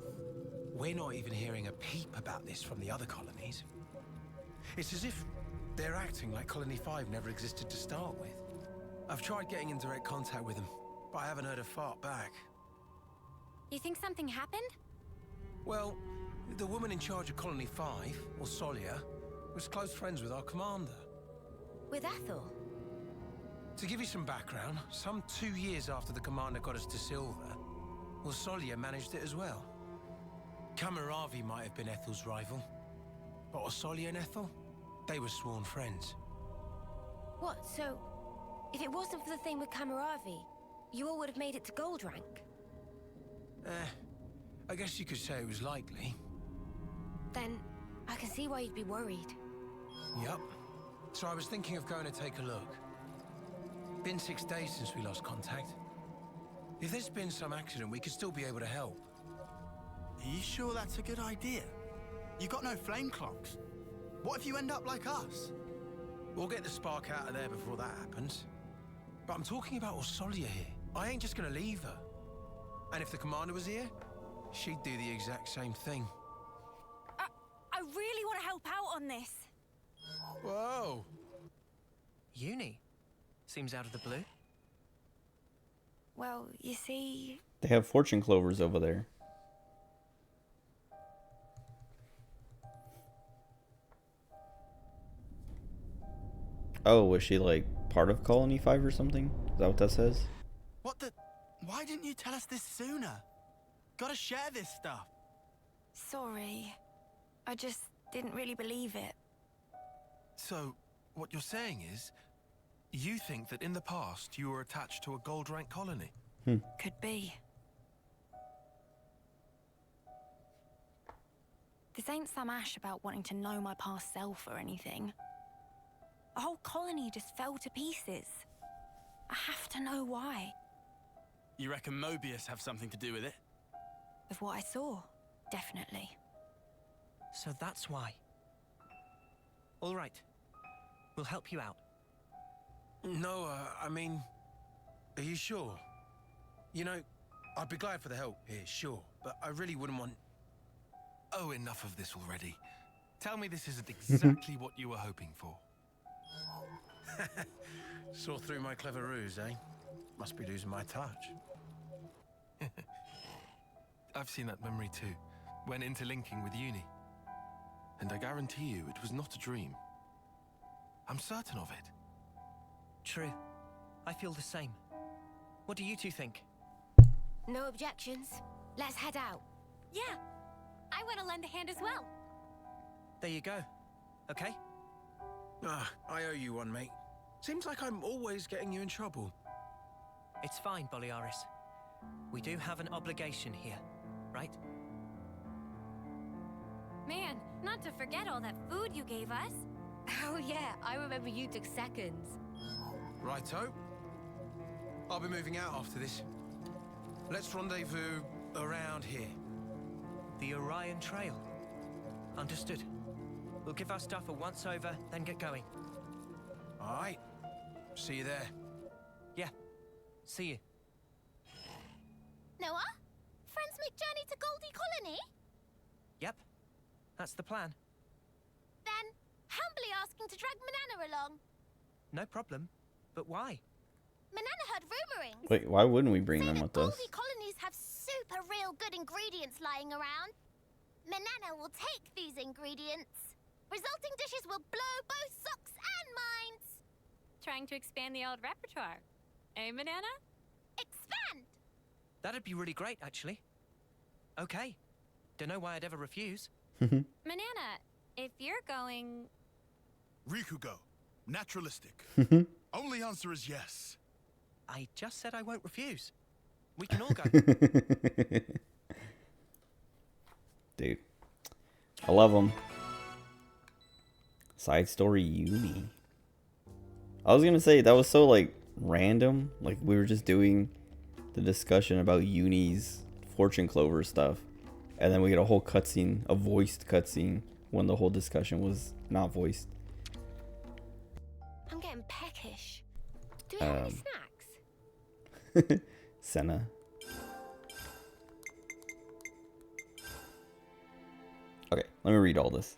we're not even hearing a peep about this from the other colonies. It's as if they're acting like Colony 5 never existed to start with. I've tried getting in direct contact with them, but I haven't heard a fart back. You think something happened? Well, the woman in charge of Colony 5, or Solia, was close friends with our commander. With Ethel? To give you some background, some 2 years after the commander got us to silver, well, Solia managed it as well. Kamaravi might have been Ethel's rival, but Osolia and Ethel, they were sworn friends. What, so... if it wasn't for the thing with Kamaravi, you all would have made it to gold rank? I guess you could say it was likely. Then, I can see why you'd be worried. Yup. So I was thinking of going to take a look. Been 6 days since we lost contact. If there's been some accident, we could still be able to help. Are you sure that's a good idea? You got no flame clocks. What if you end up like us? We'll get the spark out of there before that happens. But I'm talking about Osolia here. I ain't just gonna leave her. And if the commander was here, she'd do the exact same thing. I really want to help out on this. Whoa! Uni? Seems out of the blue. Well, you see... They have fortune clovers over there. Oh, was she like part of Colony 5 or something? Is that what that says? What the... Why didn't you tell us this sooner? Gotta share this stuff. Sorry. I just didn't really believe it. So, what you're saying is, you think that in the past you were attached to a gold rank colony? Could be. This ain't some ash about wanting to know my past self or anything. A whole colony just fell to pieces. I have to know why. You reckon Mobius have something to do with it? With what I saw, definitely. So that's why. All right. We'll help you out. No, I mean, are you sure? You know, I'd be glad for the help here, sure, but I really wouldn't want... Oh, enough of this already. Tell me this isn't exactly what you were hoping for. Saw through my clever ruse, eh? Must be losing my touch. I've seen that memory too, when interlinking with Uni. And I guarantee you it was not a dream. I'm certain of it. True. I feel the same. What do you two think? No objections. Let's head out. Yeah, I want to lend a hand as well. There you go. Okay? Ah, I owe you one, mate. Seems like I'm always getting you in trouble. It's fine, Boliaris. We do have an obligation here, right? Man, not to forget all that food you gave us. Oh yeah, I remember you took seconds. Righto. I'll be moving out after this. Let's rendezvous around here. The Orion Trail. Understood. We'll give our stuff a once-over, then get going. All right. See you there. Yeah. See you. Noah? Friends make journey to Goldie Colony? Yep. That's the plan. Then, humbly asking to drag Manana along. No problem. But why? Manana heard rumorings. Wait, why wouldn't we bring Say them that with us? Goldie colonies have super real good ingredients lying around. Manana will take these ingredients. Resulting dishes will blow both socks and minds. Trying to expand the old repertoire. Eh, Manana? Expand! That'd be really great, actually. Okay. Don't know why I'd ever refuse. Manana, if you're going... Rikugo. Naturalistic. Only answer is yes. I just said I won't refuse. We can all go. Dude. I love them. Side story uni. I was gonna say, that was so, like, random. Like, we were just doing the discussion about uni's fortune clover stuff. And then we get a whole cutscene, a voiced cutscene, when the whole discussion was not voiced. I'm getting peckish. Do we have any snacks? Senna. Okay, let me read all this.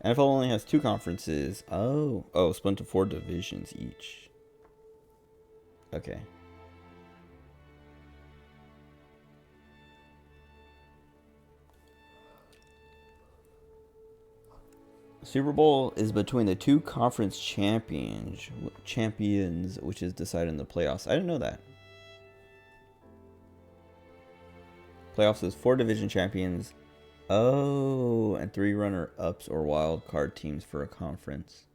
NFL only has 2 conferences. Oh, split into 4 divisions each. Okay. Super Bowl is between the 2 conference champions, which is decided in the playoffs. I didn't know that. Playoffs is 4 division champions. Oh, and 3 runner-ups or wild card teams for a conference.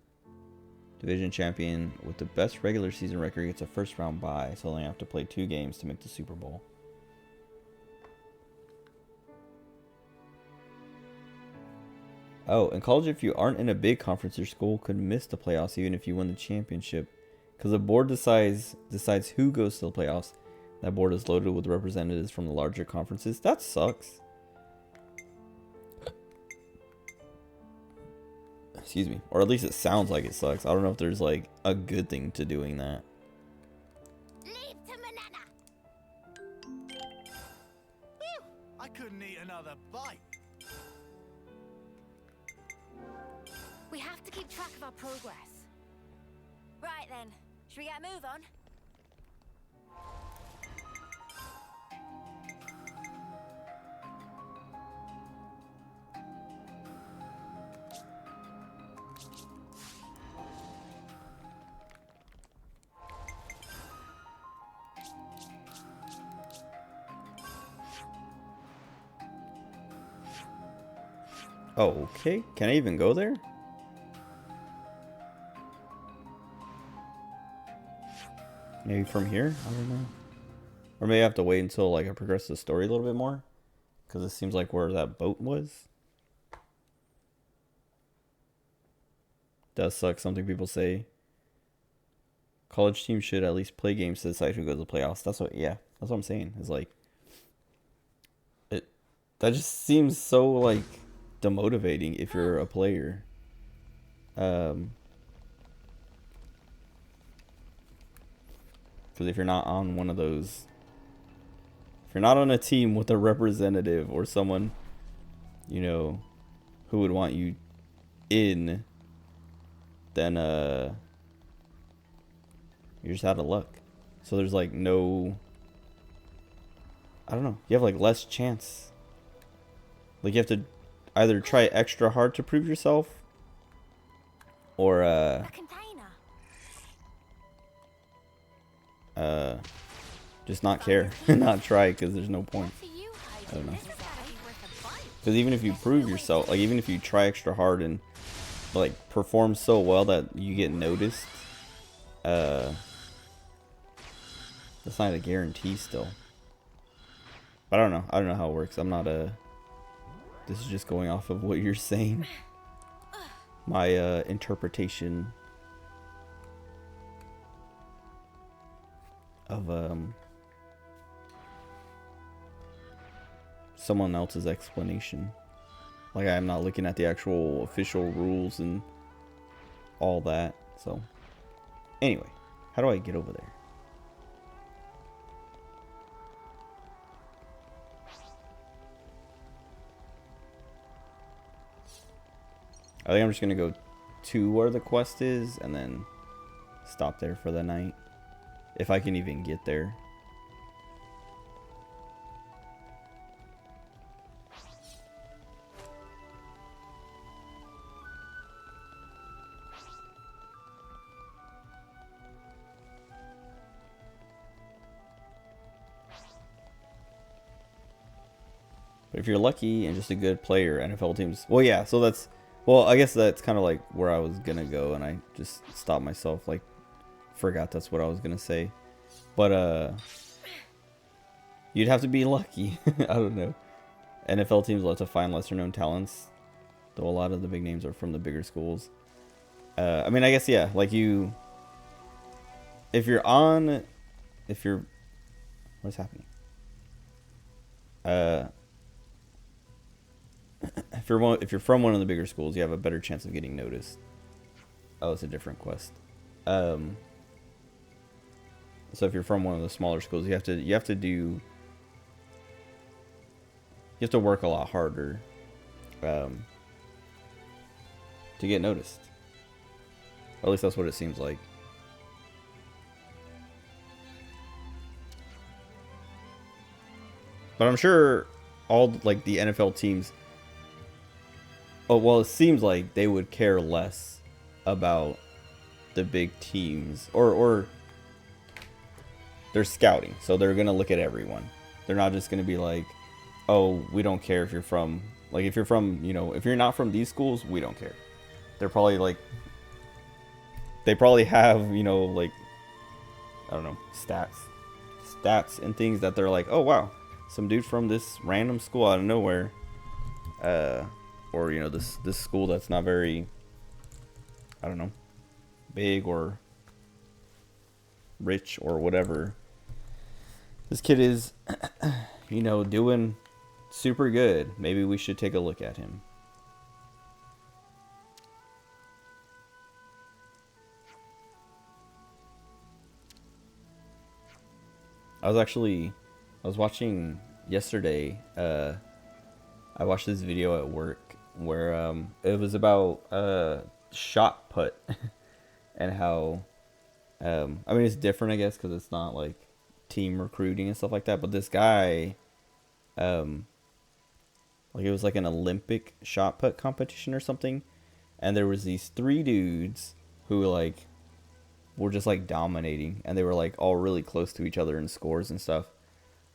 Division champion with the best regular season record gets a first round bye, so they only have to play 2 games to make the Super Bowl. Oh, in college, if you aren't in a big conference, your school could miss the playoffs even if you win the championship, because the board decides who goes to the playoffs. That board is loaded with representatives from the larger conferences. That sucks. Excuse me. Or at least it sounds like it sucks. I don't know if there's, like, a good thing to doing that. Leave to Manana. Whew, I couldn't eat another bite. We have to keep track of our progress. Right then, should we get a move on? Oh, okay. Can I even go there? Maybe from here? I don't know. Or maybe I have to wait until, like, I progress the story a little bit more. Because it seems like where that boat was. Does suck. Something people say. College teams should at least play games to decide who goes to the playoffs. That's what I'm saying. It's like, that just seems so, like, demotivating if you're a player. Because if you're not on one of those, if you're not on a team with a representative or someone, you know, who would want you in, then you're just out of luck. So there's like no, I don't know, you have like less chance. Like you have to either try extra hard to prove yourself, or A container. just not care, not try, because there's no point. I don't know. Because even if you prove yourself, like even if you try extra hard and like perform so well that you get noticed, that's not a guarantee still. But I don't know. I don't know how it works. I'm not a. This is just going off of what you're saying. My interpretation of someone else's explanation. Like, I'm not looking at the actual official rules and all that. So anyway, how do I get over there? I think I'm just gonna go to where the quest is and then stop there for the night, if I can even get there. But if you're lucky and just a good player, NFL teams. Well, yeah. So that's. Well, I guess that's kind of like where I was gonna go, and I just stopped myself. Like, forgot that's what I was gonna say. But you'd have to be lucky. I don't know. NFL teams love to find lesser-known talents, though a lot of the big names are from the bigger schools. I mean, I guess yeah. Like you, if you're, what's happening? If you're from one of the bigger schools, you have a better chance of getting noticed. Oh, it's a different quest. So if you're from one of the smaller schools, you have to work a lot harder to get noticed. Or at least that's what it seems like. But I'm sure all like the NFL teams. Oh, well, it seems like they would care less about the big teams, or they're scouting, so they're gonna look at everyone. They're not just gonna be like, oh, we don't care if you're from, like, if you're from, you know, if you're not from these schools, we don't care. They're probably like, they probably have, you know, like, I don't know, stats and things that they're like, oh wow, some dude from this random school out of nowhere, or you know, this school that's not very, I don't know, big or rich or whatever. This kid is, you know, doing super good. Maybe we should take a look at him. I was watching yesterday, I watched this video at work where it was about shot put and how I mean, it's different, I guess, because it's not like team recruiting and stuff like that, but this guy like it was like an Olympic shot put competition or something, and there was these 3 dudes who like were just like dominating, and they were like all really close to each other in scores and stuff,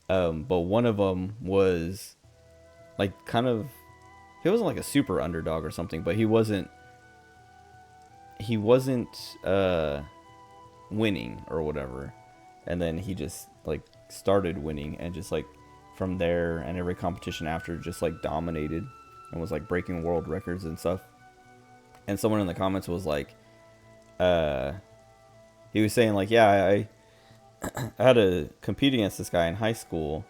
but one of them was like kind of, he wasn't like a super underdog or something, but he wasn't winning or whatever, and then he just like started winning, and just like from there and every competition after just like dominated and was like breaking world records and stuff. And someone in the comments was like, he was saying like, yeah, I had to compete against this guy in high school,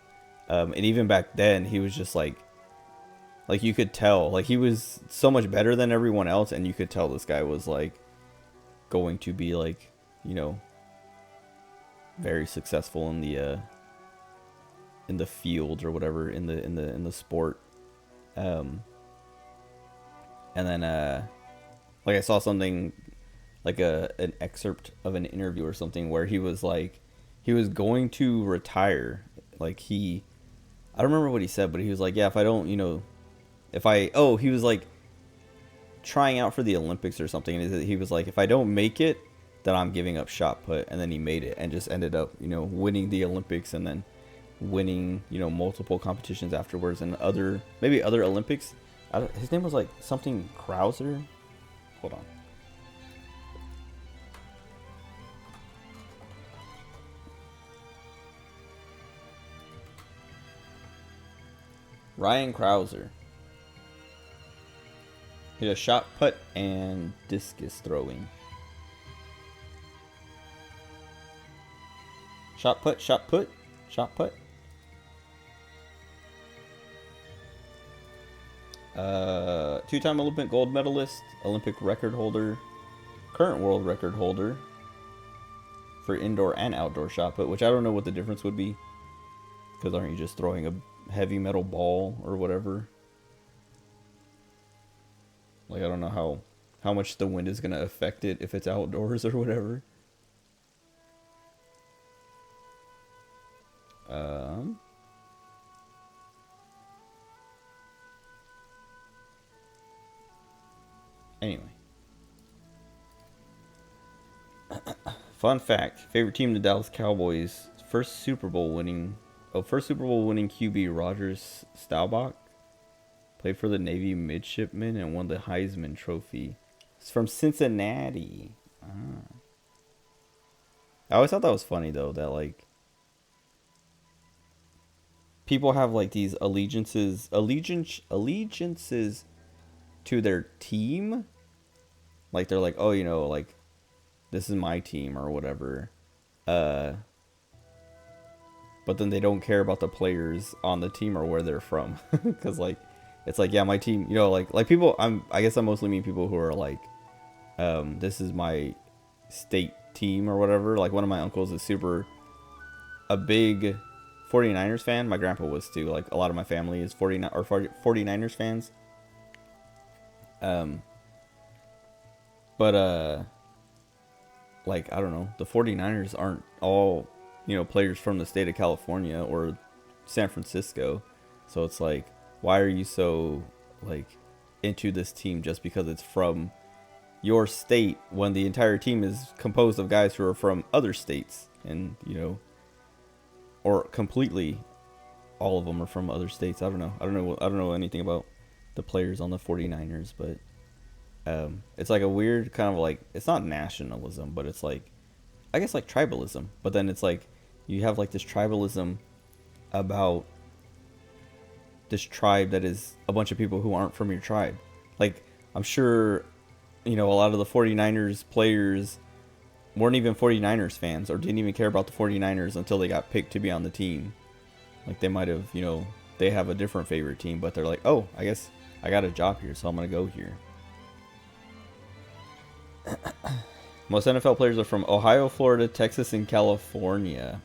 and even back then he was just like you could tell, like he was so much better than everyone else, and you could tell this guy was like going to be like, you know, very successful in the field or whatever, in the sport. And then like I saw something like an excerpt of an interview or something where he was like, he was going to retire, like I don't remember what he said, but he was like, yeah, if I don't, you know, if I, oh, he was like trying out for the Olympics or something, and he was like, if I don't make it, then I'm giving up shot put. And then he made it and just ended up, you know, winning the Olympics and then winning, you know, multiple competitions afterwards and maybe other Olympics. His name was like something Krauser. Hold on. Ryan Krauser. He does shot put and discus throwing. Shot put, shot put, shot put. Two-time Olympic gold medalist, Olympic record holder, current world record holder for indoor and outdoor shot put, which I don't know what the difference would be. Because aren't you just throwing a heavy metal ball or whatever? Like, I don't know how much the wind is going to affect it if it's outdoors or whatever. Anyway. Fun fact. Favorite team, the Dallas Cowboys. First Super Bowl winning QB Rogers Staubach. Played for the Navy Midshipmen and won the Heisman Trophy. It's from Cincinnati. Ah. I always thought that was funny, though, that, like, people have, like, these allegiances to their team. Like, they're like, oh, you know, like, this is my team or whatever. But then they don't care about the players on the team or where they're from. Because, like, it's like, yeah, my team, you know, like people, I guess I mostly mean people who are like, this is my state team or whatever. Like, one of my uncles is a big 49ers fan. My grandpa was too. Like, a lot of my family is 49ers fans. Like, I don't know, the 49ers aren't all, you know, players from the state of California or San Francisco. So it's like, why are you so, like, into this team just because it's from your state when the entire team is composed of guys who are from other states? And, you know, or completely all of them are from other states. I don't know anything about the players on the 49ers, but it's like a weird kind of, like, it's not nationalism, but it's like, I guess, like tribalism. But then it's like you have like this tribalism about this tribe that is a bunch of people who aren't from your tribe. Like, I'm sure, you know, a lot of the 49ers players weren't even 49ers fans or didn't even care about the 49ers until they got picked to be on the team. Like, they might have, you know, they have a different favorite team, but they're like, oh, I guess I got a job here, so I'm going to go here. Most NFL players are from Ohio, Florida, Texas, and California.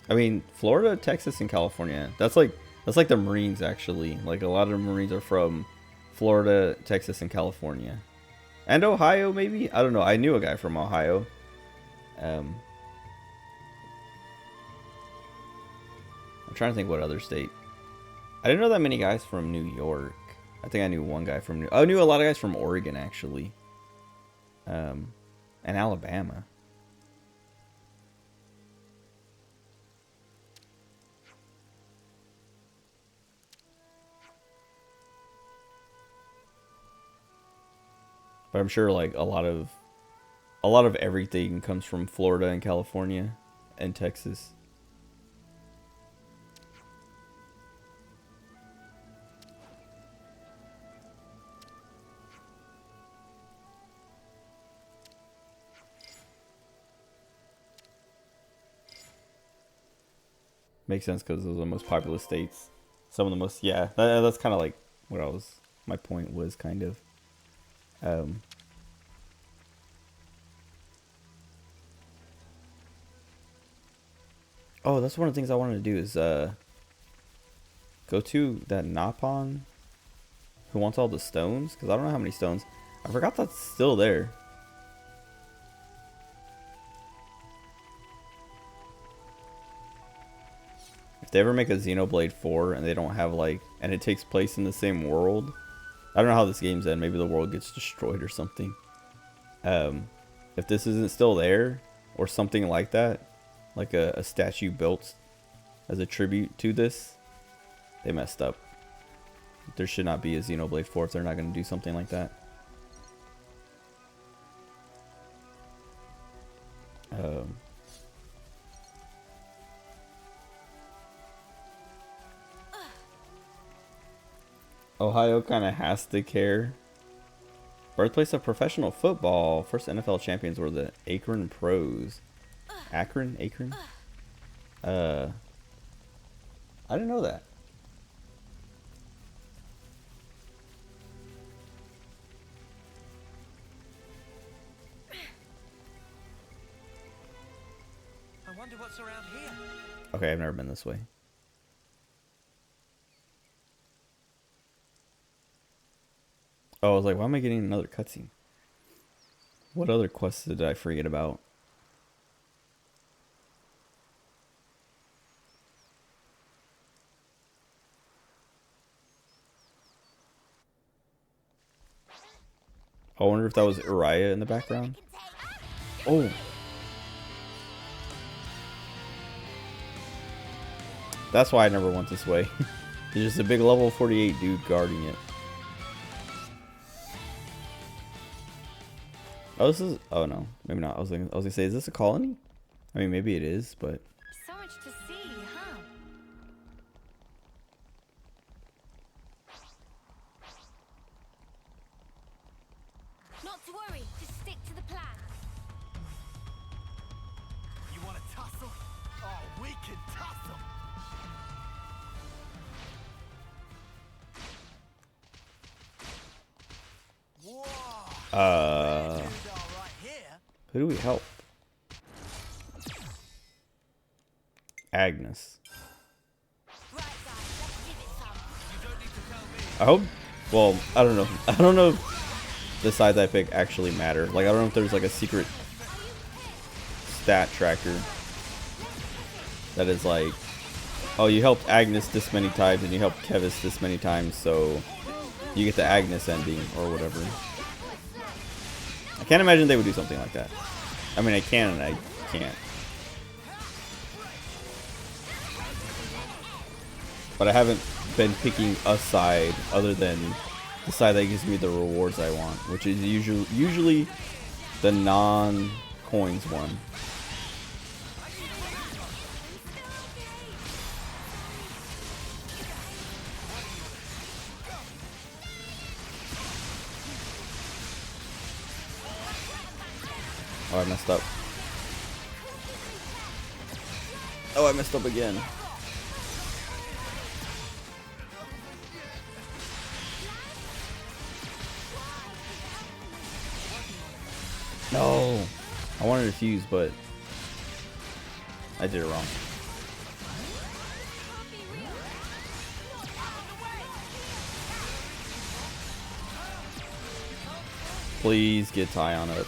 I mean, Florida, Texas, and California. That's like the Marines, actually. Like, a lot of the Marines are from Florida, Texas, and California. And Ohio, maybe? I don't know. I knew a guy from Ohio. I'm trying to think what other state. I didn't know that many guys from New York. I think I knew one guy from I knew a lot of guys from Oregon, actually. And Alabama. But I'm sure, like, a lot of everything comes from Florida and California and Texas. Makes sense because those are the most populous states. Some of the most, yeah. That's kind of like what my point was, kind of. Oh, that's one of the things I wanted to do is go to that Napon who wants all the stones, because I don't know how many stones. I forgot that's still there. they ever make a Xenoblade 4 and they don't have like, and it takes place in the same world, I don't know how this game's end. Maybe the world gets destroyed or something. If this isn't still there or something like that, like a statue built as a tribute to this, they messed up. There should not be a Xenoblade 4 if they're not going to do something like that. Ohio kind of has to care. Birthplace of professional football. First NFL champions were the Akron Pros. Akron? I didn't know that. I wonder what's around here. Okay, I've never been this way. Oh, I was like, why am I getting another cutscene? What other quests did I forget about? I wonder if that was Uriah in the background. Oh. That's why I never went this way. There's just a big level 48 dude guarding it. Oh, this is... Oh, no. Maybe not. I was gonna say, is this a colony? I mean, maybe it is, but... So much to see, huh? Not to worry, just stick to the plan. You want to tussle? Oh, we can tussle. Whoa. Who do we help? Agnes. I hope... Well, I don't know. I don't know if the sides I pick actually matter. Like, I don't know if there's like a secret stat tracker that is like, oh, you helped Agnes this many times and you helped Kevis this many times, so you get the Agnes ending or whatever. I can't imagine they would do something like that. I mean, I can and I can't. But I haven't been picking a side other than the side that gives me the rewards I want, which is usually the non-coins one. Oh, I messed up. Oh, I messed up again. No. I wanted to fuse, but I did it wrong. Please get Ty on it.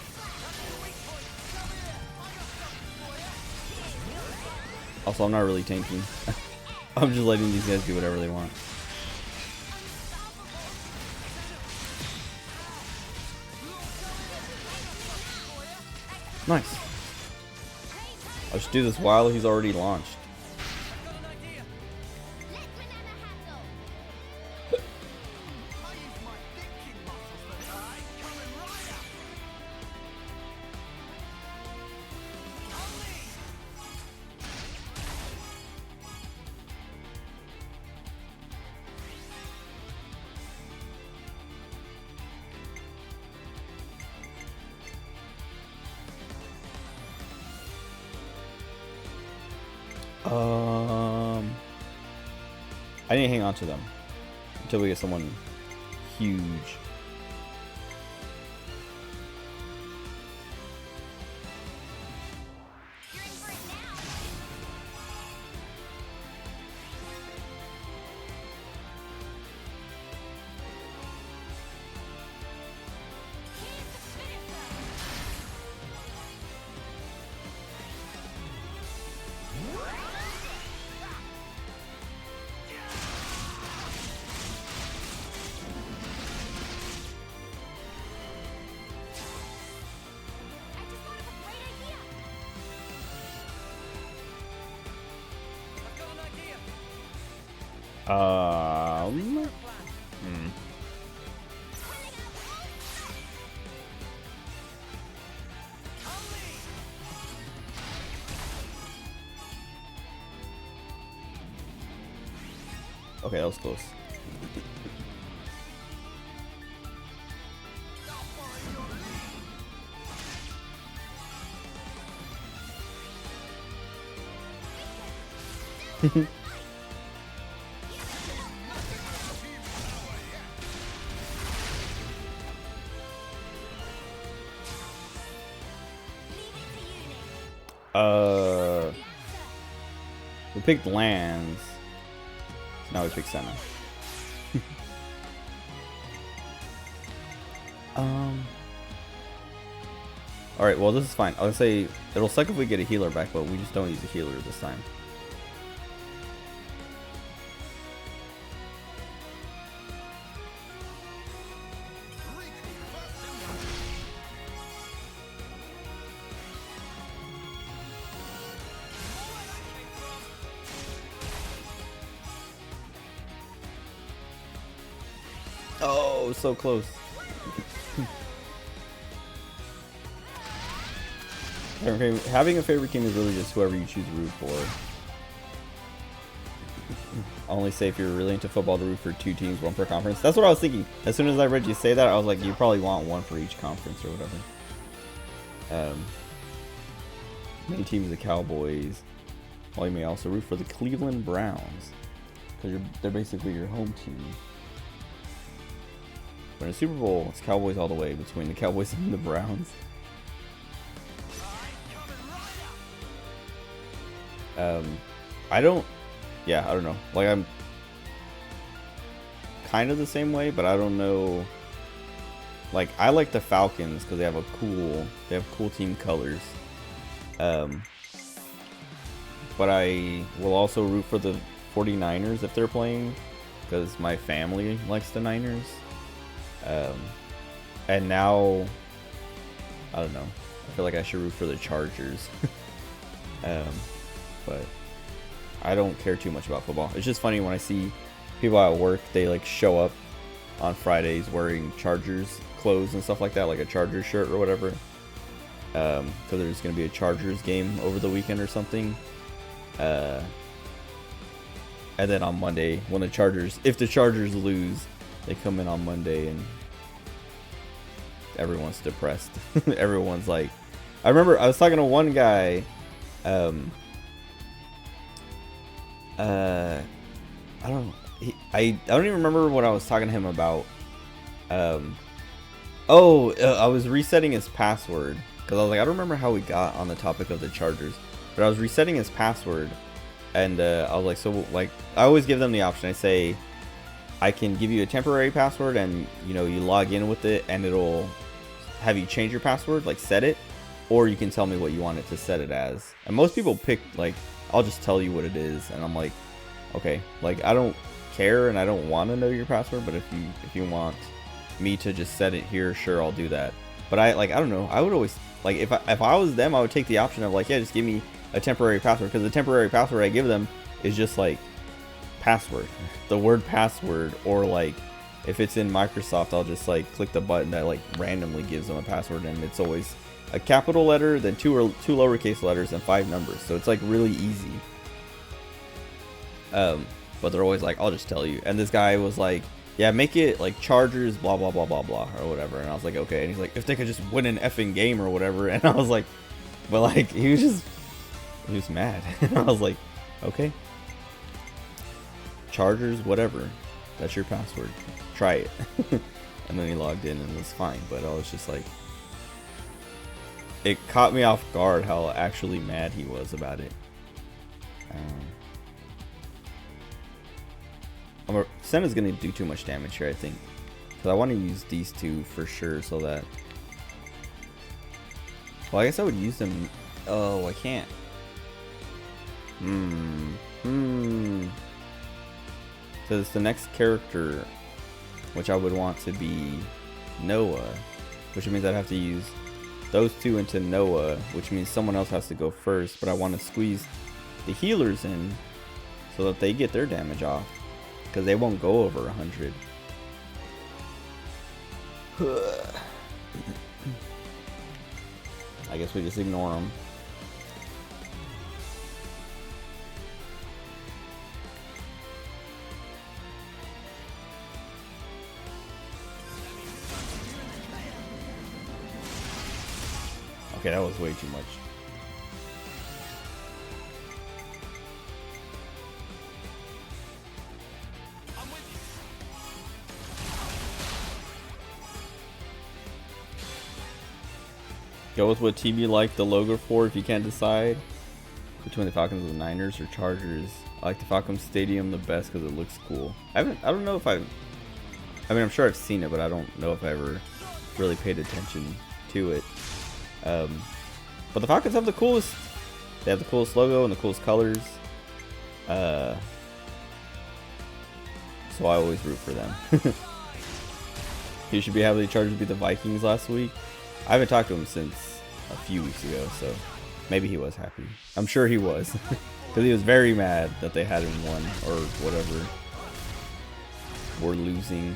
Also, I'm not really tanking. I'm just letting these guys do whatever they want. Nice. I'll just do this while he's already launched. I need to hang on to them until we get someone huge. Okay, that was close. We picked lands. Now we pick Senna. Alright, well this is fine. I would say it'll suck if we get a healer back, but we just don't use a healer this time. Oh, so close. Having a favorite team is really just whoever you choose to root for. Only say if you're really into football to root for 2 teams, 1 per conference. That's what I was thinking. As soon as I read you say that, I was like, you probably want 1 for each conference or whatever. Main team is the Cowboys. Well, you may also root for the Cleveland Browns because they're basically your home team. But in a Super Bowl, it's Cowboys all the way between the Cowboys and the Browns. I don't know. Like, I'm kind of the same way, but I don't know. Like, I like the Falcons because they have cool team colors. But I will also root for the 49ers if they're playing because my family likes the Niners. And now, I don't know. I feel like I should root for the Chargers. But I don't care too much about football. It's just funny when I see people at work, they like show up on Fridays wearing Chargers clothes and stuff like that, like a Chargers shirt or whatever. Because there's going to be a Chargers game over the weekend or something. And then on Monday, when if the Chargers lose, they come in on Monday and everyone's depressed. Everyone's like, I remember I was talking to one guy, I don't even remember what I was talking to him about. I was resetting his password because I was like, I don't remember how we got on the topic of the Chargers, but I was resetting his password, and I was like, so like I always give them the option. I say, I can give you a temporary password, and you log in with it, and it'll have you change your password, like set it, or you can tell me what you want it to set it as. And most people pick like, I'll just tell you what it is, and I'm like, okay, like I don't care and I don't want to know your password, but if you want me to just set it here, sure, I'll do that. But I don't know, I would always like, if I was them, I would take the option of like, yeah, just give me a temporary password, because the temporary password I give them is just like password, the word password, or like if it's in Microsoft, I'll just like click the button that like randomly gives them a password, and it's always a capital letter, then two lowercase letters, and 5 numbers. So it's like really easy. But they're always like, I'll just tell you. And this guy was like, yeah, make it like Chargers, blah blah blah blah blah, or whatever. And I was like, okay. And he's like, if they could just win an effing game or whatever. And I was like, but like he was mad. And I was like, okay, Chargers, whatever. That's your password. Try it. And then he logged in and it was fine. But I was just like, it caught me off guard how actually mad he was about it. Senna's gonna do too much damage here, I think, because I want to use these 2 for sure, so that. Well, I guess I would use them. Oh, I can't. Because the next character, which I would want to be Noah, which means I'd have to use those 2 into Noah, which means someone else has to go first, but I want to squeeze the healers in so that they get their damage off. because they won't go over 100. I guess we just ignore them. Okay, that was way too much. Go with what team you like the logo for if you can't decide between the Falcons and the Niners or Chargers. I like the Falcons Stadium the best because it looks cool. I don't know if I mean, I'm sure I've seen it, but I don't know if I ever really paid attention to it. But the Falcons have the coolest. They have the coolest logo and the coolest colors. So I always root for them. He should be happy the Chargers beat the Vikings last week. I haven't talked to him since a few weeks ago, so maybe he was happy. I'm sure he was, because he was very mad that they hadn't won or whatever. We're losing.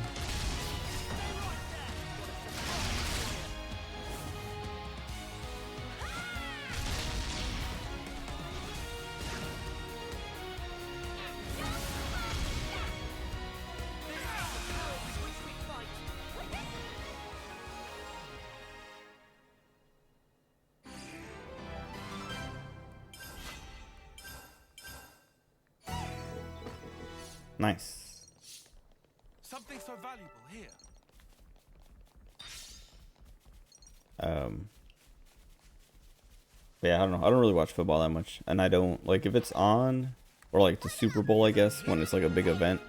Nice. Something so valuable here. Yeah, I don't know. I don't really watch football that much, and I don't like if it's on or like the Super Bowl, I guess, when it's like a big event.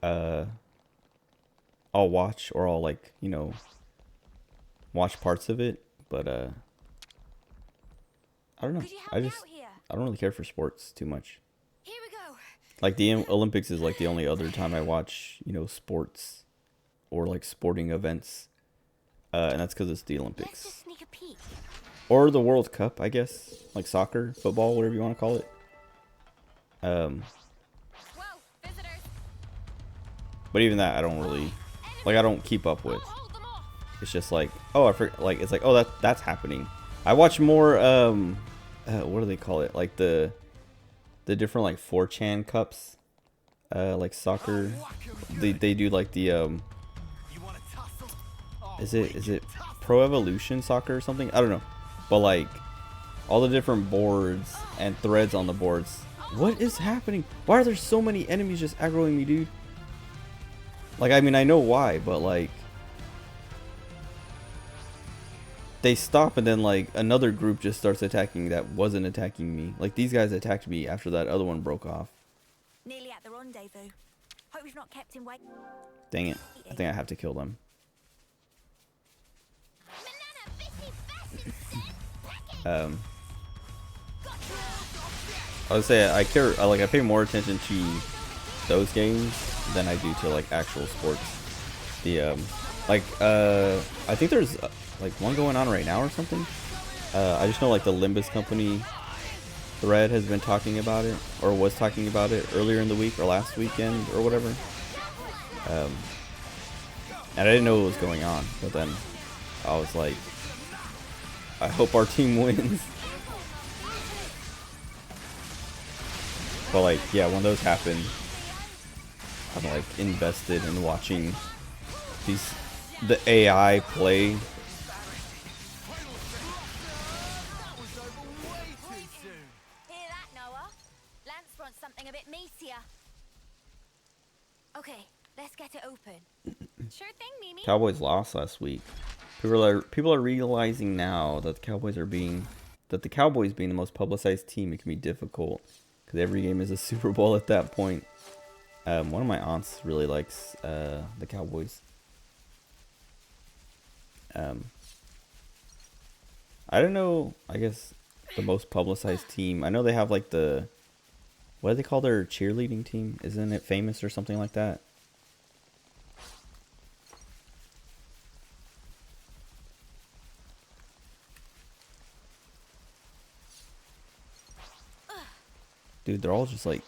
I'll watch or I'll like, you know, watch parts of it, but I don't know. I don't really care for sports too much. Here we go. Like the Olympics is like the only other time I watch, you know, sports or like sporting events, and that's because it's the Olympics. Let's just sneak a peek. Or the World Cup, I guess, like soccer, football, whatever you want to call it. Whoa, visitors. But even that, I don't really, like, I don't keep up with. Hold them off. It's just like, oh, I forget, like, it's like, oh, that's happening. I watch more, what do they call it? Like the different like 4chan cups, like soccer. They do like the is it Pro Evolution Soccer or something? I don't know. But like all the different boards and threads on the boards. What is happening? Why are there so many enemies just aggroing me, dude? Like, I mean, I know why, but like they stop and then like another group just starts attacking that wasn't attacking me. Like these guys attacked me after that other one broke off. Nearly at the rendezvous. Hope we've not kept him wait. Dang it. I think I have to kill them. I would say I pay more attention to those games than I do to like actual sports. The I think there's like one going on right now or something. I just know like the Limbus company thread has been talking about it or was talking about it earlier in the week or last weekend or whatever. And I didn't know what was going on, but then I was like, I hope our team wins. But like, yeah, when those happen, I'm like invested in watching the AI play. Hear that, Noah? Lance wants something a bit meatier. Okay, let's get it open. Sure thing, Mimi. Cowboys lost last week. People are realizing now that the Cowboys being the most publicized team, it can be difficult because every game is a Super Bowl at that point. One of my aunts really likes the Cowboys. I don't know. I guess the most publicized team. I know they have like what do they call their cheerleading team? Isn't it Famous or something like that? Dude, they're all just like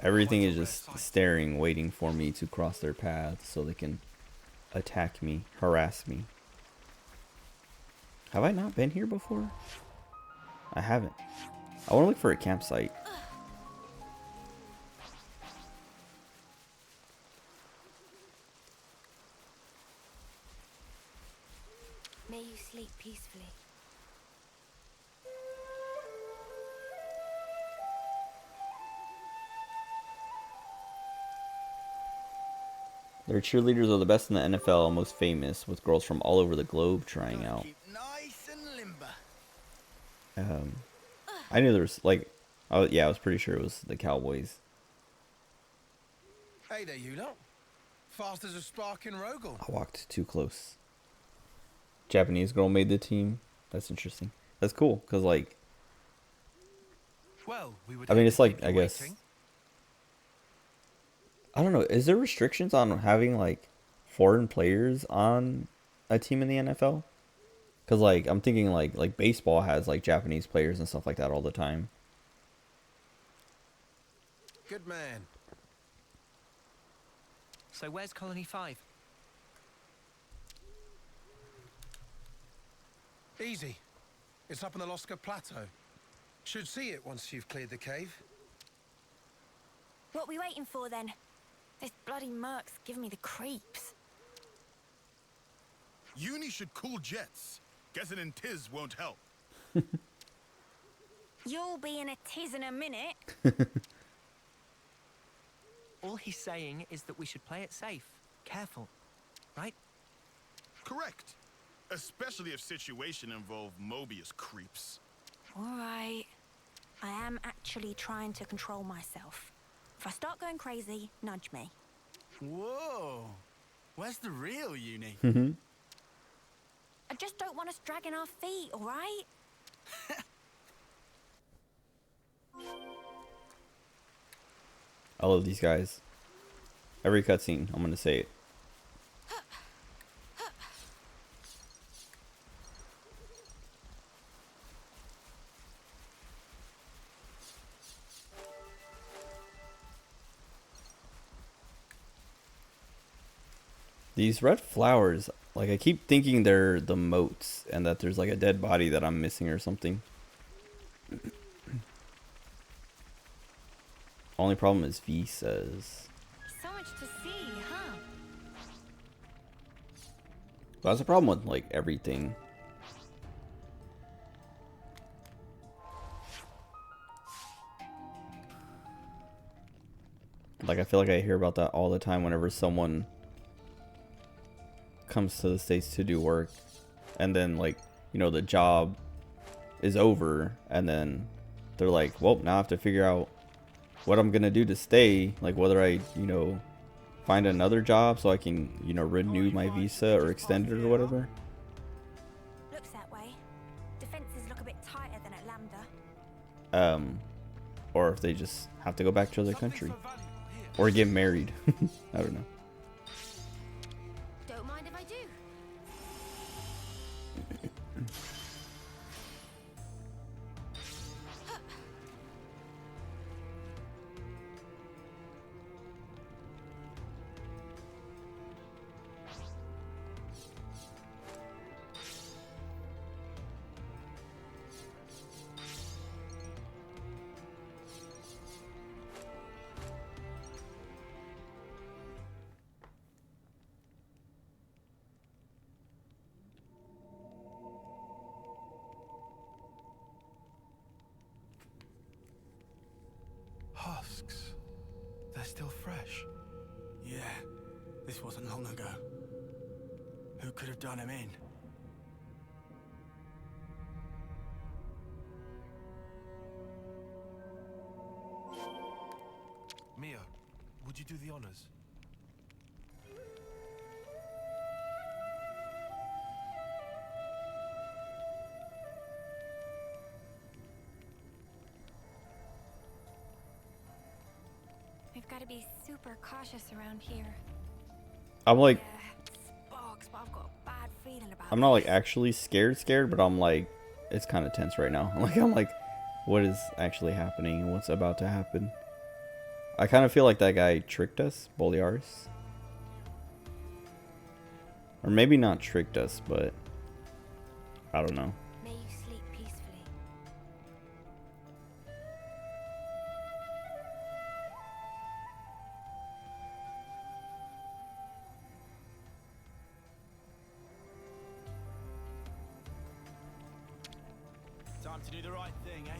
Everything is just staring, waiting for me to cross their path so they can attack me, harass me. Have I not been here before? I haven't. I want to look for a campsite. May you sleep peacefully. Their cheerleaders are the best in the NFL, most famous, with girls from all over the globe trying out. Keep nice and limber. I knew there was like, yeah, I was pretty sure it was the Cowboys. Hey there, you lot. Fast as a spark in Rogel. I walked too close. Japanese girl made the team. That's interesting. That's cool, cause like, Well, we would I mean, hate it's to like, keep you I guess, waiting. I don't know. Is there restrictions on having like foreign players on a team in the NFL? Cause like I'm thinking like baseball has like Japanese players and stuff like that all the time. Good man. So where's Colony 5? Easy. It's up on the Loska Plateau. Should see it once you've cleared the cave. What are we waiting for then? This bloody merc's giving me the creeps. Uni should cool jets. Guessing in Tiz won't help. You'll be in a tiz in a minute. All he's saying is that we should play it safe. Careful. Right? Correct. Especially if situation involve Mobius creeps. All right. I am actually trying to control myself. If I start going crazy, nudge me. Whoa. Where's the real Uni? I just don't want us dragging our feet, all right? I love these guys. Every cutscene, I'm gonna say it. These red flowers, like I keep thinking they're the moats and that there's like a dead body that I'm missing or something. Only problem is visas. So much to see, huh? That's the problem with like everything. Like I feel like I hear about that all the time whenever someone comes to the States to do work and then like, you know, the job is over and then they're like, well, now I have to figure out what I'm gonna do to stay, like whether I, you know, find another job so I can, you know, renew my visa or extend it or whatever. Looks that way. Defenses look a bit tighter than at Lambda. Or if they just have to go back to their country or get married. I don't know. Don't mind if I do. Husks. They're still fresh. Yeah, this wasn't long ago. Who could have done him in? Mia, would you do the honors? We've got to be super cautious around here. I'm like, Sparks, but I've got a bad feeling about I'm not like this. actually scared, but I'm like, it's kind of tense right now. I'm like, what is actually happening and what's about to happen? I kind of feel like that guy tricked us, Boliaris. Or maybe not tricked us, but I don't know. May you sleep peacefully. Time to do the right thing, eh?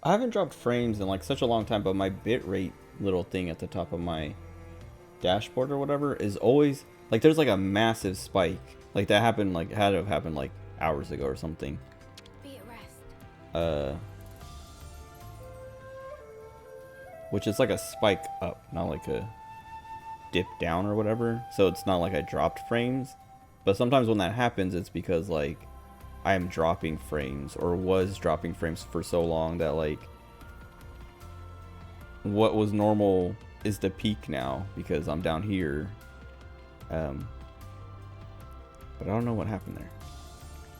I haven't dropped frames in like such a long time, but my bitrate little thing at the top of my dashboard or whatever is always like there's like a massive spike. Like that happened, like had to have happened like hours ago or something. Be at rest. Which is like a spike up, not like a dip down or whatever. So it's not like I dropped frames. But sometimes when that happens, it's because like I am dropping frames or was dropping frames for so long that like what was normal is the peak now because I'm down here. But I don't know what happened there.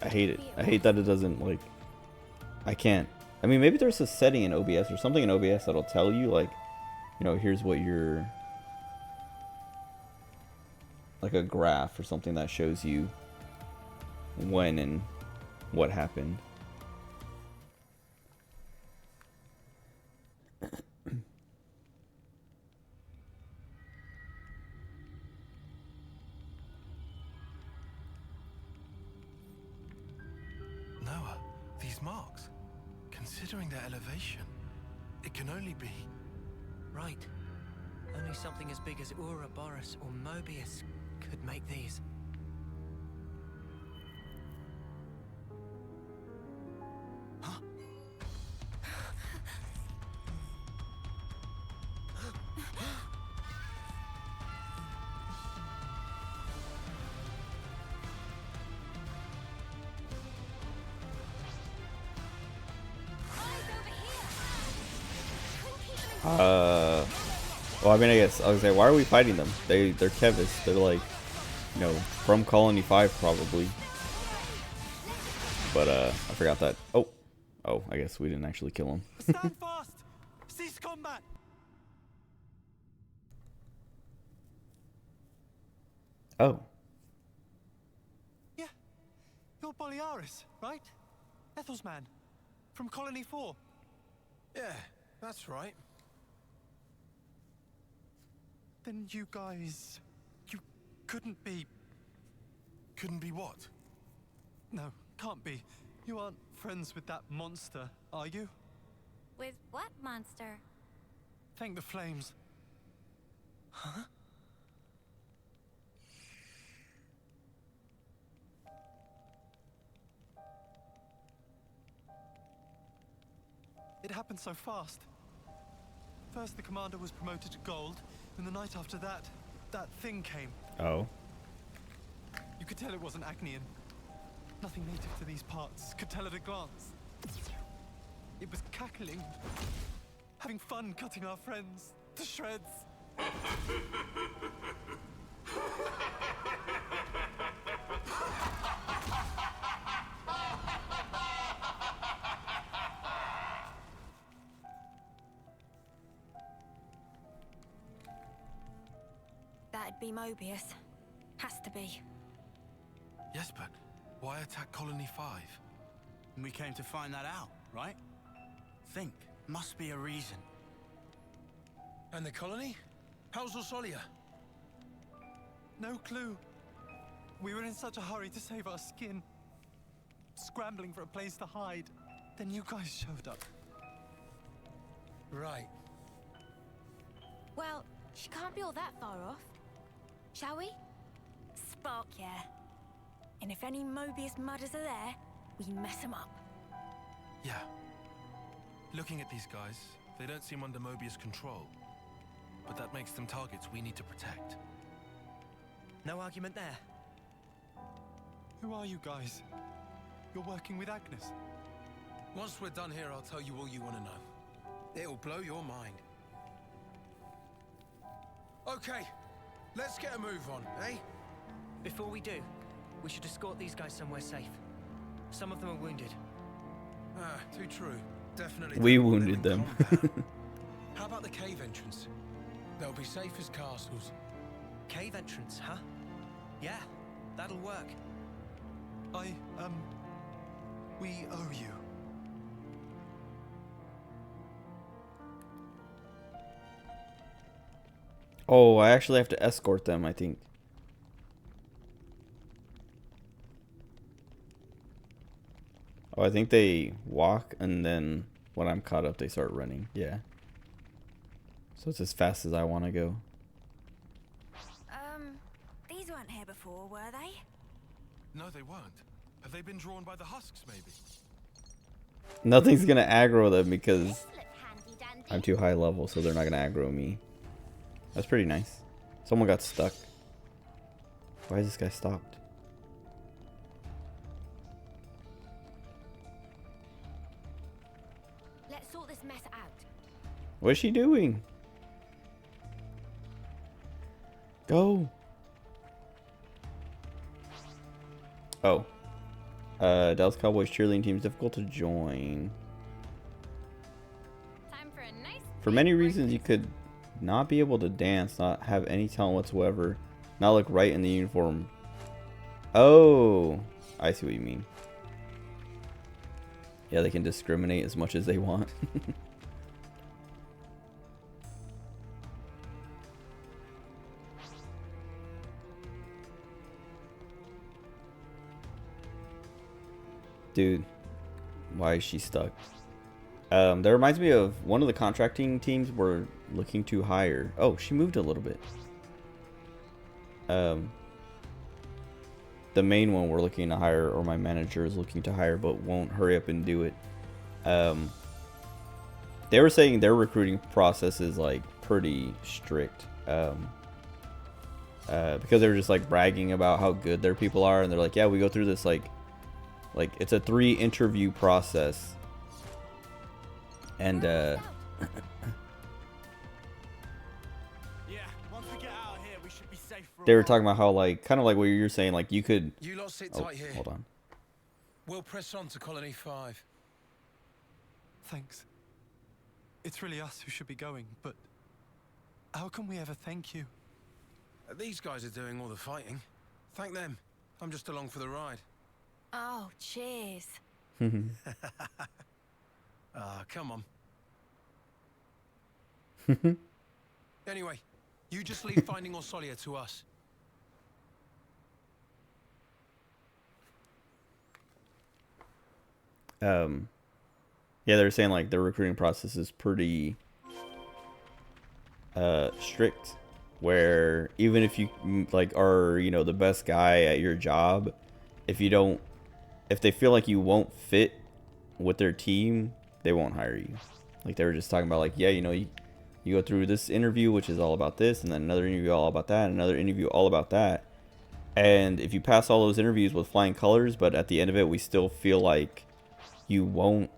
I hate it. I hate that it doesn't like, I can't. I mean, maybe there's a setting in OBS or something in OBS that'll tell you like, you know, here's what you're, like a graph or something that shows you when and what happened. Noah, these marks, considering their elevation, it can only be... Right. Only something as big as Ouroboros or Mobius could make these. Well, I mean, I guess I was say, why are we fighting them? They're Kevis. They're like, you know, from Colony 5 probably. But I forgot that. Oh, I guess we didn't actually kill him. Stand fast! Cease combat! Oh. Yeah, you're Boliaris, right? Ethel's man, from Colony 4. Yeah, that's right. Then you guys... you couldn't be... Couldn't be what? No, can't be. You aren't friends with that monster, are you? With what monster? Thank the flames. Huh? It happened so fast. First, the commander was promoted to gold, and the night after that, that thing came. Oh. You could tell it wasn't Agnian. Nothing native to these parts. Could tell at a glance. It was cackling, having fun cutting our friends to shreds. That'd be Mobius. Has to be. Yes, but why attack Colony 5? We came to find that out, right? Think. Must be a reason. And the colony? How's Orsolia? No clue. We were in such a hurry to save our skin. Scrambling for a place to hide. Then you guys showed up. Right. Well, she can't be all that far off. Shall we? Spark, yeah. And if any Mobius mudders are there, we mess them up. Yeah. Looking at these guys, they don't seem under Mobius control. But that makes them targets we need to protect. No argument there. Who are you guys? You're working with Agnes. Once we're done here, I'll tell you all you want to know. It'll blow your mind. Okay, let's get a move on, eh? Before we do, we should escort these guys somewhere safe. Some of them are wounded. Ah, too true. Definitely. We don't want wounded in them. combat. How about the cave entrance? They'll be safe as castles. Cave entrance, huh? Yeah, that'll work. We owe you. Oh, I actually have to escort them, I think. Oh, I think they walk, and then when I'm caught up, they start running. Yeah. So it's as fast as I want to go. These weren't here before, were they? No, they weren't. Have they been drawn by the husks, maybe? Nothing's going to aggro them because This look handy dandy. I'm too high level, so they're not going to aggro me. That's pretty nice. Someone got stuck. Why is this guy stopped? Let's sort this mess out. What's she doing? Go. Oh. Dallas Cowboys cheerleading team is difficult to join. Time for a nice For many reasons, you could not be able to dance, not have any talent whatsoever, not look right in the uniform. Oh, I see what you mean. Yeah, they can discriminate as much as they want. Dude, why is she stuck? That reminds me of one of the contracting teams we're looking to hire. Oh, she moved a little bit. The main one we're looking to hire, or my manager is looking to hire, but won't hurry up and do it. They were saying their recruiting process is like pretty strict. Because they were just like bragging about how good their people are, and they're like, yeah, we go through this like it's a 3 interview process. And Yeah, once we get out of here, we should be safe for they were talking about how like kind of like what you're saying, like you could You lot sit oh, tight here. hold on. We'll press on to Colony 5. Thanks. It's really us who should be going, but how can we ever thank you? These guys are doing all the fighting. Thank them. I'm just along for the ride. Oh, cheers. Ah, come on. Anyway, you just leave finding Orsolia to us. Yeah, they were saying like their recruiting process is pretty strict, where even if you like are, you know, the best guy at your job, if they feel like you won't fit with their team, they won't hire you. Like they were just talking about like, yeah, you know, you go through this interview which is all about this, and then another interview all about that, and another interview all about that. And if you pass all those interviews with flying colors, but at the end of it we still feel like you won't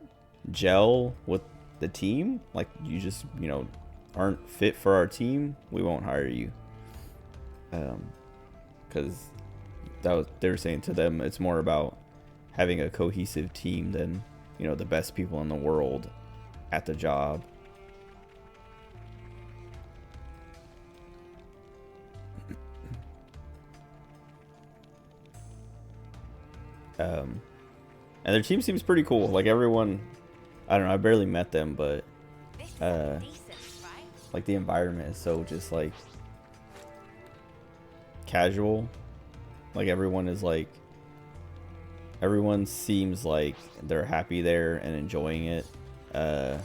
gel with the team, like you just, you know, aren't fit for our team, we won't hire you. Because they were saying to them it's more about having a cohesive team than, you know, the best people in the world at the job. And their team seems pretty cool. Like everyone, I don't know, I barely met them, but like the environment is so just like casual. Like everyone seems like they're happy there and enjoying it. Cause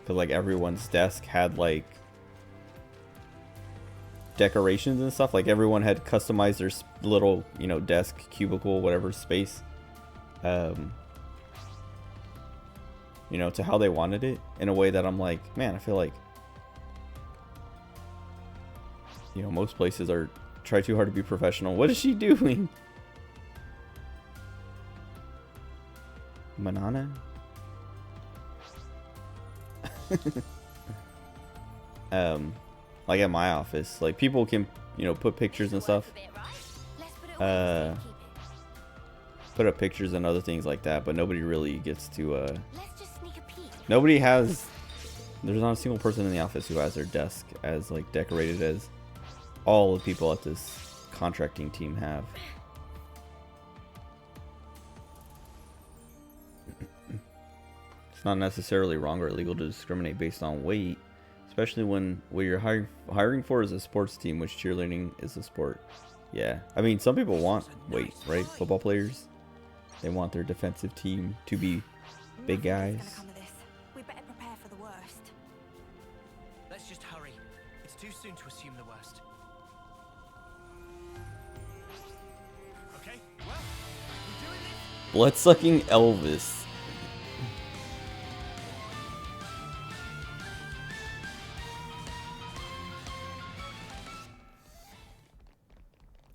like everyone's desk had like decorations and stuff. Like everyone had customized their little, you know, desk, cubicle, whatever space, you know, to how they wanted it, in a way that I'm like, man, I feel like, you know, most places are try too hard to be professional. What is she doing? Manana? Like at my office, like people can, you know, put pictures and stuff. put up pictures and other things like that, but nobody really gets to Let's just sneak a peek. nobody has, there's not a single person in the office who has their desk as like decorated as all the people at this contracting team have. It's not necessarily wrong or illegal to discriminate based on weight, especially when what you're hiring for is a sports team, which cheerleading is a sport. Yeah, I mean, some people want weight, right? Football players, they want their defensive team to be big guys. We better prepare for the worst. Let's just hurry. It's too soon to assume the worst. Okay, well, we're doing this. Blood-sucking Elvis.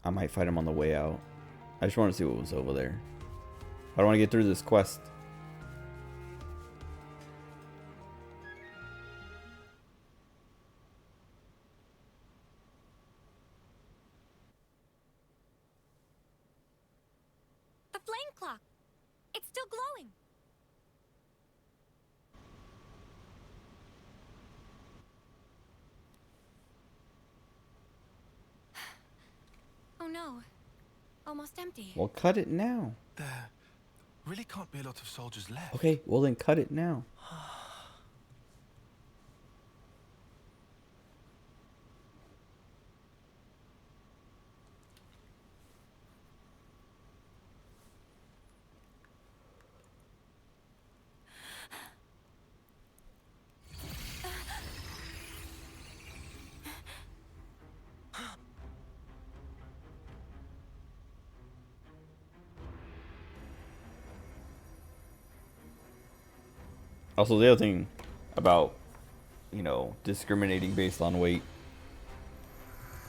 I might fight him on the way out. I just want to see what was over there. I don't want to get through this quest. The flame clock. It's still glowing. Oh no. Almost empty. Well, cut it now. There really can't be a lot of soldiers left. Okay, well then cut it now. Also, the other thing about, you know, discriminating based on weight.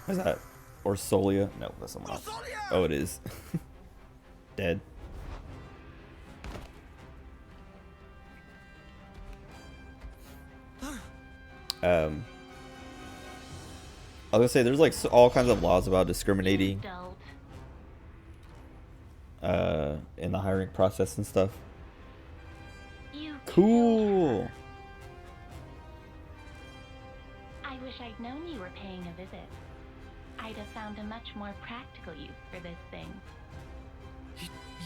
Is that Orsolia? No, that's someone else. Oh, it is. Dead. I was gonna say, there's like all kinds of laws about discriminating in the hiring process and stuff. Cool. I wish I'd known you were paying a visit. I'd have found a much more practical use for this thing.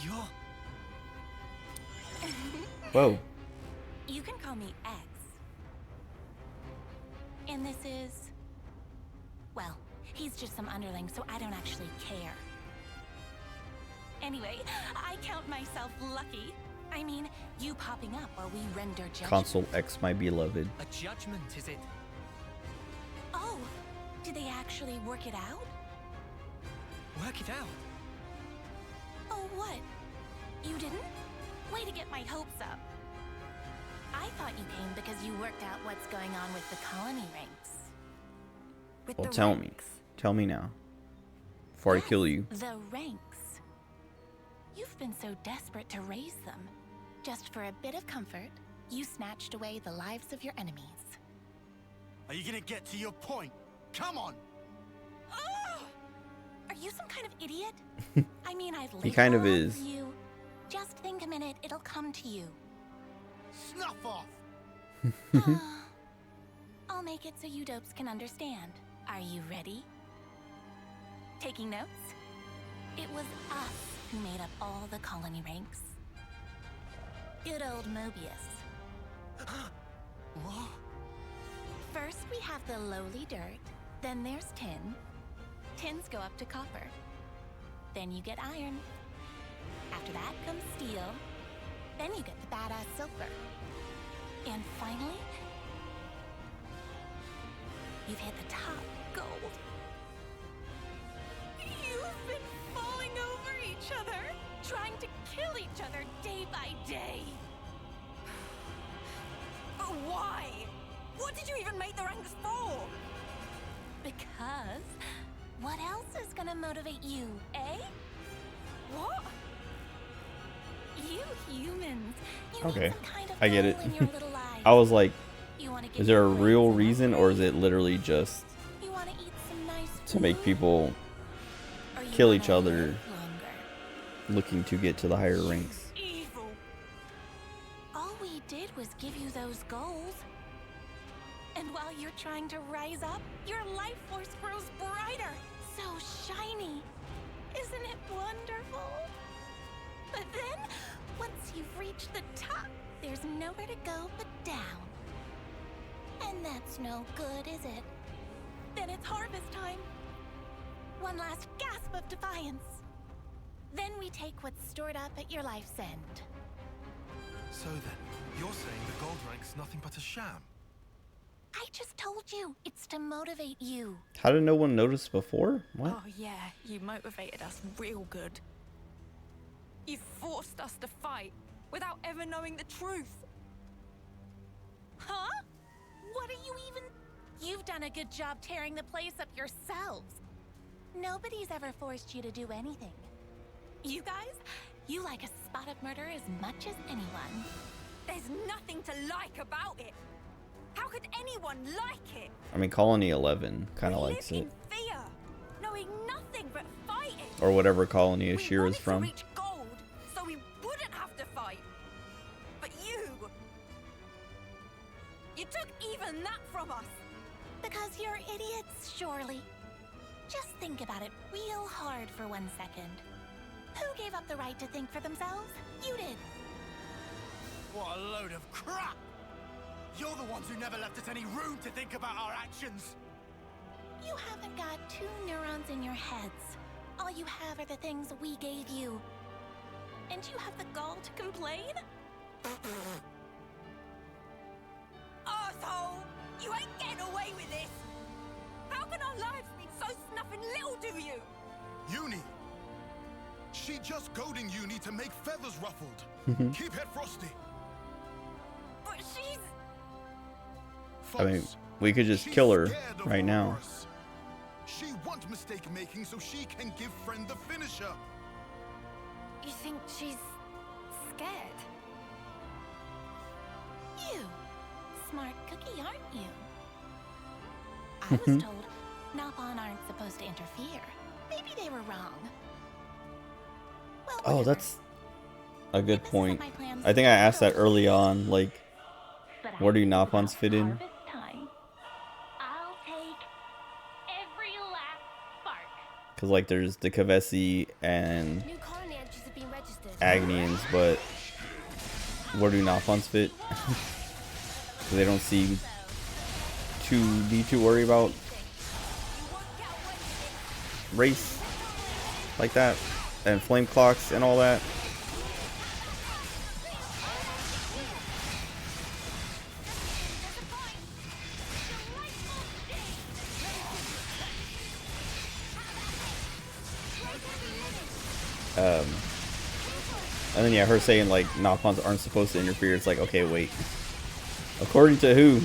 You're... Whoa. You can call me X. And this is... well, he's just some underling, so I don't actually care. Anyway, I count myself lucky. I mean, you popping up while we render judgment. Console X, my beloved. A judgment, is it? Oh, did they actually work it out? Work it out? Oh, what? You didn't? Way to get my hopes up. I thought you came because you worked out what's going on with the colony ranks. With Well, the tell me. ranks. Tell me now. Before I kill you. The ranks. You've been so desperate to raise them. Just for a bit of comfort, you snatched away the lives of your enemies. Are you gonna get to your point? Come on! Ugh! Are you some kind of idiot? I mean, I've He kind of laid it all is. for you. Just think a minute, it'll come to you. Snuff off! I'll make it so you dopes can understand. Are you ready? Taking notes? It was us who made up all the colony ranks. Good old Mobius. What? First we have the lowly dirt, then there's tin. Tins go up to copper. Then you get iron. After that comes steel. Then you get the badass silver. And finally, you've hit the top, gold. You've been falling over each other, trying to kill each other day by day. Why? What did you even make the ranks for? Because what else is gonna motivate you, eh? What? You humans, you Okay, need some kind of I get it. goal in your little lives. I was like, You wanna get is there a your real brains reason, or is it literally just You wanna eat some nice to make food? people Or you kill each wanna other, live longer. looking to get to the higher ranks. Evil. All we did was give you those goals. And while you're trying to rise up, your life force grows brighter. So shiny. Isn't it wonderful? But then, once you've reached the top, there's nowhere to go but down. And that's no good, is it? Then it's harvest time. One last gasp of defiance. Then we take what's stored up at your life's end. So then, you're saying the gold rank's nothing but a sham? I just told you, it's to motivate you. How did no one notice before? What? Oh yeah, you motivated us real good. You forced us to fight without ever knowing the truth. Huh? What are you even... You've done a good job tearing the place up yourselves. Nobody's ever forced you to do anything. You guys, you like a spot of murder as much as anyone. There's nothing to like about it. How could anyone like it? I mean, Colony 11 kind of We likes live it. in fear, knowing nothing but fighting. Or whatever colony We Ashira's wanted from. to reach gold, so we wouldn't have to fight. But you took even that from us. Because you're idiots, surely. Just think about it real hard for 1 second. Who gave up the right to think for themselves? You did. What a load of crap! You're the ones who never left us any room to think about our actions! You haven't got 2 neurons in your heads. All you have are the things we gave you. And you have the gall to complain? Arsehole! You ain't getting away with this! How can our lives mean so snuffing little to you? Uni! She just goading Uni to make feathers ruffled. Keep it frosty. But she's... I mean, False. we could just She's kill her scared of right now. Horus. She want mistake making so she can give friend the finisher. You think she's... scared? You. Smart cookie, aren't you? I was told Napon aren't supposed to interfere. Maybe they were wrong. Well, Oh, whatever. that's a good This isn't point. my plans. I think I asked that early on, like, But where do I think Napons about fit in? harvest time. I'll take every last spark. Because, like, there's the Kavesi and New colony entries have been registered. Agnians, but where do Napons fit? So they don't seem too worry about race like that and flame clocks and all that. And then yeah, her saying like Napons aren't supposed to interfere. It's like, okay, wait. According to who?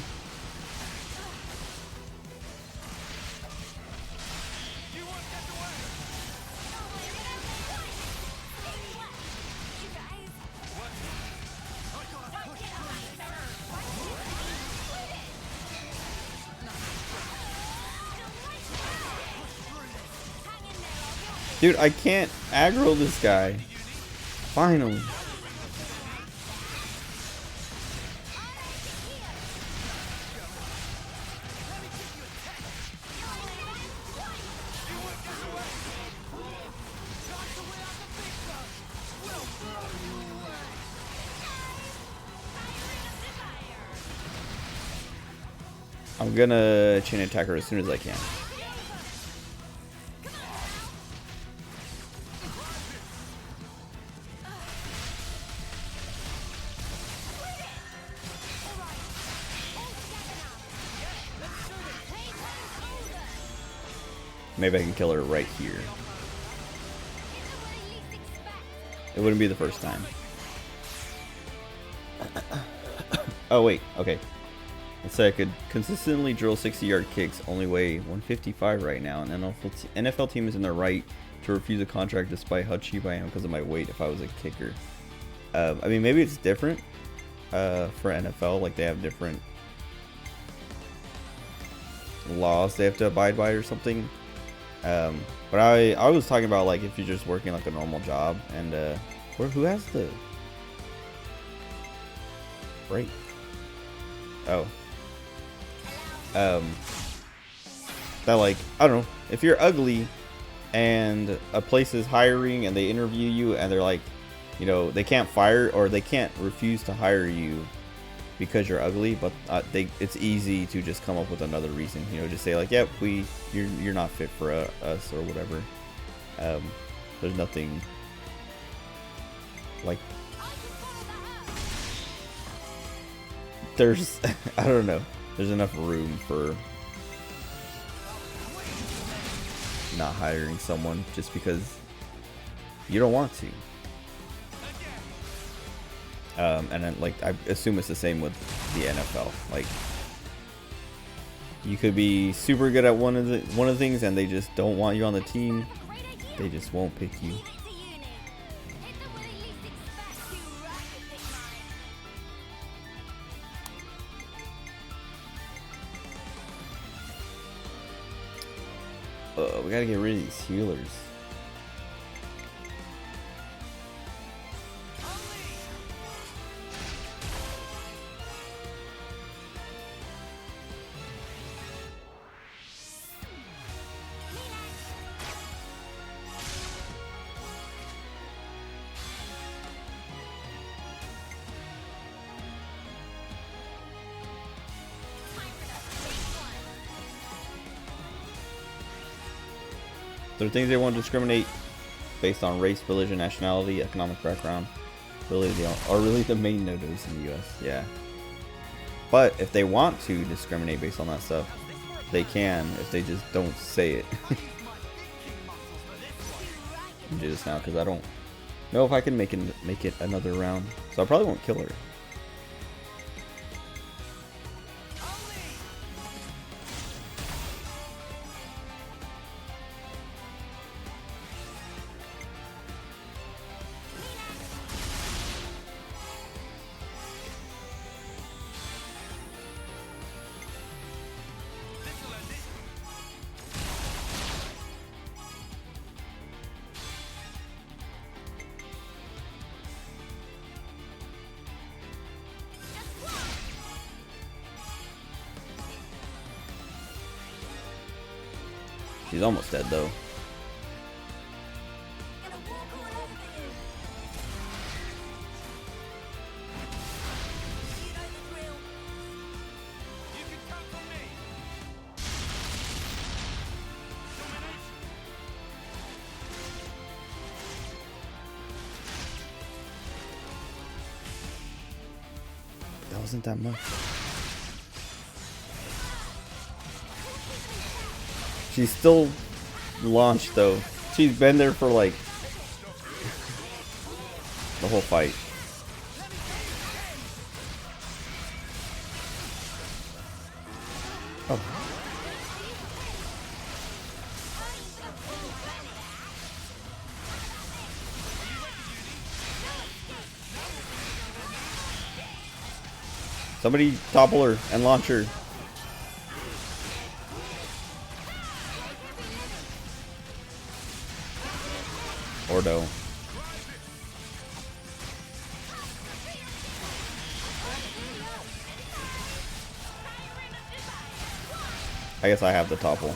Dude, I can't aggro this guy. Finally. I'm gonna chain attack her as soon as I can. Maybe I can kill her right here. It wouldn't be the first time. Oh wait, okay. Let's say I could consistently drill 60-yard kicks, only weigh 155 right now, and NFL team is in their right to refuse a contract despite how cheap I am because of my weight if I was a kicker. I mean, maybe it's different for NFL, like they have different laws they have to abide by or something. But I was talking about like if you're just working like a normal job and who has the break? Oh. That like I don't know, if you're ugly and a place is hiring and they interview you and they're like, you know, they can't fire or they can't refuse to hire you because you're ugly, but it's easy to just come up with another reason, you know, just say like, yep, you're not fit for us or whatever. There's nothing like there's I don't know, there's enough room for not hiring someone just because you don't want to. And then like I assume it's the same with the NFL. Like you could be super good at one of the things and they just don't want you on the team. They just won't pick you. We gotta get rid of these healers. There are things they want to discriminate based on race, religion, nationality, economic background. Really, they are really the main no-nos in the U.S. Yeah. But if they want to discriminate based on that stuff, they can if they just don't say it. Do this now because I don't know if I can make it another round, so I probably won't kill her. She's almost dead though. That wasn't that much. She's still launched though. She's been there for like the whole fight. Oh. Somebody topple her and launch her. Ordo. I guess I have the topple.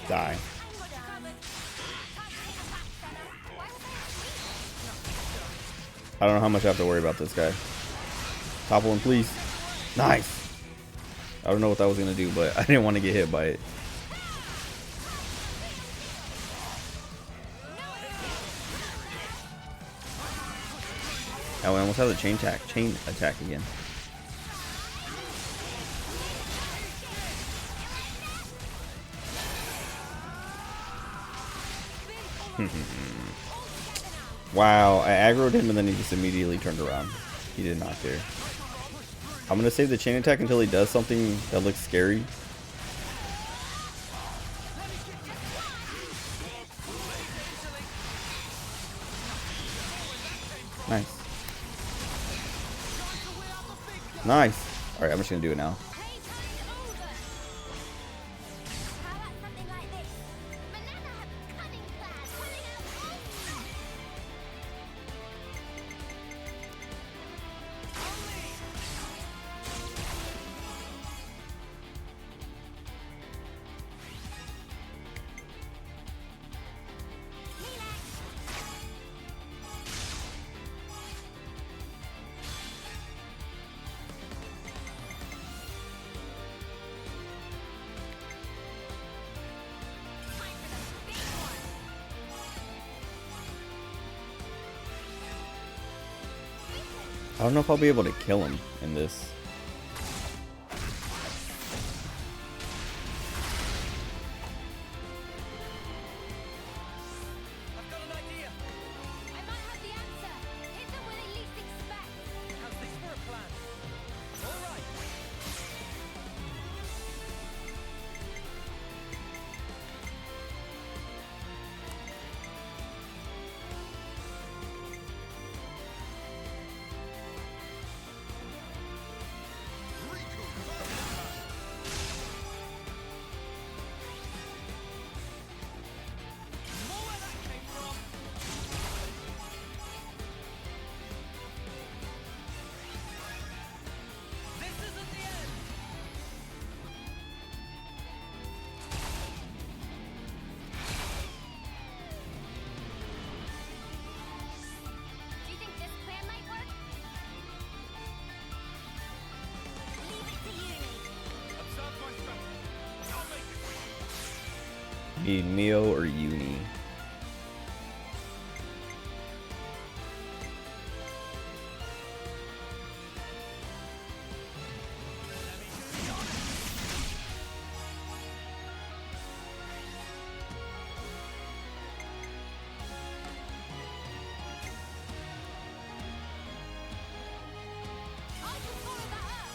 Die. I don't know how much I have to worry about this guy. Topple him, please. Nice. I don't know what that was gonna do, but I didn't want to get hit by it. Oh, we almost have the chain attack again. Wow, I aggroed him and then he just immediately turned around. He did not care. I'm gonna save the chain attack until he does something that looks scary. Nice. Nice. All right, I'm just gonna do it now. How about something like this? Banana has a cunning plan, pulling out all stops. I don't know if I'll be able to kill him in this. I've got an idea. I might have the answer. Hit them where they least expect. How's this for a plan? All right. More where that came from. This isn't the end. Do you think this plan might work? Leave it to Uni. Observe my strength. I'll make it. Need Mio or Uni. I can follow that up.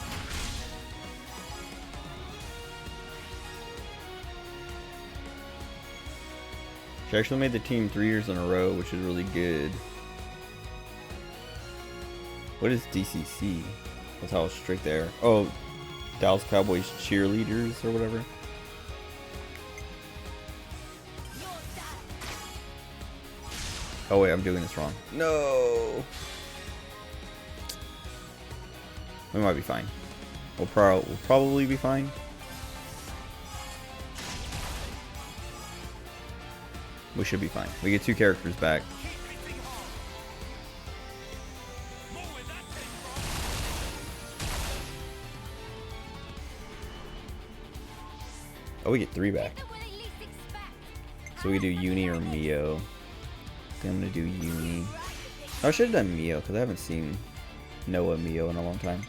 She actually made the team 3 years in a row, which is really good. What is DCC? That's how it's strict there. Oh, Dallas Cowboys cheerleaders or whatever. Oh wait, I'm doing this wrong. No. We might be fine. We'll probably be fine. We should be fine. We get 2 characters back. Oh, we get 3 back. Hit them where they least expect. So we do Uni or Mio. I think I'm gonna do Uni. Oh, I should have done Mio because I haven't seen Noah Mio in a long time.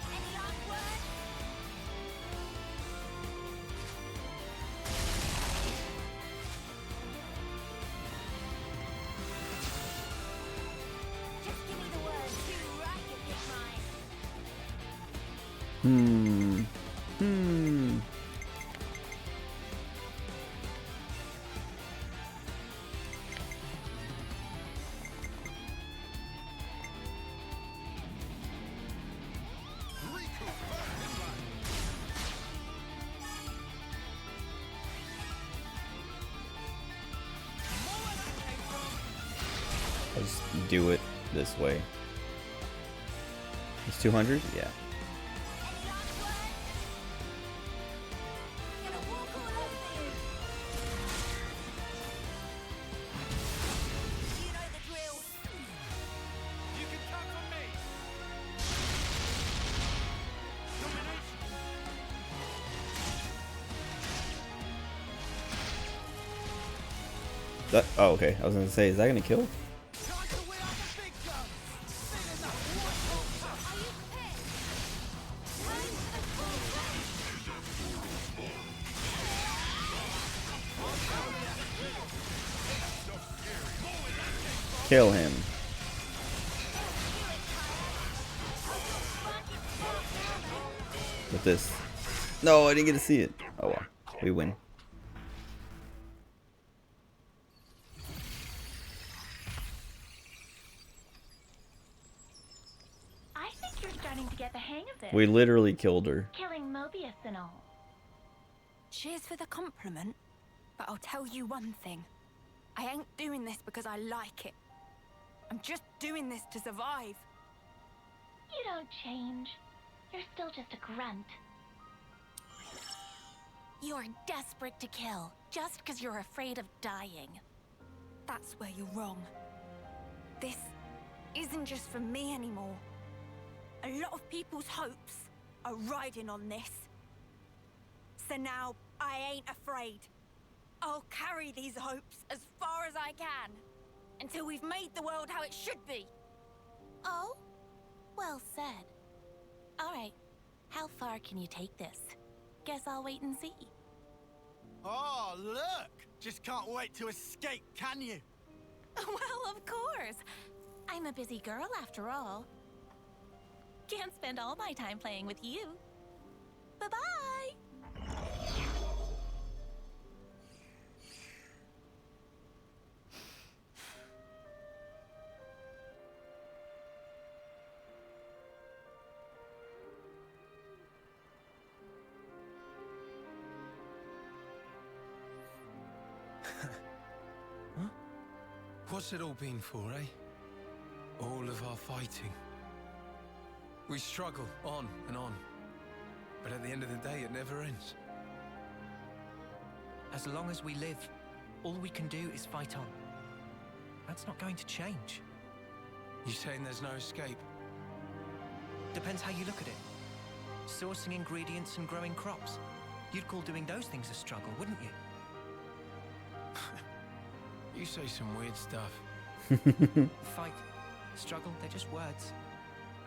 Any last word? Just give me the word. You right, you pick mine. Riku first in line. I'll just do it this way. It's 200? Yeah. Any last word? Gonna walk all over you. You know the drill. You can count on me. Domination. That, oh, okay. I was gonna say, is that gonna kill? Kill him. With this. No, I didn't get to see it. Oh well. We win. I think you're starting to get the hang of this. We literally killed her. Killing Mobius and all. Cheers for the compliment, but I'll tell you one thing. I ain't doing this because I like it. I'm just doing this to survive. You don't change. You're still just a grunt. You're desperate to kill, just because you're afraid of dying. That's where you're wrong. This isn't just for me anymore. A lot of people's hopes are riding on this. So now I ain't afraid. I'll carry these hopes as far as I can, until we've made the world how it should be. Oh? Well said. Alright, how far can you take this? Guess I'll wait and see. Oh, look! Just can't wait to escape, can you? Well, of course. I'm a busy girl after all. Can't spend all my time playing with you. Bye-bye! Huh? What's it all been for, eh? All of our fighting. We struggle on and on. But at the end of the day, it never ends. As long as we live, all we can do is fight on. That's not going to change. You saying there's no escape? Depends how you look at it. Sourcing ingredients and growing crops. You'd call doing those things a struggle, wouldn't you? You say some weird stuff. Fight, struggle, they're just words.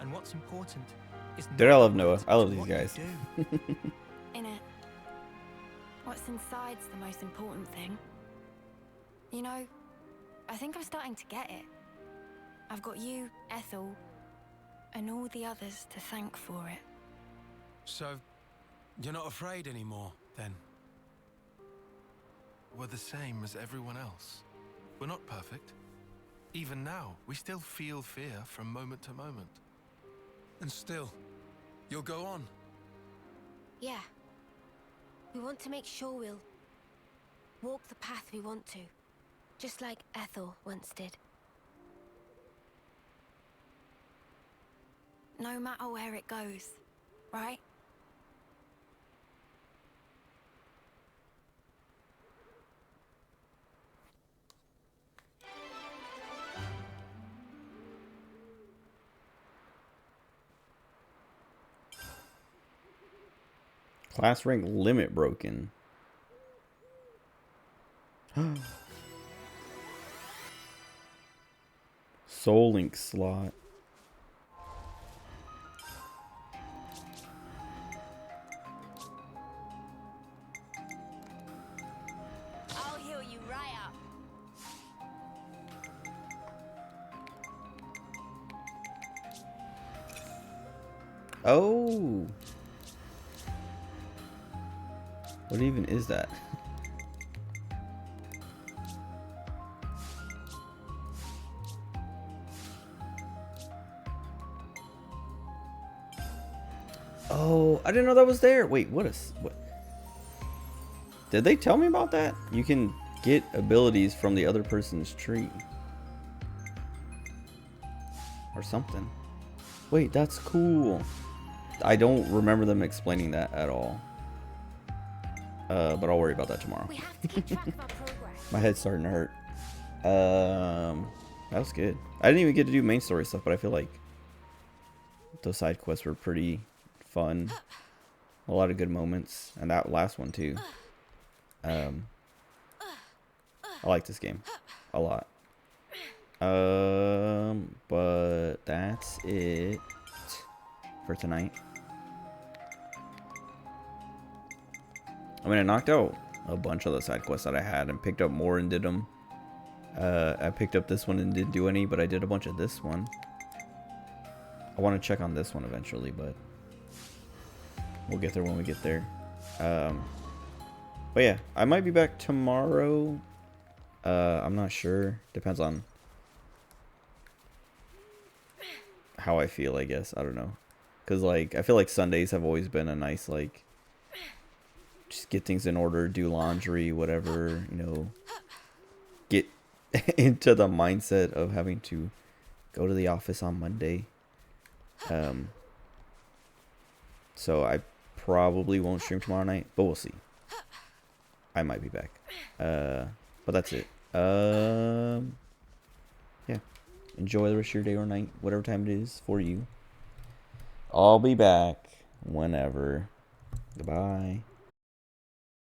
And what's important is... Dude, I love Noah. I love these what you guys. do. In it, what's inside's the most important thing. You know, I think I'm starting to get it. I've got you, Ethel, and all the others to thank for it. So, you're not afraid anymore, then? We're the same as everyone else. We're not perfect. Even now, we still feel fear from moment to moment. And still, you'll go on. Yeah. We want to make sure we'll walk the path we want to. Just like Ethel once did. No matter where it goes, right? Class rank limit broken. Soul Link slot. I'll heal you right up. Oh. What even is that? Oh, I didn't know that was there. Wait, what? Did they tell me about that? You can get abilities from the other person's tree. Or something. Wait, that's cool. I don't remember them explaining that at all. But I'll worry about that tomorrow. We have to keep track of our progress. My head's starting to hurt. That was good. I didn't even get to do main story stuff, but I feel like those side quests were pretty fun. A lot of good moments, and that last one too. A I like this game a lot. But that's it for tonight. I mean, I knocked out a bunch of the side quests that I had and picked up more and did them. I picked up this one and didn't do any, but I did a bunch of this one. I want to check on this one eventually, but we'll get there when we get there. But yeah, I might be back tomorrow. I'm not sure. Depends on how I feel, I guess. I don't know. Because, like, I feel like Sundays have always been a nice, like, just get things in order, do laundry, whatever, you know, get into the mindset of having to go to the office on Monday. So I probably won't stream tomorrow night, but we'll see. I might be back. But that's it. Yeah. Enjoy the rest of your day or night, whatever time it is for you. I'll be back whenever. Goodbye.